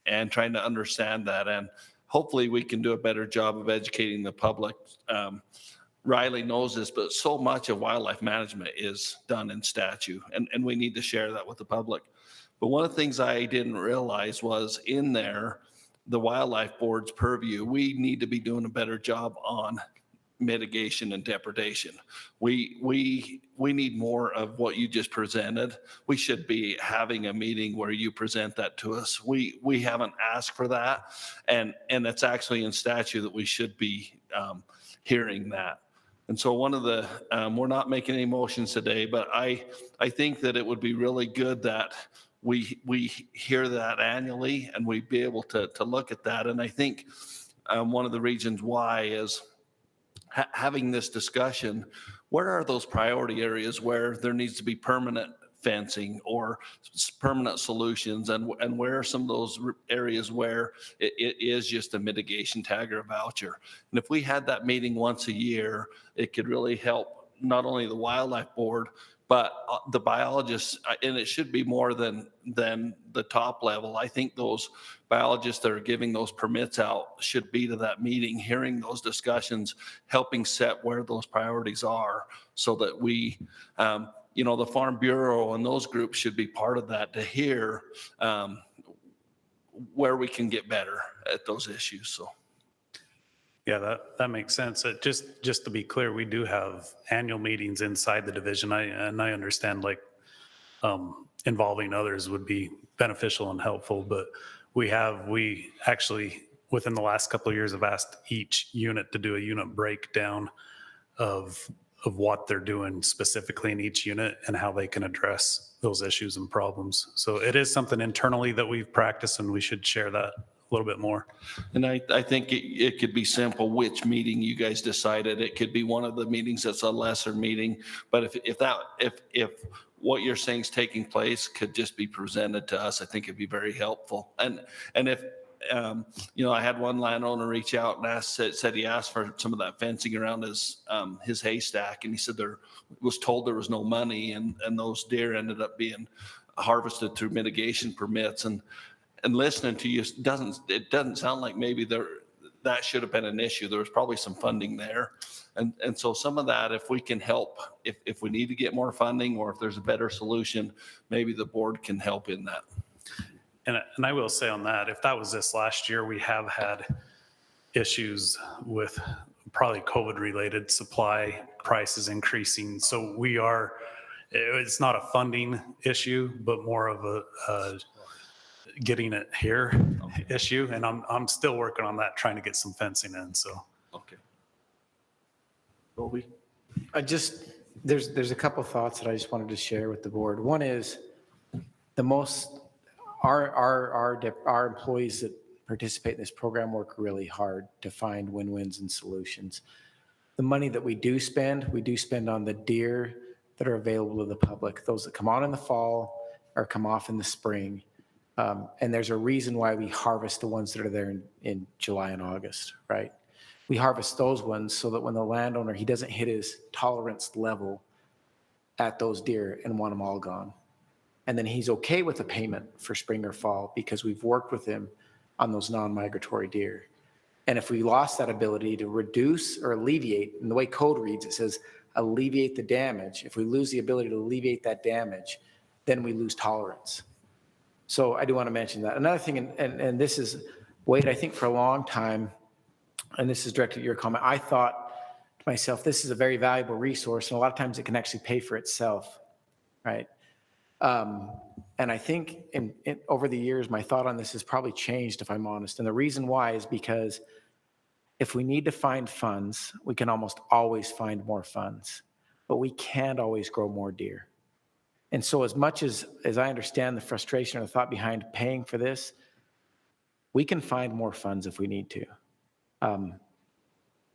and trying to understand that. And hopefully we can do a better job of educating the public. Riley knows this, but so much of wildlife management is done in statute, and we need to share that with the public. But one of the things I didn't realize was in there, the wildlife board's purview, we need to be doing a better job on mitigation and depredation. We need more of what you just presented. We should be having a meeting where you present that to us. We haven't asked for that, and it's actually in statute that we should be hearing that. And so one of the we're not making any motions today, but I think that it would be really good that we hear that annually and we be able to look at that. And I think one of the reasons why is having this discussion. Where are those priority areas where there needs to be permanent fencing or permanent solutions, and where are some of those areas where it is just a mitigation tag or a voucher? And if we had that meeting once a year, it could really help not only the wildlife board, but the biologists, and it should be more than the top level. I think those biologists that are giving those permits out should be to that meeting, hearing those discussions, helping set where those priorities are, so that we, the Farm Bureau and those groups should be part of that to hear where we can get better at those issues. So. Yeah, that makes sense. Just to be clear, we do have annual meetings inside the division. I understand involving others would be beneficial and helpful, but we actually within the last couple of years have asked each unit to do a unit breakdown of what they're doing specifically in each unit and how they can address those issues and problems. So it is something internally that we've practiced, and we should share that a little bit more. And I think it could be simple which meeting you guys decided. It could be one of the meetings that's a lesser meeting, but if what you're saying is taking place could just be presented to us, I think it'd be very helpful. And if I had one landowner reach out and said he asked for some of that fencing around his haystack, and he said was told there was no money, and those deer ended up being harvested through mitigation permits. And listening to you, it doesn't sound like maybe that should have been an issue. There was probably some funding there. And so some of that, if we can help, if we need to get more funding, or if there's a better solution, maybe the board can help in that. And I will say on that, if that was this last year, we have had issues with probably COVID-related supply prices increasing. So it's not a funding issue, but more of a getting it here issue. And I'm still working on that, trying to get some fencing in. So. Okay. Colby? There's a couple thoughts that I just wanted to share with the board. One is our employees that participate in this program work really hard to find win-wins and solutions. The money that we do spend on the deer that are available to the public, those that come on in the fall or come off in the spring. And there's a reason why we harvest the ones that are there in July and August, right? We harvest those ones so that when the landowner, he doesn't hit his tolerance level at those deer and want them all gone. And then he's okay with a payment for spring or fall because we've worked with him on those non-migratory deer. And if we lost that ability to reduce or alleviate, and the way code reads, it says alleviate the damage. If we lose the ability to alleviate that damage, then we lose tolerance. So I do want to mention that. Another thing, and this is, Wade, I think for a long time, and this is directed at your comment, I thought to myself, this is a very valuable resource, and a lot of times it can actually pay for itself, right? And I think over the years, my thought on this has probably changed, if I'm honest. And the reason why is because if we need to find funds, we can almost always find more funds, but we can't always grow more deer. And so as much as I understand the frustration or the thought behind paying for this, we can find more funds if we need to.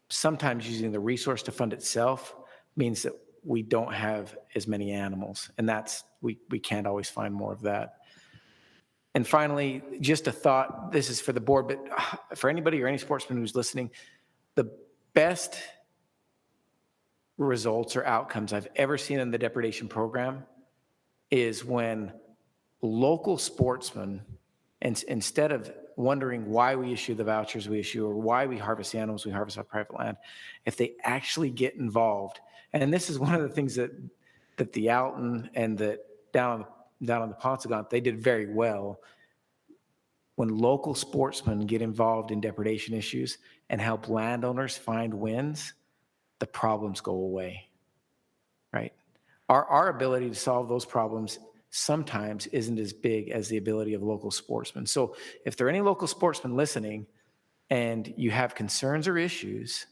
Sometimes using the resource to fund itself means that we don't have as many animals, and we can't always find more of that. And finally, just a thought, this is for the board, but for anybody or any sportsman who's listening, the best results or outcomes I've ever seen in the depredation program is when local sportsmen, instead of wondering why we issue the vouchers we issue or why we harvest the animals we harvest on private land, if they actually get involved. And this is one of the things that the Alton and that down on the Paunsaugunt, they did very well. When local sportsmen get involved in depredation issues and help landowners find wins, the problems go away, right? Our ability to solve those problems sometimes isn't as big as the ability of local sportsmen. So if there are any local sportsmen listening and you have concerns or issues,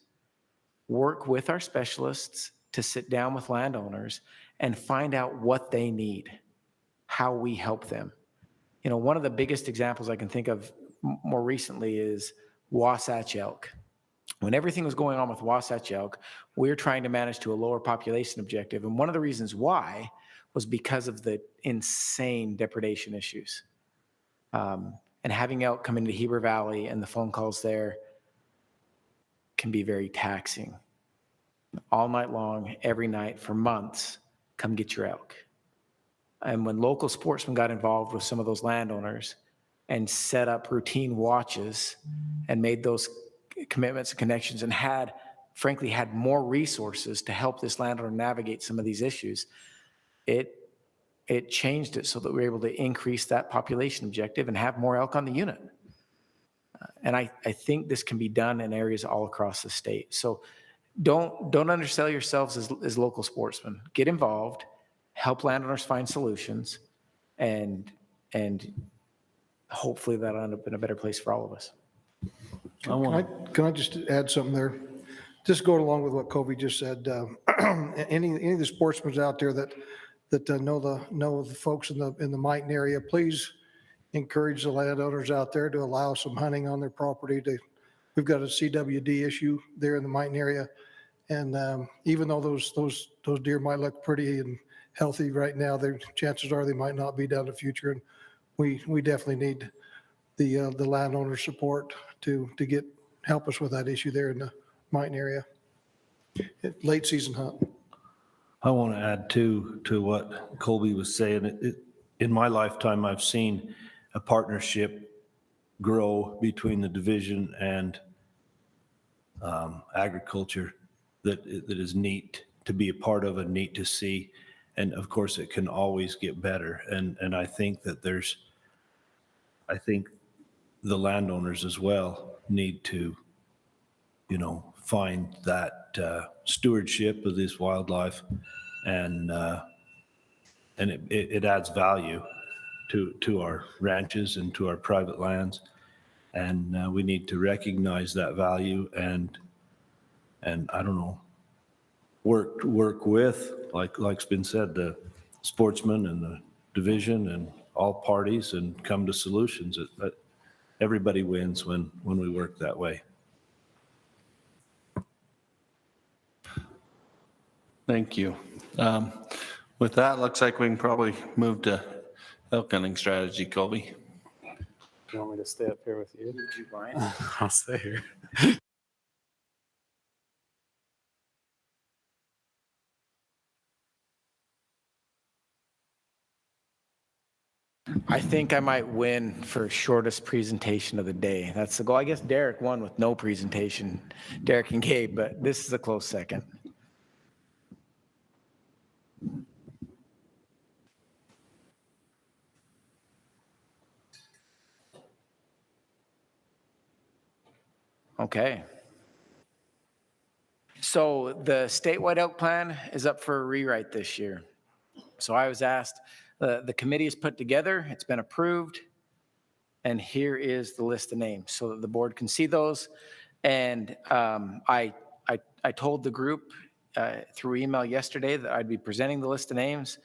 work with our specialists to sit down with landowners and find out what they need, how we help them. You know, one of the biggest examples I can think of more recently is Wasatch elk. When everything was going on with Wasatch elk, we were trying to manage to a lower population objective. And one of the reasons why was because of the insane depredation issues. And having elk come into Heber Valley and the phone calls there can be very taxing. All night long, every night for months, come get your elk. And when local sportsmen got involved with some of those landowners and set up routine watches and made those commitments and connections and frankly had more resources to help this landowner navigate some of these issues, it changed it so that we were able to increase that population objective and have more elk on the unit. And I think this can be done in areas all across the state. So don't undersell yourselves as local sportsmen. Get involved, help landowners find solutions, and hopefully that'll end up in a better place for all of us. Can I just add something there? Just going along with what Kobe just said, any of the sportsmen out there that know the folks in the Mighton area, please encourage the landowners out there to allow some hunting on their property. We've got a CWD issue there in the Mighton area, and even though those deer might look pretty and healthy right now, their chances are they might not be down in the future, and we definitely need the landowner support to help us with that issue there in the Mighton area. Late season hunt. I want to add to what Colby was saying. In my lifetime, I've seen a partnership grow between the division and agriculture that is neat to be a part of and neat to see. And of course, it can always get better. And I think that I think the landowners as well need to, find that stewardship of this wildlife, and it adds value to our ranches and to our private lands, and we need to recognize that value and I don't know, work with, like's been said, the sportsmen and the division and all parties, and come to solutions. Everybody wins when we work that way. Thank you. With that, looks like we can probably move to elk hunting strategy, Colby. You want me to stay up here with you? Would you mind? I'll stay here. I think I might win for shortest presentation of the day. That's the goal. I guess Derek won with no presentation, Derek and Gabe, but this is a close second. Okay. So the statewide elk plan is up for a rewrite this year. So I was asked, the committee is put together, it's been approved, and here is the list of names so that the board can see those. And I told the group through email yesterday that I'd be presenting the list of names,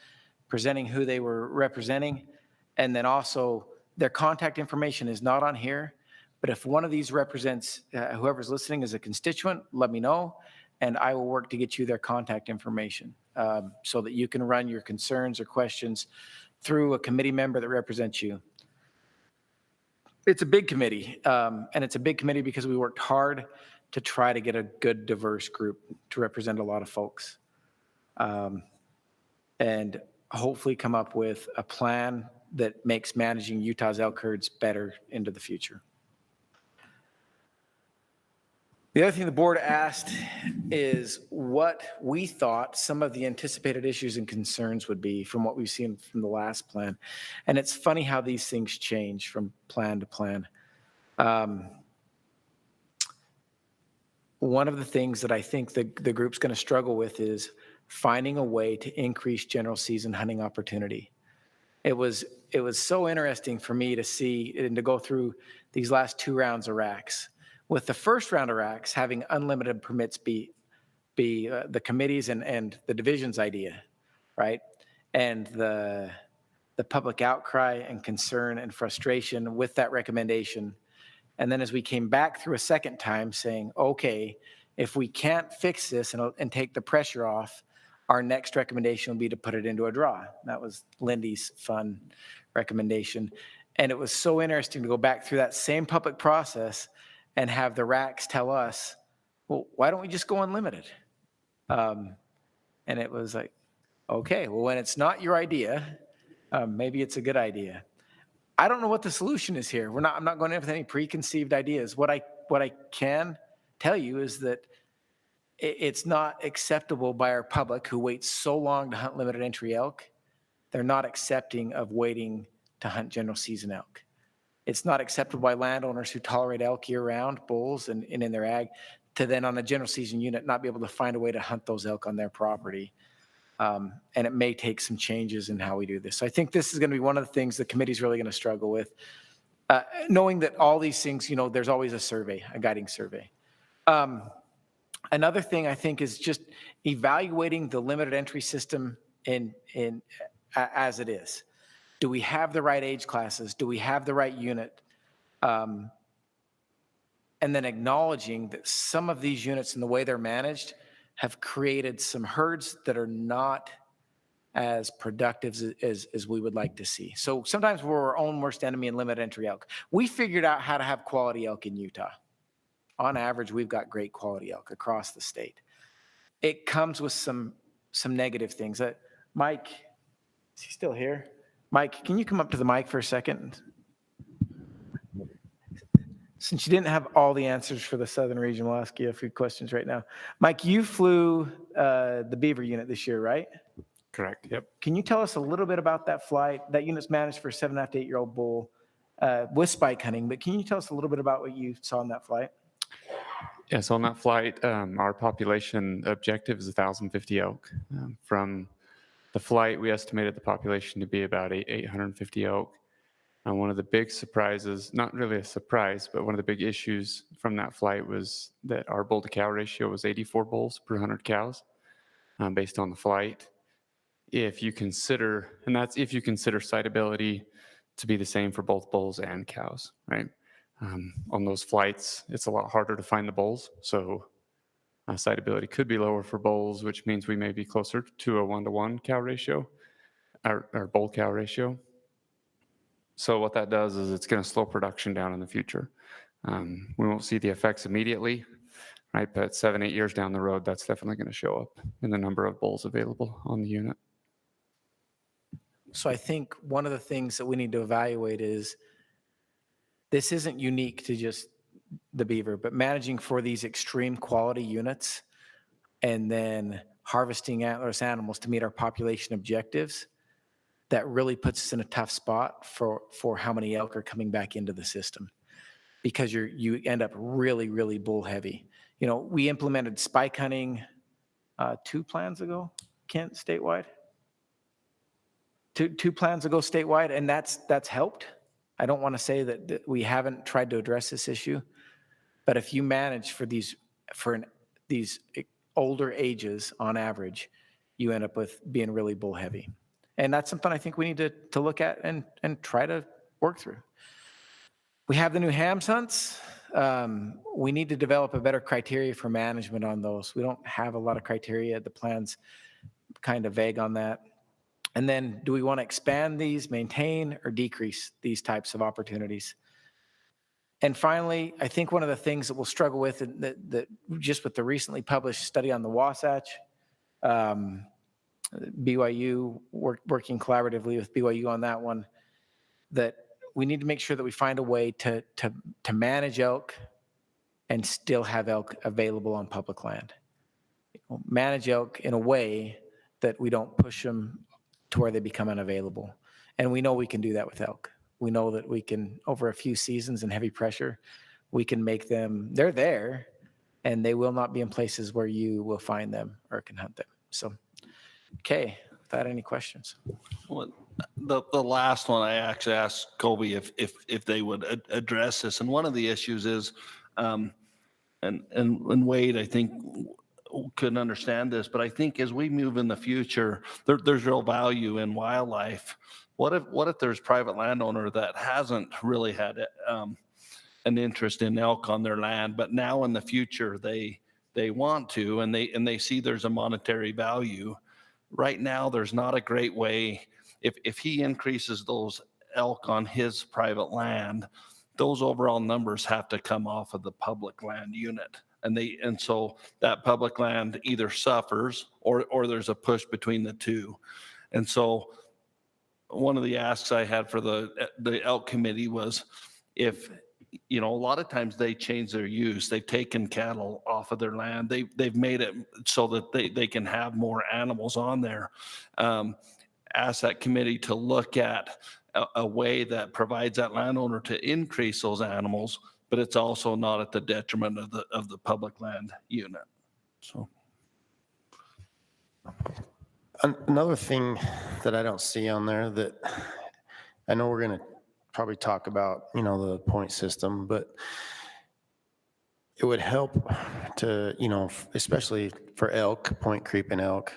presenting who they were representing, and then also their contact information is not on here. But if one of these represents whoever's listening as a constituent, let me know, and I will work to get you their contact information so that you can run your concerns or questions through a committee member that represents you. It's a big committee, and it's a big committee because we worked hard to try to get a good, diverse group to represent a lot of folks. And hopefully come up with a plan that makes managing Utah's elk herds better into the future. The other thing the board asked is what we thought some of the anticipated issues and concerns would be from what we've seen from the last plan. And it's funny how these things change from plan to plan. One of the things that I think the group's going to struggle with is finding a way to increase general season hunting opportunity. It was so interesting for me to see and to go through these last 2 rounds of racks. With the first round of racks having unlimited permits be the committees and the division's idea, right? And the public outcry and concern and frustration with that recommendation. And then as we came back through a second time saying, okay, if we can't fix this and take the pressure off, our next recommendation will be to put it into a draw. That was Lindy's fun recommendation. And it was so interesting to go back through that same public process and have the racks tell us, well, why don't we just go unlimited? And it was like, okay, well, when it's not your idea, maybe it's a good idea. I don't know what the solution is here. I'm not going in with any preconceived ideas. What I can tell you is that it's not acceptable by our public who waits so long to hunt limited entry elk. They're not accepting of waiting to hunt general season elk. It's not acceptable by landowners who tolerate elk year-round, bulls, and in their ag, to then on a general season unit not be able to find a way to hunt those elk on their property. And it may take some changes in how we do this. So I think this is going to be one of the things the committee's really going to struggle with, knowing that all these things, there's always a survey, a guiding survey. Another thing I think is just evaluating the limited entry system as it is. Do we have the right age classes? Do we have the right unit? And then acknowledging that some of these units and the way they're managed have created some herds that are not as productive as we would like to see. So sometimes we're our own worst enemy in limited entry elk. We figured out how to have quality elk in Utah. On average, we've got great quality elk across the state. It comes with some negative things. Mike, is he still here? Mike, can you come up to the mic for a second? Since you didn't have all the answers for the southern region, we'll ask you a few questions right now. Mike, you flew the Beaver unit this year, right? Correct. Yep. Can you tell us a little bit about that flight? That unit's managed for a 7.5 to 8-year-old bull with spike hunting, but can you tell us a little bit about what you saw on that flight? Yeah, so on that flight, our population objective is 1,050 elk. From the flight, we estimated the population to be about 850 elk. And one of the big surprises, not really a surprise, but one of the big issues from that flight was that our bull to cow ratio was 84 bulls per 100 cows based on the flight. If you consider, and that's if you consider sightability to be the same for both bulls and cows, right? On those flights, it's a lot harder to find the bulls. So Siteability could be lower for bulls, which means we may be closer to a 1-to-1 cow ratio or bull cow ratio. So what that does is it's going to slow production down in the future. We won't see the effects immediately, right? But 7-8 years down the road, that's definitely going to show up in the number of bulls available on the unit. So I think one of the things that we need to evaluate is this isn't unique to just the beaver, but managing for these extreme quality units and then harvesting antlerless animals to meet our population objectives, that really puts us in a tough spot for how many elk are coming back into the system, because you end up really, really bull heavy. You know, we implemented spike hunting 2 plans ago, Kent, statewide. Two plans ago statewide, and that's helped. I don't want to say that we haven't tried to address this issue, but if you manage for these older ages on average, you end up with being really bull heavy. And that's something I think we need to look at and try to work through. We have the new hams hunts. We need to develop a better criteria for management on those. We don't have a lot of criteria. The plan's kind of vague on that. And then do we want to expand these, maintain, or decrease these types of opportunities? And finally, I think one of the things that we'll struggle with, that just with the recently published study on the Wasatch, BYU, working collaboratively with BYU on that one, that we need to make sure that we find a way to manage elk and still have elk available on public land. Manage elk in a way that we don't push them to where they become unavailable. And we know we can do that with elk. We know that we can, over a few seasons and heavy pressure, we can make them, they're there, and they will not be in places where you will find them or can hunt them. So, okay, without any questions. Well, the last one I actually asked Colby if they would address this, and one of the issues is, and Wade, I think, couldn't understand this, but I think as we move in the future, there's real value in wildlife. What if there's private landowner that hasn't really had an interest in elk on their land, but now in the future they want to, and they see there's a monetary value. Right now, there's not a great way. If he increases those elk on his private land, those overall numbers have to come off of the public land unit. And so that public land either suffers or there's a push between the two. And so one of the asks I had for the elk committee was, if, you know, a lot of times they change their use. They've taken cattle off of their land. They've made it so that they can have more animals on there. Ask that committee to look at a way that provides that landowner to increase those animals, but it's also not at the detriment of the public land unit. So. Another thing that I don't see on there that I know we're going to probably talk about, you know, the point system, but it would help to, you know, especially for elk, point creep and elk,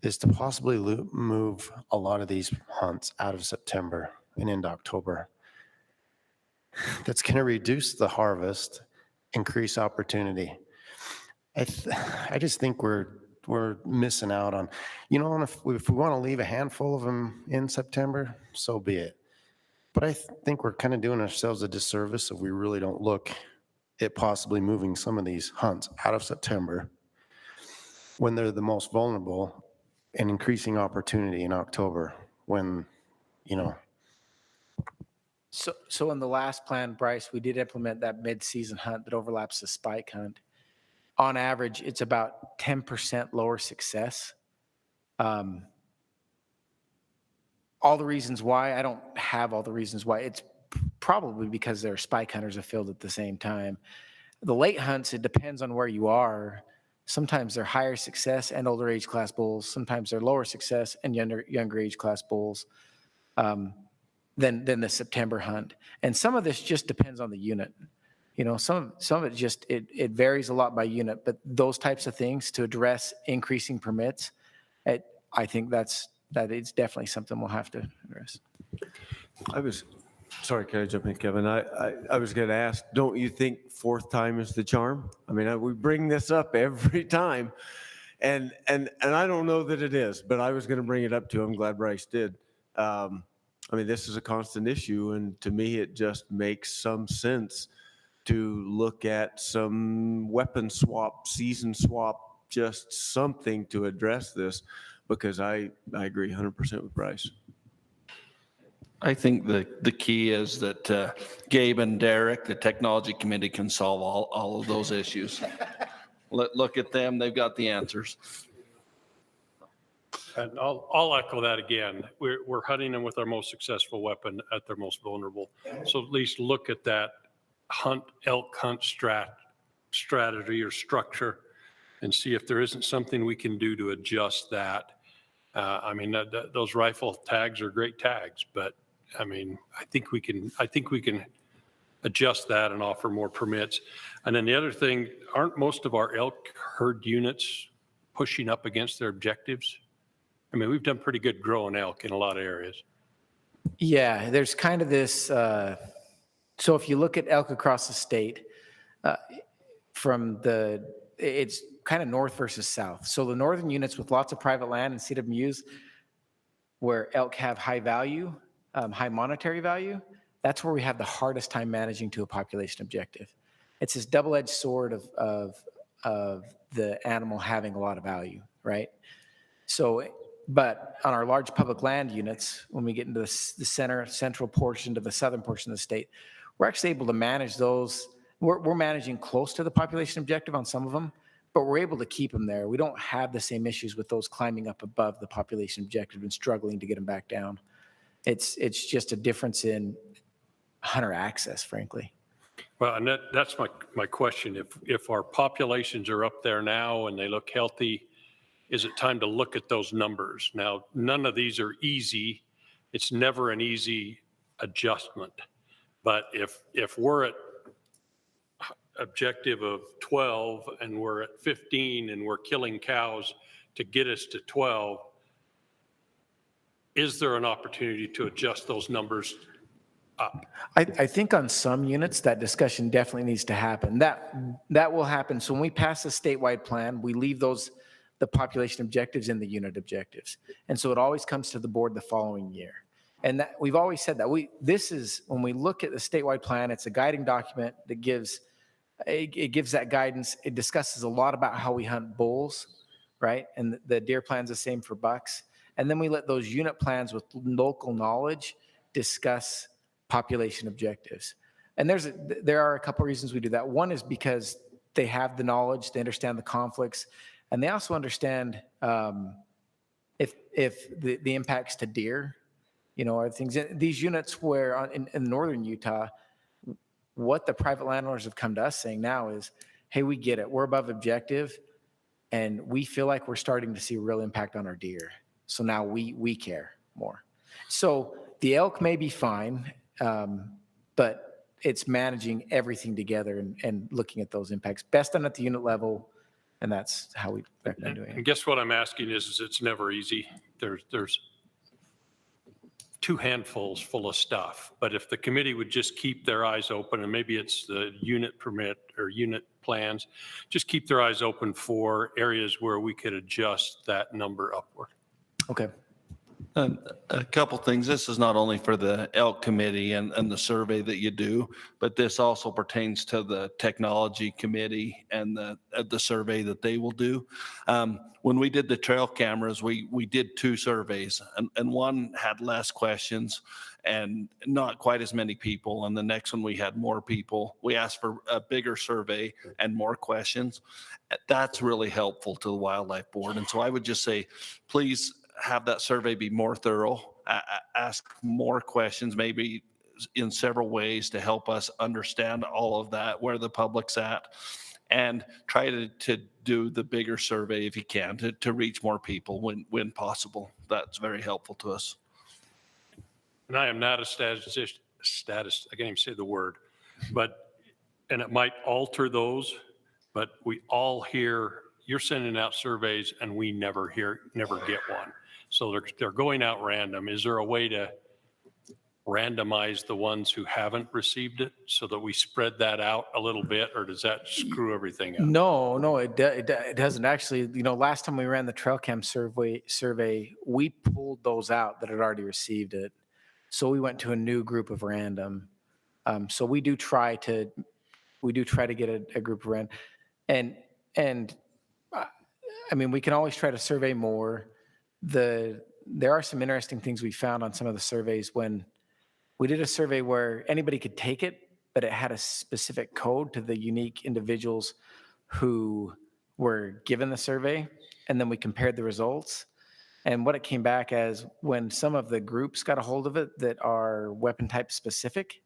is to possibly move a lot of these hunts out of September and into October. That's going to reduce the harvest, increase opportunity. I just think we're missing out on, you know, if we want to leave a handful of them in September, so be it. But I think we're kind of doing ourselves a disservice if we really don't look at possibly moving some of these hunts out of September when they're the most vulnerable, and increasing opportunity in October when, you know. So in the last plan, Bryce, we did implement that mid-season hunt that overlaps the spike hunt. On average, it's about 10% lower success. All the reasons why, I don't have all the reasons why. It's probably because there are spike hunters afield at the same time. The late hunts, it depends on where you are. Sometimes they're higher success and older age class bulls. Sometimes they're lower success and younger age class bulls than the September hunt. And some of this just depends on the unit. You know, some of it just, it varies a lot by unit, but those types of things to address increasing permits, I think that is definitely something we'll have to address. Sorry, can I jump in, Kevin? I was going to ask, don't you think fourth time is the charm? I mean, we bring this up every time, and I don't know that it is, but I was going to bring it up too. I'm glad Bryce did. I mean, this is a constant issue, and to me, it just makes some sense to look at some weapon swap, season swap, just something to address this, because I agree 100% with Bryce. I think the key is that Gabe and Derek, the technology committee, can solve all of those issues. Look at them, they've got the answers. And I'll echo that again. We're hunting them with our most successful weapon at their most vulnerable. So at least look at that elk hunt strategy or structure and see if there isn't something we can do to adjust that. I mean, those rifle tags are great tags, but I mean, I think we can adjust that and offer more permits. And then the other thing, aren't most of our elk herd units pushing up against their objectives? I mean, we've done pretty good growing elk in a lot of areas. Yeah, there's kind of this, so if you look at elk across the state, it's kind of north versus south. So the northern units with lots of private land and CWUs where elk have high value, high monetary value, that's where we have the hardest time managing to a population objective. It's this double-edged sword of the animal having a lot of value, right? So, but on our large public land units, when we get into the central portion to the southern portion of the state, we're actually able to manage those. We're managing close to the population objective on some of them, but we're able to keep them there. We don't have the same issues with those climbing up above the population objective and struggling to get them back down. It's just a difference in hunter access, frankly. Well, and that's my question. If our populations are up there now and they look healthy, is it time to look at those numbers? Now, none of these are easy. It's never an easy adjustment. But if we're at objective of 12 and we're at 15 and we're killing cows to get us to 12, is there an opportunity to adjust those numbers up? I think on some units, that discussion definitely needs to happen. That will happen. So when we pass a statewide plan, we leave the population objectives in the unit objectives. And so it always comes to the board the following year. And that, we've always said that when we look at the statewide plan, it's a guiding document that gives that guidance. It discusses a lot about how we hunt bulls, right? And the deer plan's the same for bucks. And then we let those unit plans with local knowledge discuss population objectives. And there are a couple reasons we do that. One is because they have the knowledge, they understand the conflicts, and they also understand if the impacts to deer, are things. These units where in northern Utah, what the private landowners have come to us saying now is, hey, we get it. We're above objective, and we feel like we're starting to see a real impact on our deer. So now we care more. So the elk may be fine, but it's managing everything together and looking at those impacts. Best done at the unit level, and that's how we recommend doing it. And guess what I'm asking is it's never easy. There's two handfuls full of stuff. But if the committee would just keep their eyes open, and maybe it's the unit permit or unit plans, just keep their eyes open for areas where we could adjust that number upward. Okay. A couple things. This is not only for the elk committee and the survey that you do, but this also pertains to the technology committee and the survey that they will do. When we did the trail cameras, we did 2 surveys, and one had less questions and not quite as many people. And the next one we had more people. We asked for a bigger survey and more questions. That's really helpful to the wildlife board. And so I would just say, please have that survey be more thorough, ask more questions, maybe in several ways to help us understand all of that, where the public's at, and try to do the bigger survey if you can to reach more people when possible. That's very helpful to us. And I am not a status, I can't even say the word, and it might alter those, but we all hear, you're sending out surveys and we never get one. So they're going out random. Is there a way to randomize the ones who haven't received it so that we spread that out a little bit, or does that screw everything up? No, it doesn't actually. Last time we ran the trail cam survey, we pulled those out that had already received it. So we went to a new group of random. So we do try to get a group of random. And I mean, we can always try to survey more. There are some interesting things we found on some of the surveys when we did a survey where anybody could take it, but it had a specific code to the unique individuals who were given the survey. And then we compared the results. And what it came back as, when some of the groups got a hold of it that are weapon type specific,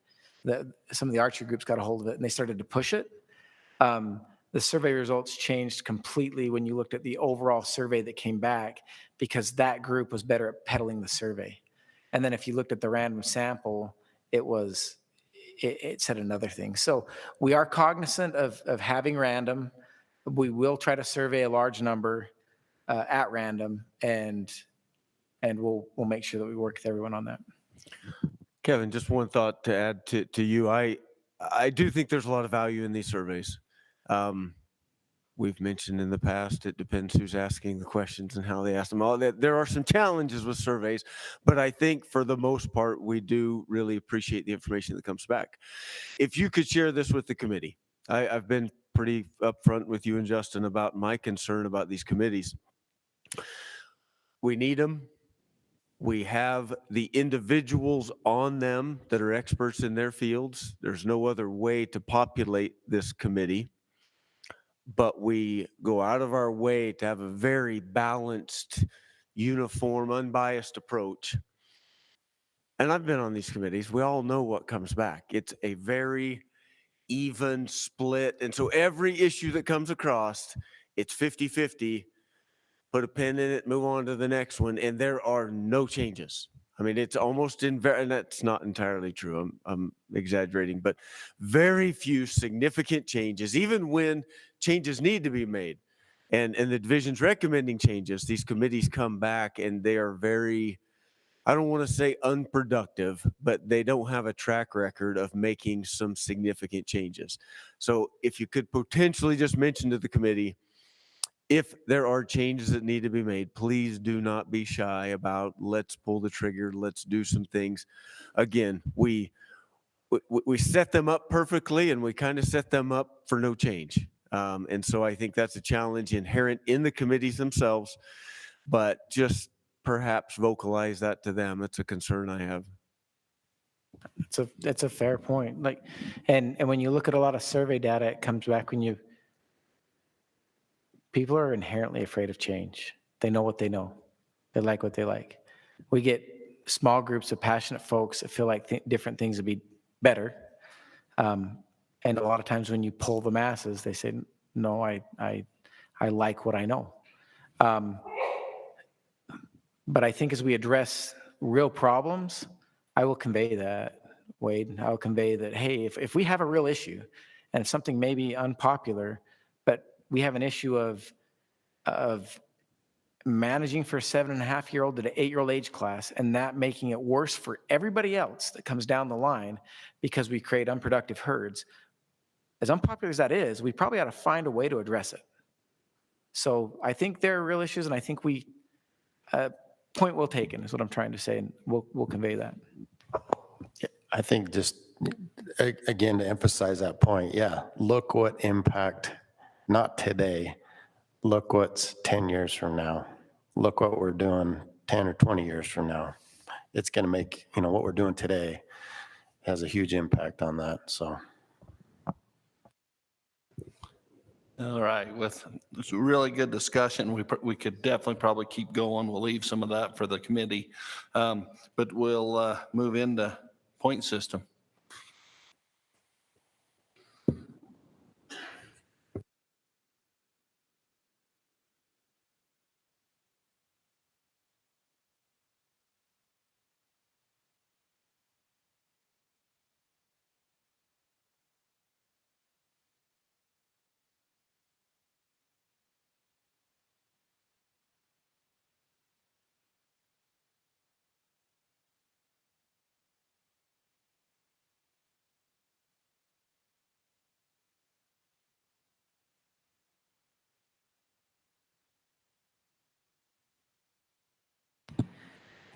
some of the archery groups got a hold of it and they started to push it. The survey results changed completely when you looked at the overall survey that came back, because that group was better at peddling the survey. And then if you looked at the random sample, it said another thing. So we are cognizant of having random. We will try to survey a large number at random, and we'll make sure that we work with everyone on that. Kevin, just one thought to add to you. I do think there's a lot of value in these surveys. We've mentioned in the past, it depends who's asking the questions and how they ask them. There are some challenges with surveys, but I think for the most part, we do really appreciate the information that comes back. If you could share this with the committee, I've been pretty upfront with you and Justin about my concern about these committees. We need them. We have the individuals on them that are experts in their fields. There's no other way to populate this committee. But we go out of our way to have a very balanced, uniform, unbiased approach. And I've been on these committees. We all know what comes back. It's a very even split. And so every issue that comes across, it's 50-50. Put a pin in it, move on to the next one, and there are no changes. I mean, it's almost and that's not entirely true. I'm exaggerating, but very few significant changes, even when changes need to be made. And the division's recommending changes, these committees come back and they are very, I don't want to say unproductive, but they don't have a track record of making some significant changes. So if you could potentially just mention to the committee, if there are changes that need to be made, please do not be shy about, let's pull the trigger, let's do some things. Again, we set them up perfectly, and we kind of set them up for no change. And so I think that's a challenge inherent in the committees themselves, but just perhaps vocalize that to them. It's a concern I have. That's a fair point. And when you look at a lot of survey data, it comes back when people are inherently afraid of change. They know what they know. They like what they like. We get small groups of passionate folks that feel like different things would be better. And a lot of times when you pull the masses, they say, no, I like what I know. But I think as we address real problems, I will convey that, Wade. I will convey that, hey, if we have a real issue and something may be unpopular, but we have an issue of managing for a 7.5-year-old to an 8-year-old age class, and that making it worse for everybody else that comes down the line because we create unproductive herds. As unpopular as that is, we probably ought to find a way to address it. So I think there are real issues, and I think point well taken is what I'm trying to say, and we'll convey that. I think just, again, to emphasize that point, yeah, look what impact, not today, look what's 10 years from now. Look what we're doing 10 or 20 years from now. It's going to make, what we're doing today has a huge impact on that, so. All right, with this really good discussion, we could definitely probably keep going. We'll leave some of that for the committee, but we'll move into point system.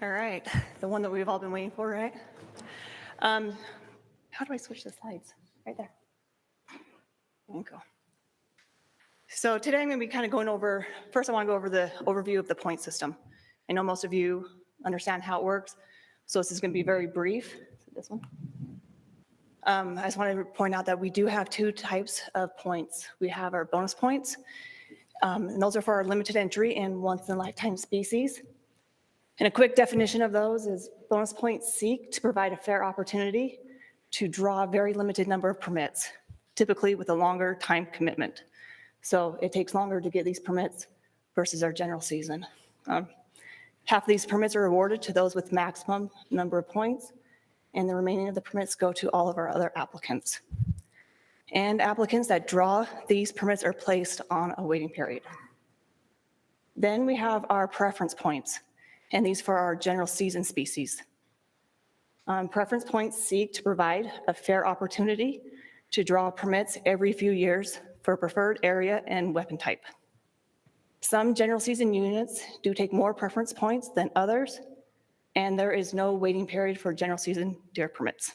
All right, the one that we've all been waiting for, right? How do I switch the slides? Right there. There you go. So today I'm going to be kind of going over, first I want to go over the overview of the point system. I know most of you understand how it works, so this is going to be very brief. This one. I just want to point out that we do have two types of points. We have our bonus points, and those are for our limited entry and once in a lifetime species. And a quick definition of those is bonus points seek to provide a fair opportunity to draw a very limited number of permits, typically with a longer time commitment. So it takes longer to get these permits versus our general season. Half of these permits are awarded to those with maximum number of points, and the remaining of the permits go to all of our other applicants. And applicants that draw these permits are placed on a waiting period. Then we have our preference points, and these for our general season species. Preference points seek to provide a fair opportunity to draw permits every few years for a preferred area and weapon type. Some general season units do take more preference points than others, and there is no waiting period for general season deer permits.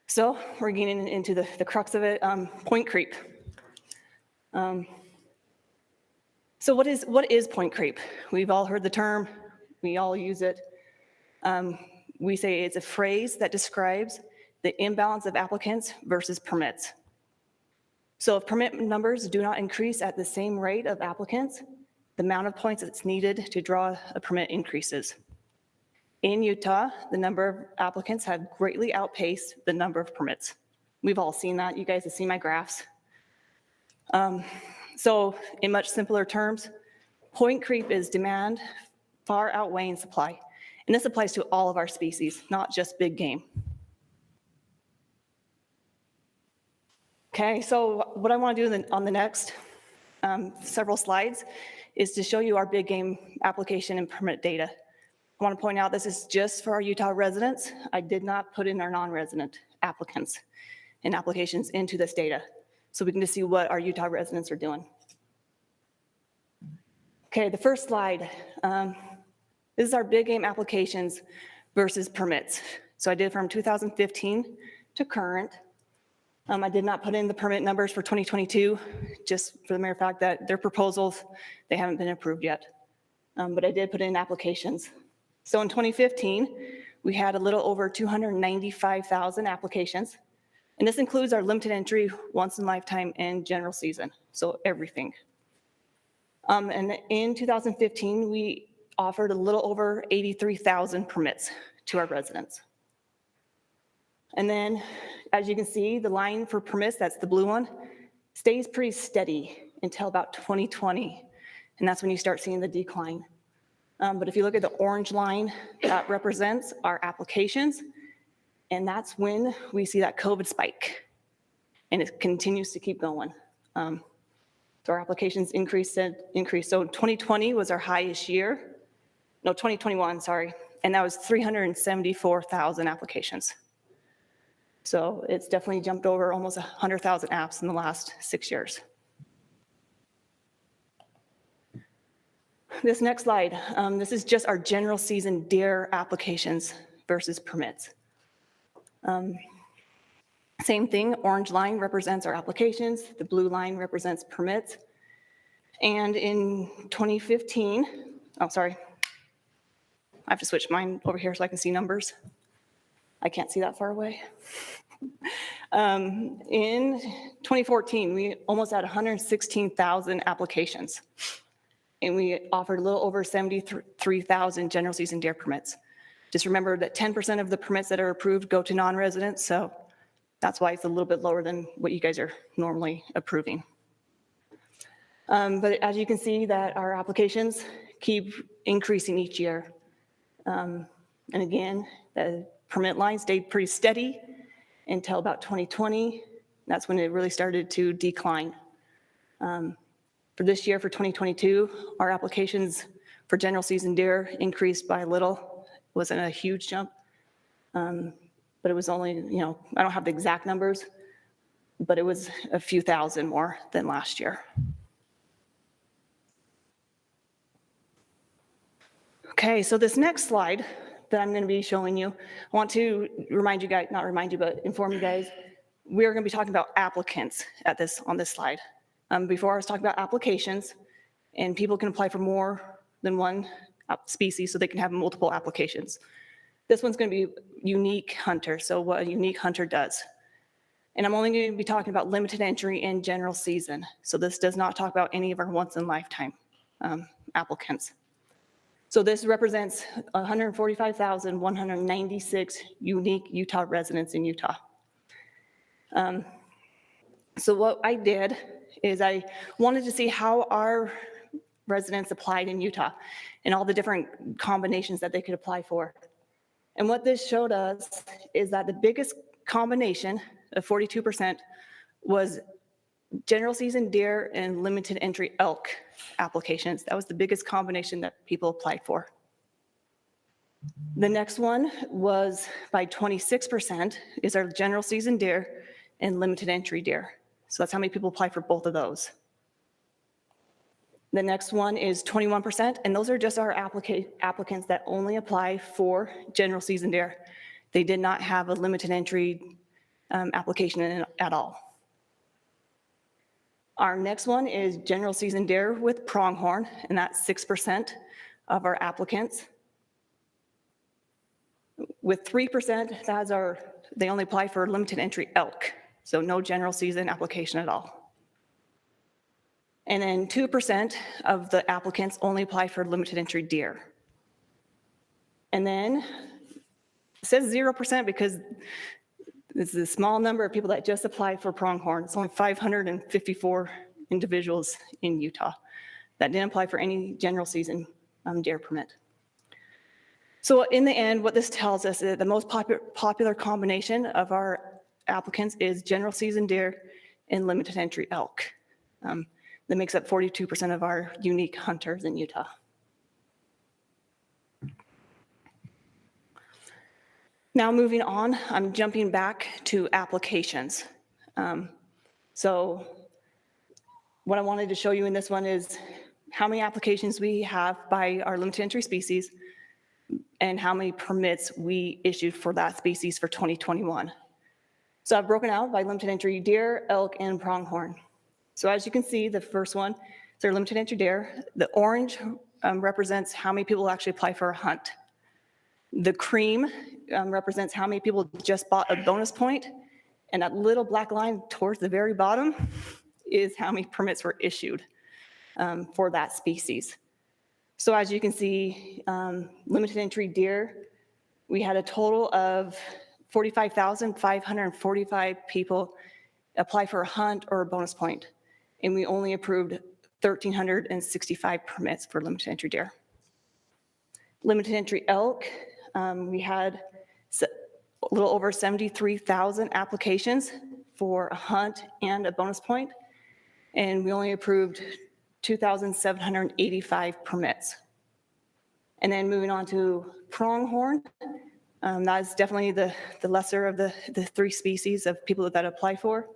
So we're getting into the crux of it, point creep. So what is point creep? We've all heard the term, we all use it. We say it's a phrase that describes the imbalance of applicants versus permits. So if permit numbers do not increase at the same rate of applicants, the amount of points that's needed to draw a permit increases. In Utah, the number of applicants have greatly outpaced the number of permits. We've all seen that. You guys have seen my graphs. So in much simpler terms, point creep is demand far outweighing supply. And this applies to all of our species, not just big game. Okay, so what I want to do on the next several slides is to show you our big game application and permit data. I want to point out this is just for our Utah residents. I did not put in our non-resident applicants and applications into this data, so we can just see what our Utah residents are doing. Okay, the first slide. This is our big game applications versus permits. So I did from 2015 to current. I did not put in the permit numbers for 2022, just for the mere fact that their proposals, they haven't been approved yet. But I did put in applications. So in 2015, we had a little over 295,000 applications. And this includes our limited entry, once in a lifetime, and general season, so everything. And in 2015, we offered a little over 83,000 permits to our residents. And then, as you can see, the line for permits, that's the blue one, stays pretty steady until about 2020. And that's when you start seeing the decline. But if you look at the orange line, that represents our applications. And that's when we see that COVID spike. And it continues to keep going. So our applications increased. So 2020 was our highest year. No, 2021, sorry. And that was 374,000 applications. So it's definitely jumped over almost 100,000 apps in the last 6 years. This next slide, this is just our general season deer applications versus permits. Same thing, orange line represents our applications, the blue line represents permits. And in 2015, oh, sorry. I have to switch mine over here so I can see numbers. I can't see that far away. In 2014, we almost had 116,000 applications. And we offered a little over 73,000 general season deer permits. Just remember that 10% of the permits that are approved go to non-residents, so that's why it's a little bit lower than what you guys are normally approving. But as you can see that our applications keep increasing each year. And again, the permit line stayed pretty steady until about 2020. That's when it really started to decline. For this year, for 2022, our applications for general season deer increased by a little. It wasn't a huge jump, but it was only, I don't have the exact numbers, but it was a few thousand more than last year. Okay, so this next slide that I'm going to be showing you, I want to remind you guys, not remind you, but inform you guys, we're going to be talking about applicants on this slide. Before I was talking about applications, and people can apply for more than one species, so they can have multiple applications. This one's going to be unique hunter, so what a unique hunter does. And I'm only going to be talking about limited entry and general season. So this does not talk about any of our once in lifetime applicants. So this represents 145,196 unique Utah residents in Utah. So what I did is I wanted to see how our residents applied in Utah and all the different combinations that they could apply for. And what this showed us is that the biggest combination of 42% was general season deer and limited entry elk applications. That was the biggest combination that people applied for. The next one was by 26% is our general season deer and limited entry deer. So that's how many people apply for both of those. The next one is 21%, and those are just our applicants that only apply for general season deer. They did not have a limited entry application at all. Our next one is general season deer with pronghorn, and that's 6% of our applicants. With 3%, they only apply for limited entry elk, so no general season application at all. And then 2% of the applicants only apply for limited entry deer. And then it says 0% because it's a small number of people that just apply for pronghorn. It's only 554 individuals in Utah that didn't apply for any general season deer permit. So in the end, what this tells us is that the most popular combination of our applicants is general season deer and limited entry elk. That makes up 42% of our unique hunters in Utah. Now moving on, I'm jumping back to applications. So what I wanted to show you in this one is how many applications we have by our limited entry species and how many permits we issued for that species for 2021. So I've broken out by limited entry deer, elk, and pronghorn. So as you can see, the first one is our limited entry deer. The orange represents how many people actually apply for a hunt. The cream represents how many people just bought a bonus point, and that little black line towards the very bottom is how many permits were issued for that species. So as you can see, limited entry deer, we had a total of 45,545 people apply for a hunt or a bonus point, and we only approved 1,365 permits for limited entry deer. Limited entry elk, we had a little over 73,000 applications for a hunt and a bonus point, and we only approved 2,785 permits. And then moving on to pronghorn, that is definitely the lesser of the three species of people that apply for.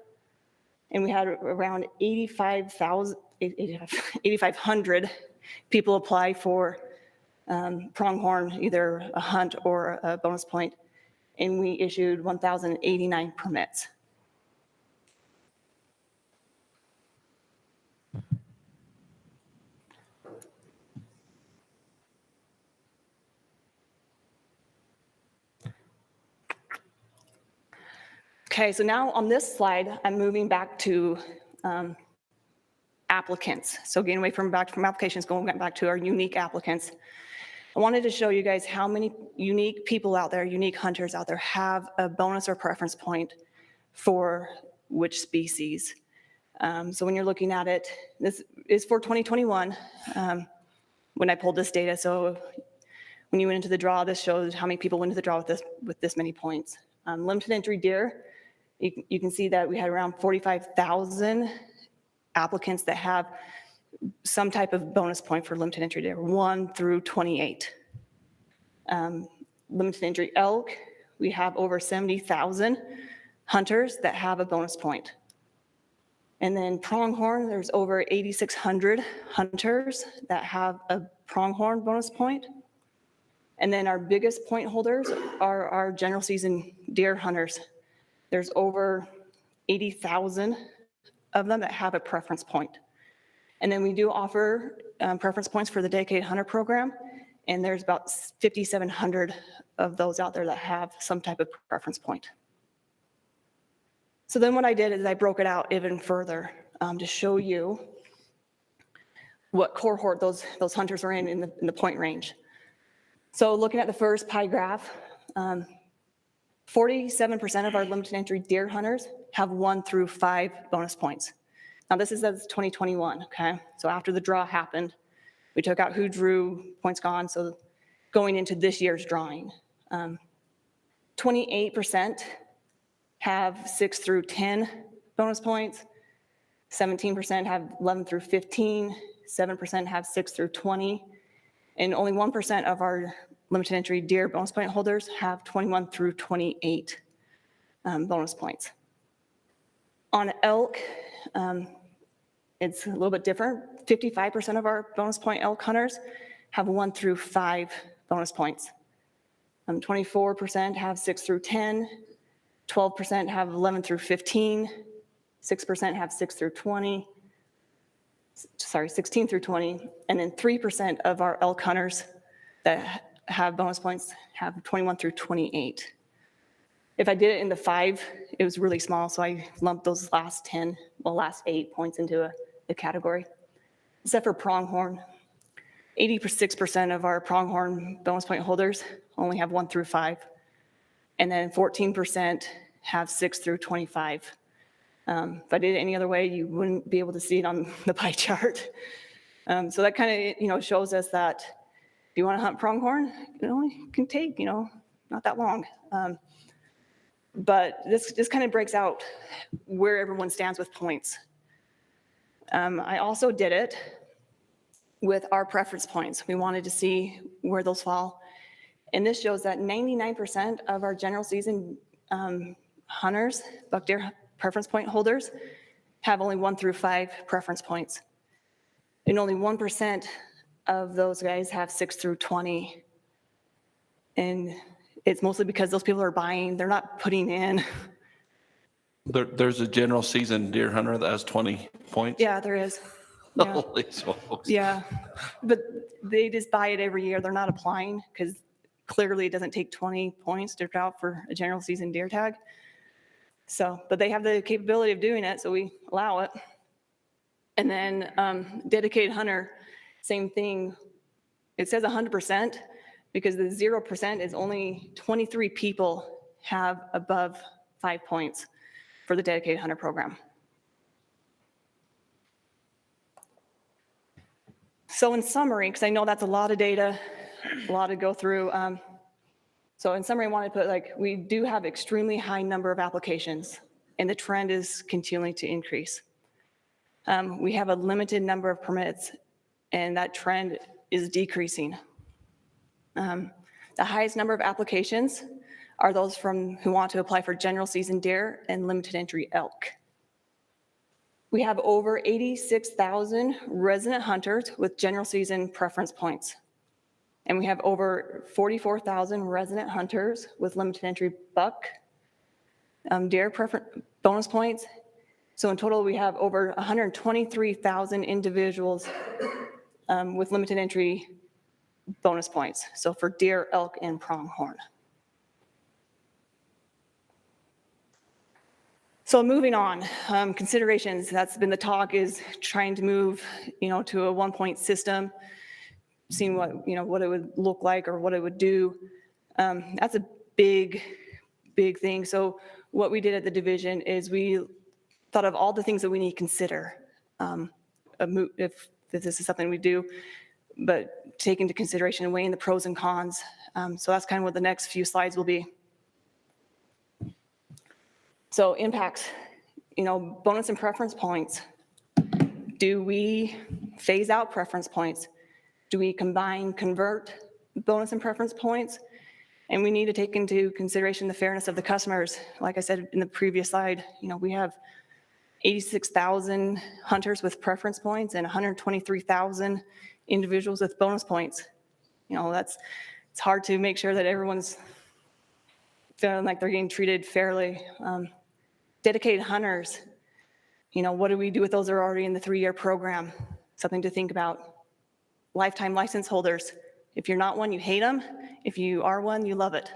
And we had around 8,500 people apply for pronghorn, either a hunt or a bonus point, and we issued 1,089 permits. Okay, so now on this slide, I'm moving back to applicants. So getting away from applications, going back to our unique applicants. I wanted to show you guys how many unique people out there, unique hunters out there have a bonus or preference point for which species. So when you're looking at it, this is for 2021 when I pulled this data. So when you went into the draw, this shows how many people went into the draw with this many points. Limited entry deer, you can see that we had around 45,000 applicants that have some type of bonus point for limited entry deer, 1 through 28. Limited entry elk, we have over 70,000 hunters that have a bonus point. And then pronghorn, there's over 8,600 hunters that have a pronghorn bonus point. And then our biggest point holders are our general season deer hunters. There's over 80,000 of them that have a preference point. And then we do offer preference points for the dedicated hunter program. And there's about 5,700 of those out there that have some type of preference point. So then what I did is I broke it out even further to show you what cohort those hunters are in the point range. So looking at the first pie graph, 47% of our limited entry deer hunters have 1 through 5 bonus points. Now this is as 2021, okay? So after the draw happened, we took out who drew, points gone, so going into this year's drawing. 28% have 6 through 10 bonus points, 17% have 11 through 15, 7% have 6 through 20, and only 1% of our limited entry deer bonus point holders have 21 through 28 bonus points. On elk, it's a little bit different. 55% of our bonus point elk hunters have 1 through 5 bonus points. 24% have 6 through 10, 12% have 11 through 15, 6% have 16 through 20, and then 3% of our elk hunters that have bonus points have 21 through 28. If I did it in the 5, it was really small, so I lumped those last 8 points into a category. Except for pronghorn, 86% of our pronghorn bonus point holders only have 1 through 5, and then 14% have 6 through 25. If I did it any other way, you wouldn't be able to see it on the pie chart. So that kind of, shows us that if you want to hunt pronghorn, it only can take, not that long. But this kind of breaks out where everyone stands with points. I also did it with our preference points. We wanted to see where those fall. And this shows that 99% of our general season hunters, buck deer preference point holders, have only 1 through 5 preference points. And only 1% of those guys have 6 through 20. And it's mostly because those people are buying, they're not putting in. There's a general season deer hunter that has 20 points? Yeah, there is. Yeah. Holy smokes. Yeah, but they just buy it every year. They're not applying because clearly it doesn't take 20 points to drought for a general season deer tag. So, but they have the capability of doing it, so we allow it. And then dedicated hunter, same thing. It says 100% because the 0% is only 23 people have above 5 points for the dedicated hunter program. So in summary, because I know that's a lot of data, a lot to go through. So in summary, I want to put we do have extremely high number of applications and the trend is continuing to increase. We have a limited number of permits and that trend is decreasing. The highest number of applications are those who want to apply for general season deer and limited entry elk. We have over 86,000 resident hunters with general season preference points. And we have over 44,000 resident hunters with limited entry buck deer bonus points. So in total, we have over 123,000 individuals with limited entry bonus points. So for deer, elk, and pronghorn. So moving on, considerations, that's been the talk, is trying to move, to a 1-point system, seeing what it would look like or what it would do. That's a big thing. So what we did at the division is we thought of all the things that we need to consider if this is something we do, but take into consideration and weighing the pros and cons. So that's kind of what the next few slides will be. So impacts, bonus and preference points. Do we phase out preference points? Do we convert bonus and preference points? And we need to take into consideration the fairness of the customers. Like I said in the previous slide, we have 86,000 hunters with preference points and 123,000 individuals with bonus points. It's it's hard to make sure that everyone's feeling like they're getting treated fairly. Dedicated hunters, what do we do with those that are already in the 3-year program? Something to think about. Lifetime license holders. If you're not one, you hate them. If you are one, you love it.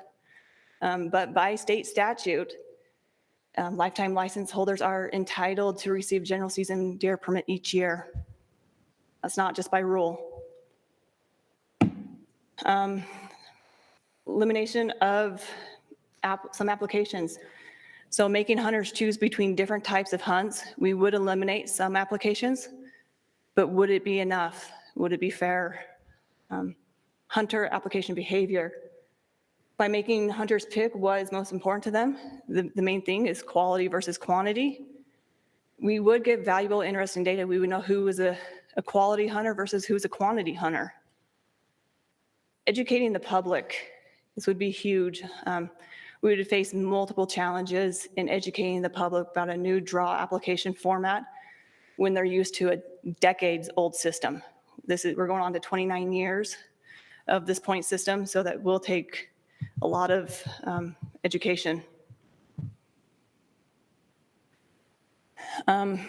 But by state statute, lifetime license holders are entitled to receive general season deer permit each year. That's not just by rule. Elimination of some applications. So making hunters choose between different types of hunts, we would eliminate some applications, but would it be enough? Would it be fair? Hunter application behavior. By making hunters pick what is most important to them, the main thing is quality versus quantity. We would get valuable, interesting data. We would know who is a quality hunter versus who's a quantity hunter. Educating the public, this would be huge. We would face multiple challenges in educating the public about a new draw application format when they're used to a decades-old system. We're going on to 29 years of this point system, so that will take a lot of education.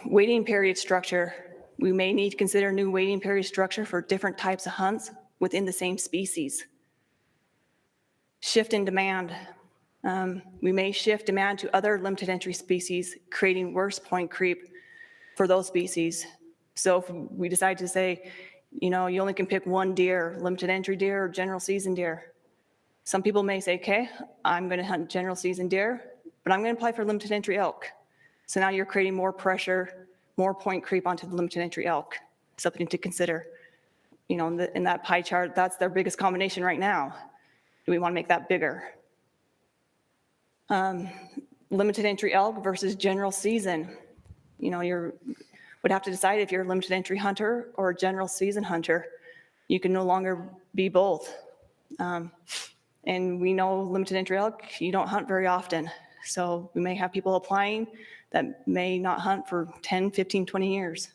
Waiting period structure. We may need to consider new waiting period structure for different types of hunts within the same species. Shift in demand. We may shift demand to other limited entry species, creating worse point creep for those species. So if we decide to say, you only can pick one deer, limited entry deer or general season deer. Some people may say, okay, I'm going to hunt general season deer, but I'm going to apply for limited entry elk. So now you're creating more pressure, more point creep onto the limited entry elk. Something to consider. In that pie chart, that's their biggest combination right now. Do we want to make that bigger? Limited entry elk versus general season. Would have to decide if you're a limited entry hunter or a general season hunter. You can no longer be both. And we know limited entry elk, you don't hunt very often. So we may have people applying that may not hunt for 10, 15, 20 years.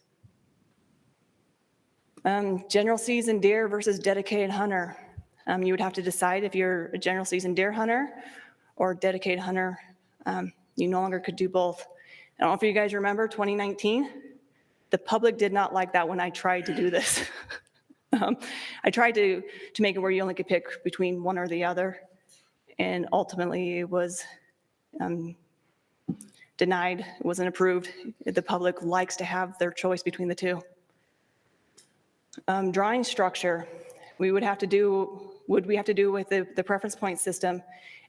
General season deer versus dedicated hunter. You would have to decide if you're a general season deer hunter or a dedicated hunter. You no longer could do both. I don't know if you guys remember 2019. The public did not like that when I tried to do this. I tried to make it where you only could pick between one or the other. And ultimately it was denied, it wasn't approved. The public likes to have their choice between the two. Drawing structure, would we have to do with the preference point system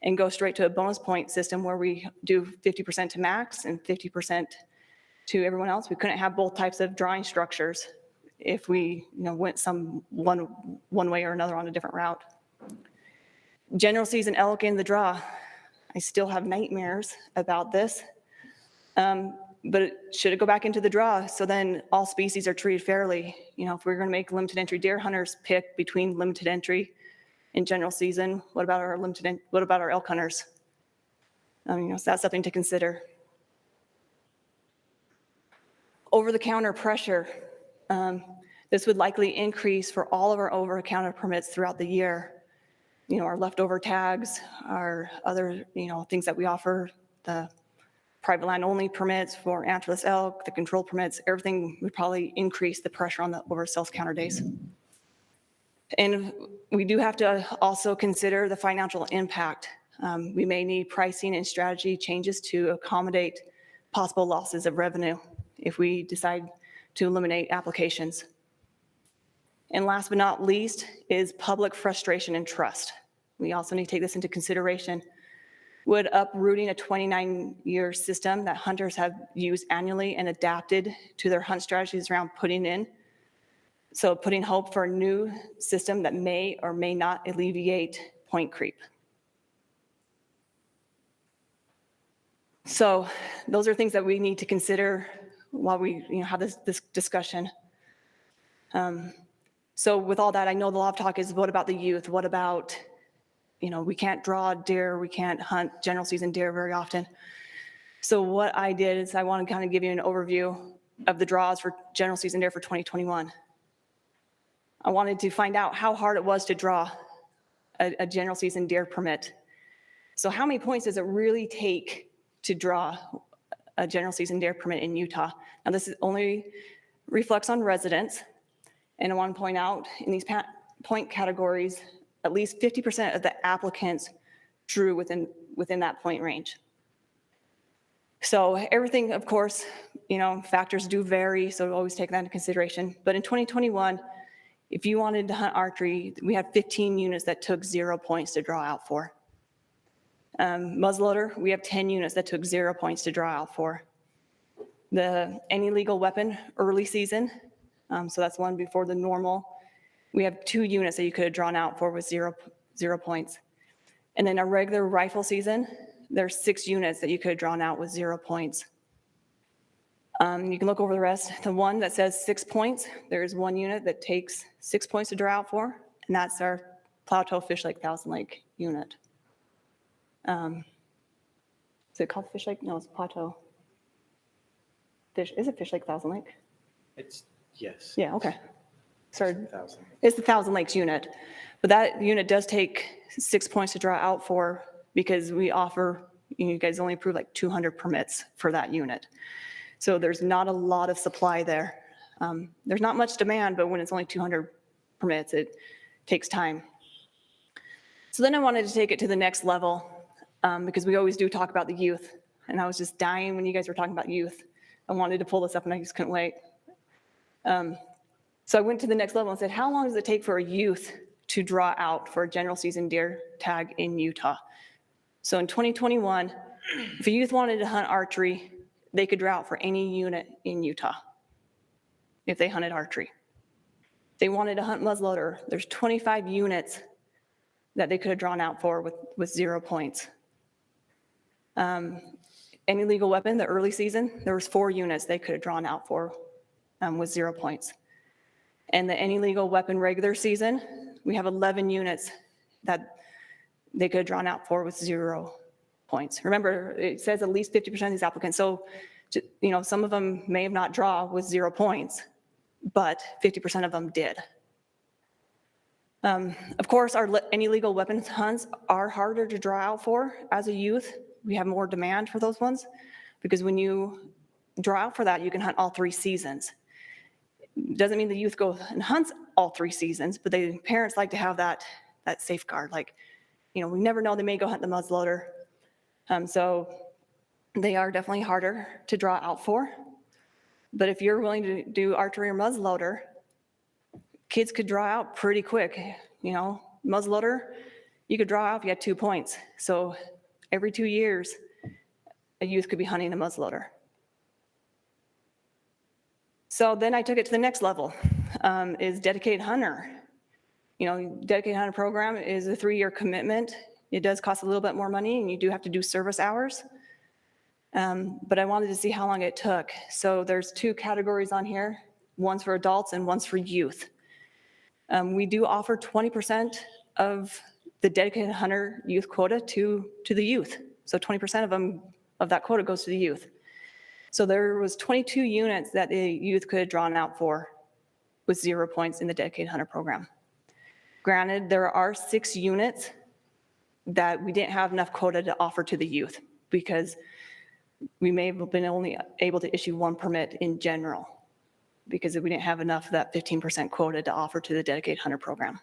and go straight to a bonus point system where we do 50% to max and 50% to everyone else? We couldn't have both types of drawing structures if we went one way or another on a different route. General season elk in the draw. I still have nightmares about this, but should it go back into the draw? So then all species are treated fairly. If we're going to make limited entry deer hunters pick between limited entry and general season, what about our elk hunters? So that's something to consider. Over-the-counter pressure. This would likely increase for all of our over-the-counter permits throughout the year. Our leftover tags, our other, things that we offer, the private land only permits for antlerless elk, the control permits, everything would probably increase the pressure on the over sales counter days. And we do have to also consider the financial impact. We may need pricing and strategy changes to accommodate possible losses of revenue if we decide to eliminate applications. And last but not least is public frustration and trust. We also need to take this into consideration. Would uprooting a 29-year system that hunters have used annually and adapted to their hunt strategies around putting hope for a new system that may or may not alleviate point creep. So those are things that we need to consider while we have this discussion. So with all that, I know the law of talk is what about the youth? What about, we can't draw deer, we can't hunt general season deer very often. So what I did is I want to kind of give you an overview of the draws for general season deer for 2021. I wanted to find out how hard it was to draw. a general season deer permit. So how many points does it really take to draw a general season deer permit in Utah? Now this is only reflects on residents. And I want to point out in these point categories, at least 50% of the applicants drew within that point range. So everything, of course, factors do vary, so always take that into consideration. But in 2021, if you wanted to hunt archery, we had 15 units that took 0 points to draw out for. Muzzleloader, we have 10 units that took 0 points to draw out for. Any legal weapon early season, so that's one before the normal. We have 2 units that you could have drawn out for with 0 points. And then a regular rifle season, there's 6 units that you could have drawn out with 0 points. You can look over the rest. The one that says 6 points, there's 1 unit that takes 6 points to draw out for, and that's our Plowtoe Fish Lake Thousand Lake unit. Is it called Fish Lake? No, it's Plowtoe. Is it Fish Lake Thousand Lake? Yes. Yeah, okay. Sorry. It's the Thousand Lakes unit. But that unit does take 6 points to draw out for because we offer, you guys only approve like 200 permits for that unit. So there's not a lot of supply there. There's not much demand, but when it's only 200 permits, it takes time. So then I wanted to take it to the next level because we always do talk about the youth. And I was just dying when you guys were talking about youth. I wanted to pull this up and I just couldn't wait. So I went to the next level and said, how long does it take for a youth to draw out for a general season deer tag in Utah? So in 2021, if a youth wanted to hunt archery, they could draw out for any unit in Utah if they hunted archery. If they wanted to hunt muzzleloader, there's 25 units that they could have drawn out for with 0 points. Any legal weapon, the early season, there was 4 units they could have drawn out for with 0 points. And the any legal weapon regular season, we have 11 units that they could have drawn out for with 0 points. Remember, it says at least 50% of these applicants. So, some of them may have not draw with 0 points, but 50% of them did. Of course, our any legal weapons hunts are harder to draw out for as a youth. We have more demand for those ones because when you draw out for that, you can hunt all 3 seasons. Doesn't mean the youth go and hunts all 3 seasons, but the parents like to have that safeguard. Like, we never know, they may go hunt the muzzleloader. So they are definitely harder to draw out for. But if you're willing to do archery or muzzleloader, kids could draw out pretty quick. Muzzleloader, you could draw out if you had 2 points. So every 2 years, a youth could be hunting a muzzleloader. So then I took it to the next level, is dedicated hunter. Dedicated hunter program is a 3-year commitment. It does cost a little bit more money and you do have to do service hours. But I wanted to see how long it took. So there's 2 categories on here. One's for adults and one's for youth. We do offer 20% of the dedicated hunter youth quota to the youth. So 20% of that quota goes to the youth. So there was 22 units that the youth could have drawn out for with 0 points in the dedicated hunter program. Granted, there are 6 units that we didn't have enough quota to offer to the youth because we may have been only able to issue 1 permit in general because we didn't have enough of that 15% quota to offer to the dedicated hunter program.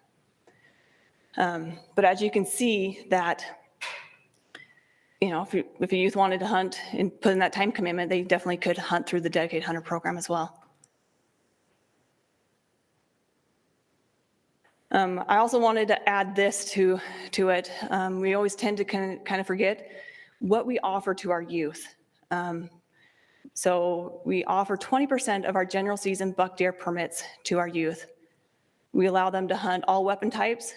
But as you can see that, if a youth wanted to hunt and put in that time commitment, they definitely could hunt through the dedicated hunter program as well. I also wanted to add this to it. We always tend to kind of forget what we offer to our youth. So we offer 20% of our general season buck deer permits to our youth. We allow them to hunt all weapon types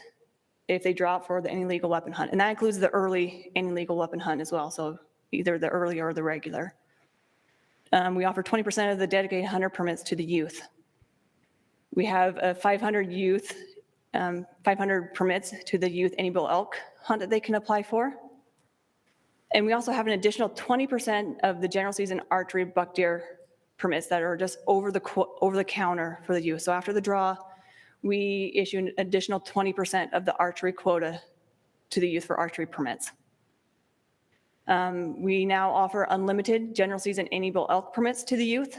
if they draw out for any legal weapon hunt. And that includes the early any legal weapon hunt as well. So either the early or the regular. We offer 20% of the dedicated hunter permits to the youth. We have a 500 permits to the youth any bull elk hunt that they can apply for. And we also have an additional 20% of the general season archery buck deer permits that are just over the counter for the youth. So after the draw, we issue an additional 20% of the archery quota to the youth for archery permits. We now offer unlimited general season any bull elk permits to the youth.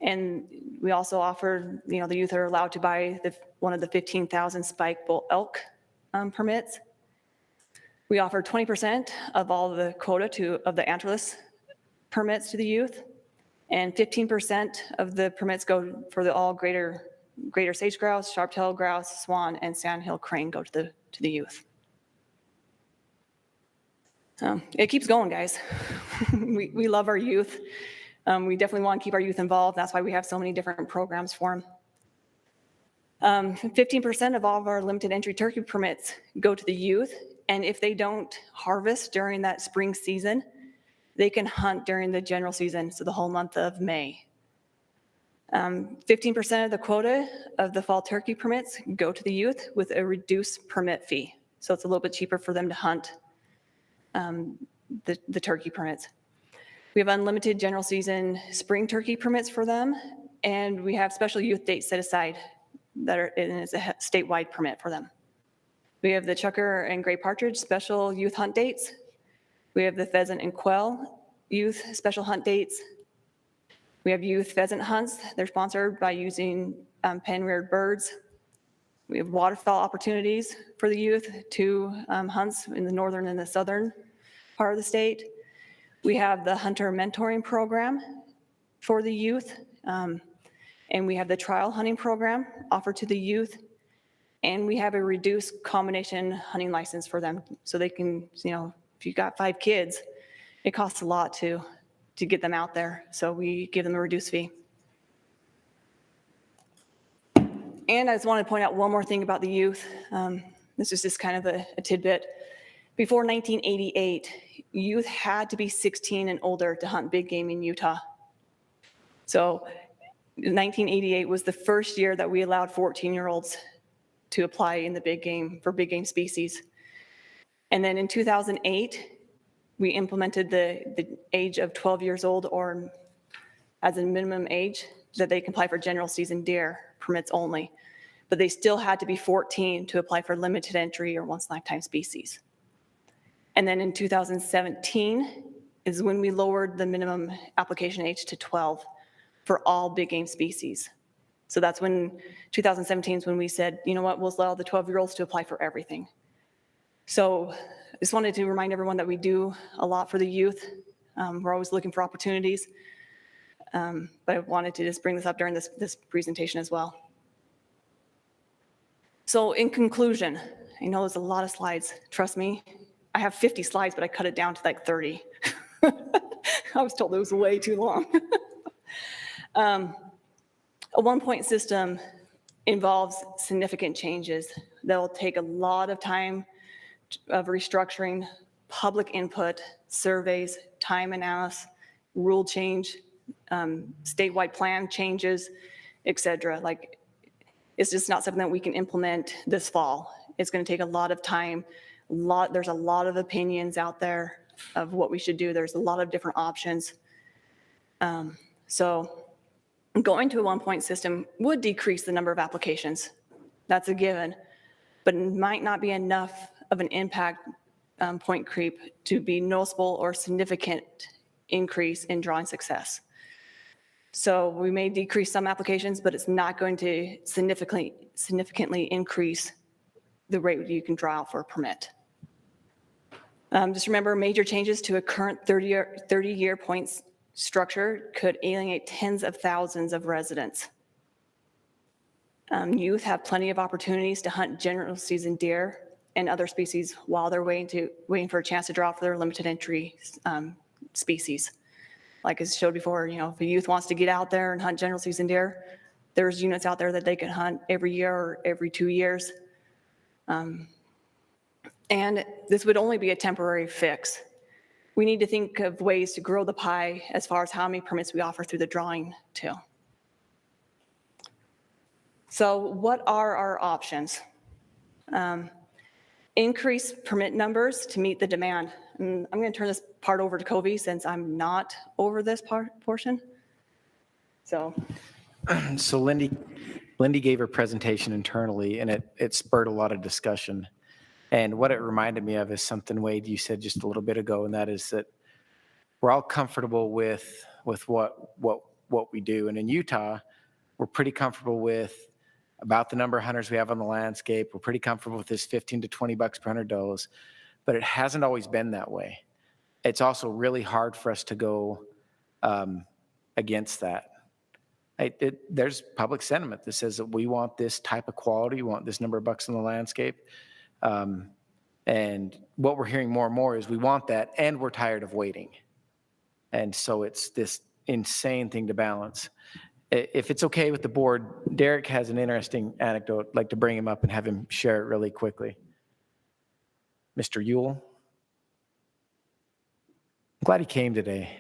And we also offer, the youth are allowed to buy one of the 15,000 spike bull elk permits. We offer 20% of all the quota of the antlerless permits to the youth, and 15% of the permits go for the all greater sage grouse, sharp-tailed grouse, swan, and sandhill crane go to the youth. It keeps going, guys. we love our youth. We definitely want to keep our youth involved. That's why we have so many different programs for them. 15% of all of our limited entry turkey permits go to the youth, and if they don't harvest during that spring season, they can hunt during the general season, so the whole month of May. 15% of the quota of the fall turkey permits go to the youth with a reduced permit fee, so it's a little bit cheaper for them to hunt the turkey permits. We have unlimited general season spring turkey permits for them, and we have special youth dates set aside that is a statewide permit for them. We have the chukar and gray partridge special youth hunt dates. We have the pheasant and quail youth special hunt dates. We have youth pheasant hunts. They're sponsored by using pen-reared birds. We have waterfowl opportunities for the youth, 2 hunts in the northern and the southern part of the state. We have the hunter mentoring program for the youth, and we have the trial hunting program offered to the youth, and we have a reduced combination hunting license for them, so they can, if you've got 5 kids, it costs a lot to get them out there, so we give them a reduced fee. And I just want to point out one more thing about the youth. This is just kind of a tidbit. Before 1988, youth had to be 16 and older to hunt big game in Utah. So 1988 was the first year that we allowed 14-year-olds to apply in the big game for big game species. And then in 2008, we implemented the age of 12 years old or as a minimum age that they can apply for general season deer permits only. But they still had to be 14 to apply for limited entry or once in a lifetime species. And then in 2017 is when we lowered the minimum application age to 12 for all big game species. So that's when 2017 is when we said, you know what, we'll allow the 12-year-olds to apply for everything. So I just wanted to remind everyone that we do a lot for the youth. We're always looking for opportunities. But I wanted to just bring this up during this presentation as well. So in conclusion, I know there's a lot of slides. Trust me, I have 50 slides, but I cut it down to like 30. I was told it was way too long. A one-point system involves significant changes that will take a lot of time of restructuring, public input, surveys, time analysis, rule change, statewide plan changes, et cetera. Like, it's just not something that we can implement this fall. It's going to take a lot of time. There's a lot of opinions out there of what we should do. There's a lot of different options. So going to a one-point system would decrease the number of applications. That's a given, but it might not be enough of an impact point creep to be noticeable or significant increase in drawing success. So we may decrease some applications, but it's not going to significantly increase the rate you can draw out for a permit. Just remember, major changes to a current 30-year points structure could alienate tens of thousands of residents. Youth have plenty of opportunities to hunt general season deer and other species while they're waiting for a chance to draw for their limited entry species. Like I showed before, if a youth wants to get out there and hunt general season deer, there's units out there that they can hunt every year or every 2 years. And this would only be a temporary fix. We need to think of ways to grow the pie as far as how many permits we offer through the drawing too. So what are our options? Increase permit numbers to meet the demand. And I'm going to turn this part over to Covey since I'm not over this portion. So Lindy, Lindy gave her presentation internally, and it spurred a lot of discussion. And what it reminded me of is something, Wade, you said just a little bit ago, and that is that we're all comfortable with what we do. And in Utah, we're pretty comfortable with about the number of hunters we have on the landscape. We're pretty comfortable with this 15 to 20 bucks per 100 does, but it hasn't always been that way. It's also really hard for us to go against that. There's public sentiment that says that we want this type of quality, we want this number of bucks in the landscape. And what we're hearing more and more is we want that, and we're tired of waiting. And so it's this insane thing to balance. If it's okay with the board, Derek has an interesting anecdote. I'd like to bring him up and have him share it really quickly. Mr. Yule. I'm glad he came today.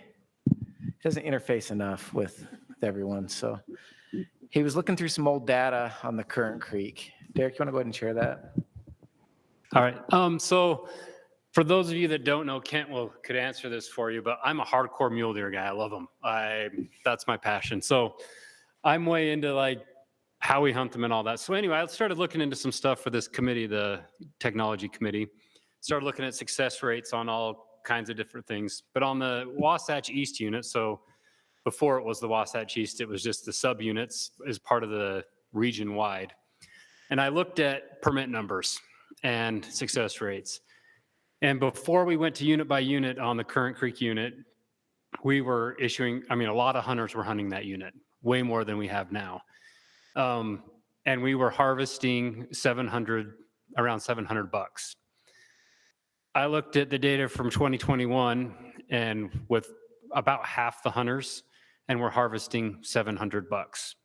He doesn't interface enough with everyone. So he was looking through some old data on the current creek. Derek, you want to go ahead and share that? All right. So for those of you that don't know, Kent could answer this for you, but I'm a hardcore mule deer guy. I love them. That's my passion. So I'm way into like how we hunt them and all that. So anyway, I started looking into some stuff for this committee, the technology committee. Started looking at success rates on all kinds of different things. But on the Wasatch East unit, so before it was the Wasatch East, it was just the subunits as part of the region wide. And I looked at permit numbers and success rates. And before we went to unit by unit on the current creek unit, we were issuing, a lot of hunters were hunting that unit, way more than we have now. And we were harvesting around 700 bucks. I looked at the data from 2021 and with about half the hunters, and we're harvesting 700 bucks.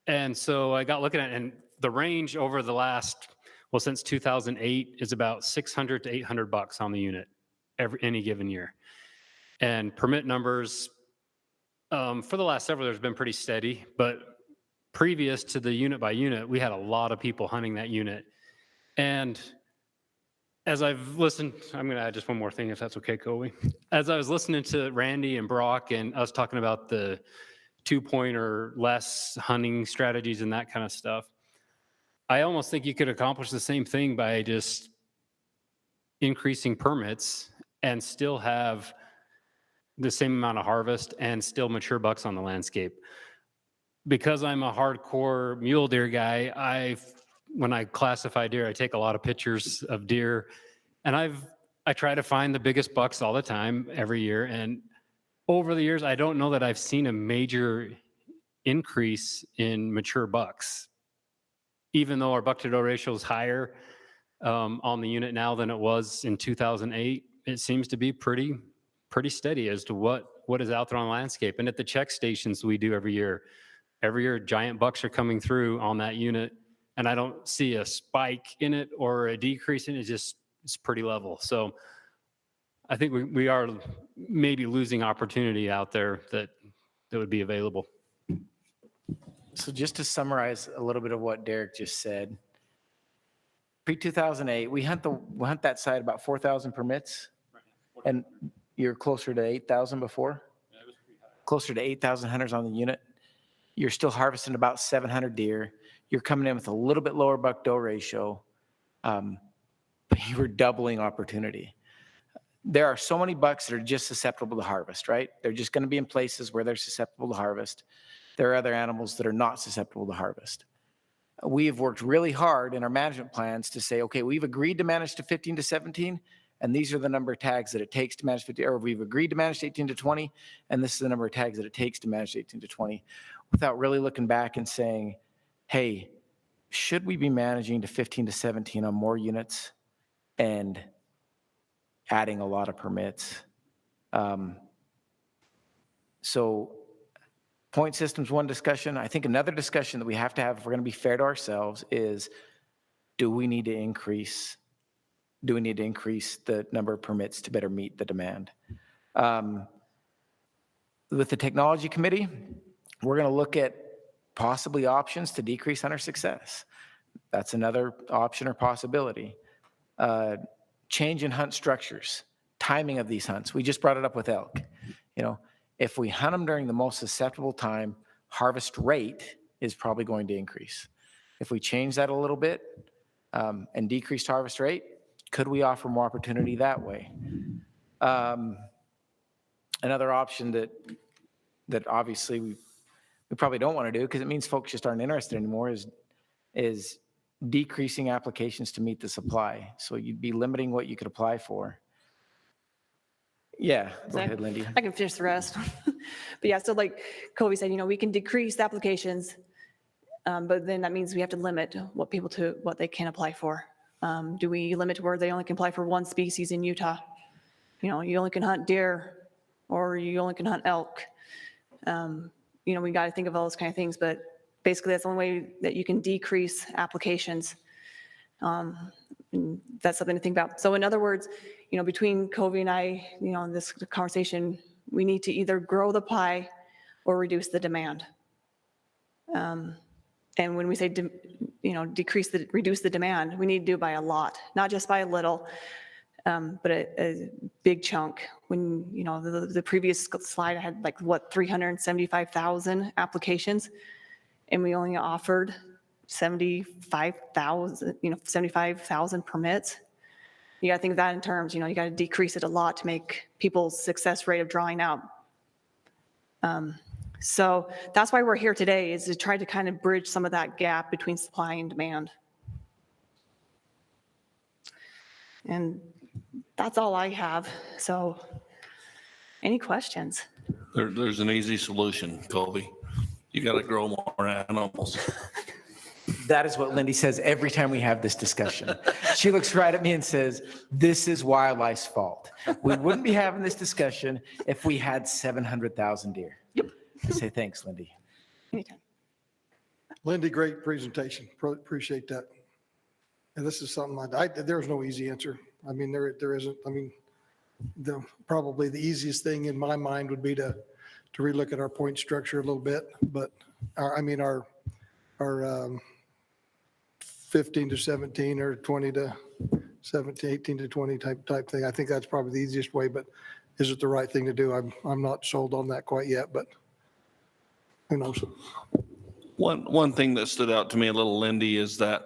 And so I got looking at it, and the range over the last, since 2008 is about 600 to 800 bucks on the unit any given year. And permit numbers for the last several years have been pretty steady, but previous to the unit by unit, we had a lot of people hunting that unit. And as I've listened, I'm going to add just one more thing, if that's okay, Colby. As I was listening to Randy and Brock and us talking about the 2-point or less hunting strategies and that kind of stuff, I almost think you could accomplish the same thing by just increasing permits and still have the same amount of harvest and still mature bucks on the landscape. Because I'm a hardcore mule deer guy, when I classify deer, I take a lot of pictures of deer, and I try to find the biggest bucks all the time, every year. And over the years, I don't know that I've seen a major increase in mature bucks. Even though our Buck-to-Doe ratio is higher on the unit now than it was in 2008, it seems to be pretty steady as to what is out there on the landscape. And at the check stations we do every year giant bucks are coming through on that unit, and I don't see a spike in it or a decrease in it. It's pretty level. So I think we are maybe losing opportunity out there that would be available. So just to summarize a little bit of what Derek just said, pre-2008, we hunt that site about 4,000 permits, and you're closer to 8,000 before? Yeah, it was pretty high. Closer to 8,000 hunters on the unit. You're still harvesting about 700 deer. You're coming in with a little bit lower Buck-to-Doe ratio, but you were doubling opportunity. There are so many bucks that are just susceptible to harvest, right? They're just going to be in places where they're susceptible to harvest. There are other animals that are not susceptible to harvest. We have worked really hard in our management plans to say, okay, we've agreed to manage to 15 to 17, and these are the number of tags that it takes to manage 15, or we've agreed to manage to 18 to 20, and this is the number of tags that it takes to manage 18 to 20, without really looking back and saying, hey, should we be managing to 15 to 17 on more units and adding a lot of permits? So point system's one discussion. I think another discussion that we have to have if we're going to be fair to ourselves is, do we need to increase the number of permits to better meet the demand? With the technology committee, we're going to look at possibly options to decrease hunter success. That's another option or possibility. Change in hunt structures, timing of these hunts. We just brought it up with elk. If we hunt them during the most susceptible time, harvest rate is probably going to increase. If we change that a little bit and decrease harvest rate, could we offer more opportunity that way? Another option that obviously we probably don't want to do, because it means folks just aren't interested anymore, is decreasing applications to meet the supply. So you'd be limiting what you could apply for. Yeah, go ahead, Lindy. I can finish the rest. But yeah, so like Kobe said, we can decrease the applications, but then that means we have to limit what they can apply for. Do we limit to where they only can apply for one species in Utah? You only can hunt deer, or you only can hunt elk. We got to think of all those kind of things, but basically that's the only way that you can decrease applications. That's something to think about. So in other words, between Covey and I, in this conversation, we need to either grow the pie or reduce the demand. And when we say, reduce the demand, we need to do it by a lot, not just by a little, but a big chunk. When, the previous slide, I had 375,000 applications, and we only offered 75,000 permits. You got to think of that in terms, you got to decrease it a lot to make people's success rate of drawing out. So that's why we're here today, is to try to kind of bridge some of that gap between supply and demand. And that's all I have. So any questions? There's an easy solution, Colby. You got to grow more animals. That is what Lindy says every time we have this discussion. She looks right at me and says, this is wildlife's fault. We wouldn't be having this discussion if we had 700,000 deer. Yep. I say thanks, Lindy. Anytime. Lindy, great presentation. Appreciate that. And this is something there's no easy answer. I mean, there isn't. I mean, probably the easiest thing in my mind would be to relook at our point structure a little bit. But our 15 to 17 or 20 to 17, 18 to 20 type thing. I think that's probably the easiest way, but is it the right thing to do? I'm not sold on that quite yet, but who knows? One thing that stood out to me a little, Lindy, is that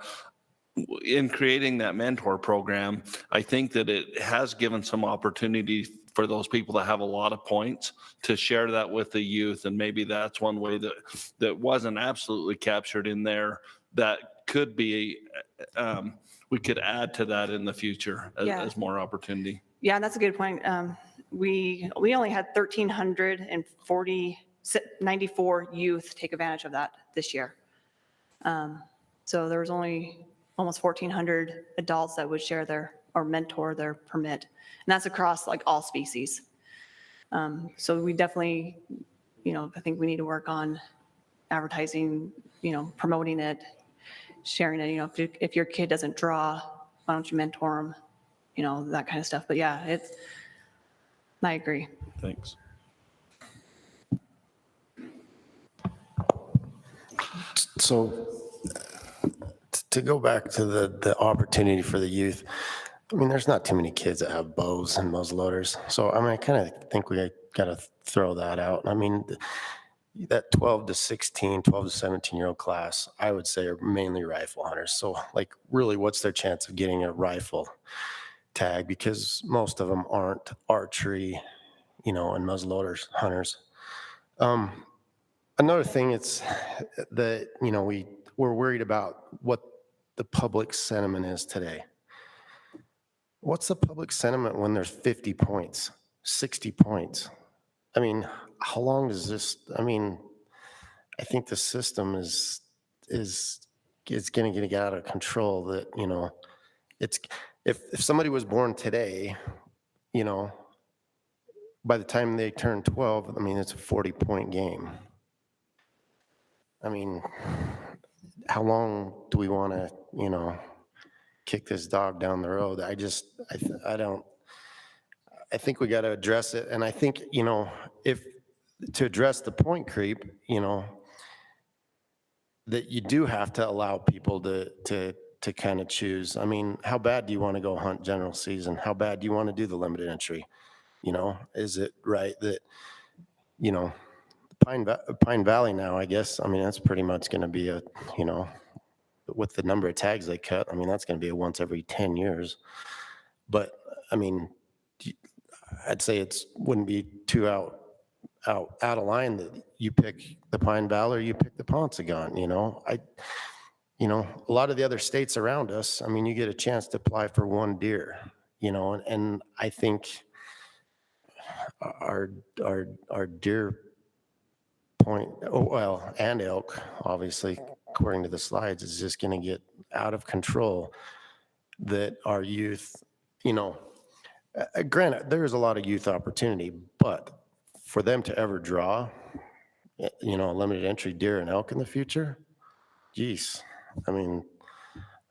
in creating that mentor program, I think that it has given some opportunity for those people that have a lot of points to share that with the youth. And maybe that's one way that wasn't absolutely captured in there that could be, we could add to that in the future as more opportunity. Yeah, that's a good point. We only had 1,394 youth take advantage of that this year. So there was only almost 1,400 adults that would share or mentor their permit. And that's across all species. So we definitely, I think we need to work on advertising, promoting it, sharing it. If your kid doesn't draw, why don't you mentor them? That kind of stuff. But yeah, I agree. Thanks. So to go back to the opportunity for the youth, I mean, there's not too many kids that have bows and muzzleloaders. So, I kind of think we got to throw that out. I mean, that 12 to 17-year-old class, I would say, are mainly rifle hunters. So, really, what's their chance of getting a rifle tag? Because most of them aren't archery, and muzzleloaders hunters. Another thing, it's that, we're worried about what the public sentiment is today. What's the public sentiment when there's 50 points, 60 points? I mean, how long does this, I think the system is going to get out of control. That, it's, if somebody was born today, by the time they turn 12, it's a 40-point game. How long do we want to, kick this dog down the road? I think we got to address it. And I think, if to address the point creep, that you do have to allow people to kind of choose. How bad do you want to go hunt general season? How bad do you want to do the limited entry? Is it right that, the Pine Valley now, I guess, I mean, that's pretty much going to be a, you know, with the number of tags they cut, I mean, that's going to be a once every 10 years. But I mean, I'd say it's wouldn't be too out of line that you pick the Pine Valley or you pick the Ponsagon, you know. A lot of the other states around us, I mean, you get a chance to apply for one deer, you know, and I think our deer point, and elk, obviously, according to the slides, is just going to get out of control. That our youth, you know, granted, there's a lot of youth opportunity, but for them to ever draw, you know, a limited entry deer and elk in the future, geez, I mean,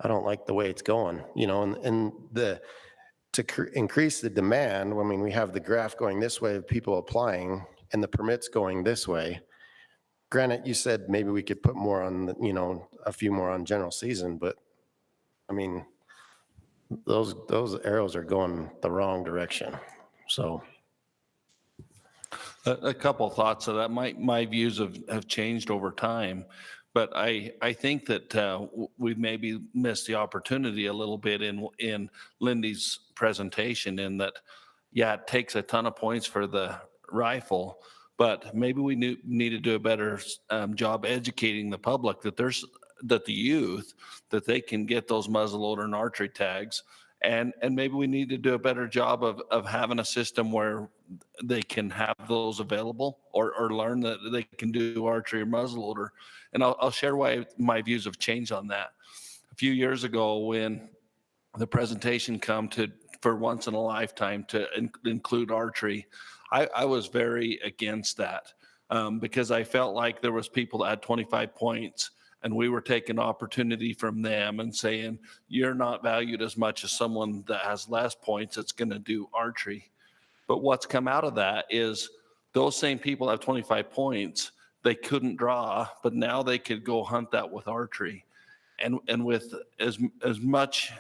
I don't like the way it's going, you know, and increase the demand, I mean, we have the graph going this way of people applying and the permits going this way. Granted, you said maybe we could put more on, you know, a few more on general season, but I mean, those arrows are going the wrong direction. So a couple of thoughts of that. My views have changed over time, but I think that we've maybe missed the opportunity a little bit in Lindy's presentation, in that, yeah, it takes a ton of points for the rifle, but maybe we need to do a better job educating the public that the youth, that they can get those muzzleloader and archery tags. And maybe we need to do a better job of having a system where they can have those available, or learn that they can do archery or muzzleloader. And I'll share why my views have changed on that. A few years ago, when the presentation come for once in a lifetime to include archery, I was very against that, because I felt like there was people that had 25 points, and we were taking opportunity from them and saying, you're not valued as much as someone that has less points that's going to do archery. But what's come out of that is those same people have 25 points, they couldn't draw, but now they could go hunt that with archery. And with as much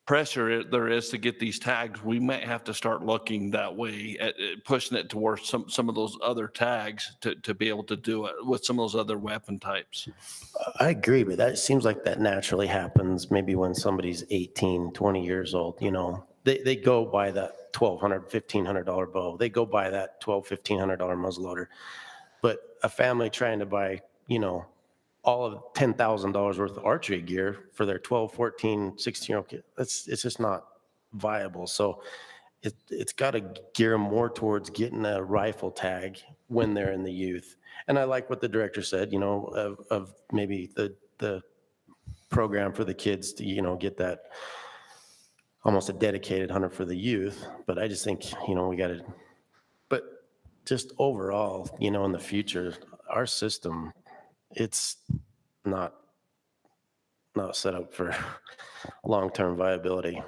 pressure there is to get these tags, we might have to start looking that way, at pushing it towards some of those other tags to be able to do it with some of those other weapon types. I agree, but that seems like that naturally happens maybe when somebody's 18, 20 years old, you know. They go buy that $1,200, $1,500 bow. They go buy that $1,200, $1,500 muzzleloader. But a family trying to buy, you know, all of $10,000 worth of archery gear for their 12, 14, 16-year-old kid, it's just not viable. So it's got to gear them more towards getting a rifle tag when they're in the youth. And I like what the director said, you know, of maybe the program for the kids to, you know, get that almost a dedicated hunter for the youth. But I just think, you know, we got to, but just overall, you know, in the future, our system, it's not set up for long-term viability.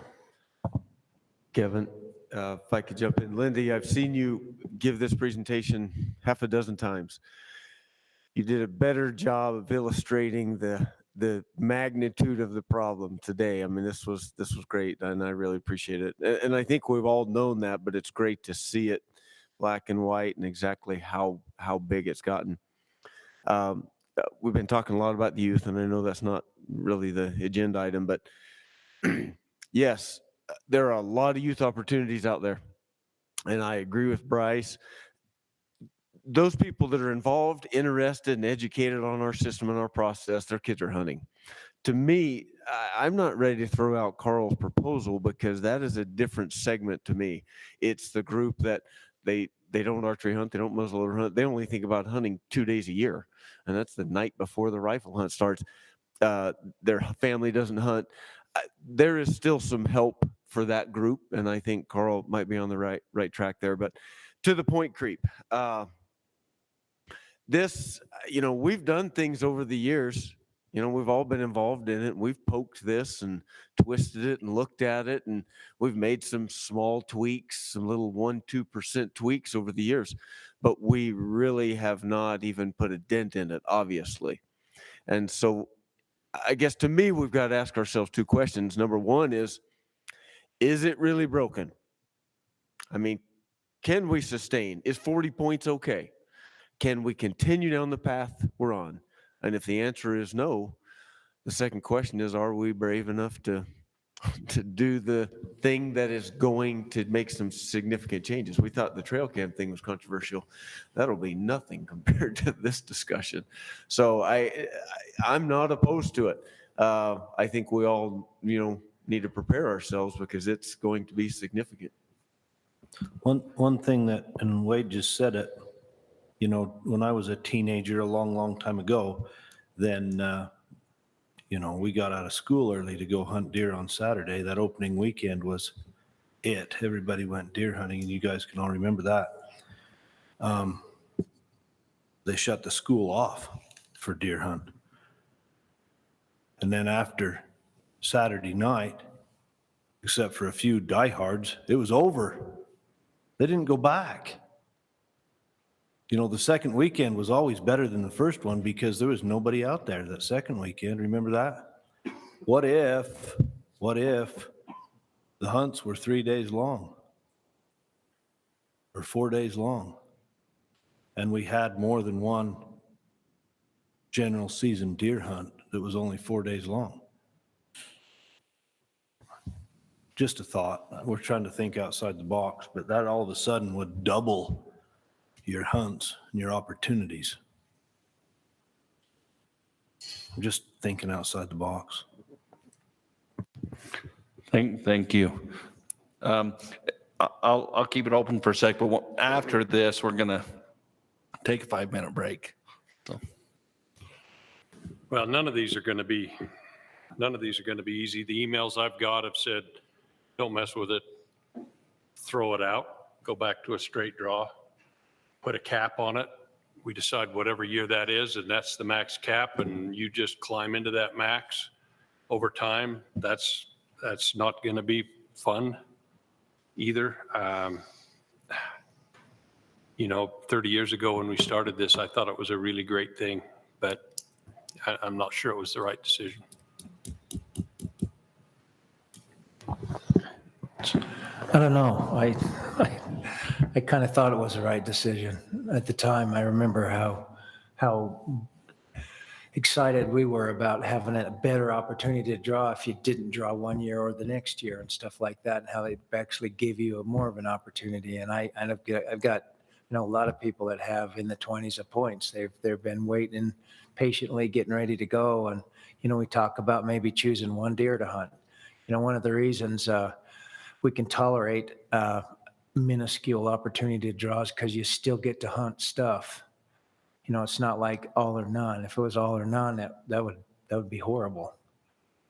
Kevin, if I could jump in. Lindy, I've seen you give this presentation half a dozen times. You did a better job of illustrating the magnitude of the problem today. I mean, this was great, and I really appreciate it. And I think we've all known that, but it's great to see it black and white and exactly how big it's gotten. We've been talking a lot about the youth, and I know that's not really the agenda item, but yes, there are a lot of youth opportunities out there. And I agree with Bryce. Those people that are involved, interested, and educated on our system and our process, their kids are hunting. To me, I'm not ready to throw out Carl's proposal, because that is a different segment to me. It's the group that they don't archery hunt, they don't muzzleloader hunt, they only think about hunting 2 days a year, and that's the night before the rifle hunt starts. Their family doesn't hunt. There is still some help for that group, and I think Carl might be on the right track there. But to the point creep, this, you know, we've done things over the years. You know, we've all been involved in it. We've poked this and twisted it and looked at it, and we've made some small tweaks, some little 1-2% tweaks over the years, but we really have not even put a dent in it, obviously. And so I guess to me, we've got to ask ourselves two questions. Number one is it really broken? I mean, Can we sustain? Is 40 points okay? Can we continue down the path we're on? And if the answer is no, the second question is, are we brave enough to do the thing that is going to make some significant changes? We thought the trail cam thing was controversial. That'll be nothing compared to this discussion. So I'm not opposed to it. I think we all, need to prepare ourselves because it's going to be significant. One thing that, and Wade just said it, when I was a teenager a long time ago, then, we got out of school early to go hunt deer on Saturday. That opening weekend was it. Everybody went deer hunting, and you guys can all remember that. They shut the school off for deer hunt. And then after Saturday night, except for a few diehards, it was over. They didn't go back. The second weekend was always better than the first one because there was nobody out there that second weekend. Remember that? What if the hunts were 3 days long or 4 days long and we had more than one general season deer hunt that was only 4 days long? Just a thought. We're trying to think outside the box, but that all of a sudden would double your hunts and your opportunities. I'm just thinking outside the box. Thank you. I'll keep it open for a sec, but after this, we're going to take a 5-minute break. So. Well, none of these are going to be easy. The emails I've got have said, don't mess with it, throw it out, go back to a straight draw, put a cap on it. We decide whatever year that is, and that's the max cap, and you just climb into that max over time. That's not going to be fun either. 30 years ago when we started this, I thought it was a really great thing, but I'm not sure it was the right decision. I don't know. I kind of thought it was the right decision at the time. I remember how excited we were about having a better opportunity to draw if you didn't draw one year or the next year and stuff like that, and how it actually gave you more of an opportunity. And I've got a lot of people that have in the 20s of points. They've been waiting patiently, getting ready to go. And we talk about maybe choosing one deer to hunt. One of the reasons we can tolerate minuscule opportunity draws because you still get to hunt stuff. It's not like all or none. If it was all or none, that would be horrible.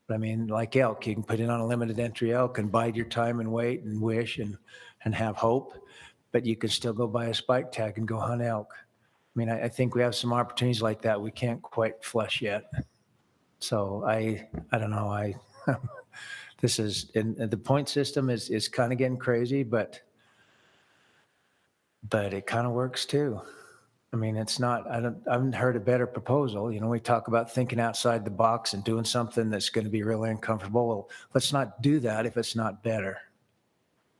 But I mean, like elk, you can put in on a limited entry elk and bide your time and wait and wish and have hope, but you can still go buy a spike tag and go hunt elk. I mean, I think we have some opportunities like that we can't quite flush yet. So I don't know. This is, and the point system is kind of getting crazy, but it kind of works too. I mean, it's not, I haven't heard a better proposal. We talk about thinking outside the box and doing something that's going to be really uncomfortable. Well, let's not do that if it's not better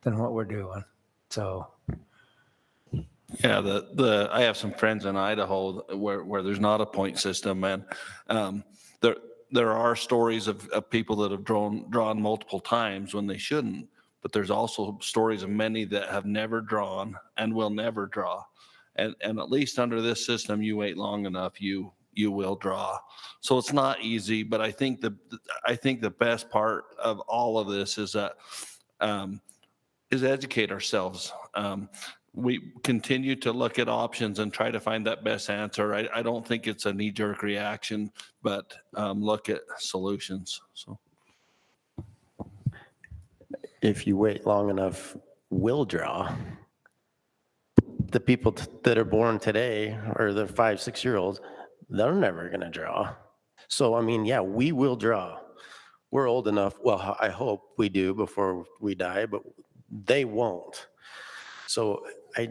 than what we're doing. So. Yeah, I have some friends in Idaho where there's not a point system, and there are stories of people that have drawn multiple times when they shouldn't, but there's also stories of many that have never drawn and will never draw. And at least under this system, you wait long enough, you will draw. So it's not easy, but I think the best part of all of this is that is educate ourselves. We continue to look at options and try to find that best answer. I don't think it's a knee-jerk reaction, but look at solutions. So, if you wait long enough, we'll draw. The people that are born today, or the 5-6-year-olds, they're never going to draw. So, I mean, yeah, we will draw. We're old enough. Well, I hope we do before we die, but they won't. So I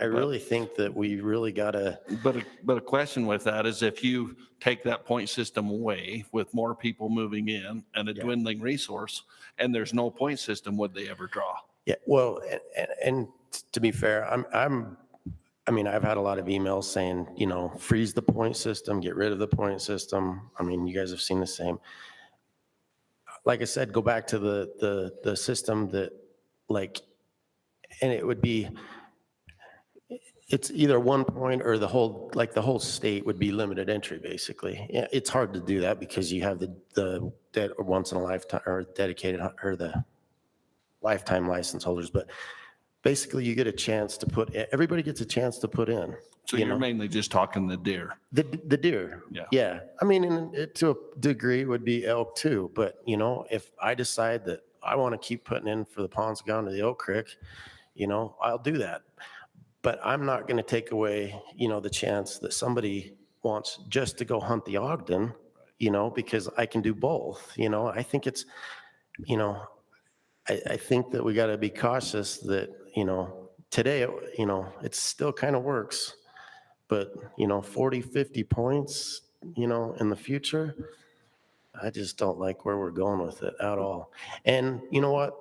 really think that we really got to. But a question with that is, if you take that point system away with more people moving in and a dwindling resource, and there's no point system, would they ever draw? Yeah, well, and to be fair, I mean, I've had a lot of emails saying, you know, freeze the point system, get rid of the point system. I mean, you guys have seen the same. Like I said, go back to the system that, like, and it would be, it's either 1 point or the whole state would be limited entry, basically. Yeah, it's hard to do that because you have the once in a lifetime or dedicated or the lifetime license holders, but basically you get a chance to everybody gets a chance to put in. So you're mainly just talking the deer. The deer. Yeah. Yeah. I mean, to a degree would be elk too, but you know, if I decide that I want to keep putting in for the ponds down to the Oak Creek, you know, I'll do that. But I'm not going to take away, you know, the chance that somebody wants just to go hunt the Ogden, you know, because I can do both. You know, I think it's, you know, I think that we got to be cautious that, you know, today, you know, it still kind of works, but, you know, 40, 50 points, you know, in the future, I just don't like where we're going with it at all. And you know what?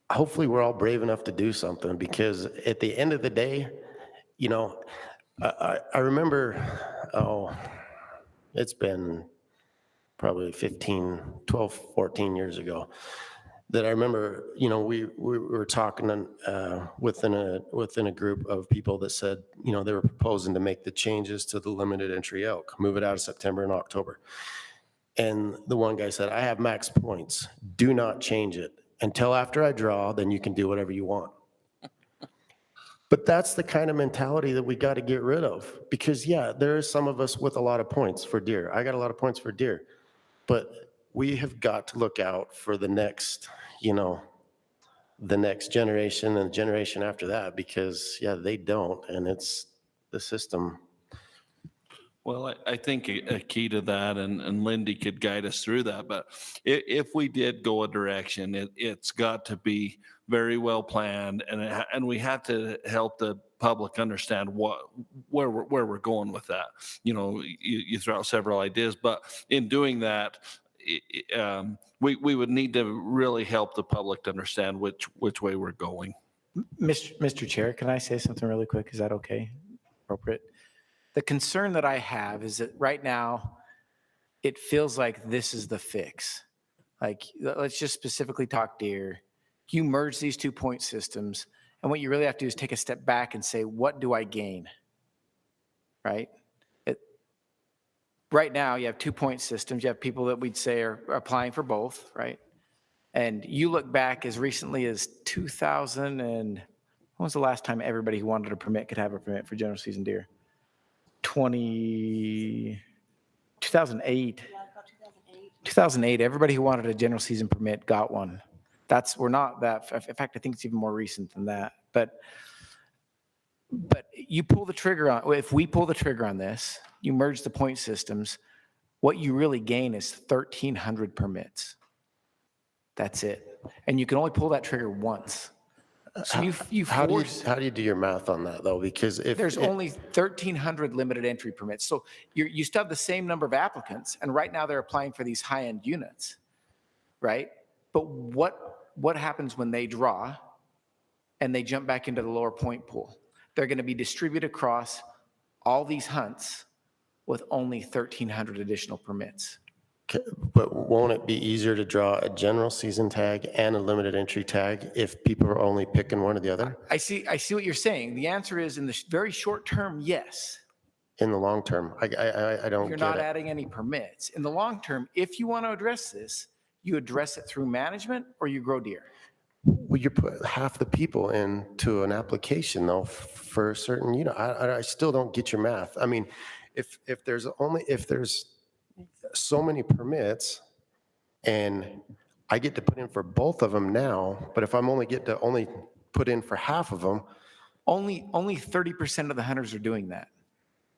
Hopefully we're all brave enough to do something, because at the end of the day, you know, I remember, it's been probably 12, 14 years ago that I remember, you know, we were talking within a group of people that said, you know, they were proposing to make the changes to the limited entry elk, move it out of September and October. And the one guy said, I have max points. Do not change it until after I draw, then you can do whatever you want. But that's the kind of mentality that we got to get rid of, because yeah, there is some of us with a lot of points for deer. I got a lot of points for deer, but we have got to look out for the next, you know, the next generation and the generation after that, because yeah, they don't. And it's the system. Well, I think a key to that, and Lindy could guide us through that, but if we did go a direction, it's got to be very well planned, and we have to help the public understand where we're going with that. You know, you throw out several ideas, but in doing that, we would need to really help the public to understand which way we're going. Mr. Chair, can I say something really quick? Is that okay? Appropriate? The concern that I have is that right now, it feels like this is the fix. Like, let's just specifically talk deer. You merge these 2 point systems, and what you really have to do is take a step back and say, what do I gain? Right? Right now, you have 2 point systems. You have people that we'd say are applying for both, right? And you look back as recently as 2000, and when was the last time everybody who wanted a permit could have a permit for general season deer? 2008. 2008, everybody who wanted a general season permit got one. We're not that, in fact, I think it's even more recent than that. But you pull the trigger on, if we pull the trigger on this, you merge the point systems, what you really gain is 1,300 permits. That's it. And you can only pull that trigger once. So how do you do your math on that though? Because if there's only 1,300 limited entry permits, so you still have the same number of applicants, and right now they're applying for these high-end units, right? But what happens when they draw and they jump back into the lower point pool? They're going to be distributed across all these hunts with only 1,300 additional permits. But won't it be easier to draw a general season tag and a limited entry tag if people are only picking one or the other? I see what you're saying. The answer is, in the very short term, yes. In the long term, I don't You're get not it. adding any permits. In the long term, if you want to address this, you address it through management or you grow deer. Well, you put half the people into an application though for a certain, you know, I still don't get your math. I mean, if there's so many permits and I get to put in for both of them now, but if I'm only put in for half of them. Only 30% of the hunters are doing that.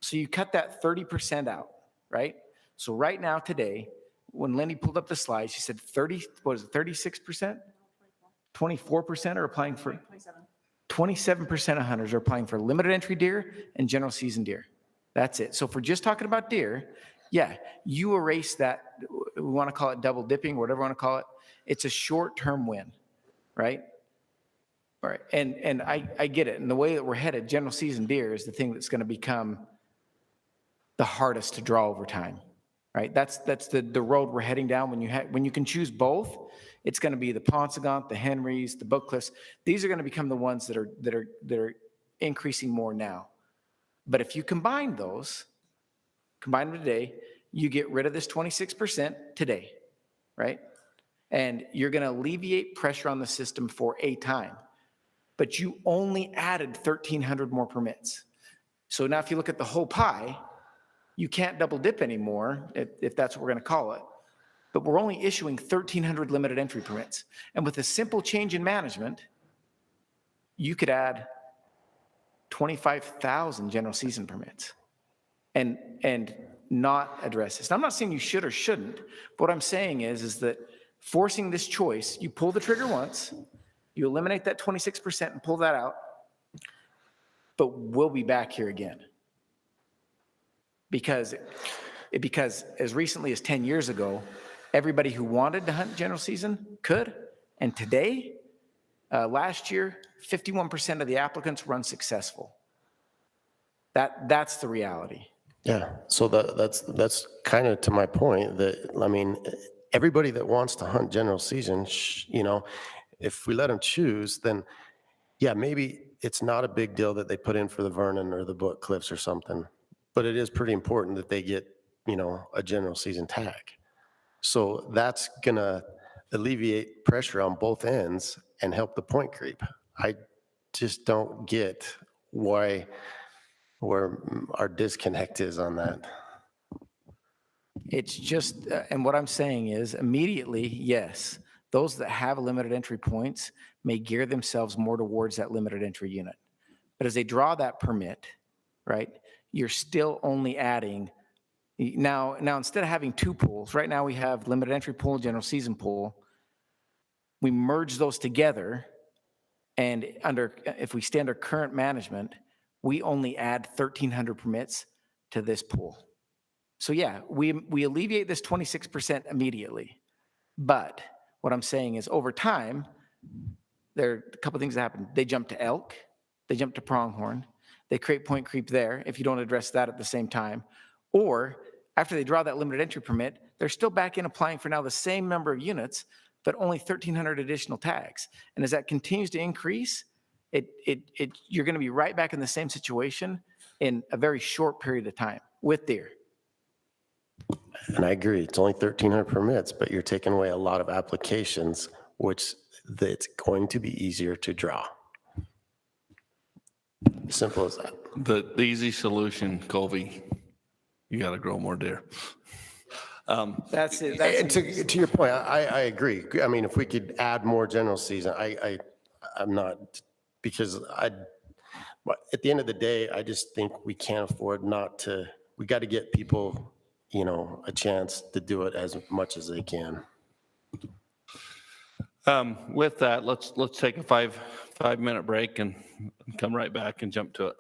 So you cut that 30% out, right? So right now today, when Lenny pulled up the slide, she said 36%? 24% are applying for, 27% of hunters are applying for limited entry deer and general season deer. That's it. So if we're just talking about deer, yeah, you erase that, we want to call it double dipping, whatever we want to call it. It's a short-term win, right? All right, and I get it. And the way that we're headed, general season deer is the thing that's going to become the hardest to draw over time, right? That's the road we're heading down. When you can choose both, it's going to be the Paunsaugunt, the Henrys, the Buck-cliffs. These are going to become the ones that are increasing more now. But if you combine them today, you get rid of this 26% today, right? And you're going to alleviate pressure on the system for a time. But you only added 1,300 more permits. So now if you look at the whole pie, you can't double dip anymore, if that's what we're going to call it. But we're only issuing 1,300 limited entry permits. And with a simple change in management, you could add 25,000 general season permits and not address this. Now, I'm not saying you should or shouldn't, but what I'm saying is that forcing this choice, you pull the trigger once, you eliminate that 26% and pull that out, but we'll be back here again. Because as recently as 10 years ago, everybody who wanted to hunt general season could. And today, last year, 51% of the applicants were unsuccessful. That's the reality. Yeah, so that's kind of to my point that, I mean, everybody that wants to hunt general season, if we let them choose, then yeah, maybe it's not a big deal that they put in for the Vernon or the Buck-cliffs or something, but it is pretty important that they get, a general season tag. So that's gonna alleviate pressure on both ends and help the point creep. I just don't get where our disconnect is on that. It's just, and what I'm saying is immediately, yes, those that have limited entry points may gear themselves more towards that limited entry unit. But as they draw that permit, right, you're still only adding, now instead of having two pools, right now we have limited entry pool, general season pool. We merge those together, and if we stay under current management, we only add 1,300 permits to this pool. So yeah, we alleviate this 26% immediately. But what I'm saying is over time, there are a couple of things that happen. They jump to elk, they jump to pronghorn, they create point creep there if you don't address that at the same time. Or after they draw that limited entry permit, they're still back in applying for now the same number of units, but only 1,300 additional tags. And as that continues to increase, you're going to be right back in the same situation in a very short period of time with deer. And I agree, it's only 1,300 permits, but you're taking away a lot of applications, which it's going to be easier to draw. Simple as that. The easy solution, Colby, you got to grow more deer. That's it. And to your point, I agree. I mean, if we could add more general season, I'm not, because but at the end of the day, I just think we can't afford not to, we got to get people, a chance to do it as much as they can. With that, let's take a 5-minute break and come right back and jump to it.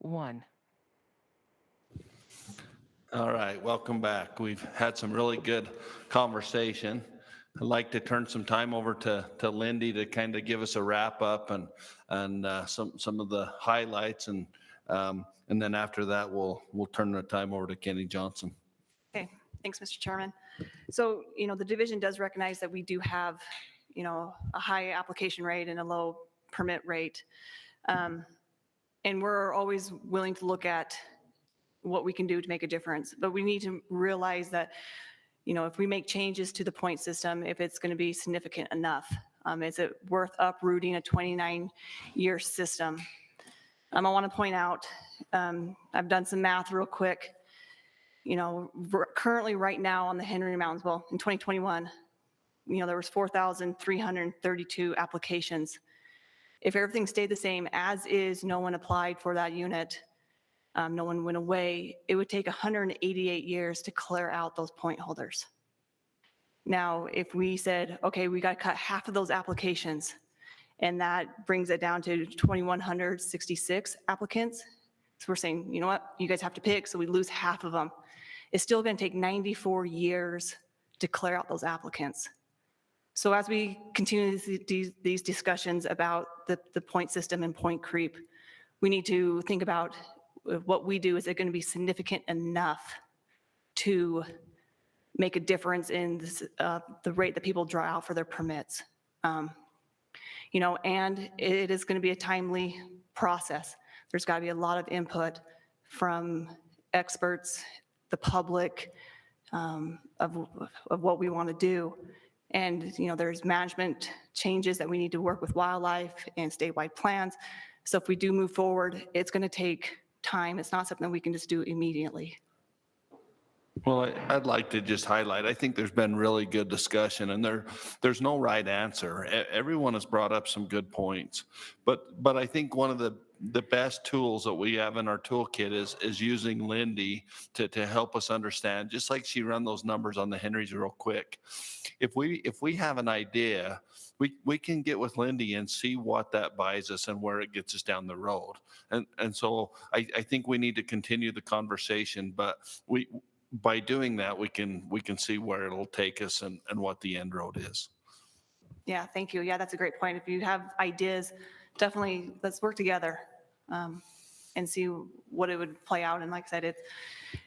1. All right, welcome back. We've had some really good conversation. I'd like to turn some time over to Lindy to kind of give us a wrap up and some of the highlights, and then after that we'll turn the time over to Kenny Johnson. Okay, thanks, Mr. Chairman. So, the division does recognize that we do have, a high application rate and a low permit rate. And we're always willing to look at what we can do to make a difference. But we need to realize that, if we make changes to the point system, if it's going to be significant enough, is it worth uprooting a 29-year system? I want to point out, I've done some math real quick. Currently right now on the Henry Mountains, well, in 2021, there was 4,332 applications. If everything stayed the same as is, no one applied for that unit, no one went away, it would take 188 years to clear out those point holders. Now, if we said, okay, we got to cut half of those applications, and that brings it down to 2,166 applicants. So we're saying, you know what, you guys have to pick, so we lose half of them. It's still going to take 94 years to clear out those applicants. So as we continue these discussions about the point system and point creep, we need to think about what we do. Is it going to be significant enough to make a difference in this, the rate that people draw out for their permits? And it is going to be a timely process. There's got to be a lot of input from experts, the public, of what we want to do. And, there's management changes that we need to work with wildlife and statewide plans. So if we do move forward, it's going to take time. It's not something we can just do immediately. Well, I'd like to just highlight, I think there's been really good discussion, and there's no right answer. Everyone has brought up some good points, but I think one of the best tools that we have in our toolkit is using Lindy to help us understand, just like she ran those numbers on the Henrys real quick. If we have an idea, we can get with Lindy and see what that buys us and where it gets us down the road. And so I think we need to continue the conversation, but by doing that, we can see where it'll take us and what the end road is. Yeah, thank you. Yeah, that's a great point. If you have ideas, definitely let's work together and see what it would play out. And like I said,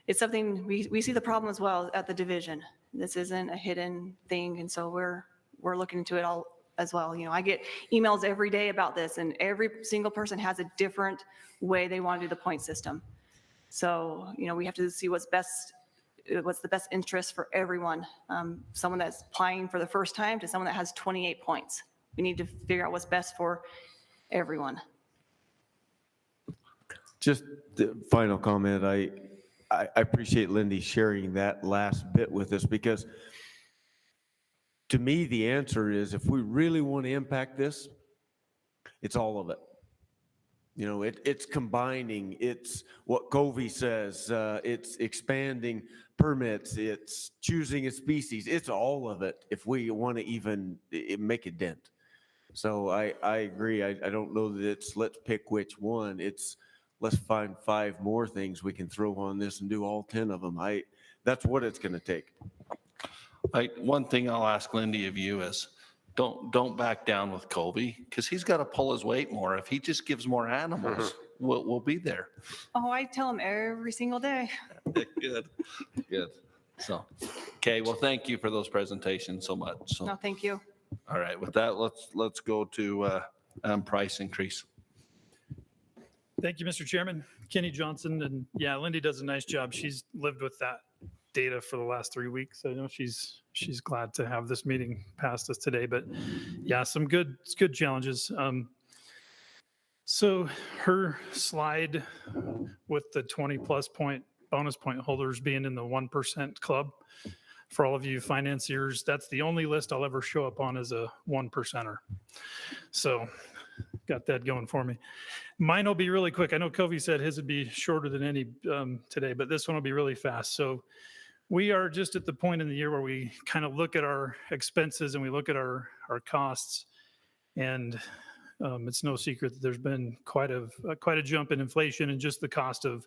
it's something we see the problem as well at the division. This isn't a hidden thing, and so we're looking into it all as well. I get emails every day about this, and every single person has a different way they want to do the point system. So we have to see what's the best interest for everyone. Someone that's applying for the first time to someone that has 28 points. We need to figure out what's best for everyone. Just the final comment. I appreciate Lindy sharing that last bit with us, because to me, the answer is, if we really want to impact this, it's all of it. It's combining, it's what Covey says, it's expanding permits, it's choosing a species, it's all of it if we want to even make a dent. So I agree. I don't know that it's let's pick which one. It's let's find 5 more things we can throw on this and do all 10 of them. That's what it's going to take. One thing I'll ask Lindy of you is, don't back down with Colby, because he's got to pull his weight more. If he just gives more animals, we'll be there. Oh, I tell him every single day. Good. So, okay. Well, thank you for those presentations so much. So, no, thank you. All right. With that, let's go to price increase. Thank you, Mr. Chairman. Kenny Johnson, and yeah, Lindy does a nice job. She's lived with that data for the last 3 weeks. I know she's glad to have this meeting past us today, but yeah, some good challenges. So her slide with the 20+ point bonus point holders being in the 1% club, for all of you financiers, that's the only list I'll ever show up on as a 1%er. So got that going for me. Mine will be really quick. I know Covey said his would be shorter than any today, but this one will be really fast. So we are just at the point in the year where we kind of look at our expenses and we look at our costs. And It's no secret that there's been quite a jump in inflation and just the cost of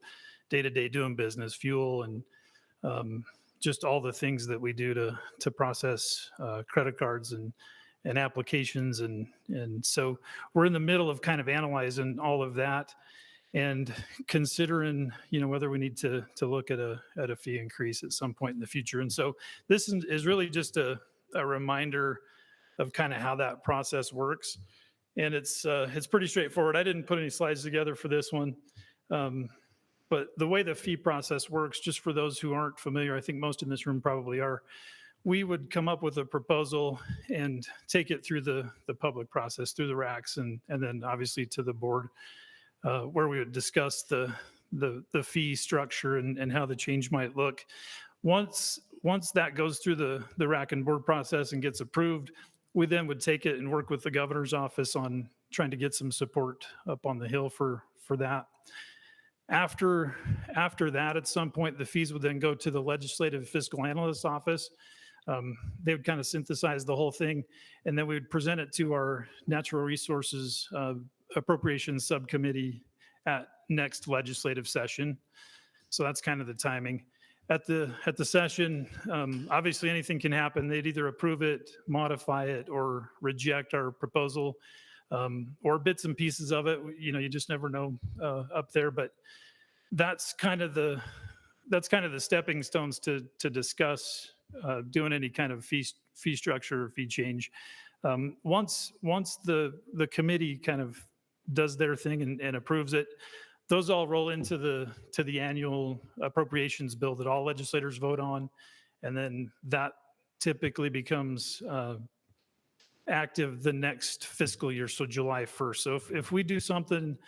day-to-day doing business, fuel, and just all the things that we do to process credit cards and applications. And so we're in the middle of kind of analyzing all of that and considering, whether we need to look at a fee increase at some point in the future. And so this is really just a reminder of kind of how that process works. And it's pretty straightforward. I didn't put any slides together for this one. But the way the fee process works, just for those who aren't familiar, I think most in this room probably are, we would come up with a proposal and take it through the public process, through the racks, and then obviously to the board, where we would discuss the fee structure and how the change might look. Once that goes through the rack and board process and gets approved, we then would take it and work with the governor's office on trying to get some support up on the Hill for that. After that, at some point, the fees would then go to the legislative fiscal analyst's office. They would kind of synthesize the whole thing, and then we would present it to our natural resources appropriations subcommittee at next legislative session. So that's kind of the timing. At the session, obviously anything can happen. They'd either approve it, modify it, or reject our proposal, or bits and pieces of it. You just never know up there. But that's kind of the stepping stones to discuss doing any kind of fee structure or fee change. Once the committee kind of does their thing and approves it, those all roll into the annual appropriations bill that all legislators vote on, and then that typically becomes active the next fiscal year, so July 1st. So if we do something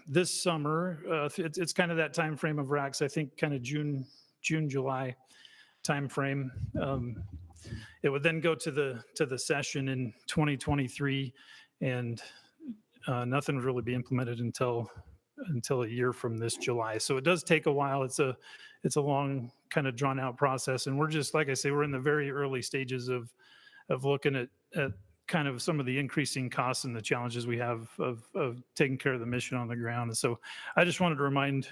this summer, it's kind of that time frame of racks. I think kind of June, July time frame. It would then go to the session in 2023, and nothing would really be implemented until a year from this July. So it does take a while. It's a long, kind of drawn out process, and we're just, like I say, we're in the very early stages of looking at kind of some of the increasing costs and the challenges we have of taking care of the mission on the ground. And so I just wanted to remind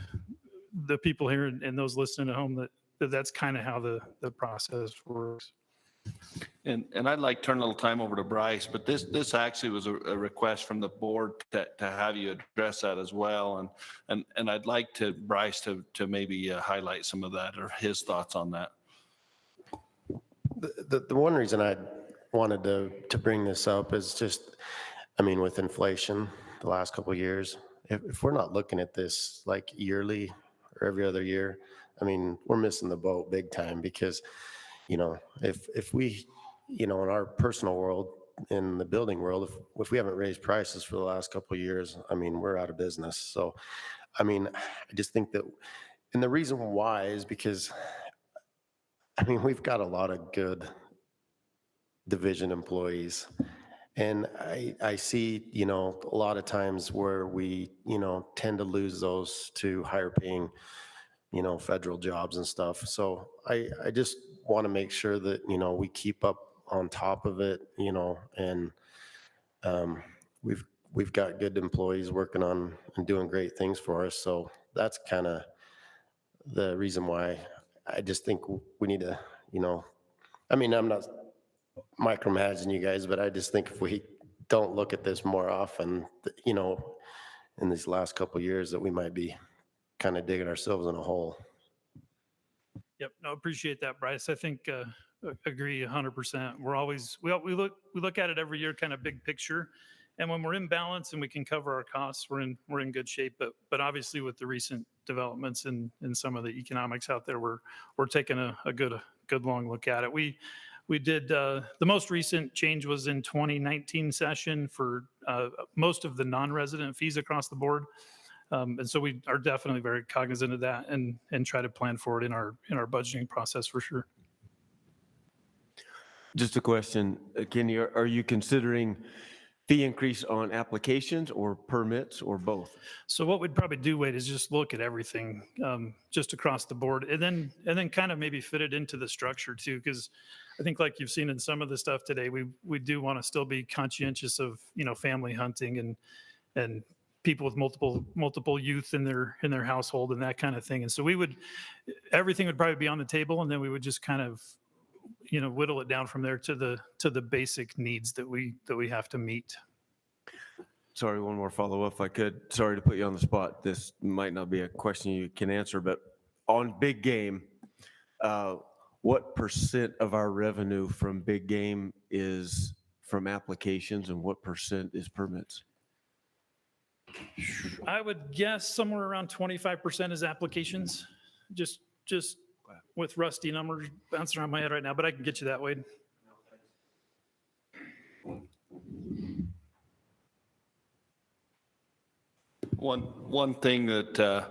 the people here and those listening at home that that's kind of how the process works. And I'd like to turn a little time over to Bryce, but this actually was a request from the board to have you address that as well. And I'd like Bryce to maybe highlight some of that or his thoughts on that. The one reason I wanted to bring this up is just, with inflation the last couple of years, if we're not looking at this like yearly or every other year, we're missing the boat big time, because if we, in our personal world, in the building world, if we haven't raised prices for the last couple of years, we're out of business. So, I just think that, and the reason why is because, we've got a lot of good division employees, and I see, a lot of times where we, tend to lose those to higher paying, federal jobs and stuff. So I just want to make sure that, we keep up on top of it, and we've got good employees working on and doing great things for us. So that's kind of the reason why I just think we need to, I'm not micromanaging you guys, but I just think if we don't look at this more often, in these last couple of years, that we might be kind of digging ourselves in a hole. Yep. No, appreciate that, Bryce. I think agree 100%. We look at it every year, kind of big picture, and when we're in balance and we can cover our costs, we're in good shape. But obviously, with the recent developments in some of the economics out there, we're taking a good long look at it. We did the most recent change was in 2019 session for most of the non-resident fees across the board. And so we are definitely very cognizant of that and try to plan for it in our budgeting process for sure. Just a question, Kenny, are you considering fee increase on applications or permits or both? So what we'd probably do, Wade, is just look at everything, just across the board, and then kind of maybe fit it into the structure too, because I think like you've seen in some of the stuff today, we do want to still be conscientious of, family hunting and people with multiple youth in their household and that kind of thing. And so everything would probably be on the table, and then we would just kind of, whittle it down from there to the basic needs that we have to meet. Sorry, one more follow-up if I could. Sorry to put you on the spot. This might not be a question you can answer, but on big game, what percent of our revenue from big game is from applications and what percent is permits? I would guess somewhere around 25% is applications, just with rusty numbers bouncing around my head right now, but I can get you that, Wade. One thing that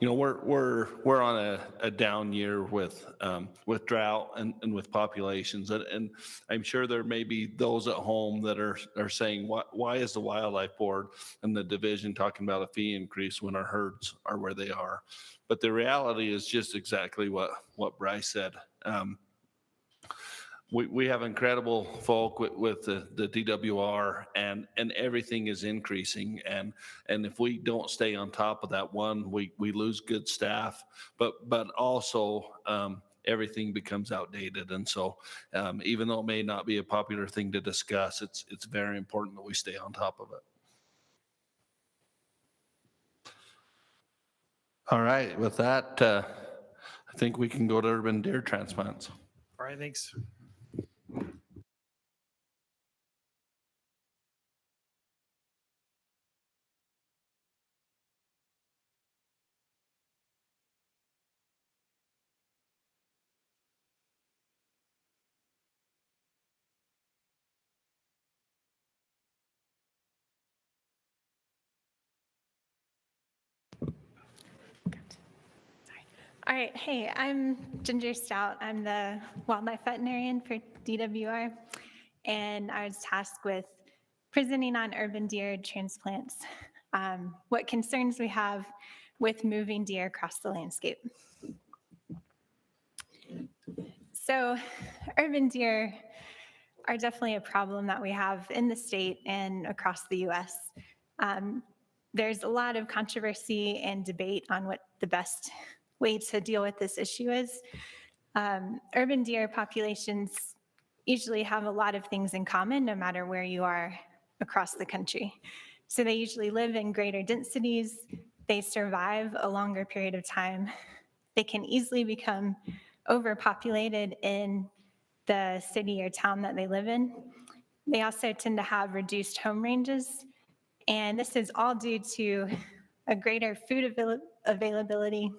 we're on a down year with drought and with populations, and I'm sure there may be those at home that are saying, why is the Wildlife Board and the division talking about a fee increase when our herds are where they are? But the reality is just exactly what Bryce said. We have incredible folk with the DWR, and everything is increasing. And if we don't stay on top of that, we lose good staff, but also everything becomes outdated. And so even though it may not be a popular thing to discuss, it's very important that we stay on top of it. All right, with that, I think we can go to urban deer transplants. All right, thanks. All right, hey, I'm Ginger Stout. I'm the wildlife veterinarian for DWR, and I was tasked with presenting on urban deer transplants, what concerns we have with moving deer across the landscape. So urban deer are definitely a problem that we have in the state and across the US. There's a lot of controversy and debate on what the best way to deal with this issue is. Urban deer populations usually have a lot of things in common no matter where you are across the country. So they usually live in greater densities, they survive a longer period of time, they can easily become overpopulated in the city or town that they live in. They also tend to have reduced home ranges, and this is all due to a greater food availability.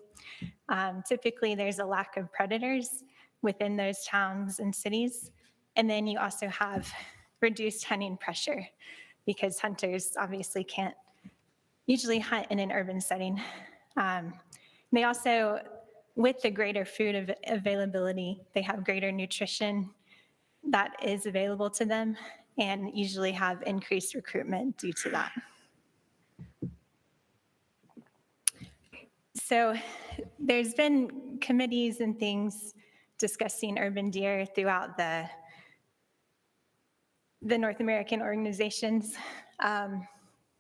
Typically, there's a lack of predators within those towns and cities. And then you also have reduced hunting pressure because hunters obviously can't usually hunt in an urban setting. They also, with the greater food availability, they have greater nutrition that is available to them and usually have increased recruitment due to that. So there's been committees and things discussing urban deer throughout the North American organizations. And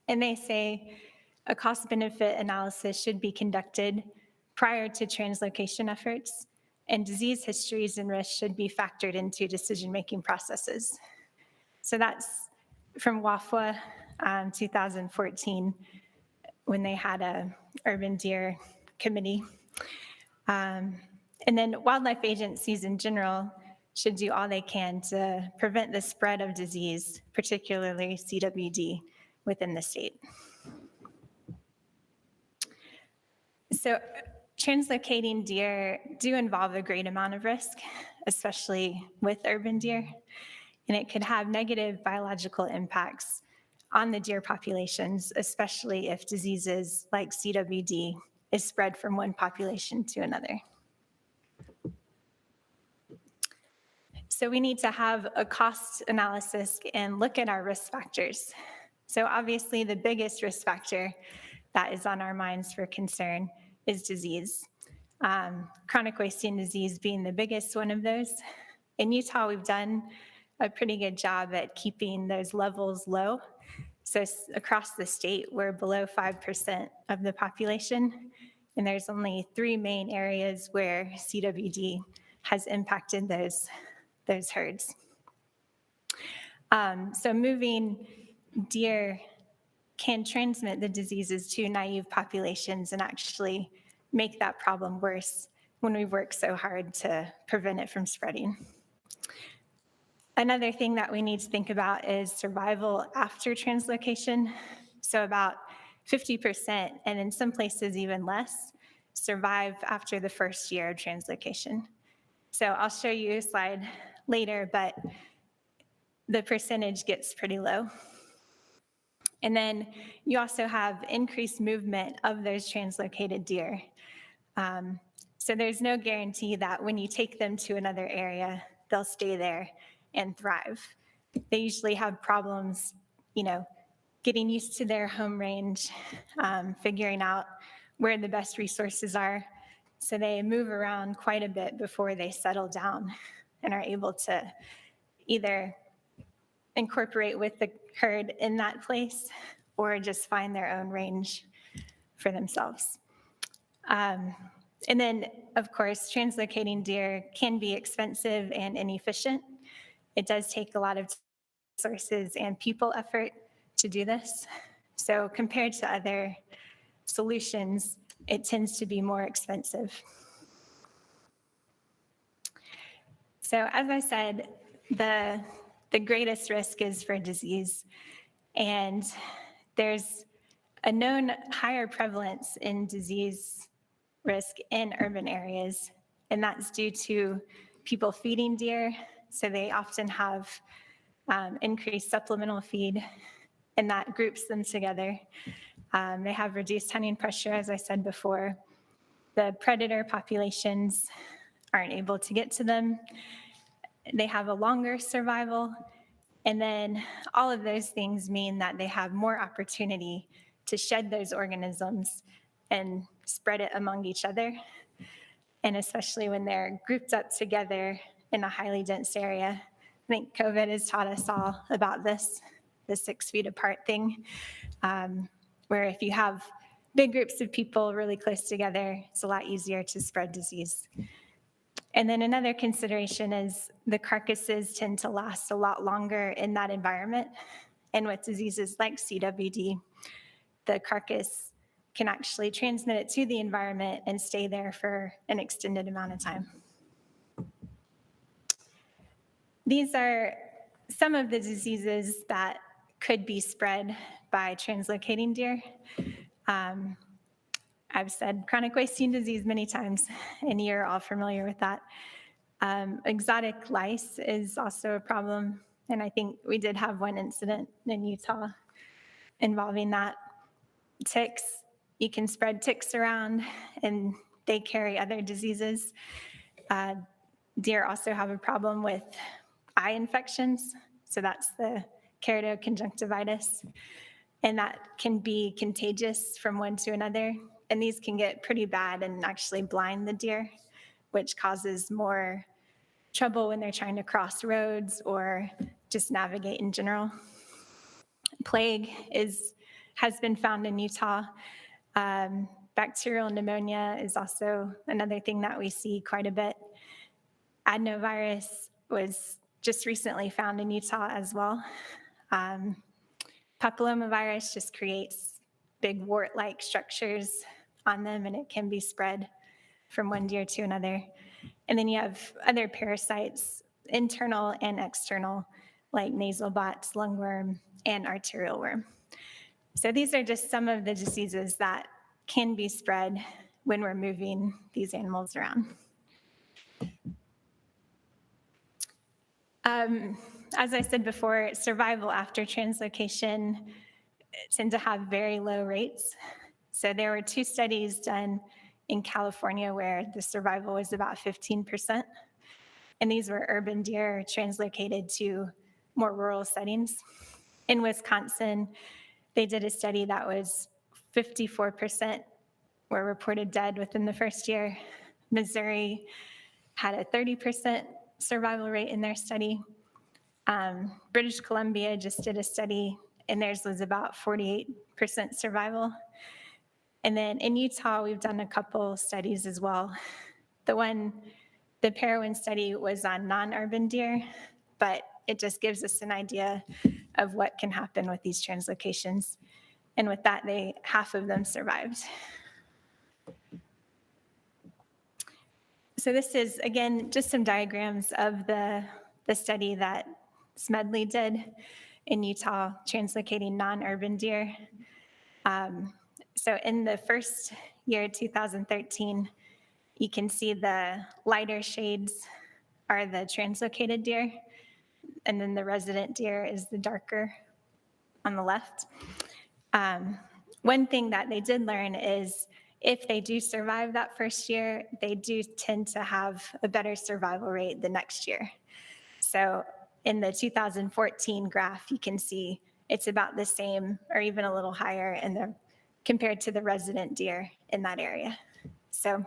they say a cost-benefit analysis should be conducted prior to translocation efforts, and disease histories and risks should be factored into decision-making processes. So that's from WAFWA 2014, when they had a urban deer committee. And then wildlife agencies in general should do all they can to prevent the spread of disease, particularly CWD, within the state. So translocating deer do involve a great amount of risk, especially with urban deer, and it could have negative biological impacts on the deer populations, especially if diseases like CWD is spread from one population to another. So we need to have a cost analysis and look at our risk factors. So obviously the biggest risk factor that is on our minds for concern is disease. Chronic wasting disease being the biggest one of those. In Utah, we've done a pretty good job at keeping those levels low. So across the state, we're below 5% of the population, and there's only 3 main areas where CWD has impacted those herds. So moving deer can transmit the diseases to naive populations and actually make that problem worse when we work so hard to prevent it from spreading. Another thing that we need to think about is survival after translocation. So about 50%, and in some places even less, survive after the first year of translocation. So I'll show you a slide later, but the percentage gets pretty low. And then you also have increased movement of those translocated deer. So there's no guarantee that when you take them to another area, they'll stay there and thrive. They usually have problems, getting used to their home range, figuring out where the best resources are. So they move around quite a bit before they settle down and are able to either incorporate with the herd in that place or just find their own range for themselves. And then, of course, translocating deer can be expensive and inefficient. It does take a lot of resources and people effort to do this. So compared to other solutions, it tends to be more expensive. So as I said, the greatest risk is for disease. And there's a known higher prevalence in disease risk in urban areas, and that's due to people feeding deer. So they often have increased supplemental feed, and that groups them together. They have reduced hunting pressure, as I said before. The predator populations aren't able to get to them. They have a longer survival. And then all of those things mean that they have more opportunity to shed those organisms and spread it among each other. And especially when they're grouped up together in a highly dense area. I think COVID has taught us all about this, the 6 feet apart thing, where if you have big groups of people really close together, it's a lot easier to spread disease. And then another consideration is the carcasses tend to last a lot longer in that environment. And with diseases like CWD, the carcass can actually transmit it to the environment and stay there for an extended amount of time. These are some of the diseases that could be spread by translocating deer. I've said chronic wasting disease many times, and you're all familiar with that. Exotic lice is also a problem, and I think we did have one incident in Utah involving that. Ticks, you can spread ticks around, and they carry other diseases. Deer also have a problem with eye infections, so that's the keratoconjunctivitis, and that can be contagious from one to another. And these can get pretty bad and actually blind the deer, which causes more trouble when they're trying to cross roads or just navigate in general. Plague has been found in Utah. Bacterial pneumonia is also another thing that we see quite a bit. Adenovirus was just recently found in Utah as well. Papillomavirus just creates big wart-like structures on them, and it can be spread from one deer to another. And then you have other parasites, internal and external, like nasal bots, lungworm, and arterial worm. So these are just some of the diseases that can be spread when we're moving these animals around. As I said before, survival after translocation tend to have very low rates. So there were 2 studies done in California where the survival was about 15%. And these were urban deer translocated to more rural settings. In Wisconsin, they did a study that was 54% were reported dead within the first year. Missouri had a 30% survival rate in their study. British Columbia just did a study, and theirs was about 48% survival. And then in Utah, we've done a couple studies as well. The Parowan study was on non-urban deer, but it just gives us an idea of what can happen with these translocations. And with that, half of them survived. So this is, again, just some diagrams of the study that Smedley did in Utah, translocating non-urban deer. So in the first year, 2013, you can see the lighter shades are the translocated deer, and then the resident deer is the darker on the left. One thing that they did learn is if they do survive that first year, they do tend to have a better survival rate the next year. So in the 2014 graph, you can see it's about the same or even a little higher compared to the resident deer in that area. So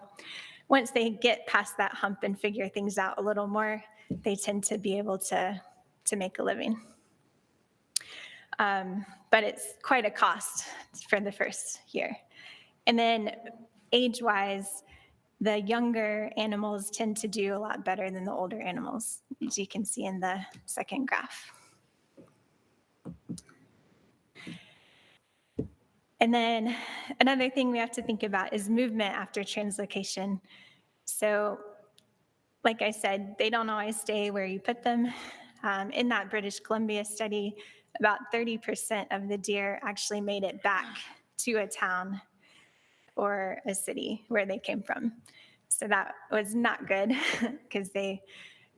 once they get past that hump and figure things out a little more, they tend to be able to make a living. But it's quite a cost for the first year. And then age-wise, the younger animals tend to do a lot better than the older animals, as you can see in the second graph. And then another thing we have to think about is movement after translocation. So like I said, they don't always stay where you put them. In that British Columbia study, about 30% of the deer actually made it back to a town or a city where they came from. So that was not good because they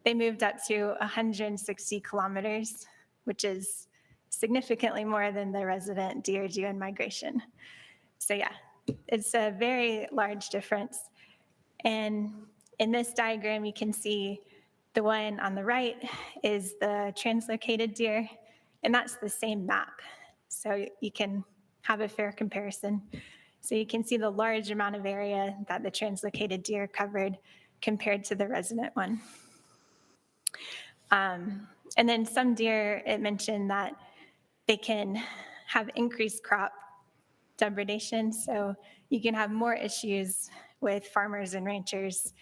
moved up to 160 kilometers, which is significantly more than the resident deer do in migration. So yeah, it's a very large difference. And in this diagram, you can see the one on the right is the translocated deer, and that's the same map. So you can have a fair comparison. So you can see the large amount of area that the translocated deer covered compared to the resident one. And then some deer, it mentioned that they can have increased crop degradation. So you can have more issues with farmers and ranchers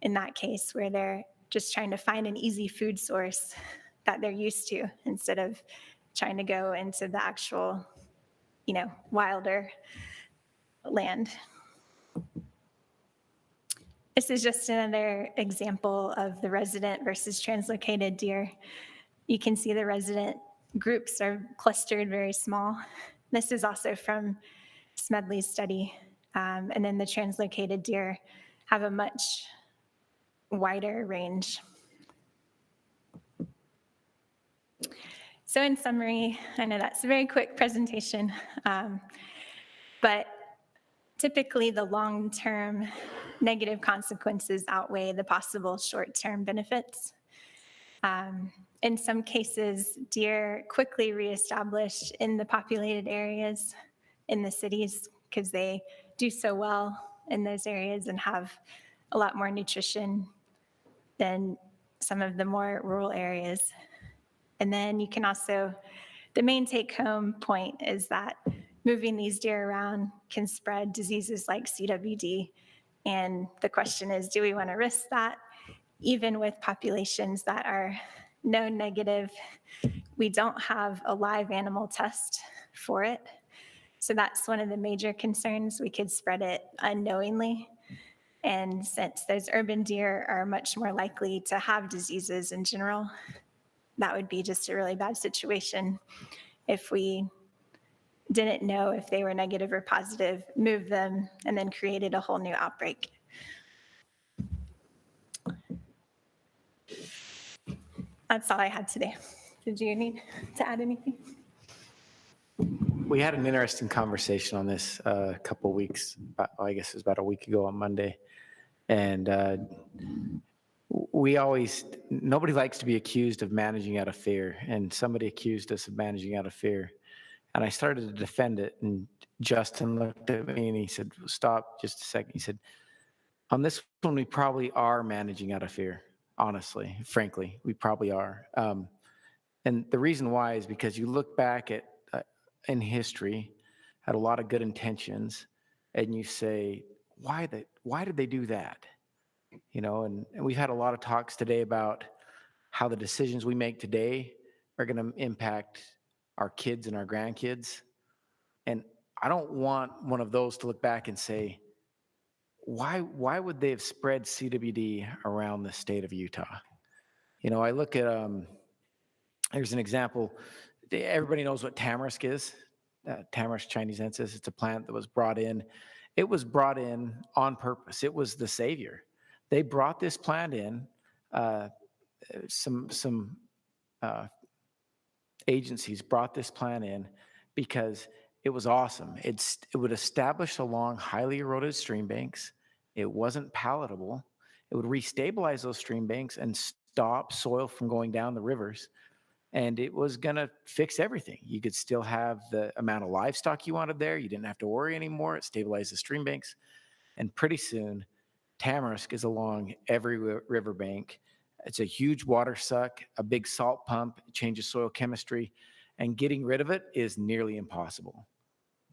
in that case, where they're just trying to find an easy food source that they're used to instead of trying to go into the actual, wilder land. This is just another example of the resident versus translocated deer. You can see the resident groups are clustered very small. This is also from Smedley's study. And then the translocated deer have a much wider range. So in summary, I know that's a very quick presentation, but typically the long-term negative consequences outweigh the possible short-term benefits. In some cases, deer quickly reestablish in the populated areas in the cities because they do so well in those areas and have a lot more nutrition than some of the more rural areas. And then you can also, the main take-home point is that moving these deer around can spread diseases like CWD. And the question is, do we want to risk that? Even with populations that are known negative, we don't have a live animal test for it. So that's one of the major concerns. We could spread it unknowingly. And since those urban deer are much more likely to have diseases in general, that would be just a really bad situation if we didn't know if they were negative or positive, moved them, and then created a whole new outbreak. That's all I had today. Did you need to add anything? We had an interesting conversation on this a couple weeks, I guess it was about a week ago on Monday. And nobody likes to be accused of managing out of fear, and somebody accused us of managing out of fear. And I started to defend it, and Justin looked at me and he said, stop just a second. He said, on this one, we probably are managing out of fear, honestly, frankly, we probably are. And the reason why is because you look back at, in history, had a lot of good intentions, and you say, why did they do that? You know, and we've had a lot of talks today about how the decisions we make today are going to impact our kids and our grandkids. And I don't want one of those to look back and say, why would they have spread CWD around the state of Utah? You know, I look at, there's an example, everybody knows what tamarisk is, Tamarisk chinesensis. It's a plant that was brought in. It was brought in on purpose. It was the savior. They brought this plant in, some agencies brought this plant in because it was awesome. It would establish along highly eroded stream banks. It wasn't palatable. It would restabilize those stream banks and stop soil from going down the rivers. And it was going to fix everything. You could still have the amount of livestock you wanted there. You didn't have to worry anymore. It stabilized the stream banks. And pretty soon, tamarisk is along every riverbank. It's a huge water suck, a big salt pump. It changes soil chemistry. And getting rid of it is nearly impossible.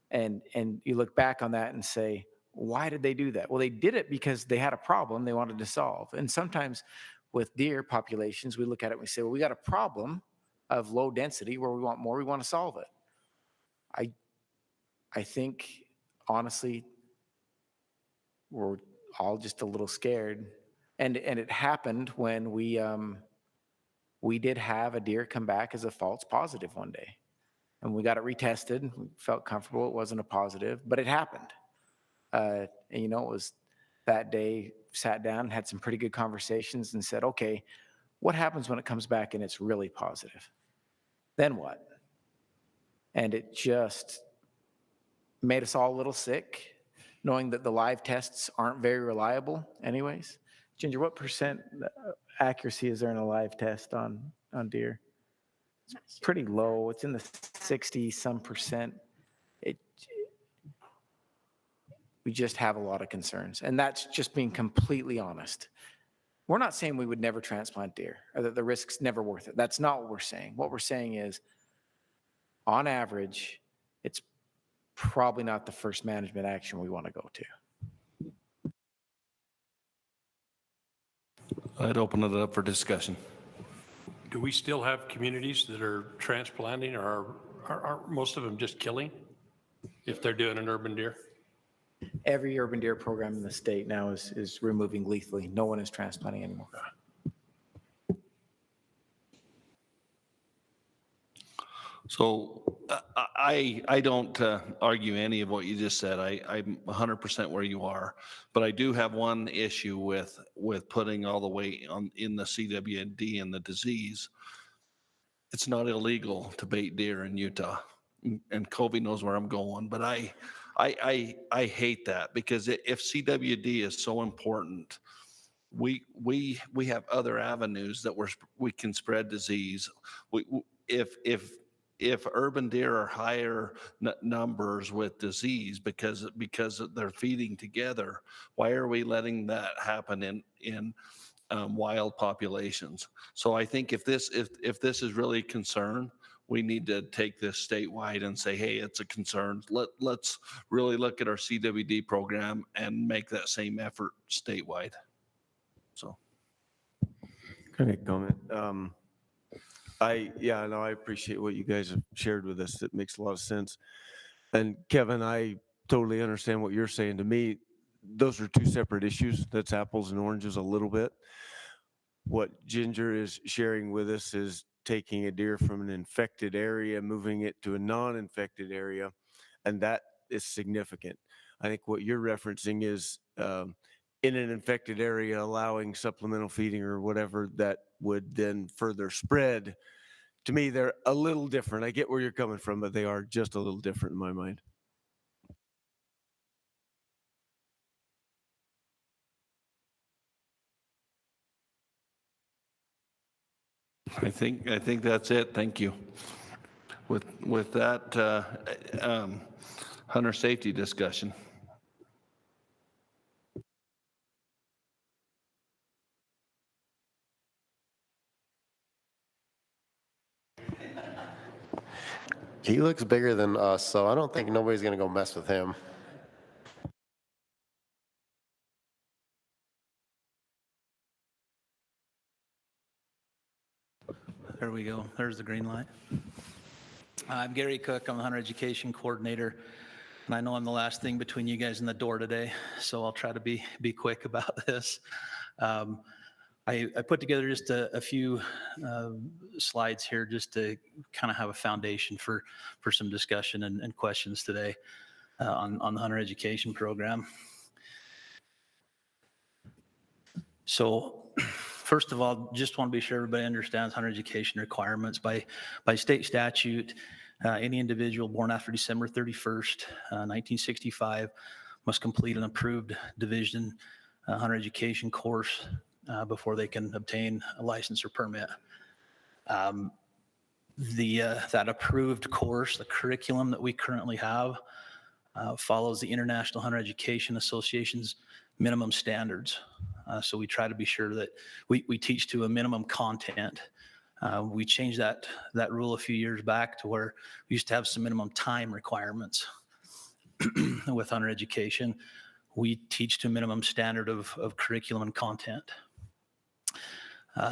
And you look back on that and say, why did they do that? Well, they did it because they had a problem they wanted to solve. And sometimes with deer populations, we look at it and we say, well, we got a problem of low density where we want more, we want to solve it. I think, honestly, we're all just a little scared. And it happened when we did have a deer come back as a false positive one day. And we got it retested. We felt comfortable. It wasn't a positive, but it happened. And you know, it was that day, sat down and had some pretty good conversations and said, okay, what happens when it comes back and it's really positive? Then what? And it just made us all a little sick, knowing that the live tests aren't very reliable anyways. Ginger, what percent accuracy is there in a live test on deer? It's pretty low. It's in the 60-some percent. We just have a lot of concerns. And that's just being completely honest. We're not saying we would never transplant deer or that the risk's never worth it. That's not what we're saying. What we're saying is, on average, it's probably not the first management action we want to go to. I'd open it up for discussion. Do we still have communities that are transplanting, or are most of them just killing if they're doing an urban deer? Every urban deer program in the state now is removing lethally. No one is transplanting anymore. So I don't argue any of what you just said. I'm 100% where you are, but I do have one issue with putting all the weight in the CWD and the disease. It's not illegal to bait deer in Utah, and Kobe knows where I'm going, but I hate that, because if CWD is so important, we have other avenues that we can spread disease. If urban deer are higher numbers with disease because they're feeding together, why are we letting that happen in wild populations? So I think if this is really a concern, we need to take this statewide and say, hey, it's a concern. Let's really look at our CWD program and make that same effort statewide. So. Can I comment? I appreciate what you guys have shared with us. It makes a lot of sense. And Kevin, I totally understand what you're saying. To me, those are two separate issues. That's apples and oranges a little bit. What Ginger is sharing with us is taking a deer from an infected area, moving it to a non-infected area, and that is significant. I think what you're referencing is in an infected area, allowing supplemental feeding or whatever that would then further spread. To me, they're a little different. I get where you're coming from, but they are just a little different in my mind. I think that's it. Thank you. With that, hunter safety discussion. He looks bigger than us, so I don't think nobody's gonna go mess with him. There we go. There's the green light. I'm Gary Cook. I'm the Hunter Education Coordinator, and I know I'm the last thing between you guys and the door today, so I'll try to be quick about this. I put together just a few slides here just to kind of have a foundation for some discussion and questions today on the Hunter Education program. So first of all, just want to be sure everybody understands hunter education requirements. By state statute, any individual born after December 31st, 1965 must complete an approved division hunter education course before they can obtain a license or permit. That approved course, the curriculum that we currently have, follows the International Hunter Education Association's minimum standards. So we try to be sure that we teach to a minimum content. We changed that rule a few years back to where we used to have some minimum time requirements with hunter education. We teach to a minimum standard of curriculum and content.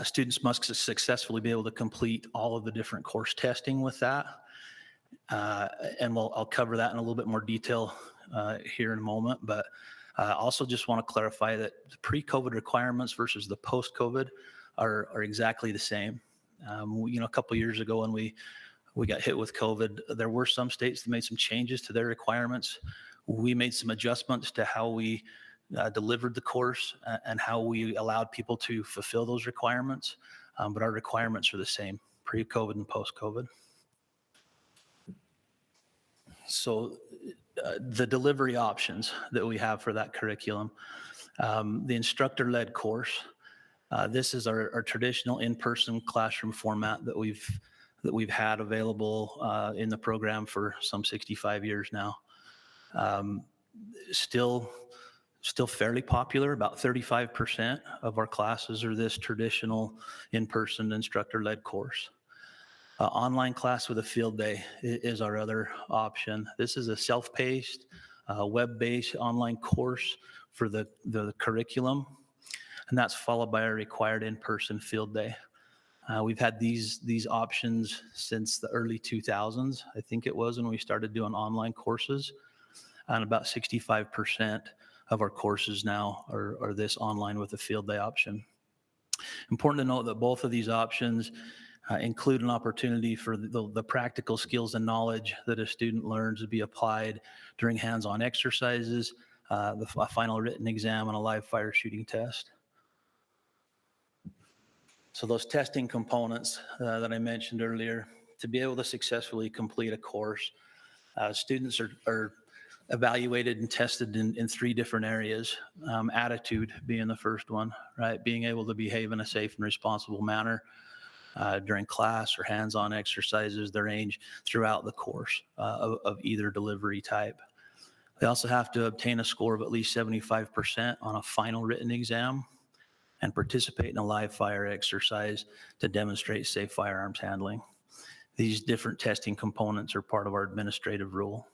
Students must successfully be able to complete all of the different course testing with that. And I'll cover that in a little bit more detail here in a moment, but also just want to clarify that the pre-COVID requirements versus the post-COVID are exactly the same. A couple of years ago when we got hit with COVID, there were some states that made some changes to their requirements. We made some adjustments to how we delivered the course and how we allowed people to fulfill those requirements, but our requirements are the same, pre-COVID and post-COVID. So the delivery options that we have for that curriculum, the instructor-led course, this is our traditional in-person classroom format that we've had available in the program for some 65 years now. Still fairly popular. About 35% of our classes are this traditional in-person instructor-led course. Online class with a field day is our other option. This is a self-paced, web-based online course for the curriculum, and that's followed by a required in-person field day. We've had these options since the early 2000s, I think it was, when we started doing online courses, and about 65% of our courses now are this online with a field day option. Important to note that both of these options include an opportunity for the practical skills and knowledge that a student learns to be applied during hands-on exercises, the final written exam, and a live fire shooting test. So those testing components that I mentioned earlier, to be able to successfully complete a course, students are evaluated and tested in three different areas. Attitude being the first one, right? Being able to behave in a safe and responsible manner during class or hands-on exercises, they range throughout the course of either delivery type. They also have to obtain a score of at least 75% on a final written exam and participate in a live fire exercise to demonstrate safe firearms handling. These different testing components are part of our administrative rule.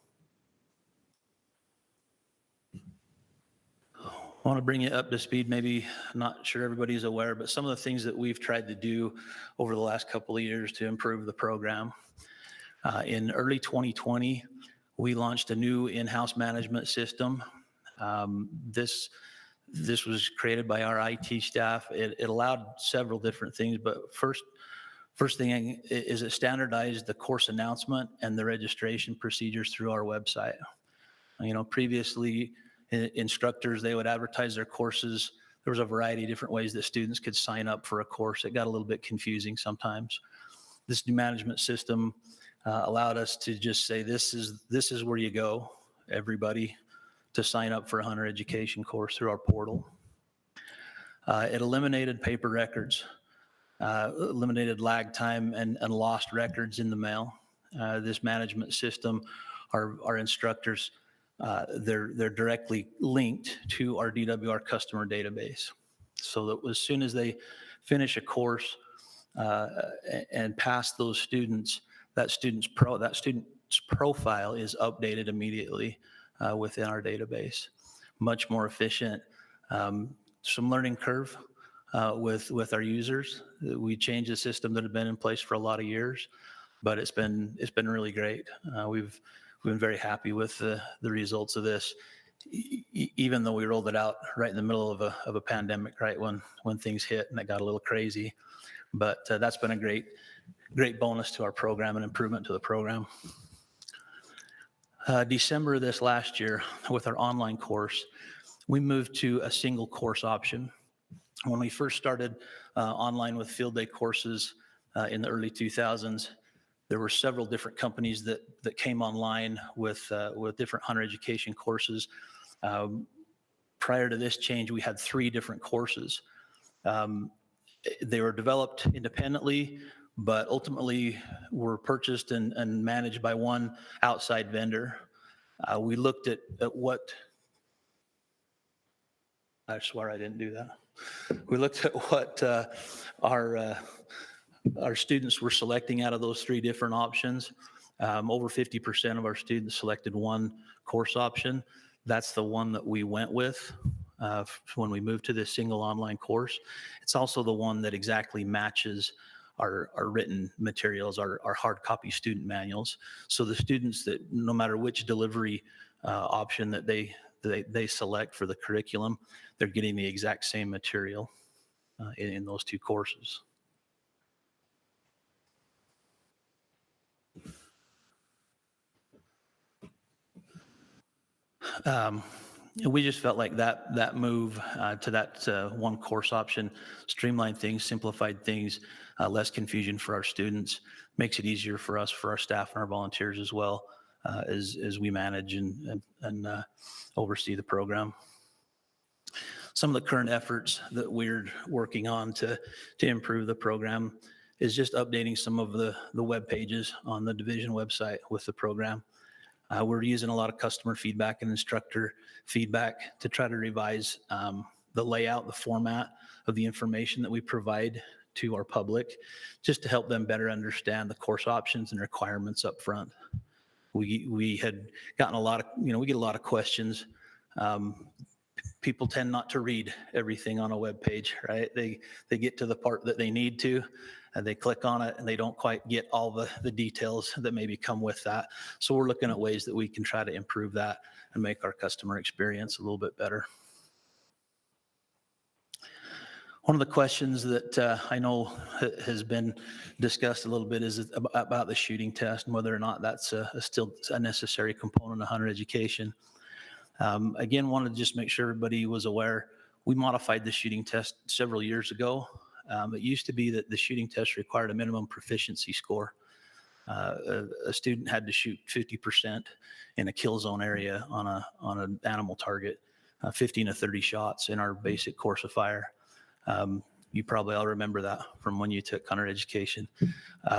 I want to bring you up to speed. Maybe I'm not sure everybody's aware, but some of the things that we've tried to do over the last couple of years to improve the program. In early 2020, we launched a new in-house management system. This was created by our IT staff. It allowed several different things, but first thing is it standardized the course announcement and the registration procedures through our website. Previously, instructors, they would advertise their courses. There was a variety of different ways that students could sign up for a course. It got a little bit confusing sometimes. This new management system allowed us to just say, this is where you go, everybody, to sign up for a hunter education course through our portal. It eliminated paper records. eliminated lag time and lost records in the mail. This management system, our instructors, they're directly linked to our DWR customer database. So that as soon as they finish a course and pass those students, that student's profile is updated immediately within our database. Much more efficient. Some learning curve with our users. We changed the system that had been in place for a lot of years, but it's been really great. We've been very happy with the results of this, even though we rolled it out right in the middle of a pandemic, right when things hit and it got a little crazy. But that's been a great bonus to our program and improvement to the program. December of this last year, with our online course, we moved to a single course option. When we first started online with field day courses in the early 2000s, there were several different companies that came online with different hunter education courses. Prior to this change, we had 3 different courses. They were developed independently, but ultimately were purchased and managed by one outside vendor. We looked at what, I swear I didn't do that. We looked at what our students were selecting out of those 3 different options. Over 50% of our students selected one course option. That's the one that we went with when we moved to this single online course. It's also the one that exactly matches our written materials, our hard copy student manuals. So the students, that no matter which delivery option that they select for the curriculum, they're getting the exact same material in those 2 courses. We just felt like that move to that one course option streamlined things, simplified things, less confusion for our students, makes it easier for us, for our staff and our volunteers as well, as we manage and oversee the program. Some of the current efforts that we're working on to improve the program is just updating some of the web pages on the division website with the program. We're using a lot of customer feedback and instructor feedback to try to revise the layout, the format of the information that we provide to our public, just to help them better understand the course options and requirements up front. We had gotten a lot of, we get a lot of questions. People tend not to read everything on a web page, right? They get to the part that they need to, and they click on it, and they don't quite get all the details that maybe come with that. So we're looking at ways that we can try to improve that and make our customer experience a little bit better. One of the questions that I know has been discussed a little bit is about the shooting test and whether or not that's still a necessary component of hunter education. Again, wanted to just make sure everybody was aware. We modified the shooting test several years ago. It used to be that the shooting test required a minimum proficiency score. A student had to shoot 50% in a kill zone area on an animal target, 15 to 30 shots in our basic course of fire. You probably all remember that from when you took hunter education.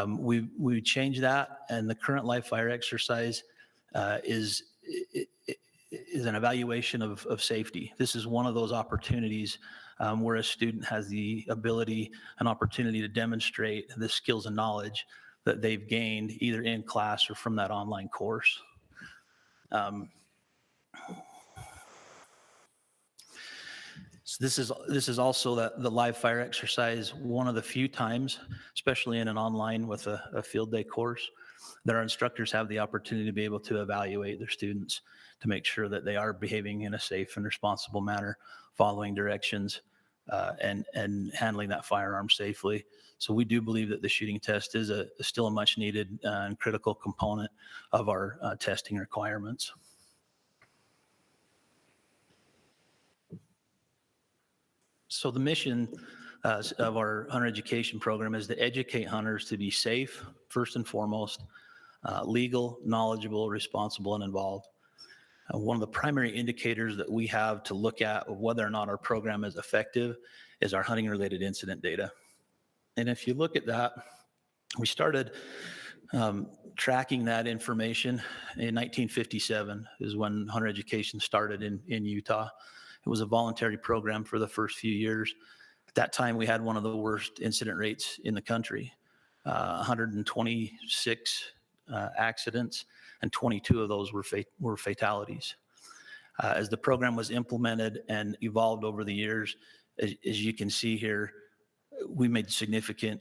We changed that, and the current live fire exercise is an evaluation of safety. This is one of those opportunities where a student has the ability, an opportunity to demonstrate the skills and knowledge that they've gained either in class or from that online course. So this is also the live fire exercise, one of the few times, especially in an online with a field day course, that our instructors have the opportunity to be able to evaluate their students to make sure that they are behaving in a safe and responsible manner, following directions, and handling that firearm safely. So we do believe that the shooting test is still a much needed and critical component of our testing requirements. So the mission of our hunter education program is to educate hunters to be safe, first and foremost, legal, knowledgeable, responsible, and involved. One of the primary indicators that we have to look at whether or not our program is effective is our hunting-related incident data. And if you look at that, we started tracking that information in 1957 is when hunter education started in Utah. It was a voluntary program for the first few years. At that time, we had one of the worst incident rates in the country, 126 accidents, and 22 of those were fatalities. As the program was implemented and evolved over the years, as you can see here, we made significant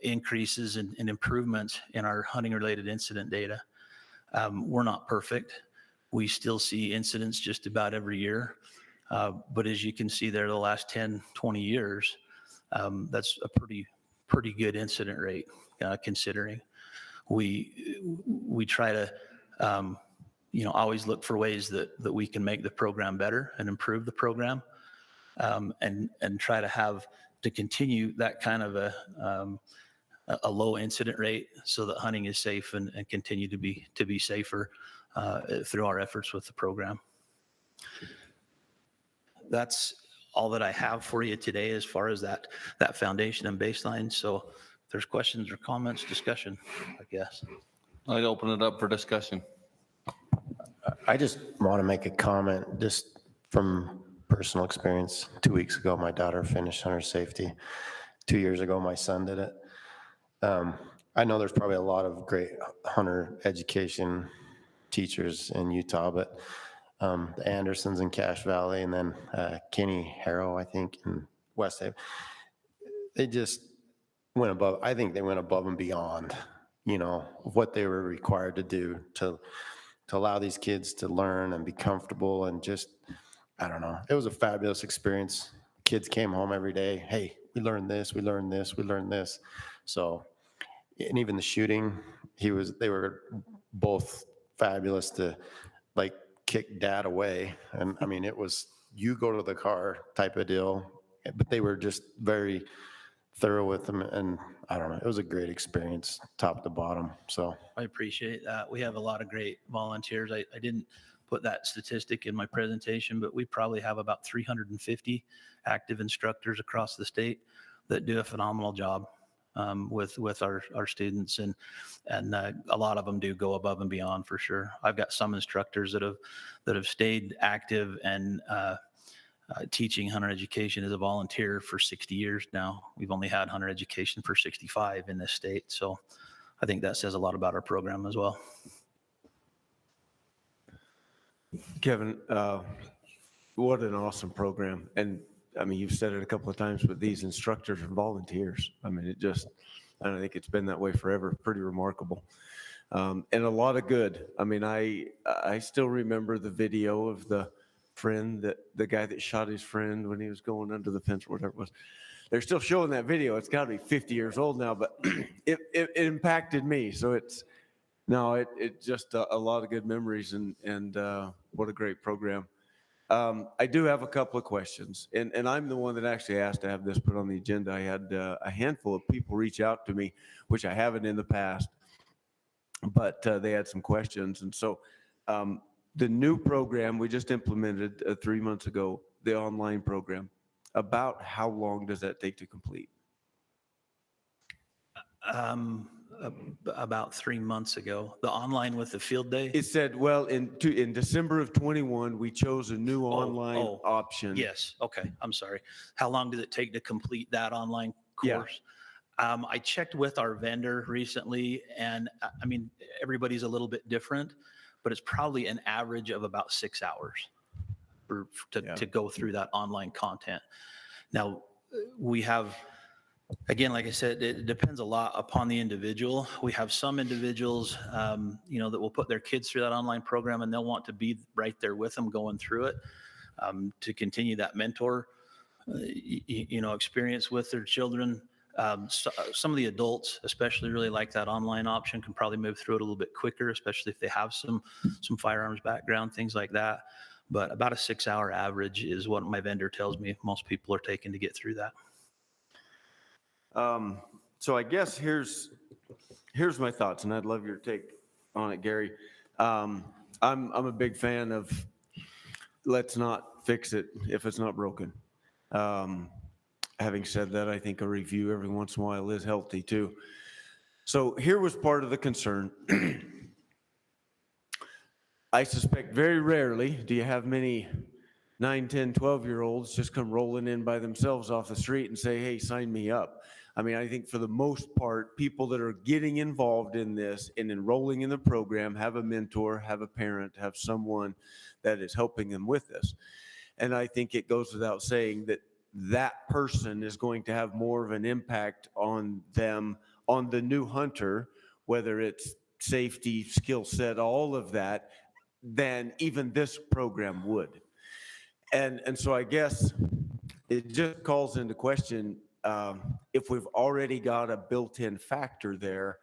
increases and improvements in our hunting-related incident data. We're not perfect. We still see incidents just about every year. But as you can see there, the last 10, 20 years, that's a pretty good incident rate, considering. We try to, always look for ways that we can make the program better and improve the program, and try to continue that kind of a low incident rate so that hunting is safe and continue to be safer through our efforts with the program. That's all that I have for you today as far as that foundation and baseline. So if there's questions or comments, discussion, I guess. I'd open it up for discussion. I just want to make a comment just from personal experience. 2 weeks ago, my daughter finished hunter safety. 2 years ago, my son did it. I know there's probably a lot of great hunter education teachers in Utah, but the Andersons in Cache Valley, and then Kenny Harrow, I think, in West Haven, they just went above. I think they went above and beyond, what they were required to do to allow these kids to learn and be comfortable, and just, I don't know. It was a fabulous experience. Kids came home every day. Hey, we learned this, we learned this, we learned this. So, and even the shooting, they were both fabulous to kick dad away. And I mean, it was, you go to the car type of deal, but they were just very thorough with them. And I don't know, it was a great experience, top to bottom. So I appreciate that. We have a lot of great volunteers. I didn't put that statistic in my presentation, but we probably have about 350 active instructors across the state that do a phenomenal job with our students, and a lot of them do go above and beyond for sure. I've got some instructors that have stayed active and teaching hunter education as a volunteer for 60 years now. We've only had hunter education for 65 in this state, so I think that says a lot about our program as well. Kevin, what an awesome program. And I mean, you've said it a couple of times, but these instructors are volunteers. I mean, I don't think it's been that way forever. Pretty remarkable. And a lot of good. I mean, I still remember the video of the guy that shot his friend when he was going under the fence or whatever it was. They're still showing that video. It's got to be 50 years old now, but it impacted me. So it's just a lot of good memories, and what a great program. I do have a couple of questions, and I'm the one that actually asked to have this put on the agenda. I had a handful of people reach out to me, which I haven't in the past, but they had some questions. And so the new program we just implemented 3 months ago, the online program, about how long does that take to complete? About 3 months ago, the online with the field day. It said, well, in December of 21, we chose a new online option. Yes. Okay. I'm sorry. How long did it take to complete that online course? Yeah. I checked with our vendor recently, and I mean, everybody's a little bit different, but it's probably an average of about 6 hours to go through that online content. Now, we have, again, like I said, it depends a lot upon the individual. We have some individuals, that will put their kids through that online program, and they'll want to be right there with them going through it, to continue that mentor, experience with their children. Some of the adults, especially, really like that online option, can probably move through it a little bit quicker, especially if they have some firearms background, things like that. But about a 6 hour average is what my vendor tells me most people are taking to get through that. So I guess here's my thoughts, and I'd love your take on it, Gary. I'm a big fan of let's not fix it if it's not broken. having said that, I think a review every once in a while is healthy too. So here was part of the concern. I suspect very rarely do you have many 9, 10, 12-year-olds just come rolling in by themselves off the street and say, hey, sign me up. I mean, I think for the most part, people that are getting involved in this and enrolling in the program have a mentor, have a parent, have someone that is helping them with this. And I think it goes without saying that that person is going to have more of an impact on them, on the new hunter, whether it's safety, skill set, all of that, than even this program would. And so I guess it just calls into question, if we've already got a built-in factor there,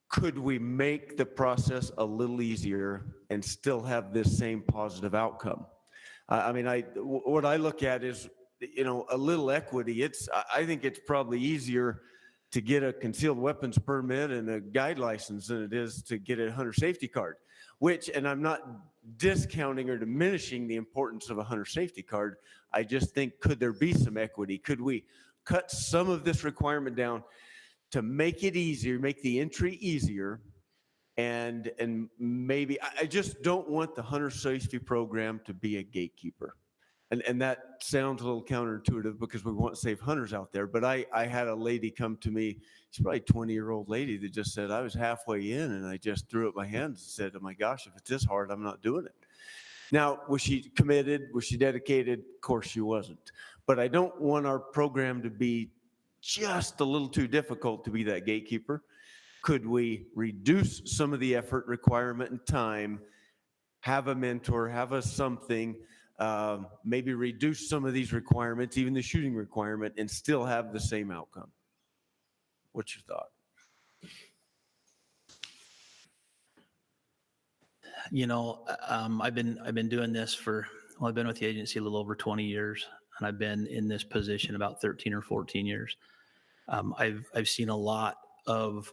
could we make the process a little easier and still have this same positive outcome? I mean, what I look at is, you know, a little equity. I think it's probably easier to get a concealed weapons permit and a guide license than it is to get a hunter safety card, which, and I'm not discounting or diminishing the importance of a hunter safety card. I just think, could there be some equity? Could we cut some of this requirement down to make it easier, make the entry easier? And maybe, I just don't want the hunter safety program to be a gatekeeper. And that sounds a little counterintuitive because we want safe hunters out there. But I had a lady come to me, she's probably a 20-year-old lady, that just said, I was halfway in and I just threw up my hands and said, oh my gosh, if it's this hard, I'm not doing it. Now, was she committed? Was she dedicated? Of course she wasn't. But I don't want our program to be just a little too difficult to be that gatekeeper. Could we reduce some of the effort requirement and time, have a mentor, have a something, maybe reduce some of these requirements, even the shooting requirement, and still have the same outcome? What's your thought? You know, I've been doing this I've been with the agency a little over 20 years, and I've been in this position about 13 or 14 years. I've seen a lot of,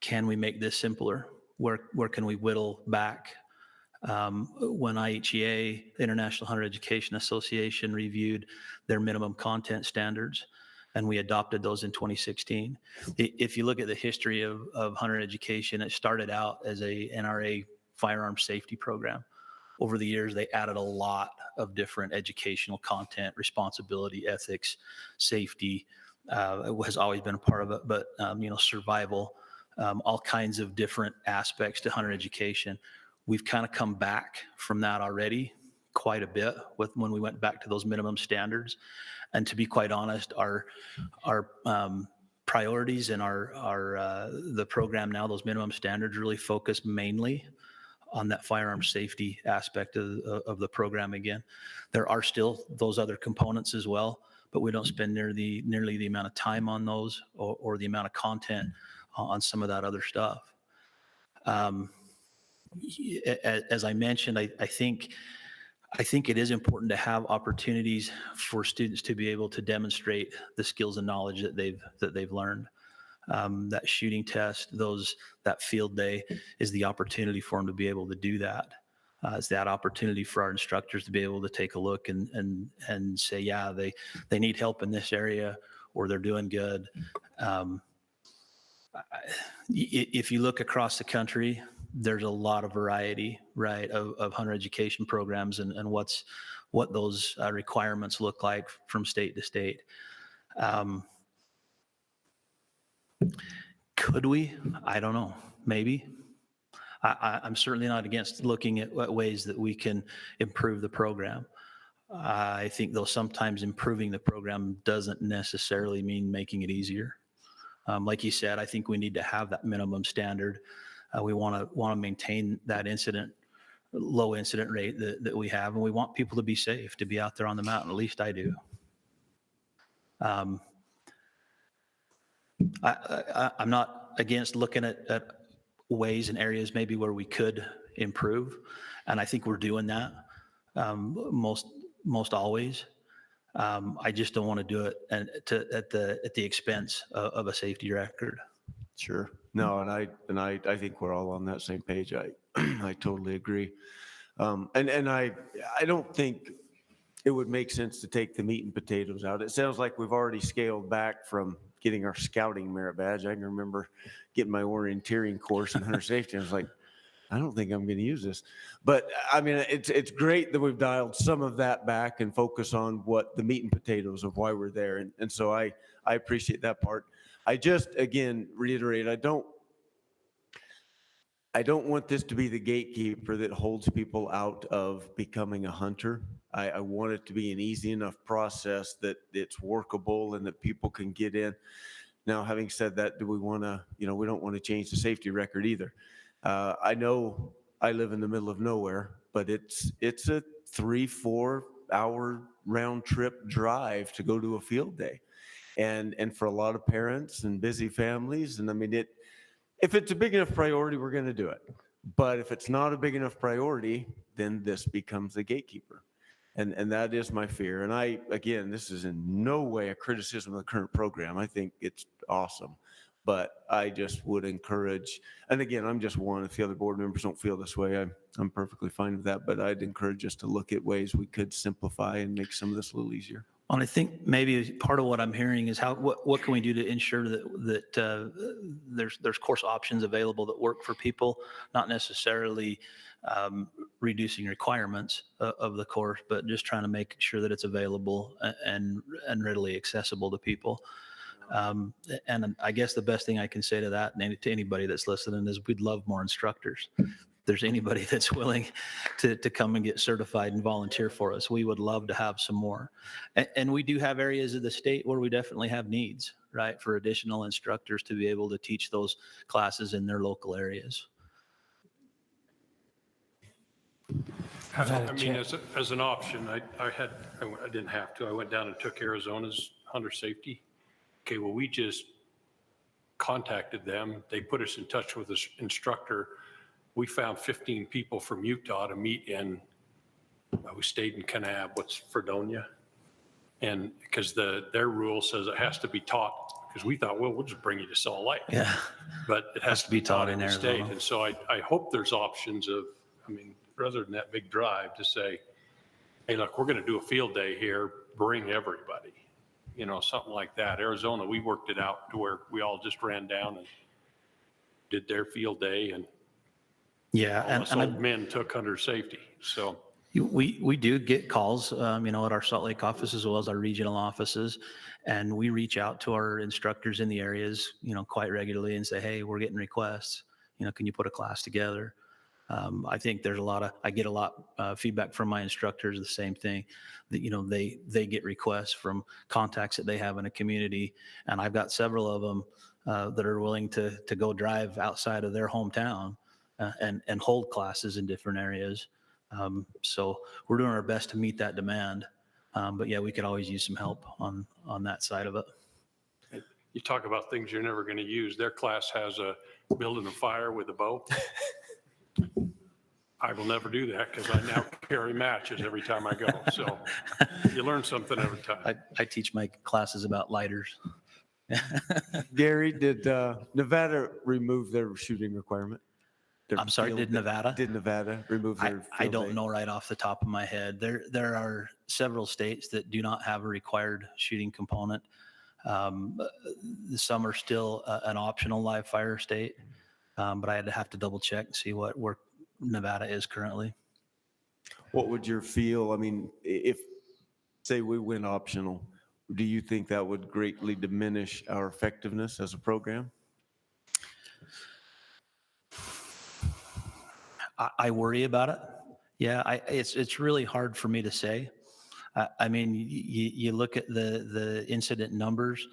can we make this simpler? Where can we whittle back? When IHEA, International Hunter Education Association, reviewed their minimum content standards, and we adopted those in 2016. If you look at the history of hunter education, it started out as a NRA firearm safety program. Over the years, they added a lot of different educational content, responsibility, ethics, safety. It has always been a part of it, but you know, survival, all kinds of different aspects to hunter education. We've kind of come back from that already quite a bit when we went back to those minimum standards. And to be quite honest, our priorities and the program now, those minimum standards, really focus mainly on that firearm safety aspect of the program. Again, there are still those other components as well, but we don't spend nearly the amount of time on those or the amount of content on some of that other stuff. As I mentioned, I think it is important to have opportunities for students to be able to demonstrate the skills and knowledge that they've learned. That shooting test, that field day is the opportunity for them to be able to do that. It's that opportunity for our instructors to be able to take a look and say, yeah, they need help in this area, or they're doing good. If you look across the country, there's a lot of variety, right, of hunter education programs and what those requirements look like from state to state. Could we? I don't know. Maybe. I'm certainly not against looking at what ways that we can improve the program. I think, though, sometimes improving the program doesn't necessarily mean making it easier. Like you said, I think we need to have that minimum standard. We want to maintain that low incident rate that we have, and we want people to be safe, to be out there on the mountain. At least I do. I'm not against looking at ways and areas maybe where we could improve, and I think we're doing that most always. I just don't want to do it at the expense of a safety record. Sure. No, and I think we're all on that same page. I totally agree. And I don't think it would make sense to take the meat and potatoes out. It sounds like we've already scaled back from getting our scouting merit badge. I can remember getting my orienteering course in hunter safety. I was like, I don't think I'm going to use this. But I mean, it's great that we've dialed some of that back and focus on what the meat and potatoes of why we're there. And so I appreciate that part. I just, again, reiterate, I don't want this to be the gatekeeper that holds people out of becoming a hunter. I want it to be an easy enough process that it's workable and that people can get in. Now, having said that, do we want to, we don't want to change the safety record either. I know I live in the middle of nowhere, but it's a 3-4 hour round trip drive to go to a field day. And for a lot of parents and busy families, and I mean, if it's a big enough priority, we're going to do it. But if it's not a big enough priority, then this becomes the gatekeeper. And that is my fear. And again, this is in no way a criticism of the current program. I think it's awesome. But I just would encourage, and again, I'm just one. If the other board members don't feel this way, I'm perfectly fine with that. But I'd encourage us to look at ways we could simplify and make some of this a little easier. Well, I think maybe part of what I'm hearing is what can we do to ensure that there's course options available that work for people, not necessarily reducing requirements of the course, but just trying to make sure that it's available and readily accessible to people. And I guess the best thing I can say to that, and to anybody that's listening, is we'd love more instructors. If there's anybody that's willing to come and get certified and volunteer for us, we would love to have some more. And we do have areas of the state where we definitely have needs, right, for additional instructors to be able to teach those classes in their local areas. I mean, as an option, I didn't have to. I went down and took Arizona's hunter safety. Okay, well, we just contacted them. They put us in touch with this instructor. We found 15 people from Utah to meet in, we stayed in Kanab, what's Fredonia? And because their rule says it has to be taught, because we thought, well, we'll just bring you to Salt Lake. Yeah. But it has to be taught in the state. And so I hope there's options of, I mean, rather than that big drive, to say, hey, look, we're going to do a field day here, bring everybody. Something like that. Arizona, we worked it out to where we all just ran down and did their field day, and old men took hunter safety. So we do get calls, at our Salt Lake office as well as our regional offices, and we reach out to our instructors in the areas, quite regularly and say, hey, we're getting requests. Can you put a class together? I think there's I get a lot feedback from my instructors, the same thing, that, they get requests from contacts that they have in a community. And I've got several of them that are willing to go drive outside of their hometown and hold classes in different areas. So we're doing our best to meet that demand. But yeah, we could always use some help on that side of it. you talk about things you're never going to use. Their class has a building a fire with a bow. I will never do that because I now carry matches every time I go. So you learn something every time. I teach my classes about lighters. Gary, did Nevada remove their shooting requirement? I'm sorry, did Nevada? Did Nevada remove their I don't know right off the top of my head. There are several states that do not have a required shooting component. Some are still an optional live fire state, but I had to have to double check and see where Nevada is currently. What would your feel? I mean, if say we went optional, do you think that would greatly diminish our effectiveness as a program? I worry about it. Yeah, it's really hard for me to say. I mean, you look at the incident numbers.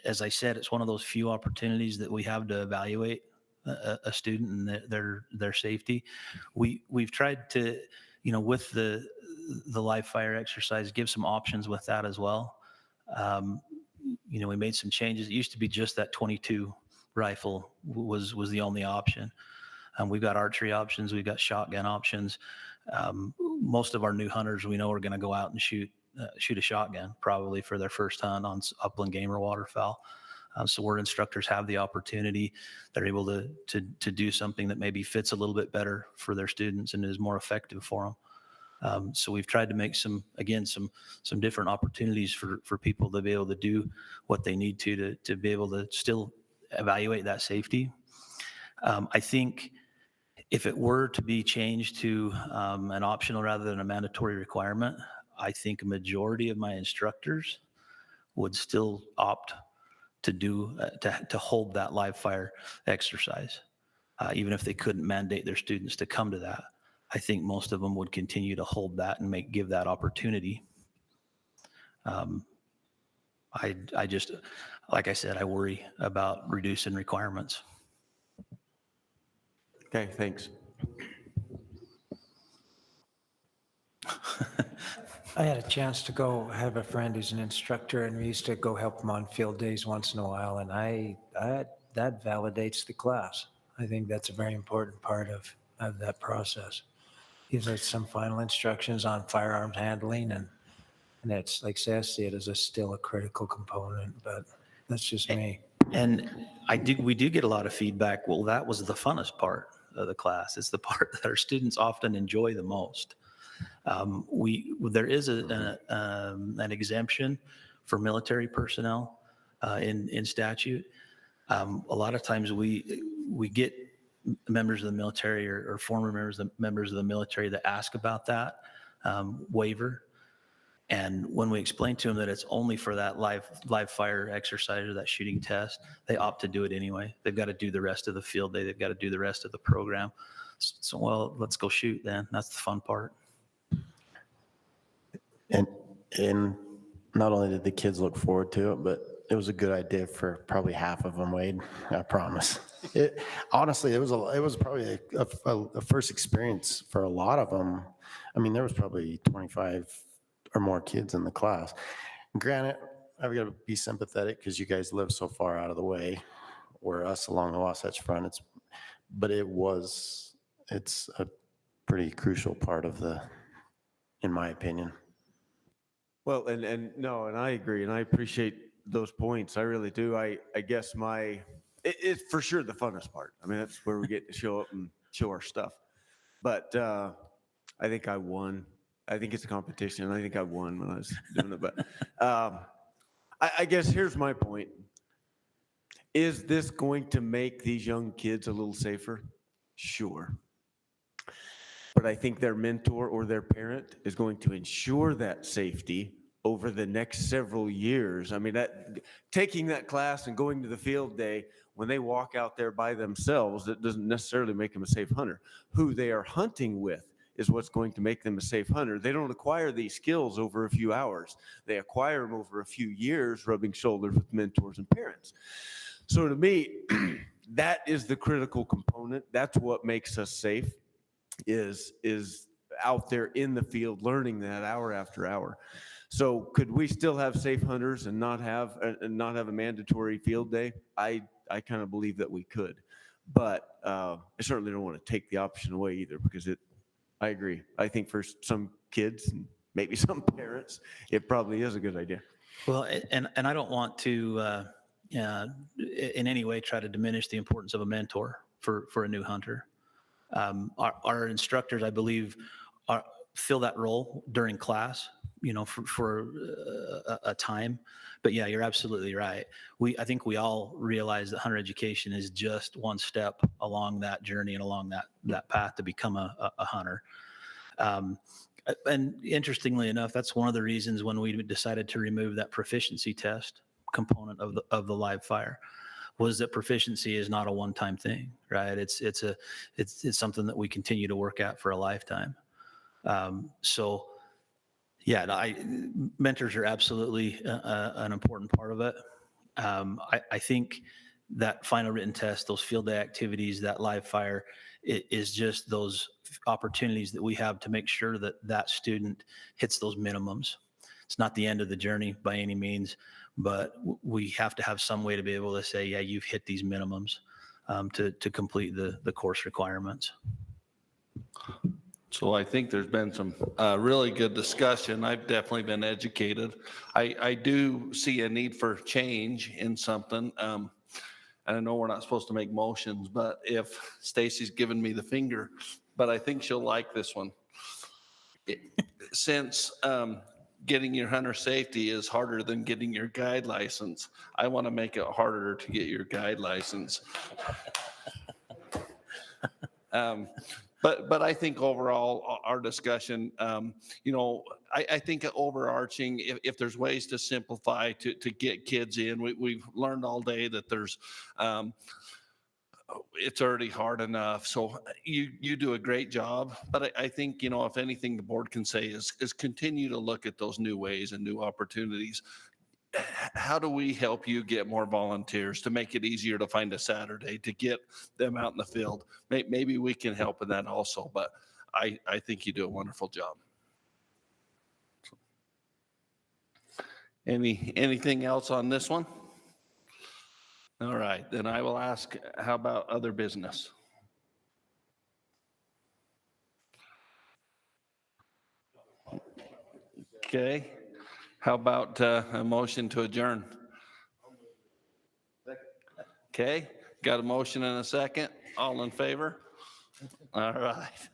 As I said, it's one of those few opportunities that we have to evaluate a student and their safety. We've tried to, with the live fire exercise, give some options with that as well. We made some changes. It used to be just that 22 rifle was the only option. We've got archery options. We've got shotgun options. Most of our new hunters we know are going to go out and shoot a shotgun probably for their first hunt on upland game or waterfowl. So where instructors have the opportunity, they're able to do something that maybe fits a little bit better for their students and is more effective for them. So we've tried to make some different opportunities for people to be able to do what they need to be able to still evaluate that safety. I think if it were to be changed to an optional rather than a mandatory requirement, I think a majority of my instructors would still opt to do to hold that live fire exercise, even if they couldn't mandate their students to come to that. I think most of them would continue to hold that and give that opportunity. I just, like I said, I worry about reducing requirements. Okay, thanks. I had a chance to go have a friend who's an instructor, and we used to go help him on field days once in a while, and that validates the class. I think that's a very important part of that process. Gives us some final instructions on firearms handling, and it's like I see it as still a critical component, but that's just me. And we do get a lot of feedback. Well, that was the funnest part of the class. It's the part that our students often enjoy the most. There is an exemption for military personnel in statute. A lot of times we get members of the military or former members of the military that ask about that waiver. And when we explain to them that it's only for that live fire exercise or that shooting test, they opt to do it anyway. They've got to do the rest of the field day. They've got to do the rest of the program. So, well, let's go shoot then. That's the fun part. And not only did the kids look forward to it, but it was a good idea for probably half of them, Wade. I promise. Honestly, it was probably a first experience for a lot of them. I mean, there was probably 25 or more kids in the class. Granted, I've got to be sympathetic because you guys live so far out of the way, where us along the Wasatch Front. It's a pretty crucial part of in my opinion. Well, and I agree, and I appreciate those points. I really do. I guess it's for sure the funnest part. I mean, that's where we get to show up and show our stuff. But I think I won. I think it's a competition, and I think I won when I was doing it. But I guess here's my point. Is this going to make these young kids a little safer? Sure. But I think their mentor or their parent is going to ensure that safety over the next several years. I mean, taking that class and going to the field day, when they walk out there by themselves, it doesn't necessarily make them a safe hunter. Who they are hunting with is what's going to make them a safe hunter. They don't acquire these skills over a few hours. They acquire them over a few years, rubbing shoulders with mentors and parents. So to me, that is the critical component. That's what makes us safe, is out there in the field learning that hour after hour. So could we still have safe hunters and not have a mandatory field day? I kind of believe that we could, but I certainly don't want to take the option away either, because I agree. I think for some kids and maybe some parents, it probably is a good idea. Well, and I don't want to in any way try to diminish the importance of a mentor for a new hunter. Our instructors, I believe, fill that role during class, for a time. But yeah, you're absolutely right. I think we all realize that hunter education is just one step along that journey and along that path to become a hunter. And interestingly enough, that's one of the reasons when we decided to remove that proficiency test component of the live fire, was that proficiency is not a one-time thing, right? It's something that we continue to work at for a lifetime. So yeah, mentors are absolutely an important part of it. I think that final written test, those field day activities, that live fire, is just those opportunities that we have to make sure that student hits those minimums. It's not the end of the journey by any means, but we have to have some way to be able to say, yeah, you've hit these minimums to complete the course requirements. So I think there's been some really good discussion. I've definitely been educated. I do see a need for change in something. And I know we're not supposed to make motions, but if Stacy's given me the finger, but I think she'll like this one. since getting your hunter safety is harder than getting your guide license, I want to make it harder to get your guide license. But I think overall, our discussion, I think overarching, if there's ways to simplify to get kids in, we've learned all day that there's, it's already hard enough. So you do a great job. But I think, if anything the board can say is continue to look at those new ways and new opportunities. How do we help you get more volunteers to make it easier to find a Saturday, to get them out in the field? Maybe we can help in that also, but I think you do a wonderful job. Anything else on this one? All right, then I will ask, how about other business? Okay, how about a motion to adjourn? Okay, got a motion and a second. All in favor? All right.